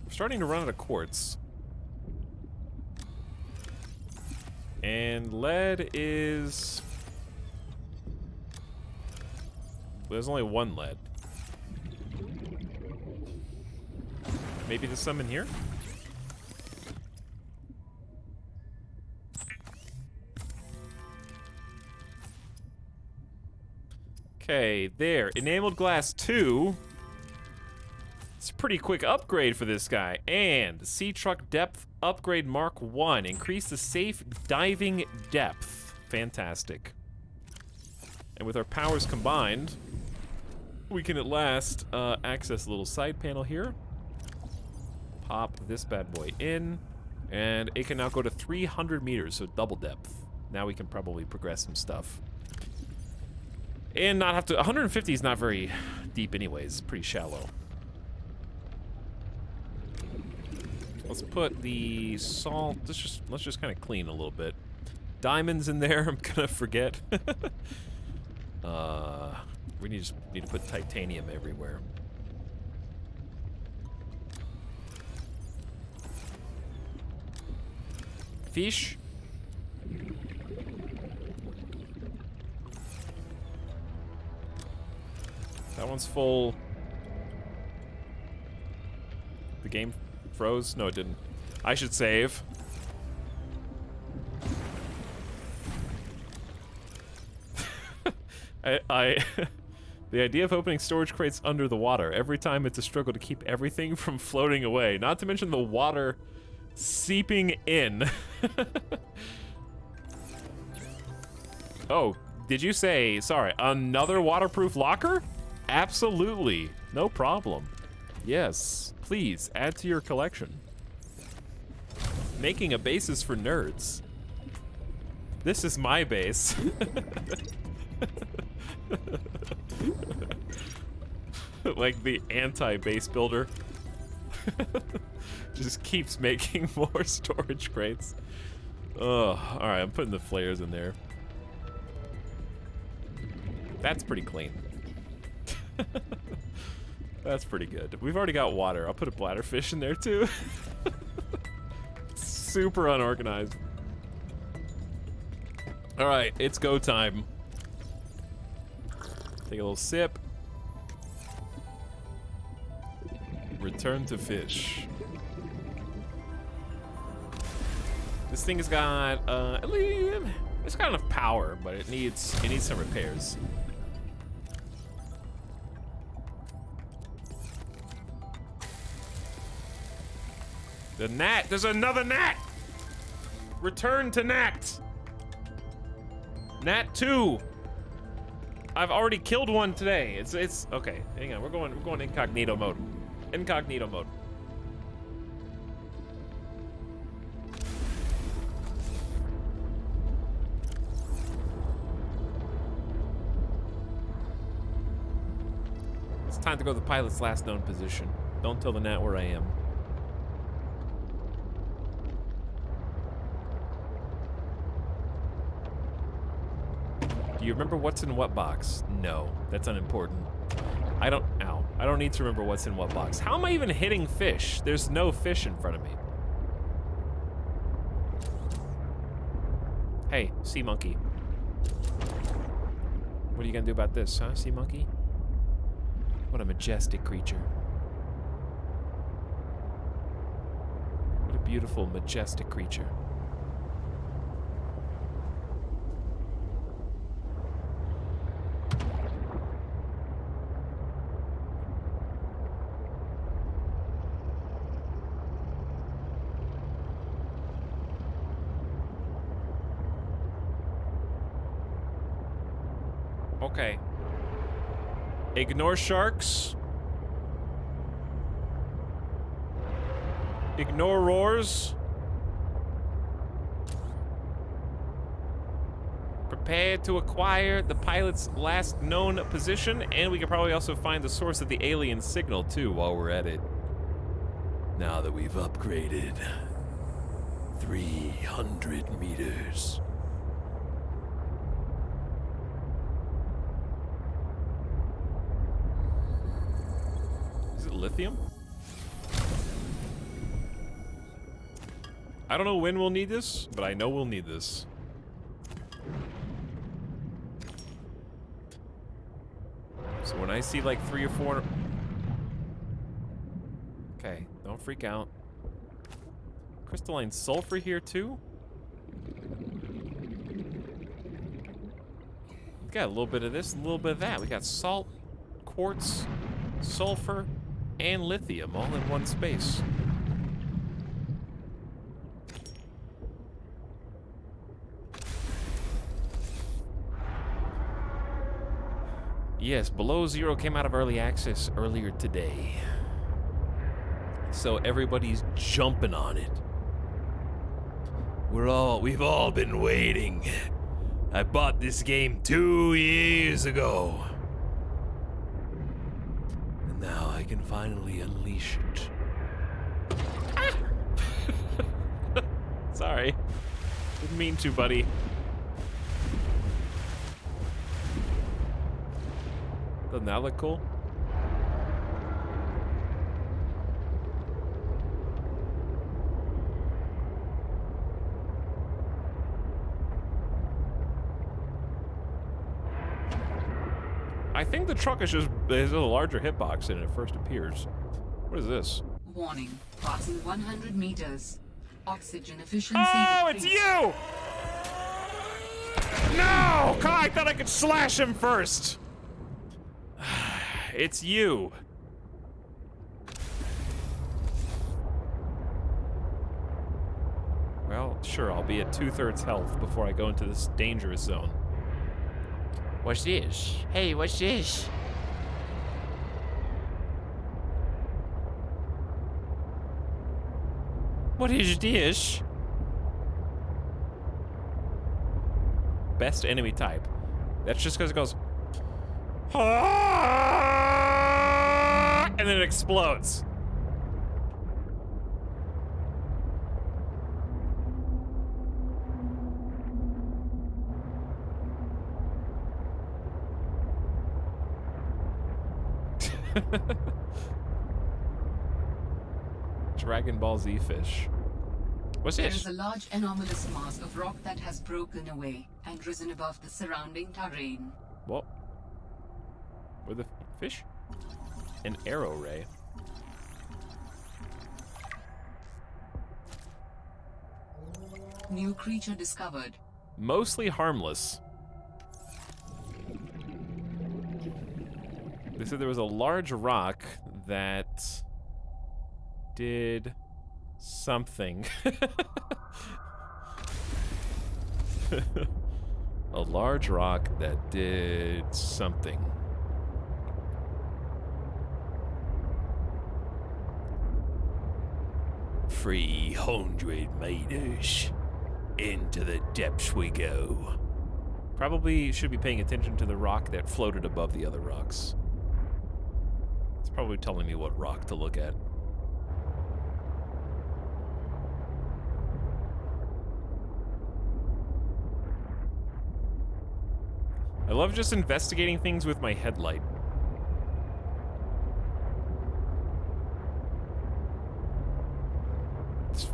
We're starting to run out of quartz. And lead is... There's only 1 lead. Maybe there's some in here? Okay, there. Enameled glass 2. It's a pretty quick upgrade for this guy. And sea truck depth upgrade Mark 1. Increase the safe diving depth. Fantastic. And with our powers combined, we can at last access a little side panel here. Pop this bad boy in. And it can now go to 300 meters, so double depth. Now we can probably progress some stuff. And not have to... 150 is not very deep anyways. Pretty shallow. Let's put the salt... Let's just kind of clean a little bit. Diamonds in there. I'm gonna forget. We need to put titanium everywhere. Fish. That one's full. The game froze? No, it didn't. I should save. The idea of opening storage crates under the water. Every time it's a struggle to keep everything from floating away. Not to mention the water seeping in. Oh, did you say, sorry, another waterproof locker? Absolutely. No problem. Yes, please, add to your collection. Making a basis for nerds. This is my base. Like the anti-base builder. Just keeps making more storage crates. Oh, alright, I'm putting the flares in there. That's pretty clean. That's pretty good. We've already got water. I'll put a bladderfish in there too. Super unorganized. Alright, it's go time. Take a little sip. Return to fish. This thing has got it's got enough power, but it needs some repairs. The gnat! There's another gnat! Return to gnat! Gnat 2! I've already killed one today. It's okay. Hang on, we're going incognito mode. Incognito mode. It's time to go to the pilot's last known position. Don't tell the gnat where I am. Do you remember what's in what box? No, that's unimportant. I don't need to remember what's in what box. How am I even hitting fish? There's no fish in front of me. Hey, sea monkey. What are you gonna do about this, huh, sea monkey? What a majestic creature. What a beautiful, majestic creature. Okay. Ignore sharks. Ignore roars. Prepare to acquire the pilot's last known position, and we can probably also find the source of the alien signal, too, while we're at it. Now that we've upgraded 300 meters. Is it lithium? I don't know when we'll need this, but I know we'll need this. So when I see like 3 or 4... Okay, don't freak out. Crystalline sulfur here too? We got a little bit of this, a little bit of that. We got salt, quartz, sulfur, and lithium all in one space. Yes, Below Zero came out of early access earlier today. So everybody's jumping on it. We've all been waiting. I bought this game 2 years ago. And now I can finally unleash it. Ah! Sorry. Didn't mean to, buddy. Doesn't that look cool? I think the truck is just has a larger hitbox than it first appears. What is this? Warning, passing 100 meters. Oxygen efficiency Oh, it's decreased. you! No! God, I thought I could slash him first. It's you. Well, sure, I'll be at 2/3 health before I go into this dangerous zone. What's this? Hey, what's this? What is this? Best enemy type. That's just because it goes... and then it explodes. Dragon Ball Z fish. What's this? There is a large anomalous mass of rock that has broken away and risen above the surrounding terrain. What? Where the fish? An arrow ray. New creature discovered. Mostly harmless. They said there was a large rock that did something. A large rock that did something. 300 meters. Into the depths we go. Probably should be paying attention to the rock that floated above the other rocks. It's probably telling me what rock to look at. I love just investigating things with my headlight.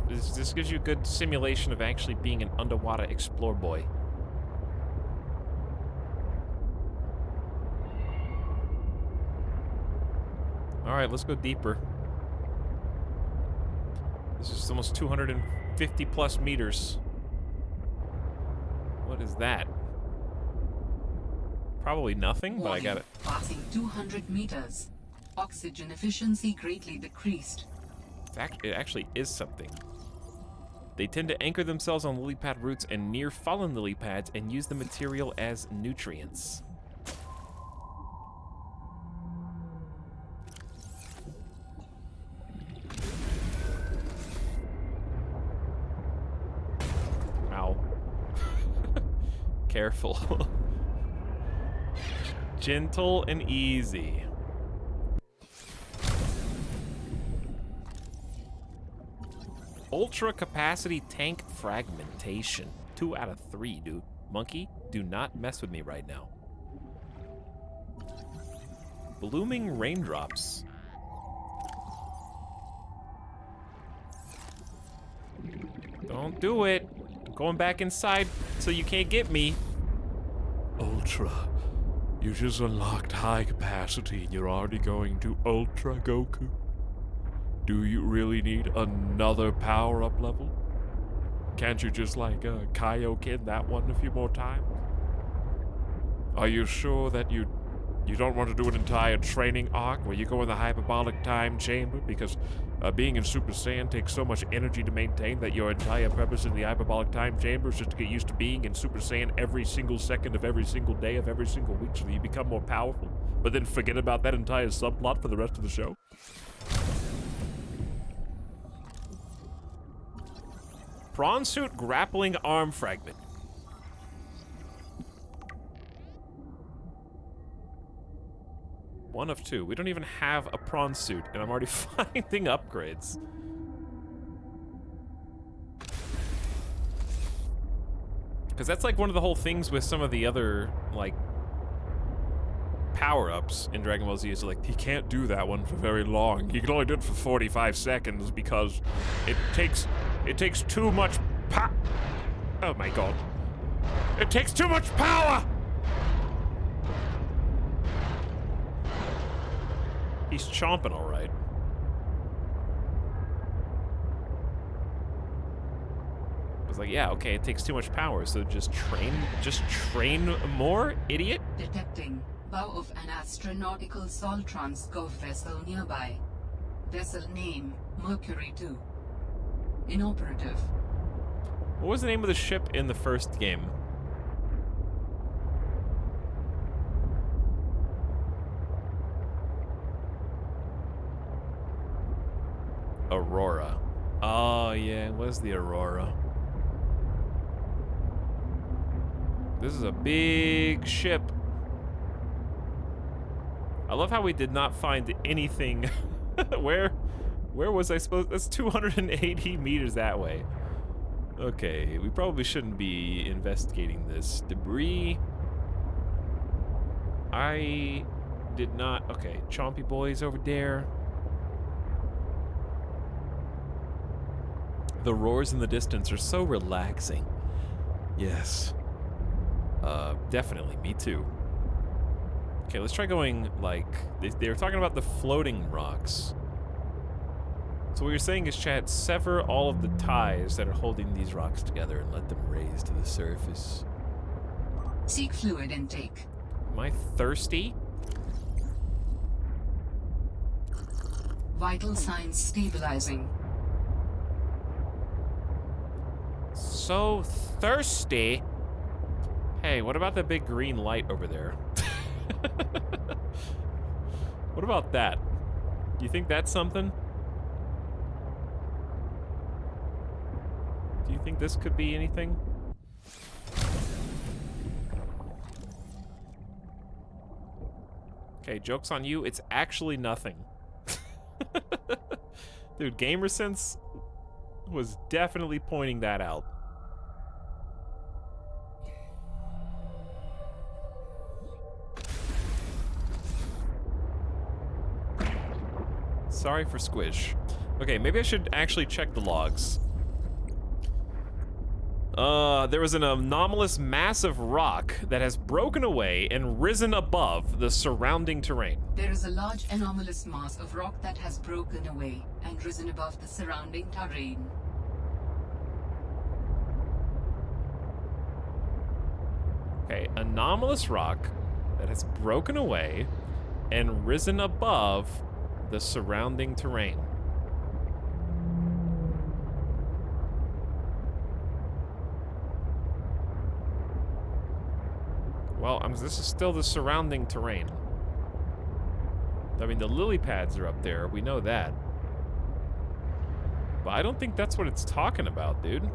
This gives you a good simulation of actually being an underwater explore boy. Alright, let's go deeper. This is almost 250 plus meters. What is that? Probably nothing, but I got it. Passing 200 meters. Oxygen efficiency greatly decreased. It actually is something. They tend to anchor themselves on lily pad roots and near fallen lily pads and use the material as nutrients. Ow. Careful. Gentle and easy. Ultra capacity tank fragmentation. 2 out of 3, dude. Monkey, do not mess with me right now. Blooming raindrops. Don't do it. I'm going back inside so you can't get me. Ultra. You just unlocked high capacity and you're already going to Ultra Goku? Do you really need another power-up level? Can't you just, like, Kaioken that one a few more times? Are you sure that you don't want to do an entire training arc where you go in the hyperbolic time chamber? Because being in Super Saiyan takes so much energy to maintain that your entire purpose in the hyperbolic time chamber is just to get used to being in Super Saiyan every single second of every single day of every single week so that you become more powerful, but then forget about that entire subplot for the rest of the show? Prawn suit grappling arm fragment. One of 2. We don't even have a prawn suit, and I'm already finding upgrades. Because that's like one of the whole things with some of the other, like, power-ups in Dragon Ball Z is like, he can't do that one for very long. He can only do it for 45 seconds because it takes too much oh my god. It takes too much power! He's chomping all right. I was like, yeah, okay, it takes too much power, so just train more, idiot? Detecting bow of an astronautical Soltron Gov vessel nearby. Vessel name, Mercury 2. Inoperative. What was the name of the ship in the first game? Aurora. Oh, yeah, it was the Aurora. This is a big ship. I love how we did not find anything. Where was I supposed? That's 280 meters that way. Okay, we probably shouldn't be investigating this debris. I did not. Okay, Chompy Boy's over there. The roars in the distance are so relaxing. Yes. Definitely, me too. Okay, let's try going, like, they were talking about the floating rocks. So what you're saying is, chat, sever all of the ties that are holding these rocks together and let them raise to the surface. Seek fluid intake. Am I thirsty? Vital signs stabilizing. So thirsty. Hey, what about that big green light over there? What about that? You think that's something? Do you think this could be anything? Okay, joke's on you. It's actually nothing. Dude, GamerSense was definitely pointing that out. Sorry for Squish. Okay, maybe I should actually check the logs. There was an anomalous mass of rock that has broken away and risen above the surrounding terrain. There is a large anomalous mass of rock that has broken away and risen above the surrounding terrain. Okay, anomalous rock that has broken away and risen above the surrounding terrain. Well, this is still the surrounding terrain. I mean, the lily pads are up there. We know that. But I don't think that's what it's talking about, dude.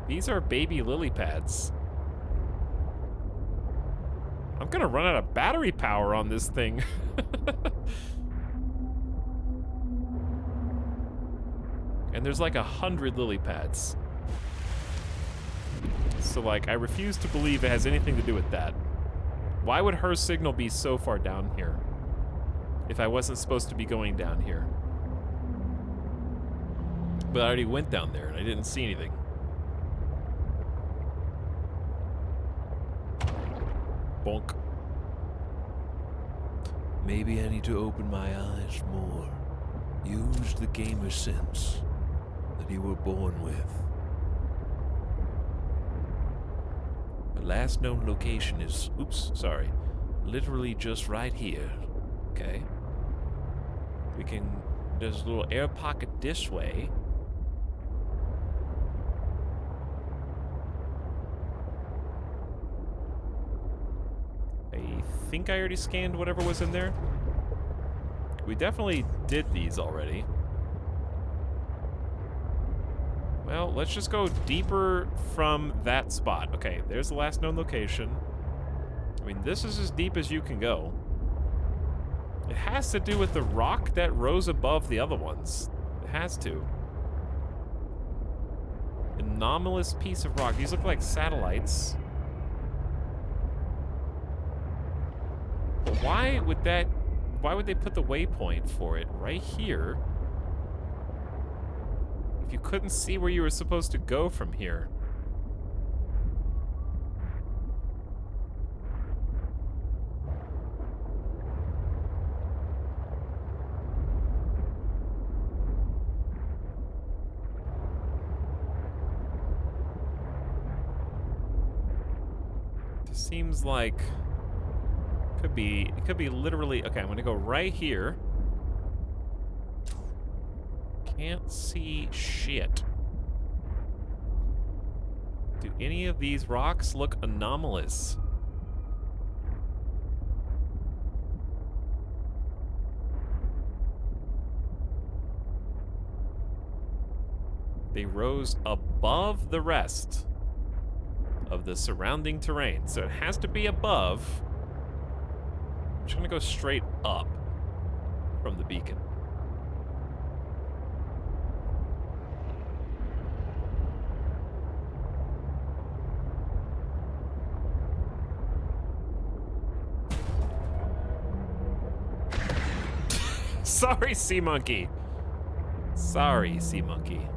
These are baby lily pads. I'm gonna run out of battery power on this thing. And there's like 100 lily pads. So like, I refuse to believe it has anything to do with that. Why would her signal be so far down here? If I wasn't supposed to be going down here. But I already went down there and I didn't see anything. Bonk. Maybe I need to open my eyes more. Use the gamer sense that you were born with. The last known location is, oops, sorry, literally just right here. Okay. We can, there's a little air pocket this way. I think I already scanned whatever was in there. We definitely did these already. Well, let's just go deeper from that spot. Okay, there's the last known location. I mean, this is as deep as you can go. It has to do with the rock that rose above the other ones. It has to. Anomalous piece of rock. These look like satellites. But why would they put the waypoint for it right here if you couldn't see where you were supposed to go from here? It seems like it could be literally, okay, I'm gonna go right here. Can't see shit. Do any of these rocks look anomalous? They rose above the rest of the surrounding terrain, so it has to be above. I'm just gonna go straight up from the beacon. Sorry, Sea Monkey. Sorry, Sea Monkey.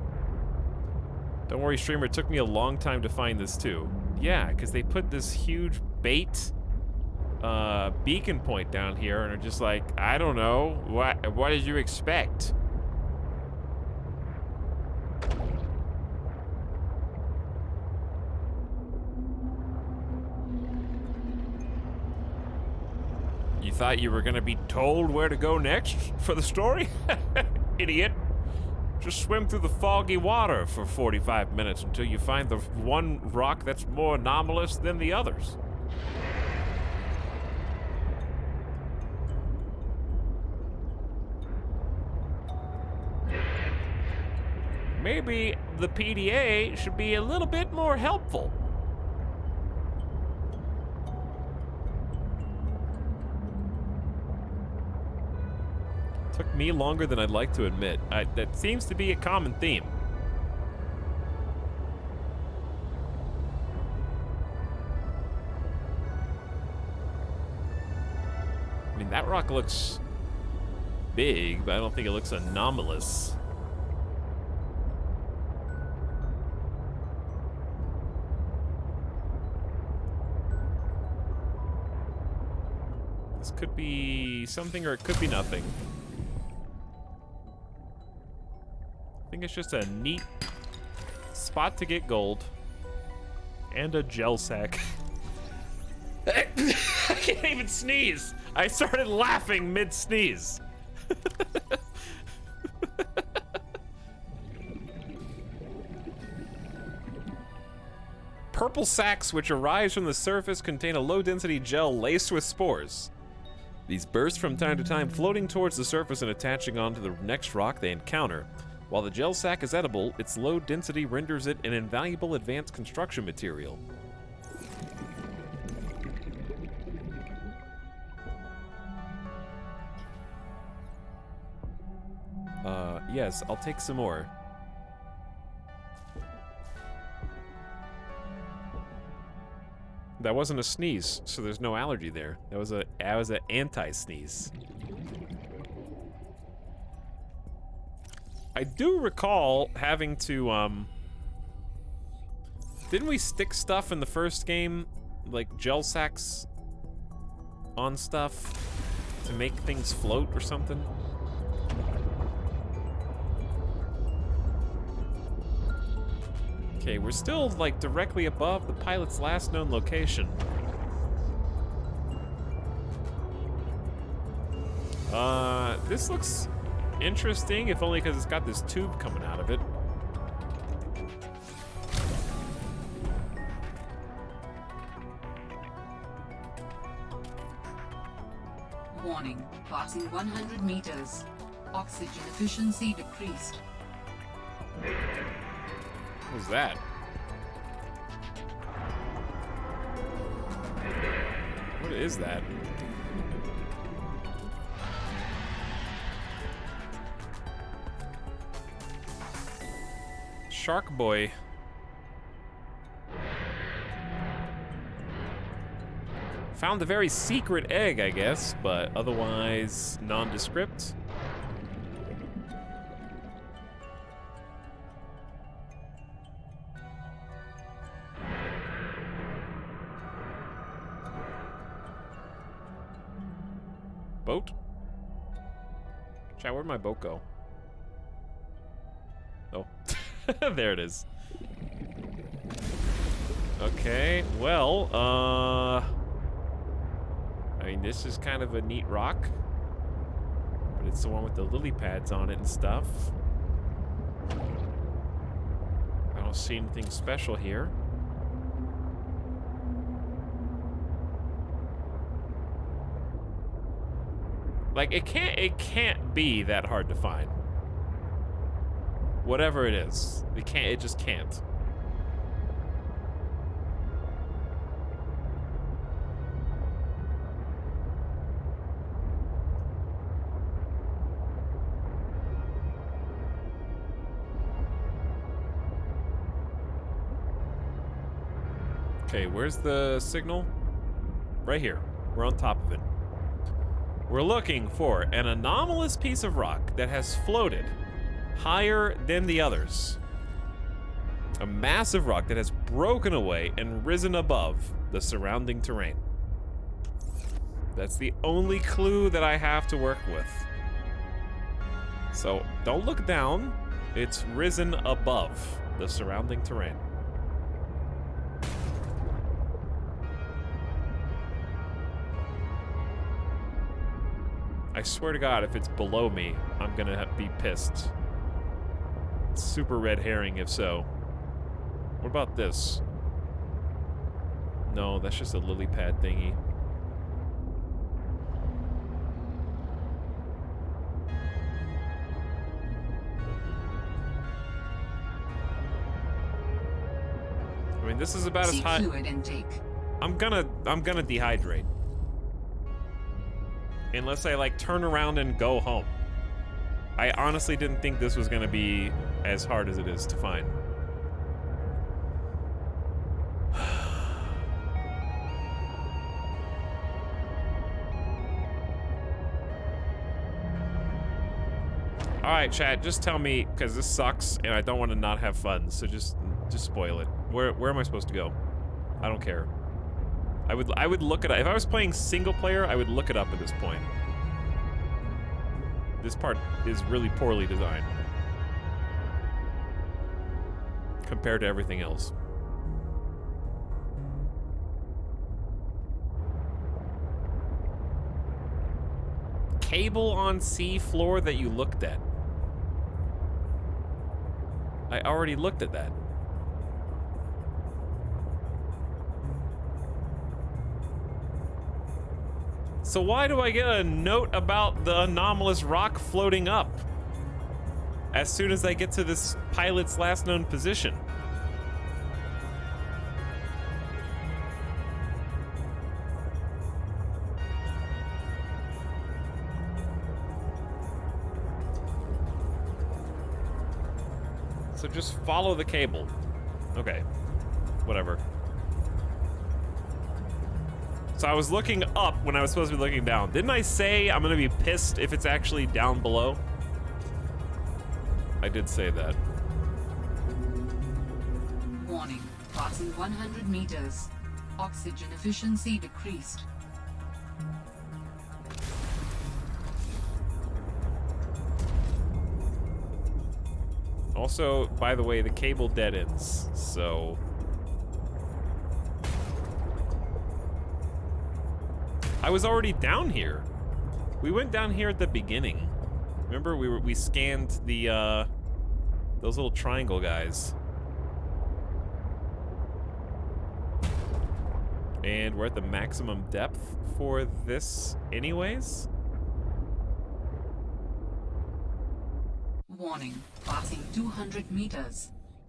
Don't worry, streamer, it took me a long time to find this too. Yeah, because they put this huge bait beacon point down here and are just like, I don't know, what did you expect? You thought you were gonna be told where to go next for the story? Idiot. Just swim through the foggy water for 45 minutes until you find the one rock that's more anomalous than the others. Maybe the PDA should be a little bit more helpful. Took me longer than I'd like to admit. That seems to be a common theme. mean, that rock looks big, but I don't think it looks anomalous. This could be something or it could be nothing. I think it's just a neat spot to get gold. And a gel sack. I can't even sneeze. I started laughing mid-sneeze. Purple sacks which arise from the surface contain a low-density gel laced with spores. These burst from time to time, floating towards the surface and attaching onto the next rock they encounter. While the gel sack is edible, its low density renders it an invaluable advanced construction material. Yes, I'll take some more. That wasn't a sneeze, so there's no allergy there. That was an anti-sneeze. I do recall having to, didn't we stick stuff in the first game, like gel sacks on stuff to make things float or something? Okay, we're still, like, directly above the pilot's last known location. This looks interesting, if only because it's got this tube coming out of it. Warning, passing 100 meters. Oxygen efficiency decreased. What was that? What is that? Shark Boy. Found a very secret egg, I guess, but otherwise nondescript. Boat? Chat, where'd my boat go? Oh, there it is. Okay, well, I mean, this is kind of a neat rock, but it's the one with the lily pads on it and stuff. I don't see anything special here. Like, it can't be that hard to find. Whatever it is, it just can't. Okay, where's the signal? Right here. We're on top of it. We're looking for an anomalous piece of rock that has floated higher than the others. A massive rock that has broken away and risen above the surrounding terrain. That's the only clue that I have to work with. So don't look down. It's risen above the surrounding terrain. I swear to God, if it's below me, I'm gonna be pissed. Super red herring, if so. What about this? No, that's just a lily pad thingy. I mean, this is about as high. Fluid intake. I'm gonna dehydrate. Unless I, like, turn around and go home. I honestly didn't think this was gonna be as hard as it is to find. All right, chat, just tell me, because this sucks, and I don't want to not have fun, so just spoil it. Where am I supposed to go? I don't care. I would look it up. If I was playing single player, I would look it up at this point. This part is really poorly designed compared to everything else. Cable on sea floor that you looked at. I already looked at that. So why do I get a note about the anomalous rock floating up as soon as I get to this pilot's last known position? So just follow the cable. Okay, whatever. So I was looking up when I was supposed to be looking down. Didn't I say I'm gonna be pissed if it's actually down below? I did say that. Warning. Passing 100 meters. Oxygen efficiency decreased. Also, by the way, the cable dead ends, so... I was already down here. We went down here at the beginning. Remember, we scanned the, those little triangle guys. And we're at the maximum depth for this anyways? Warning. Passing 200 meters.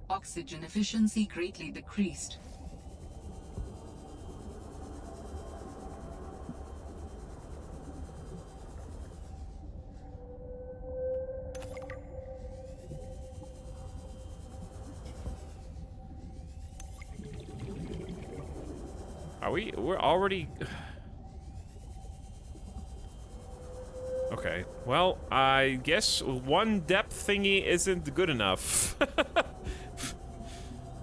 Oxygen efficiency greatly decreased. We're already... Okay, well, I guess one depth thingy isn't good enough.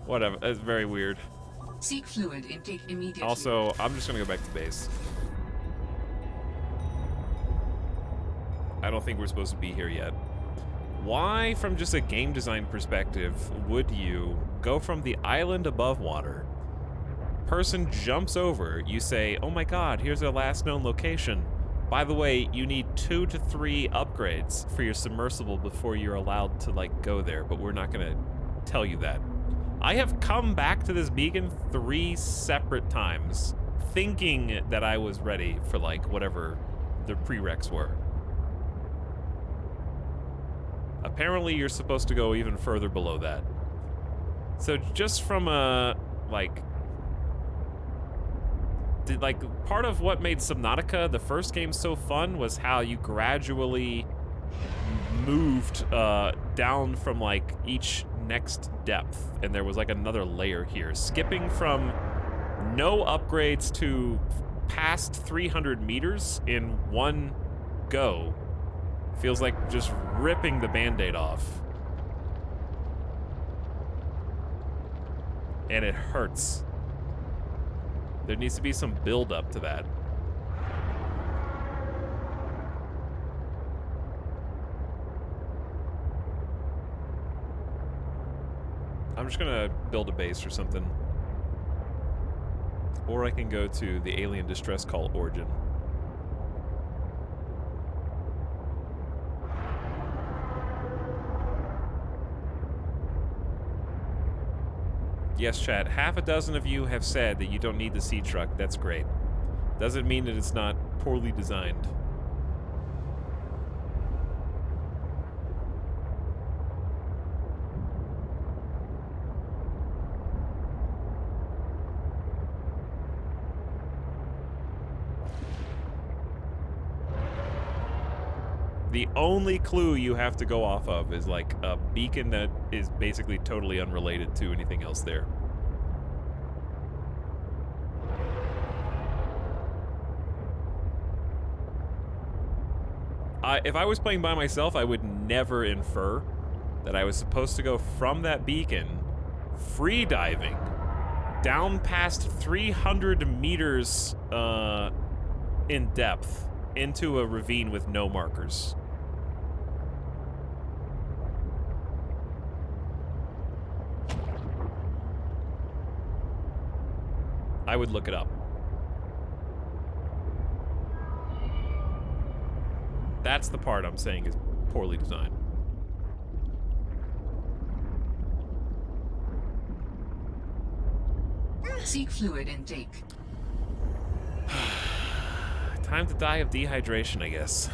Whatever, that's very weird. Seek fluid intake immediately. Also, I'm just gonna go back to base. I don't think we're supposed to be here yet. Why, from just a game design perspective, would you go from the island above water? Person jumps over, you say, oh my god, here's our last known location. By the way, you need 2 to 3 upgrades for your submersible before you're allowed to, like, go there, but we're not gonna tell you that. I have come back to this beacon 3 separate times, thinking that I was ready for, like, whatever the prereqs were. Apparently, you're supposed to go even further below that. So just from a, like... part of what made Subnautica, the first game, so fun was how you gradually moved down from, like, each next depth, and there was, like, another layer here. Skipping from no upgrades to past 300 meters in one go feels like just ripping the Band-Aid off. And it hurts. There needs to be some build-up to that. I'm just gonna build a base or something. Or I can go to the alien distress call Origin. Yes, chat, half a dozen of you have said that you don't need the sea truck. That's great. Doesn't mean that it's not poorly designed. The only clue you have to go off of is like a beacon that is basically totally unrelated to anything else there. if I was playing by myself, I would never infer that I was supposed to go from that beacon, free diving, down past 300 meters in depth into a ravine with no markers. I would look it up. That's the part I'm saying is poorly designed. Seek fluid intake. Time to die of dehydration, I guess.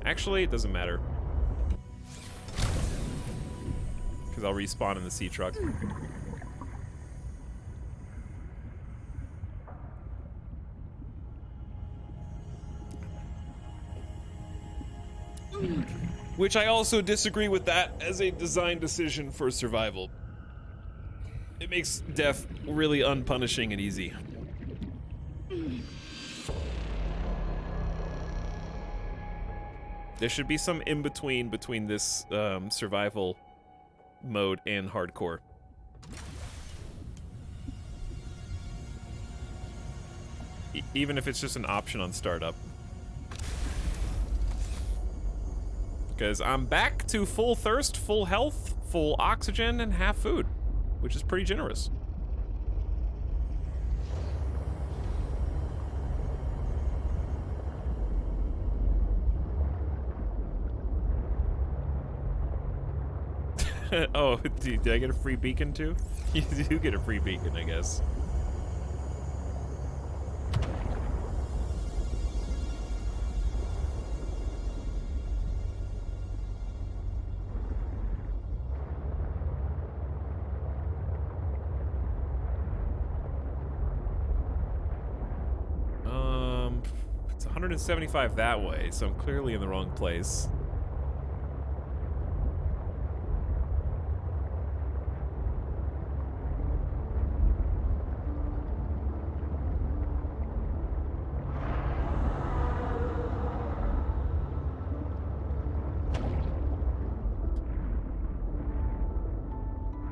Actually, it doesn't matter. Because I'll respawn in the sea truck. Which I also disagree with that as a design decision for survival. It makes death really unpunishing and easy. There should be some in-between between this survival mode and hardcore. Even if it's just an option on startup. Because I'm back to full thirst, full health, full oxygen, and half food, which is pretty generous. Oh, did I get a free beacon too? You do get a free beacon, I guess. It's 175 that way, so I'm clearly in the wrong place.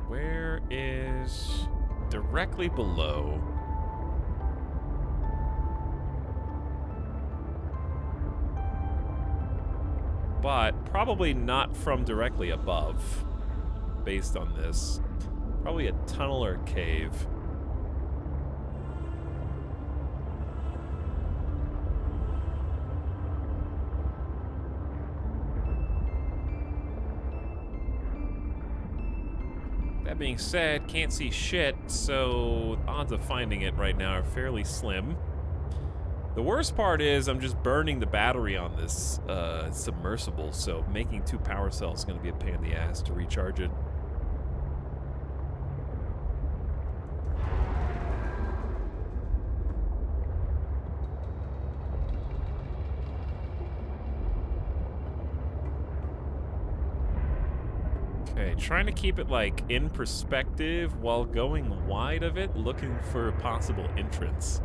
Where is directly below? But probably not from directly above, based on this. Probably a tunnel or a cave. That being said, can't see shit, so odds of finding it right now are fairly slim. The worst part is I'm just burning the battery on this submersible, so making 2 power cells is going to be a pain in the ass to recharge it. Okay, trying to keep it like in perspective while going wide of it, looking for a possible entrance.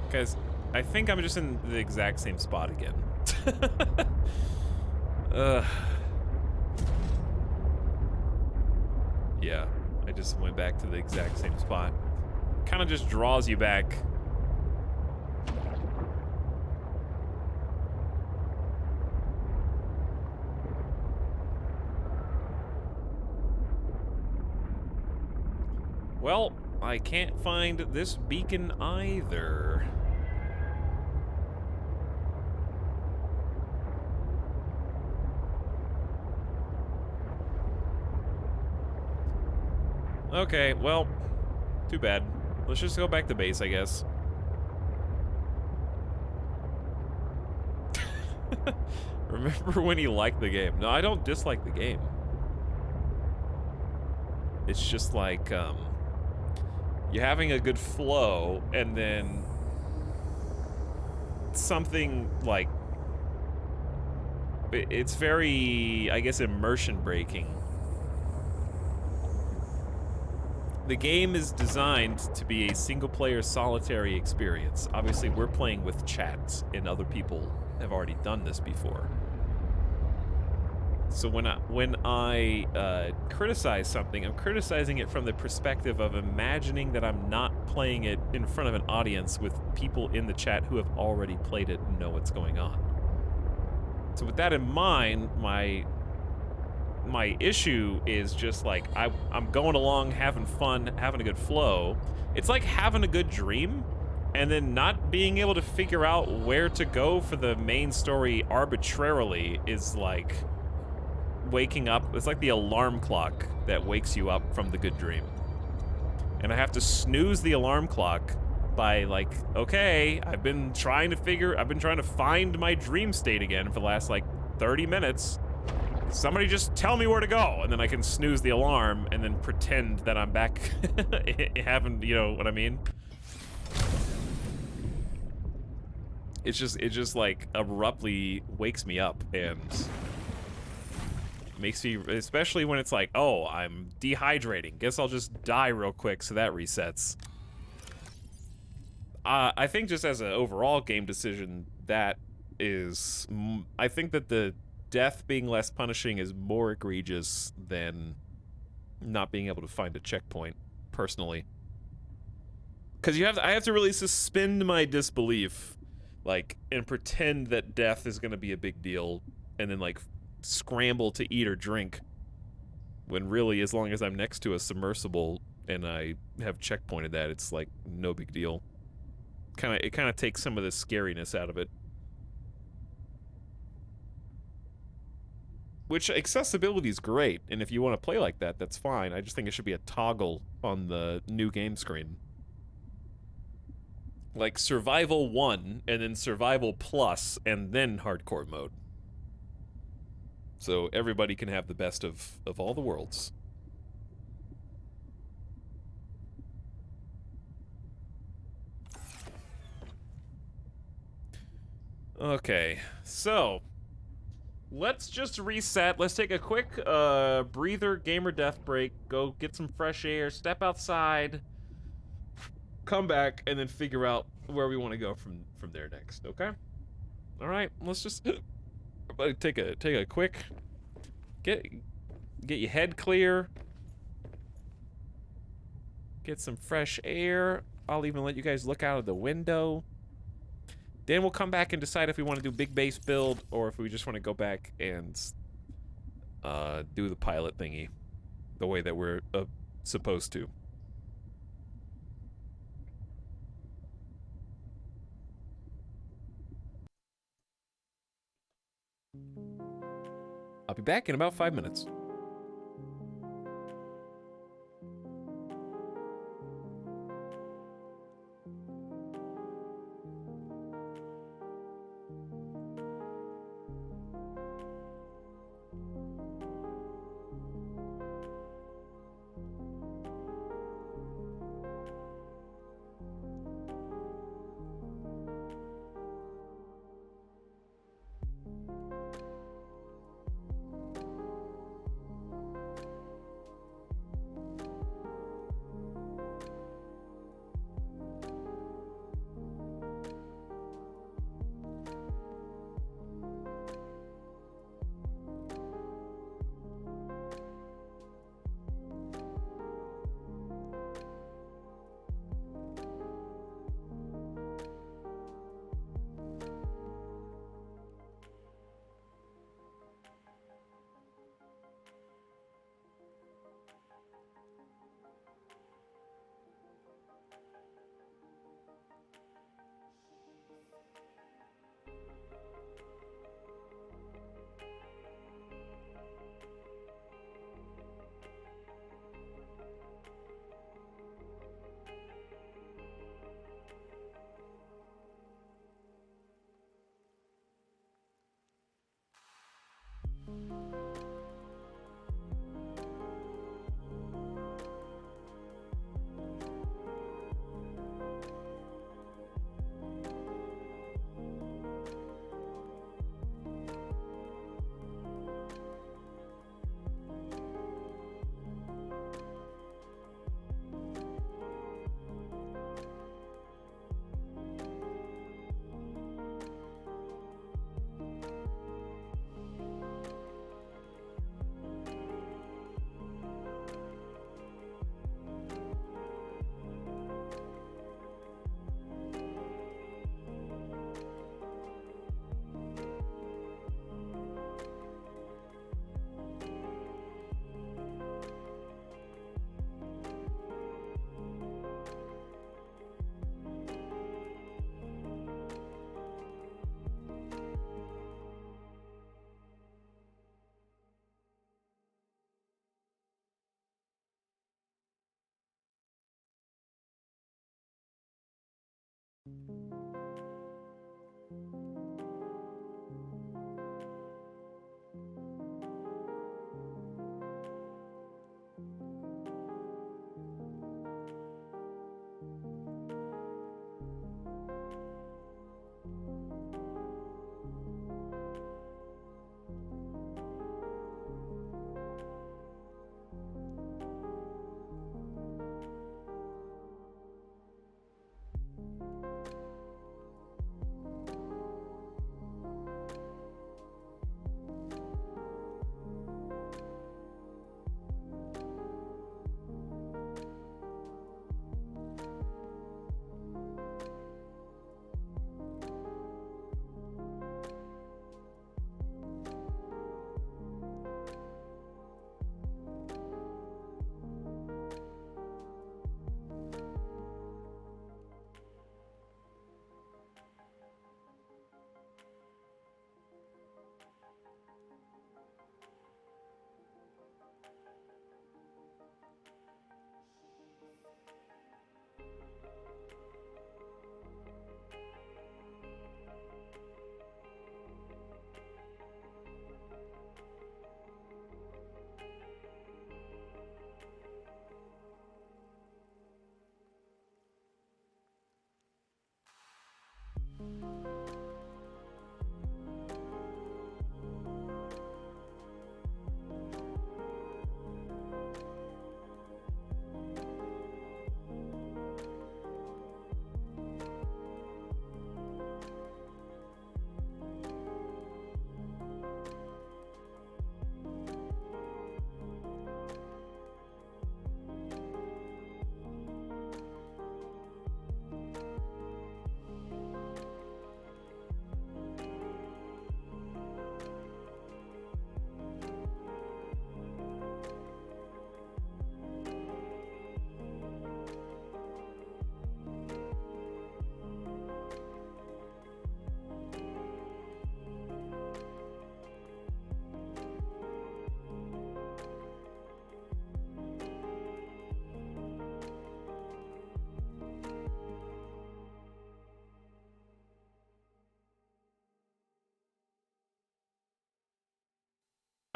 Because I think I'm just in the exact same spot again. Yeah, I just went back to the exact same spot. Kind of just draws you back. Well, I can't find this beacon either. Okay, well, Too bad. Let's just go back to base, I guess. Remember when he liked the game? No, I don't dislike the game. It's just like, you're having a good flow, and then something like, it's very, I guess, immersion breaking. The game is designed to be a single-player solitary experience. Obviously, we're playing with chat, and other people have already done this before. So when I criticize something, I'm criticizing it from the perspective of imagining that I'm not playing it in front of an audience with people in the chat who have already played it and know what's going on. So with that in mind, my issue is just like, I'm going along, having fun, having a good flow. It's like having a good dream and then not being able to figure out where to go for the main story arbitrarily is like waking up. It's like the alarm clock that wakes you up from the good dream. And I have to snooze the alarm clock by like, okay, I've been trying to find my dream state again for the last like 30 minutes. Somebody just tell me where to go, and then I can snooze the alarm and then pretend that I'm back having, you know what I mean? It just like abruptly wakes me up and makes me, especially when it's like, oh, I'm dehydrating. Guess I'll just die real quick so that resets. I think just as an overall game decision, that is, I think that the death being less punishing is more egregious than not being able to find a checkpoint, personally. Because I have to really suspend my disbelief, like, and pretend that death is going to be a big deal, and then, like, scramble to eat or drink, when really, as long as I'm next to a submersible and I have checkpointed that, it's, like, no big deal. It kind of takes some of the scariness out of it. Which, accessibility is great, and if you want to play like that, that's fine. I just think it should be a toggle on the new game screen. Like Survival 1, and then Survival Plus, and then Hardcore mode. So everybody can have the best of all the worlds. Okay, so let's just reset. Let's take a quick breather, gamer death break, go get some fresh air, step outside, come back, and then figure out where we want to go from there next, okay? All right, let's just take a quick, get your head clear, get some fresh air. I'll even let you guys look out of the window. Then we'll come back and decide if we want to do big base build or if we just want to go back and do the pilot thingy the way that we're supposed to. I'll be back in about 5 minutes.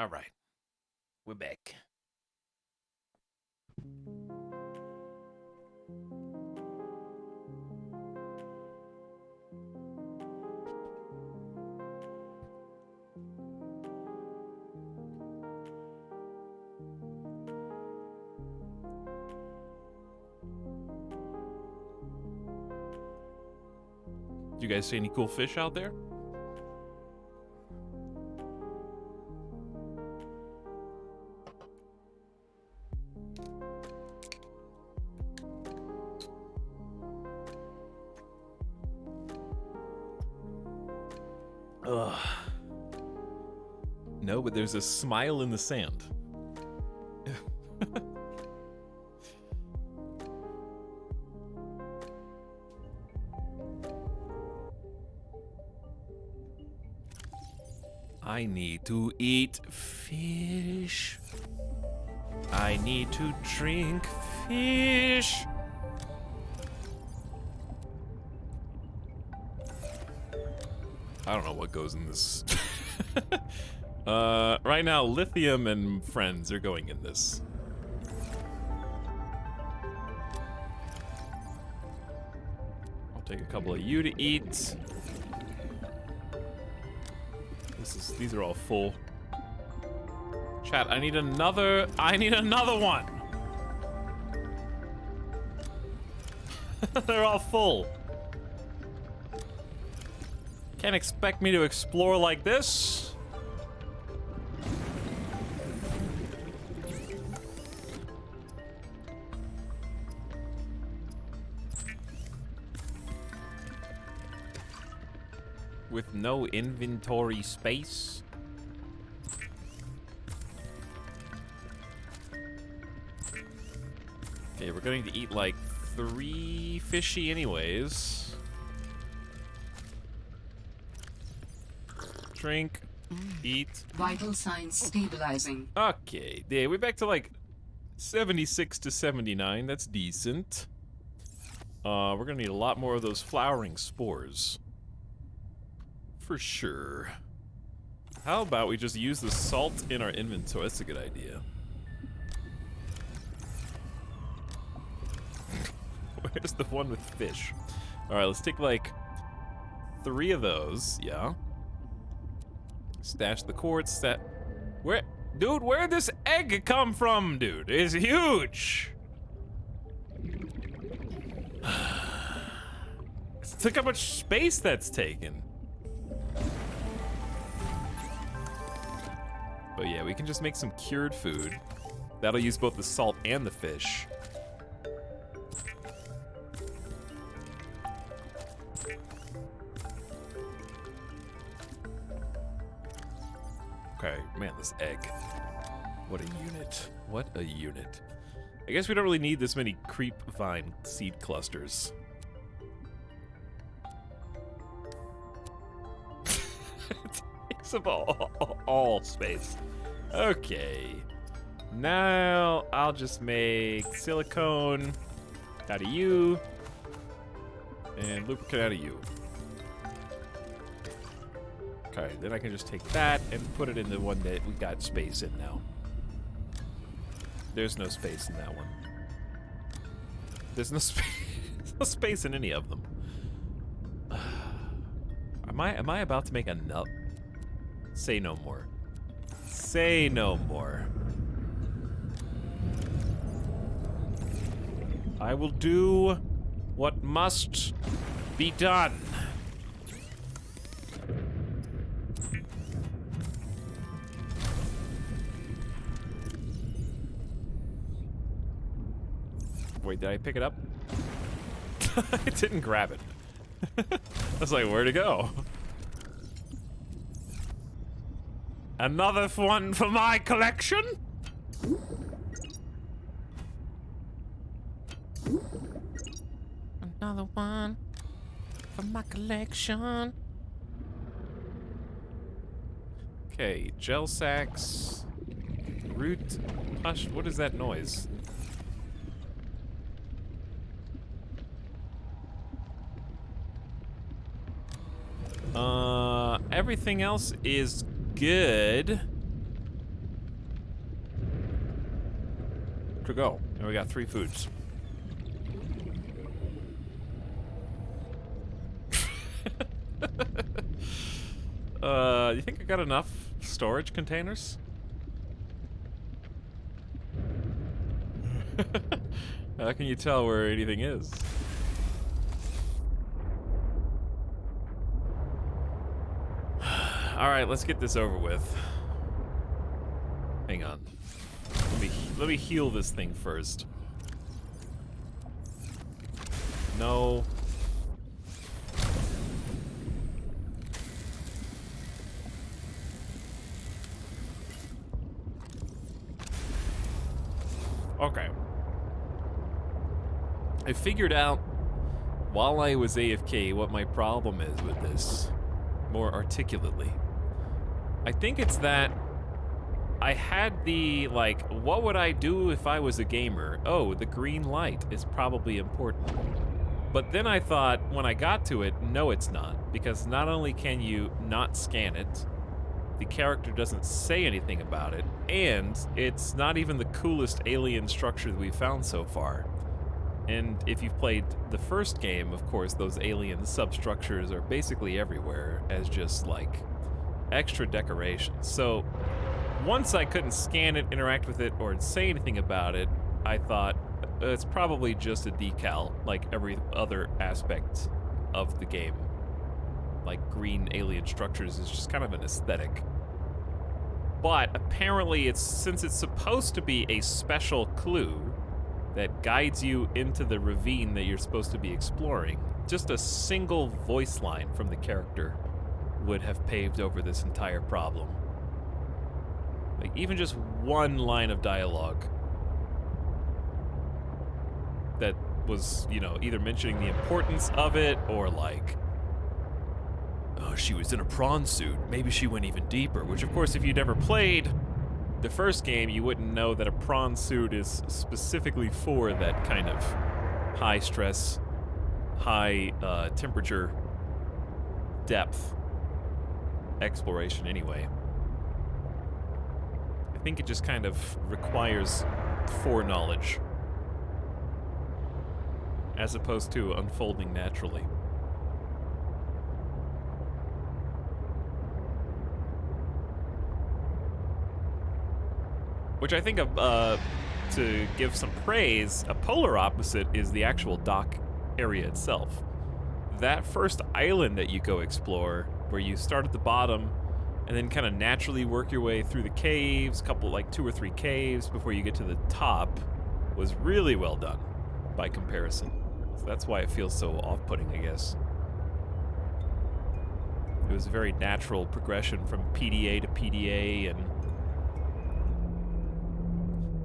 All right. We're back. You guys see any cool fish out there? Ugh. No, but there's a smile in the sand. I need to eat fish. I need to drink fish. I don't know what goes in this. Right now, Lithium and friends are going in this. I'll take a couple of you to eat. These are all full. Chat, I need another one. They're all full. Can't expect me to explore like this. With no inventory space. Okay, we're going to eat like 3 fishy anyways. Drink, eat. Vital signs stabilizing. Okay, yeah, we're back to like 76 to 79. That's decent. We're gonna need a lot more of those flowering spores. For sure. How about we just use the salt in our inventory? That's a good idea. Where's the one with fish? Alright, let's take like 3 of those. Yeah. Stash the quartz. Dude, where'd this egg come from, dude? It's huge. Look how much space that's taken. But yeah, we can just make some cured food. That'll use both the salt and the fish. Okay, man, this egg. What a unit. What a unit. I guess we don't really need this many creep vine seed clusters. It takes up all space. Okay. Now I'll just make silicone out of you and lubricant out of you. Okay, then I can just take that and put it in the one that we got space in now. There's no space in that one. There's no space. There's no space in any of them. Am I about to make a nut? Say no more. Say no more. I will do what must be done. Wait, did I pick it up? I didn't grab it. I was like, where'd it go? Another one for my collection? Another one for my collection. Okay, gel sacks. Root. Hush, what is that noise? Everything else is good. to go. And we got 3 foods. You think I got enough storage containers? How can you tell where anything is? Alright, let's get this over with. Hang on. Let me heal this thing first. No. Okay. I figured out while I was AFK what my problem is with this more articulately. I think it's that I had the, like, what would I do if I was a gamer? Oh, the green light is probably important. But then I thought, when I got to it, no it's not. Because not only can you not scan it, the character doesn't say anything about it, and it's not even the coolest alien structure that we've found so far. And if you've played the first game, of course, those alien substructures are basically everywhere as just, like, extra decorations. So, once I couldn't scan it, interact with it, or say anything about it, I thought, it's probably just a decal, like every other aspect of the game. Like green alien structures is just kind of an aesthetic. But apparently since it's supposed to be a special clue that guides you into the ravine that you're supposed to be exploring, just a single voice line from the character would have paved over this entire problem. Like, even just one line of dialogue that was, you know, either mentioning the importance of it or like, oh, she was in a prawn suit. Maybe she went even deeper, which of course if you'd never played the first game, you wouldn't know that a prawn suit is specifically for that kind of high stress, high temperature, depth exploration anyway. I think it just kind of requires foreknowledge as opposed to unfolding naturally. Which I think of, to give some praise, a polar opposite is the actual dock area itself. That first island that you go explore, where you start at the bottom and then kind of naturally work your way through the caves, couple, like 2 or 3 caves before you get to the top, was really well done by comparison. So that's why it feels so off-putting, I guess. It was a very natural progression from PDA to PDA, and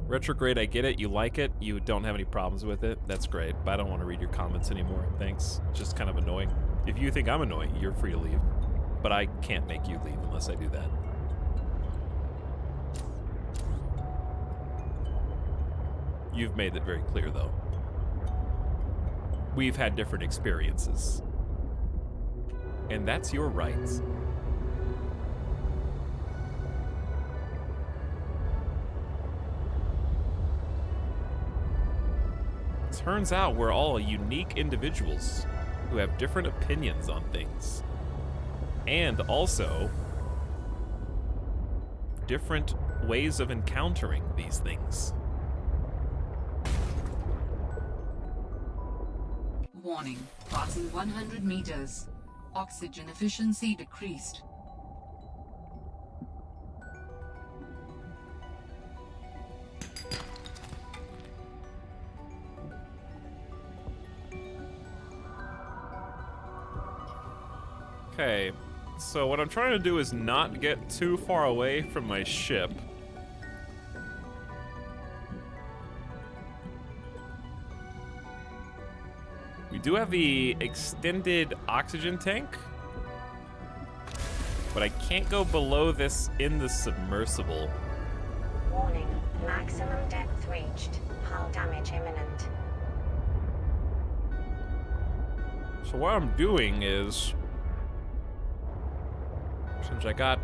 Retrograde, I get it, you like it, you don't have any problems with it, that's great, but I don't want to read your comments anymore, thanks. It's just kind of annoying. If you think I'm annoying, you're free to leave. But I can't make you leave unless I do that. You've made it very clear, though. We've had different experiences. And that's your right. Turns out we're all unique individuals who have different opinions on things. And also, different ways of encountering these things. Warning, passing 100 meters. Oxygen efficiency decreased. Okay, so what I'm trying to do is not get too far away from my ship. We do have the extended oxygen tank, but I can't go below this in the submersible. Warning, maximum depth reached. Hull damage imminent. So what I'm doing is, since I got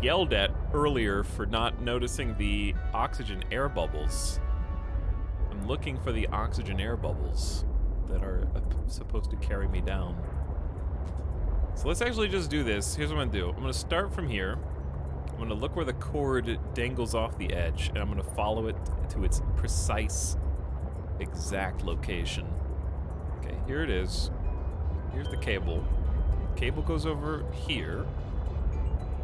yelled at earlier for not noticing the oxygen air bubbles, I'm looking for the oxygen air bubbles that are supposed to carry me down. So let's actually just do this. Here's what I'm gonna do. I'm gonna start from here. I'm gonna look where the cord dangles off the edge, and I'm gonna follow it to its precise, exact location. Okay, here it is. Here's the cable. Cable goes over here,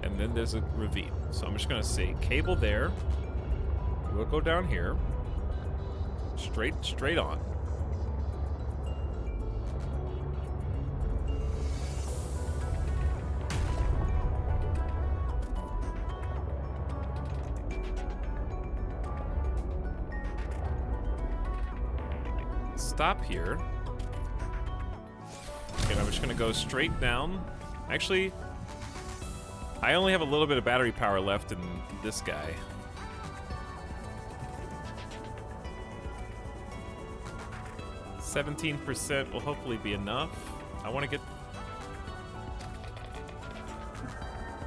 and then there's a ravine. So I'm just gonna say cable there. We'll go down here. Straight on. Stop here. Okay, I'm just gonna go straight down. Actually, I only have a little bit of battery power left in this guy. %17% will hopefully be enough. I want to get...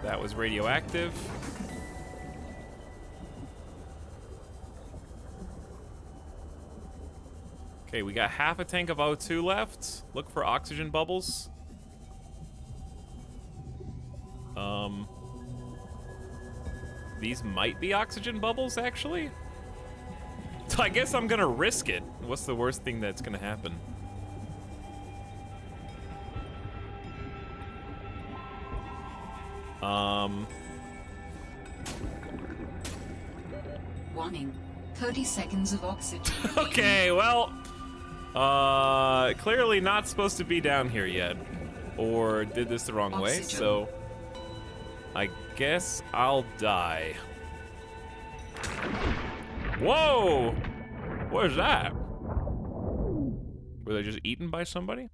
That was radioactive. Okay, we got half a tank of O2 left. Look for oxygen bubbles. These might be oxygen bubbles, actually. So I guess I'm gonna risk it. What's the worst thing that's gonna happen? Warning. 30 seconds of oxygen. Okay, well, clearly not supposed to be down here yet, or did this the wrong way, so I guess I'll die. Whoa! What is that? Were they just eaten by somebody?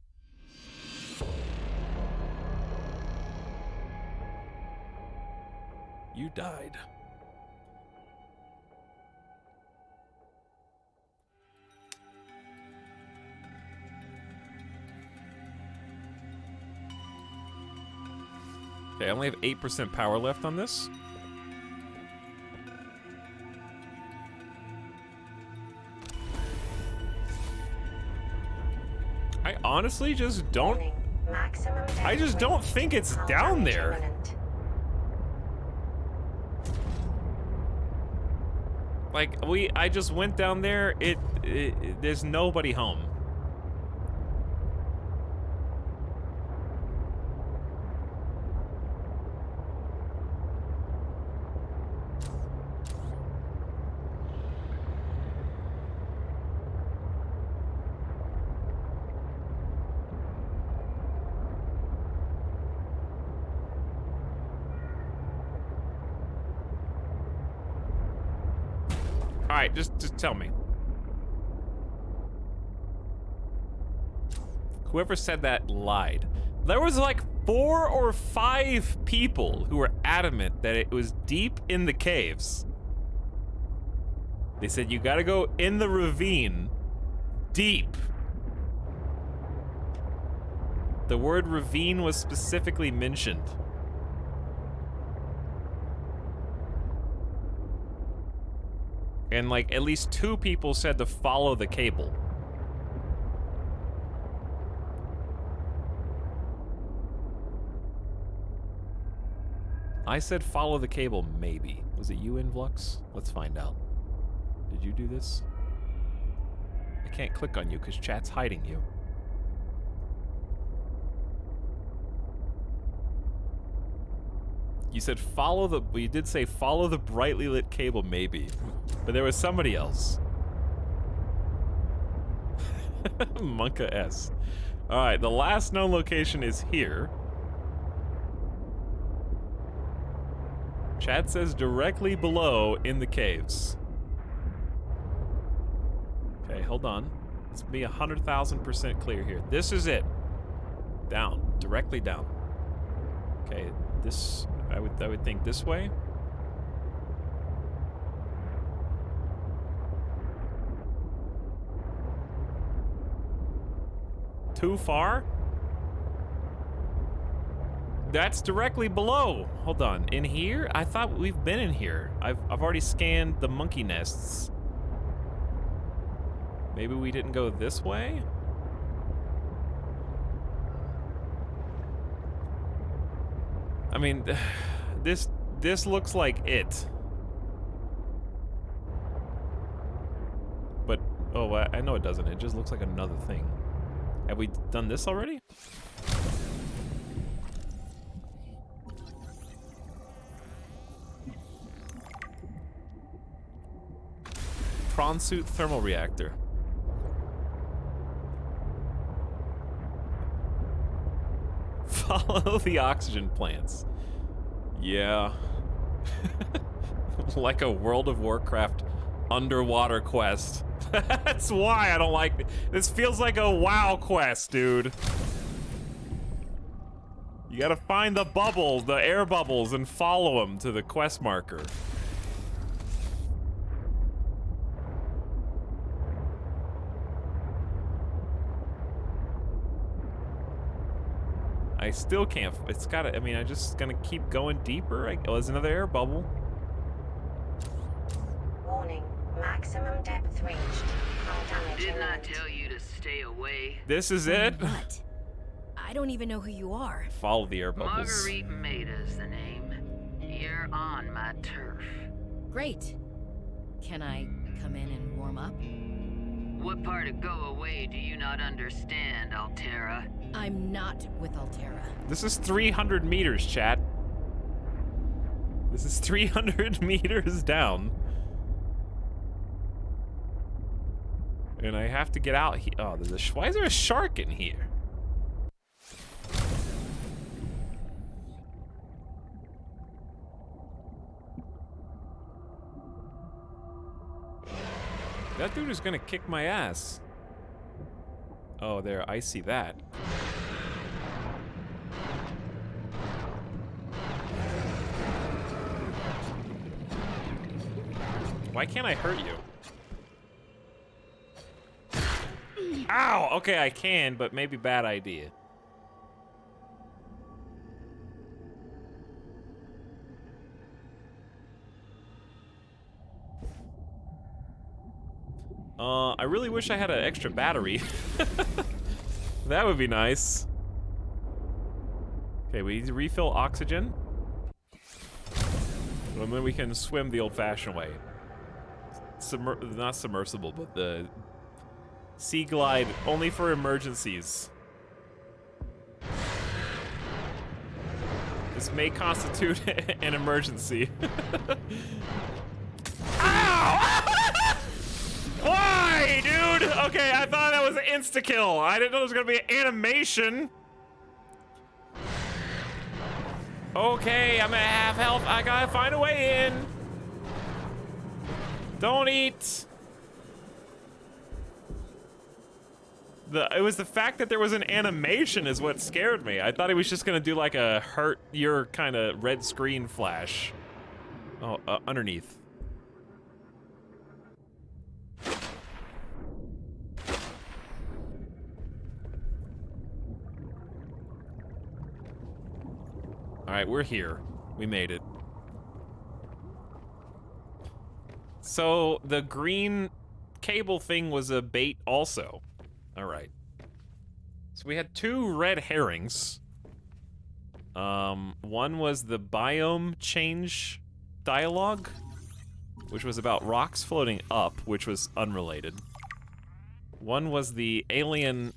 You died. Okay, I only have 8% power left on this. I honestly just don't... I just don't think it's down there. Like, I just went down there, there's nobody home. Alright, just tell me. Whoever said that lied. There was like 4 or 5 people who were adamant that it was deep in the caves. They said you gotta go in the ravine, deep. The word ravine was specifically mentioned. And like at least 2 people said to follow the cable. I said follow the cable, maybe. Was it you, Influx? Let's find out. Did you do this? I can't click on you because chat's hiding you. You said follow the... Well, you did say follow the brightly lit cable, maybe. But there was somebody else. Monka S. Alright, the last known location is here. Chat says directly below in the caves. Okay, hold on. Let's be 100,000% clear here. This is it. Down. Directly down. Okay, this... I would think this way. Too far? That's directly below. Hold on. In here? I thought we've been in here. I've already scanned the monkey nests. Maybe we didn't go this way? I mean, this looks like it. But, oh, I know it doesn't. It just looks like another thing. Have we done this already? Prawn suit thermal reactor. Follow the oxygen plants. Yeah. Like a World of Warcraft underwater quest. That's why I don't like it. This feels like a WoW quest, dude. You gotta find the bubbles, the air bubbles, and follow them to the quest marker. I still can't. It's gotta. I mean, I just gonna keep going deeper. Oh, there's another air bubble. Warning, maximum depth reached. Hull damage Didn't I imminent. tell you to stay away? This is it. What? I don't even know who you are. Follow the air bubbles. Marguerite Maida's the name. You're on my turf. Great. Can I come in and warm up? What part of go away do you not understand, Altera? I'm not with Altera. This is 300 meters, chat. This is 300 meters down. And I have to get out here. Oh, there's a why is there a shark in here? That dude is gonna kick my ass. Oh, there, I see that. Why can't I hurt you? Ow! Okay, I can, but maybe bad idea. I really wish I had an extra battery. That would be nice. Okay, we need to refill oxygen. And then we can swim the old-fashioned way. Not submersible, but the sea glide only for emergencies. This may constitute an emergency. Ow! Why, dude? Okay, I thought that was an insta-kill. I didn't know there was gonna be an animation. Okay, I'm at half health. I gotta find a way in. Don't eat. It was the fact that there was an animation is what scared me. I thought he was just gonna do like a hurt your kind of red screen flash. Oh, underneath. All right, we're here. We made it. So the green cable thing was a bait also. All right. So we had 2 red herrings. One was the biome change dialogue, which was about rocks floating up, which was unrelated. One was the alien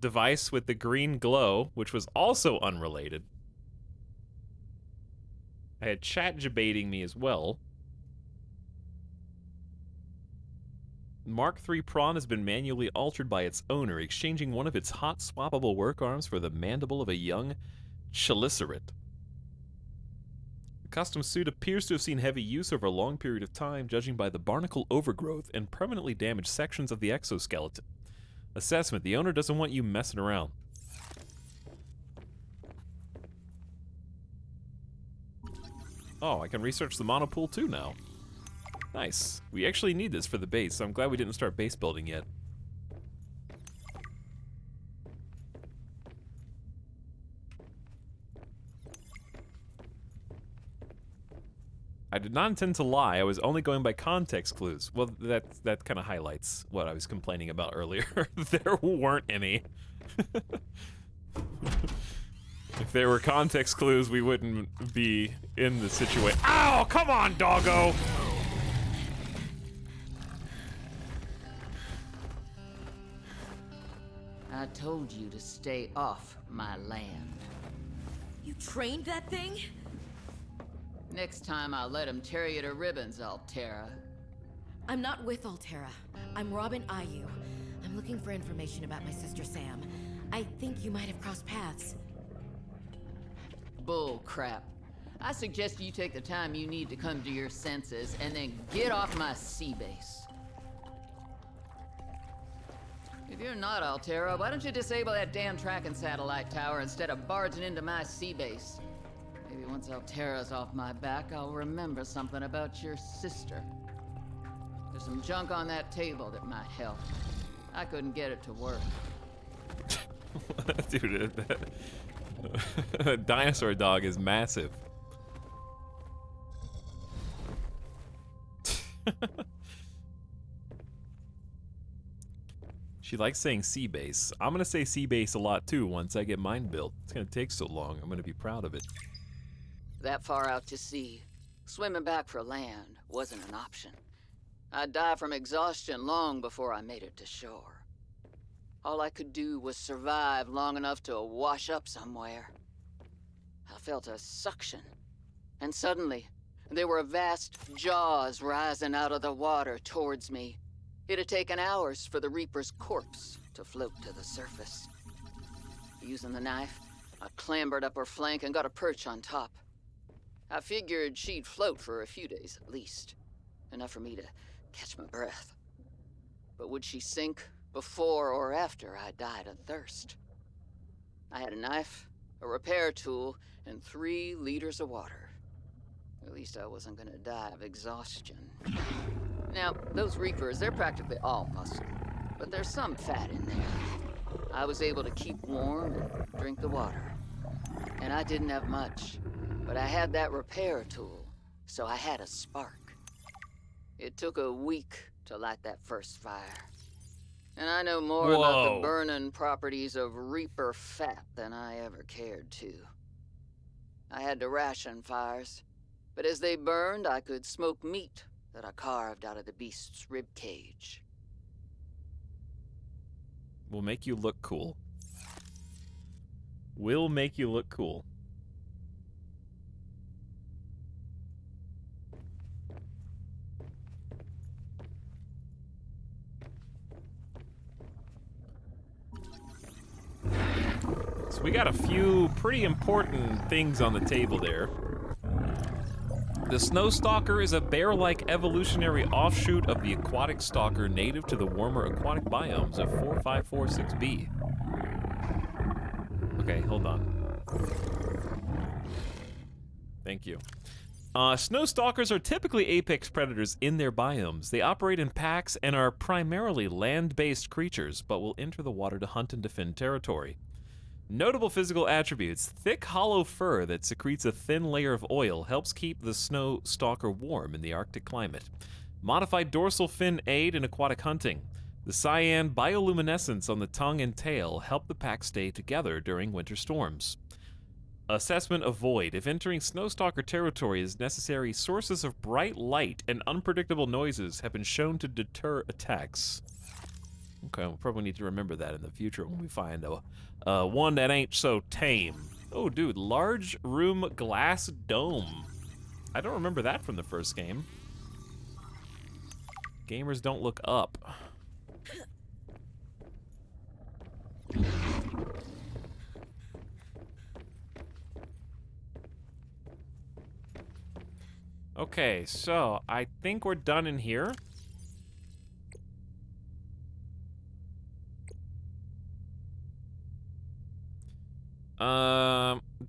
device with the green glow, which was also unrelated. I had chat debating me as well. Mark III prawn has been manually altered by its owner, exchanging one of its hot swappable work arms for the mandible of a young chelicerate. The custom suit appears to have seen heavy use over a long period of time, judging by the barnacle overgrowth and permanently damaged sections of the exoskeleton. Assessment: the owner doesn't want you messing around. Oh, I can research the monopool too now. Nice. We actually need this for the base, so I'm glad we didn't start base building yet. did not intend to lie. I was only going by context clues. Well, that kind of highlights what I was complaining about earlier. There weren't any. If there were context clues, we wouldn't be in the situation. Ow! Come on, doggo! I told you to stay off my land. You trained that thing? Next time I'll let him tear you to ribbons, Altera. I'm not with Altera. I'm Robin Ayu. I'm looking for information about my sister Sam. I think you might have crossed paths. Bull crap. I suggest you take the time you need to come to your senses and then get off my sea base. If you're not Altera, why don't you disable that damn tracking satellite tower instead of barging into my sea base? Maybe once Altera's off my back, I'll remember something about your sister. There's some junk on that table that might help. I couldn't get it to work. Dude, that dinosaur dog is massive. She likes saying sea base. I'm gonna say sea base a lot too once I get mine built. It's gonna take so long. I'm gonna be proud of it. That far out to sea, swimming back for land wasn't an option. I'd die from exhaustion long before I made it to shore. All I could do was survive long enough to wash up somewhere. I felt a suction, and suddenly, there were vast jaws rising out of the water towards me. It had taken hours for the Reaper's corpse to float to the surface. Using the knife, I clambered up her flank and got a perch on top. I figured she'd float for a few days at least, enough for me to catch my breath. But would she sink before or after I died of thirst? I had a knife, a repair tool, and 3 liters of water. At least I wasn't gonna die of exhaustion. Now, those Reapers, they're practically all muscle, but there's some fat in there. I was able to keep warm and drink the water. And I didn't have much, but I had that repair tool, so I had a spark. It took a week to light that first fire. And I know more about the burning properties of Reaper fat than I ever cared to. I had to ration fires, but as they burned, I could smoke meat that I carved out of the beast's rib cage. Will make you look cool. Will make you look cool. So we got a few pretty important things on the table there. The snow stalker is a bear-like evolutionary offshoot of the aquatic stalker native to the warmer aquatic biomes of 4546b. Okay, hold on. Thank you. Snow stalkers are typically apex predators in their biomes. They operate in packs and are primarily land-based creatures, but will enter the water to hunt and defend territory. Notable physical attributes: thick, hollow fur that secretes a thin layer of oil helps keep the snow stalker warm in the Arctic climate. Modified dorsal fin aid in aquatic hunting. The cyan bioluminescence on the tongue and tail help the pack stay together during winter storms. Assessment of void. If entering snow stalker territory is necessary, sources of bright light and unpredictable noises have been shown to deter attacks. Okay, we'll probably need to remember that in the future when we find one that ain't so tame. Oh, dude, large room glass dome. I don't remember that from the first game. Gamers don't look up. Okay, so I think we're done in here.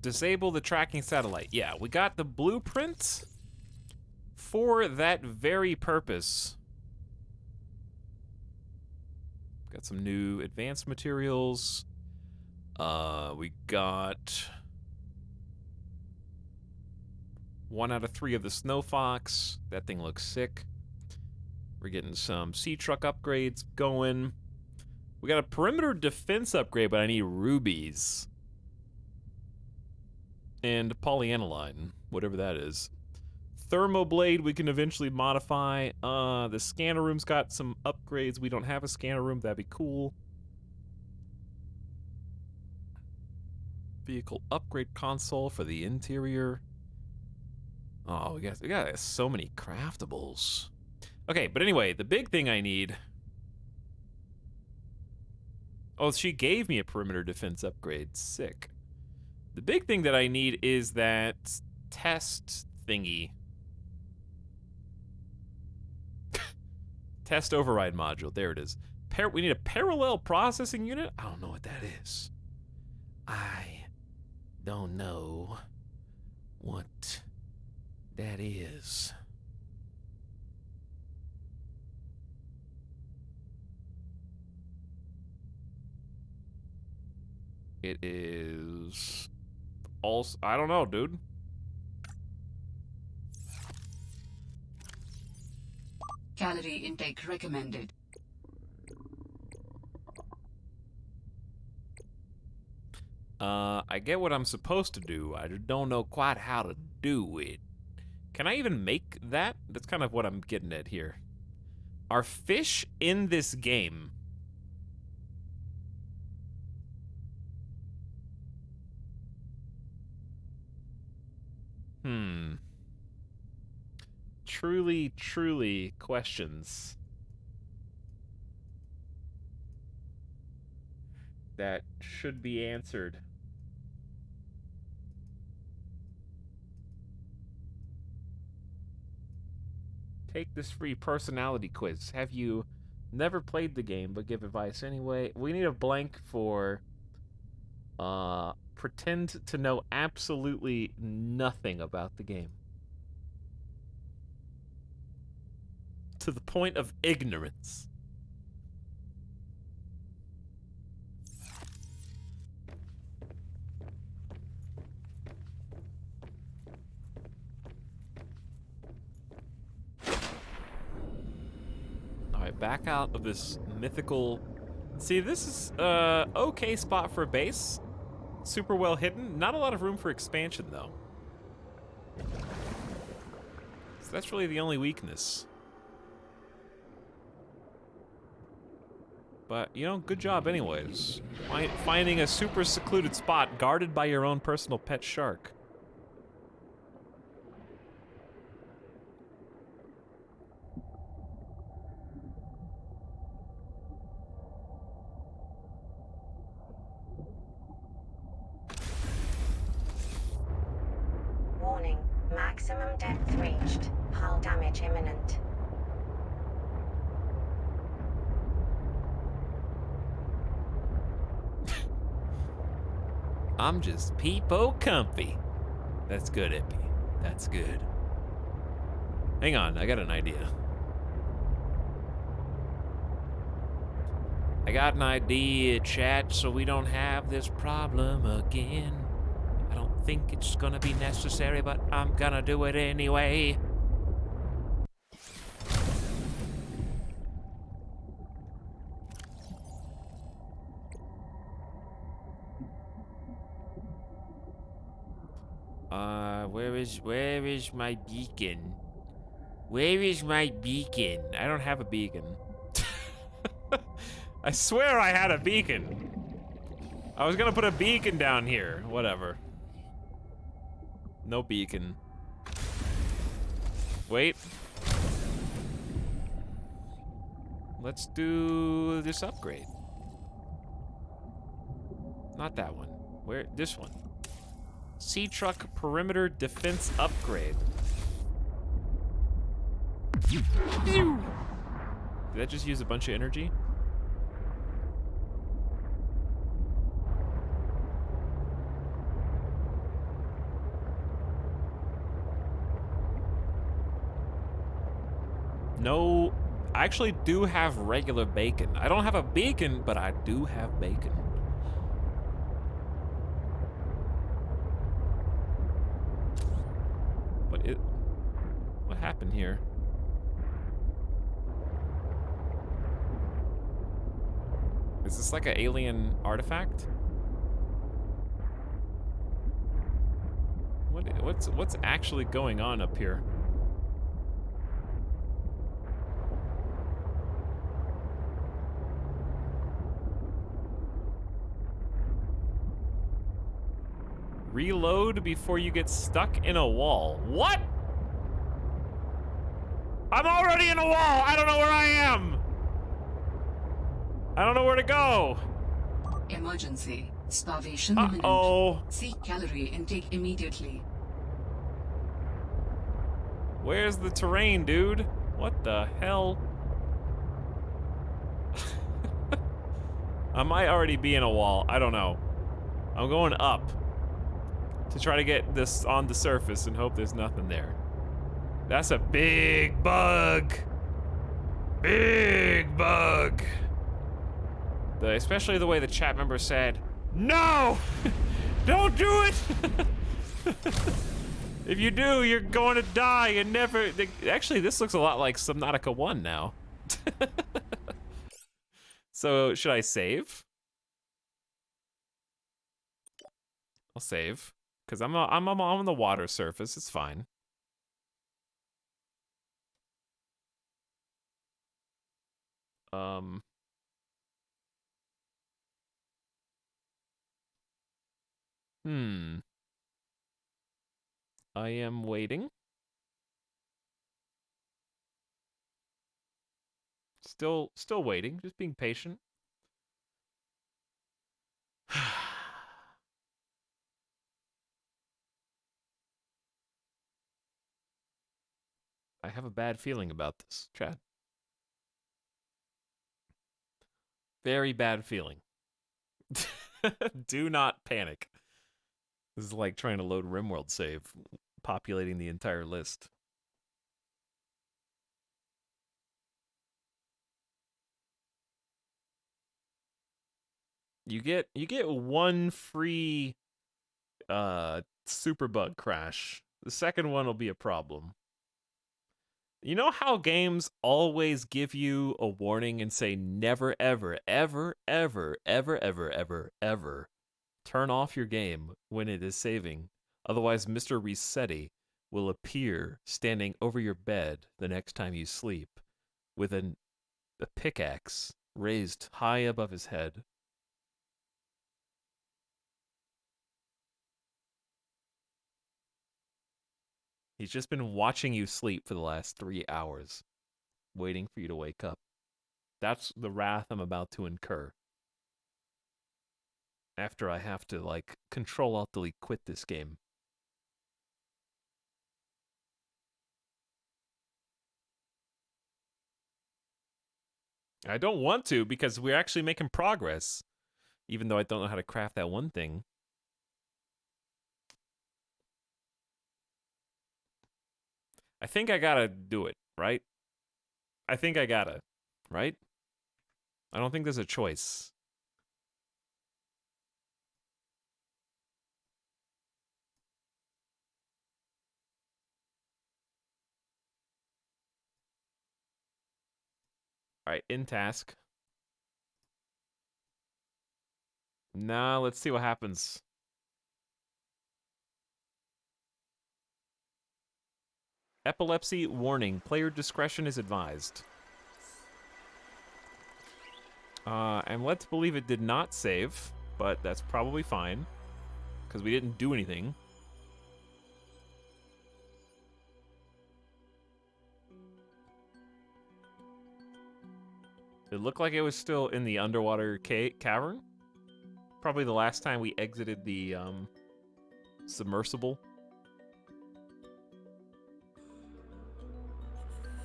Disable the tracking satellite. Yeah, we got the blueprint for that very purpose. Got some new advanced materials. We got 1 out of 3 of the Snow Fox. That thing looks sick. We're getting some sea truck upgrades going. We got a perimeter defense upgrade, but I need rubies. And polyaniline, whatever that is. Thermoblade we can eventually modify. The scanner room's got some upgrades. We don't have a scanner room. That'd be cool. Vehicle upgrade console for the interior. Oh, we got so many craftables. Okay, but anyway, the big thing I need... Oh, she gave me a perimeter defense upgrade. Sick. The big thing that I need is that test thingy. Test override module. There it is. We need a parallel processing unit? I don't know what that is. I don't know what that is. It is also, I don't know, dude. Calorie intake recommended. I get what I'm supposed to do. I don't know quite how to do it. Can I even make that? That's kind of what I'm getting at here. Are fish in this game? Truly questions that should be answered. Take this free personality quiz. Have you never played the game but give advice anyway? We need a blank for pretend to know absolutely nothing about the game. To the point of ignorance. Alright, back out of this mythical... See, this is okay spot for a base. Super well hidden. Not a lot of room for expansion, though. So that's really the only weakness. But, you know, good job anyways. Finding a super secluded spot guarded by your own personal pet shark. Warning, maximum depth reached. Hull damage imminent. I'm just peepo comfy. That's good, Epi. That's good. Hang on, I got an idea. I got an idea, chat, so we don't have this problem again. I don't think it's gonna be necessary, but I'm gonna do it anyway. Where is my beacon? Where is my beacon? I don't have a beacon. I swear I had a beacon. I was gonna put a beacon down here. Whatever. No beacon. Wait. Let's do this upgrade. Not that one. Where? This one. Sea truck perimeter defense upgrade. Did that just use a bunch of energy? No, I actually do have regular bacon. I don't have a beacon, but I do have bacon. What happen here? Is this like an alien artifact? What's actually going on up here? Reload before you get stuck in a wall. What? I'm already in a wall. I don't know where I am. I don't know where to go. Emergency. Starvation imminent. Uh-oh. Seek calorie intake immediately. Where's the terrain, dude? What the hell? I might already be in a wall. I don't know. I'm going up to try to get this on the surface and hope there's nothing there. That's a big bug. Big bug. Especially the way the chat member said, "No! Don't do it!" If you do, you're going to die and never... Actually, this looks a lot like Subnautica 1 now. So, should I save? I'll save. Because I'm on the water surface. It's fine. I am waiting. Still waiting. Just being patient. I have a bad feeling about this, Chad. Very bad feeling. Do not panic. This is like trying to load RimWorld save, populating the entire list. You get one free superbug crash. The second one will be a problem. You know how games always give you a warning and say never, ever, ever, ever, ever, ever, ever, ever turn off your game when it is saving. Otherwise, Mr. Resetti will appear standing over your bed the next time you sleep with a pickaxe raised high above his head. He's just been watching you sleep for the last 3 hours, waiting for you to wake up. That's the wrath I'm about to incur. After I have to, like, Control-Alt-Delete quit this game. I don't want to, because we're actually making progress. Even though I don't know how to craft that one thing. I think I gotta do it, right? I think I gotta, right? I don't think there's a choice. Alright, in task. Now, let's see what happens. Epilepsy warning. Player discretion is advised. And let's believe it did not save, but that's probably fine, because we didn't do anything. It looked like it was still in the underwater cavern. Probably the last time we exited the submersible.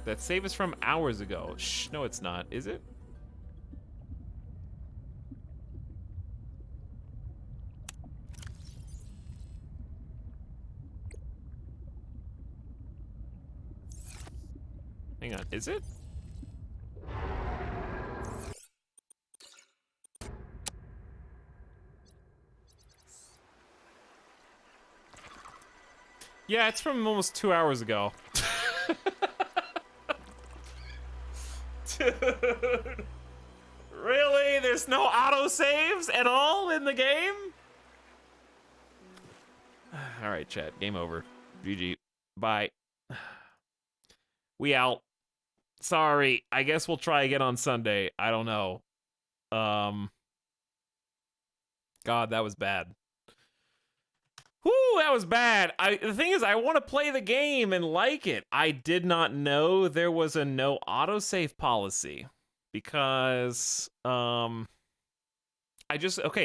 That save is from hours ago. Shh, no it's not, is it? Hang on, is it? Yeah, it's from almost 2 hours ago. Dude. Really? There's no autosaves at all in the game? All right, chat. Game over. GG. Bye. We out. Sorry. I guess we'll try again on Sunday. I don't know. God, that was bad. Whoo, that was bad. The thing is, I want to play the game and like it. I did not know there was a no autosave policy because, okay,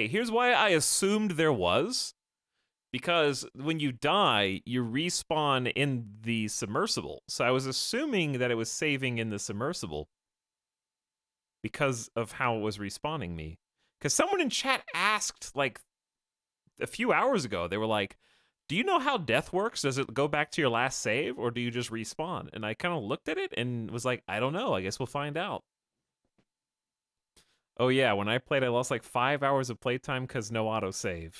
here's why I assumed there was. Because when you die, you respawn in the submersible. So I was assuming that it was saving in the submersible because of how it was respawning me. Because someone in chat asked, like, a few hours ago, they were like, do you know how death works? Does it go back to your last save, or do you just respawn? And I kind of looked at it and was like, I don't know. I guess we'll find out. Oh yeah, when I played, I lost like 5 hours of playtime because no autosave.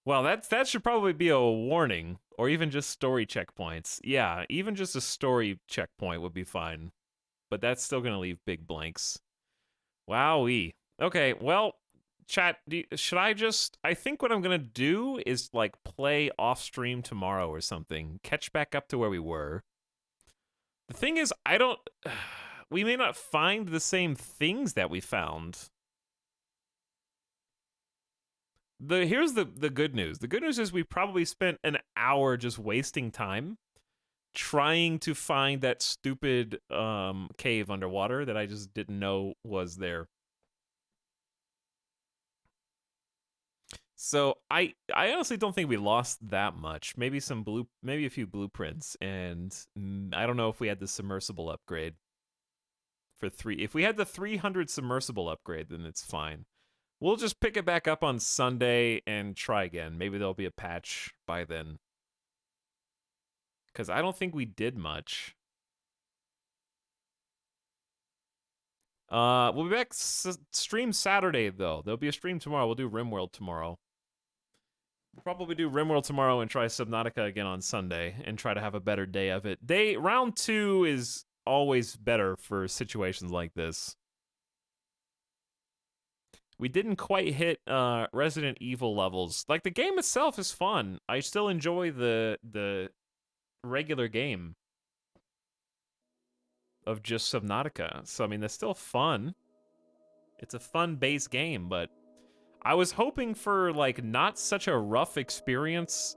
Well, that should probably be a warning, or even just story checkpoints. Yeah, even just a story checkpoint would be fine. But that's still going to leave big blanks. Wowee. Okay, well, chat, should I just... I think what I'm going to do is, like, play off-stream tomorrow or something. Catch back up to where we were. The thing is, I don't... We may not find the same things that we found. Here's the good news. The good news is we probably spent an hour just wasting time trying to find that stupid cave underwater that I just didn't know was there. So I honestly don't think we lost that much. Maybe maybe a few blueprints, and I don't know if we had the submersible upgrade for 3. If we had the 300 submersible upgrade, then it's fine. We'll just pick it back up on Sunday and try again. Maybe there'll be a patch by then. Because I don't think we did much. We'll be back stream Saturday, though. There'll be a stream tomorrow. We'll do RimWorld tomorrow. We'll probably do RimWorld tomorrow and try Subnautica again on Sunday and try to have a better day of it. Round 2 is always better for situations like this. We didn't quite hit Resident Evil levels. Like, the game itself is fun. I still enjoy the regular game of just Subnautica. So, I mean, that's still fun. It's a fun base game, but I was hoping for, like, not such a rough experience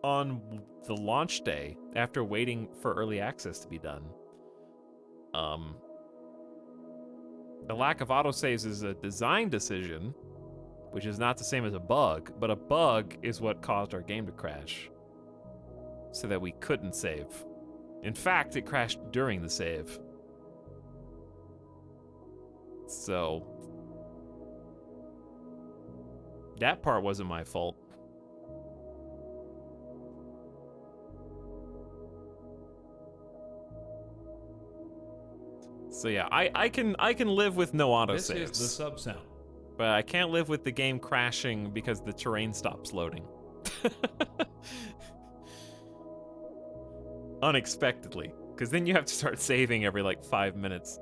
on the launch day after waiting for early access to be done. The lack of autosaves is a design decision, which is not the same as a bug, but a bug is what caused our game to crash, so that we couldn't save. In fact, it crashed during the save. So that part wasn't my fault. So yeah, I can live with no autosaves. This is the sub sound. But I can't live with the game crashing because the terrain stops loading. Unexpectedly. Because then you have to start saving every like 5 minutes.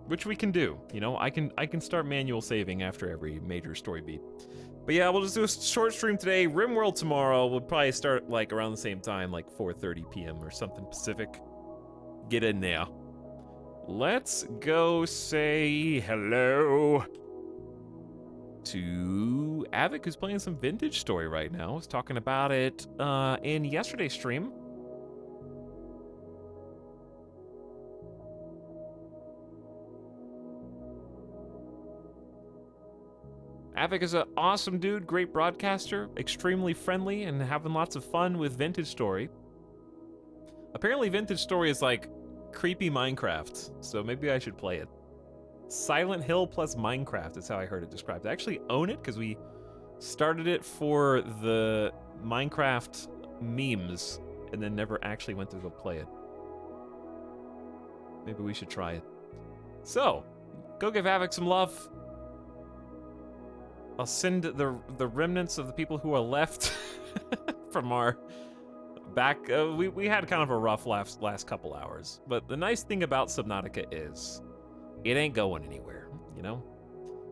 Which we can do, you know, I can start manual saving after every major story beat. But yeah, we'll just do a short stream today, RimWorld tomorrow. We'll probably start like around the same time, like 4:30 p.m. or something Pacific. Get in there. Let's go say hello to Avic, who's playing some Vintage Story right now. I was talking about it in yesterday's stream. Avic is an awesome dude, great broadcaster, extremely friendly, and having lots of fun with Vintage Story. Apparently Vintage Story is like creepy Minecraft, so maybe I should play it. Silent Hill plus Minecraft is how I heard it described. I actually own it because we started it for the Minecraft memes and then never actually went to go play it. Maybe we should try it. So, go give Avic some love. I'll send the remnants of the people who are left from our back. We had kind of a rough last couple hours, but the nice thing about Subnautica is it ain't going anywhere, you know?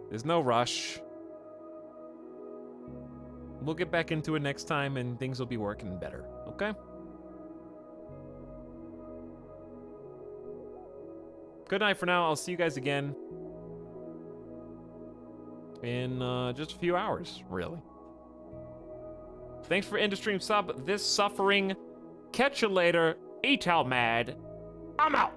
There's no rush. We'll get back into it next time and things will be working better, okay? Good night for now. I'll see you guys again in just a few hours, really. Thanks for Industream sub. This suffering. Catch you later. Etal Mad. I'm out.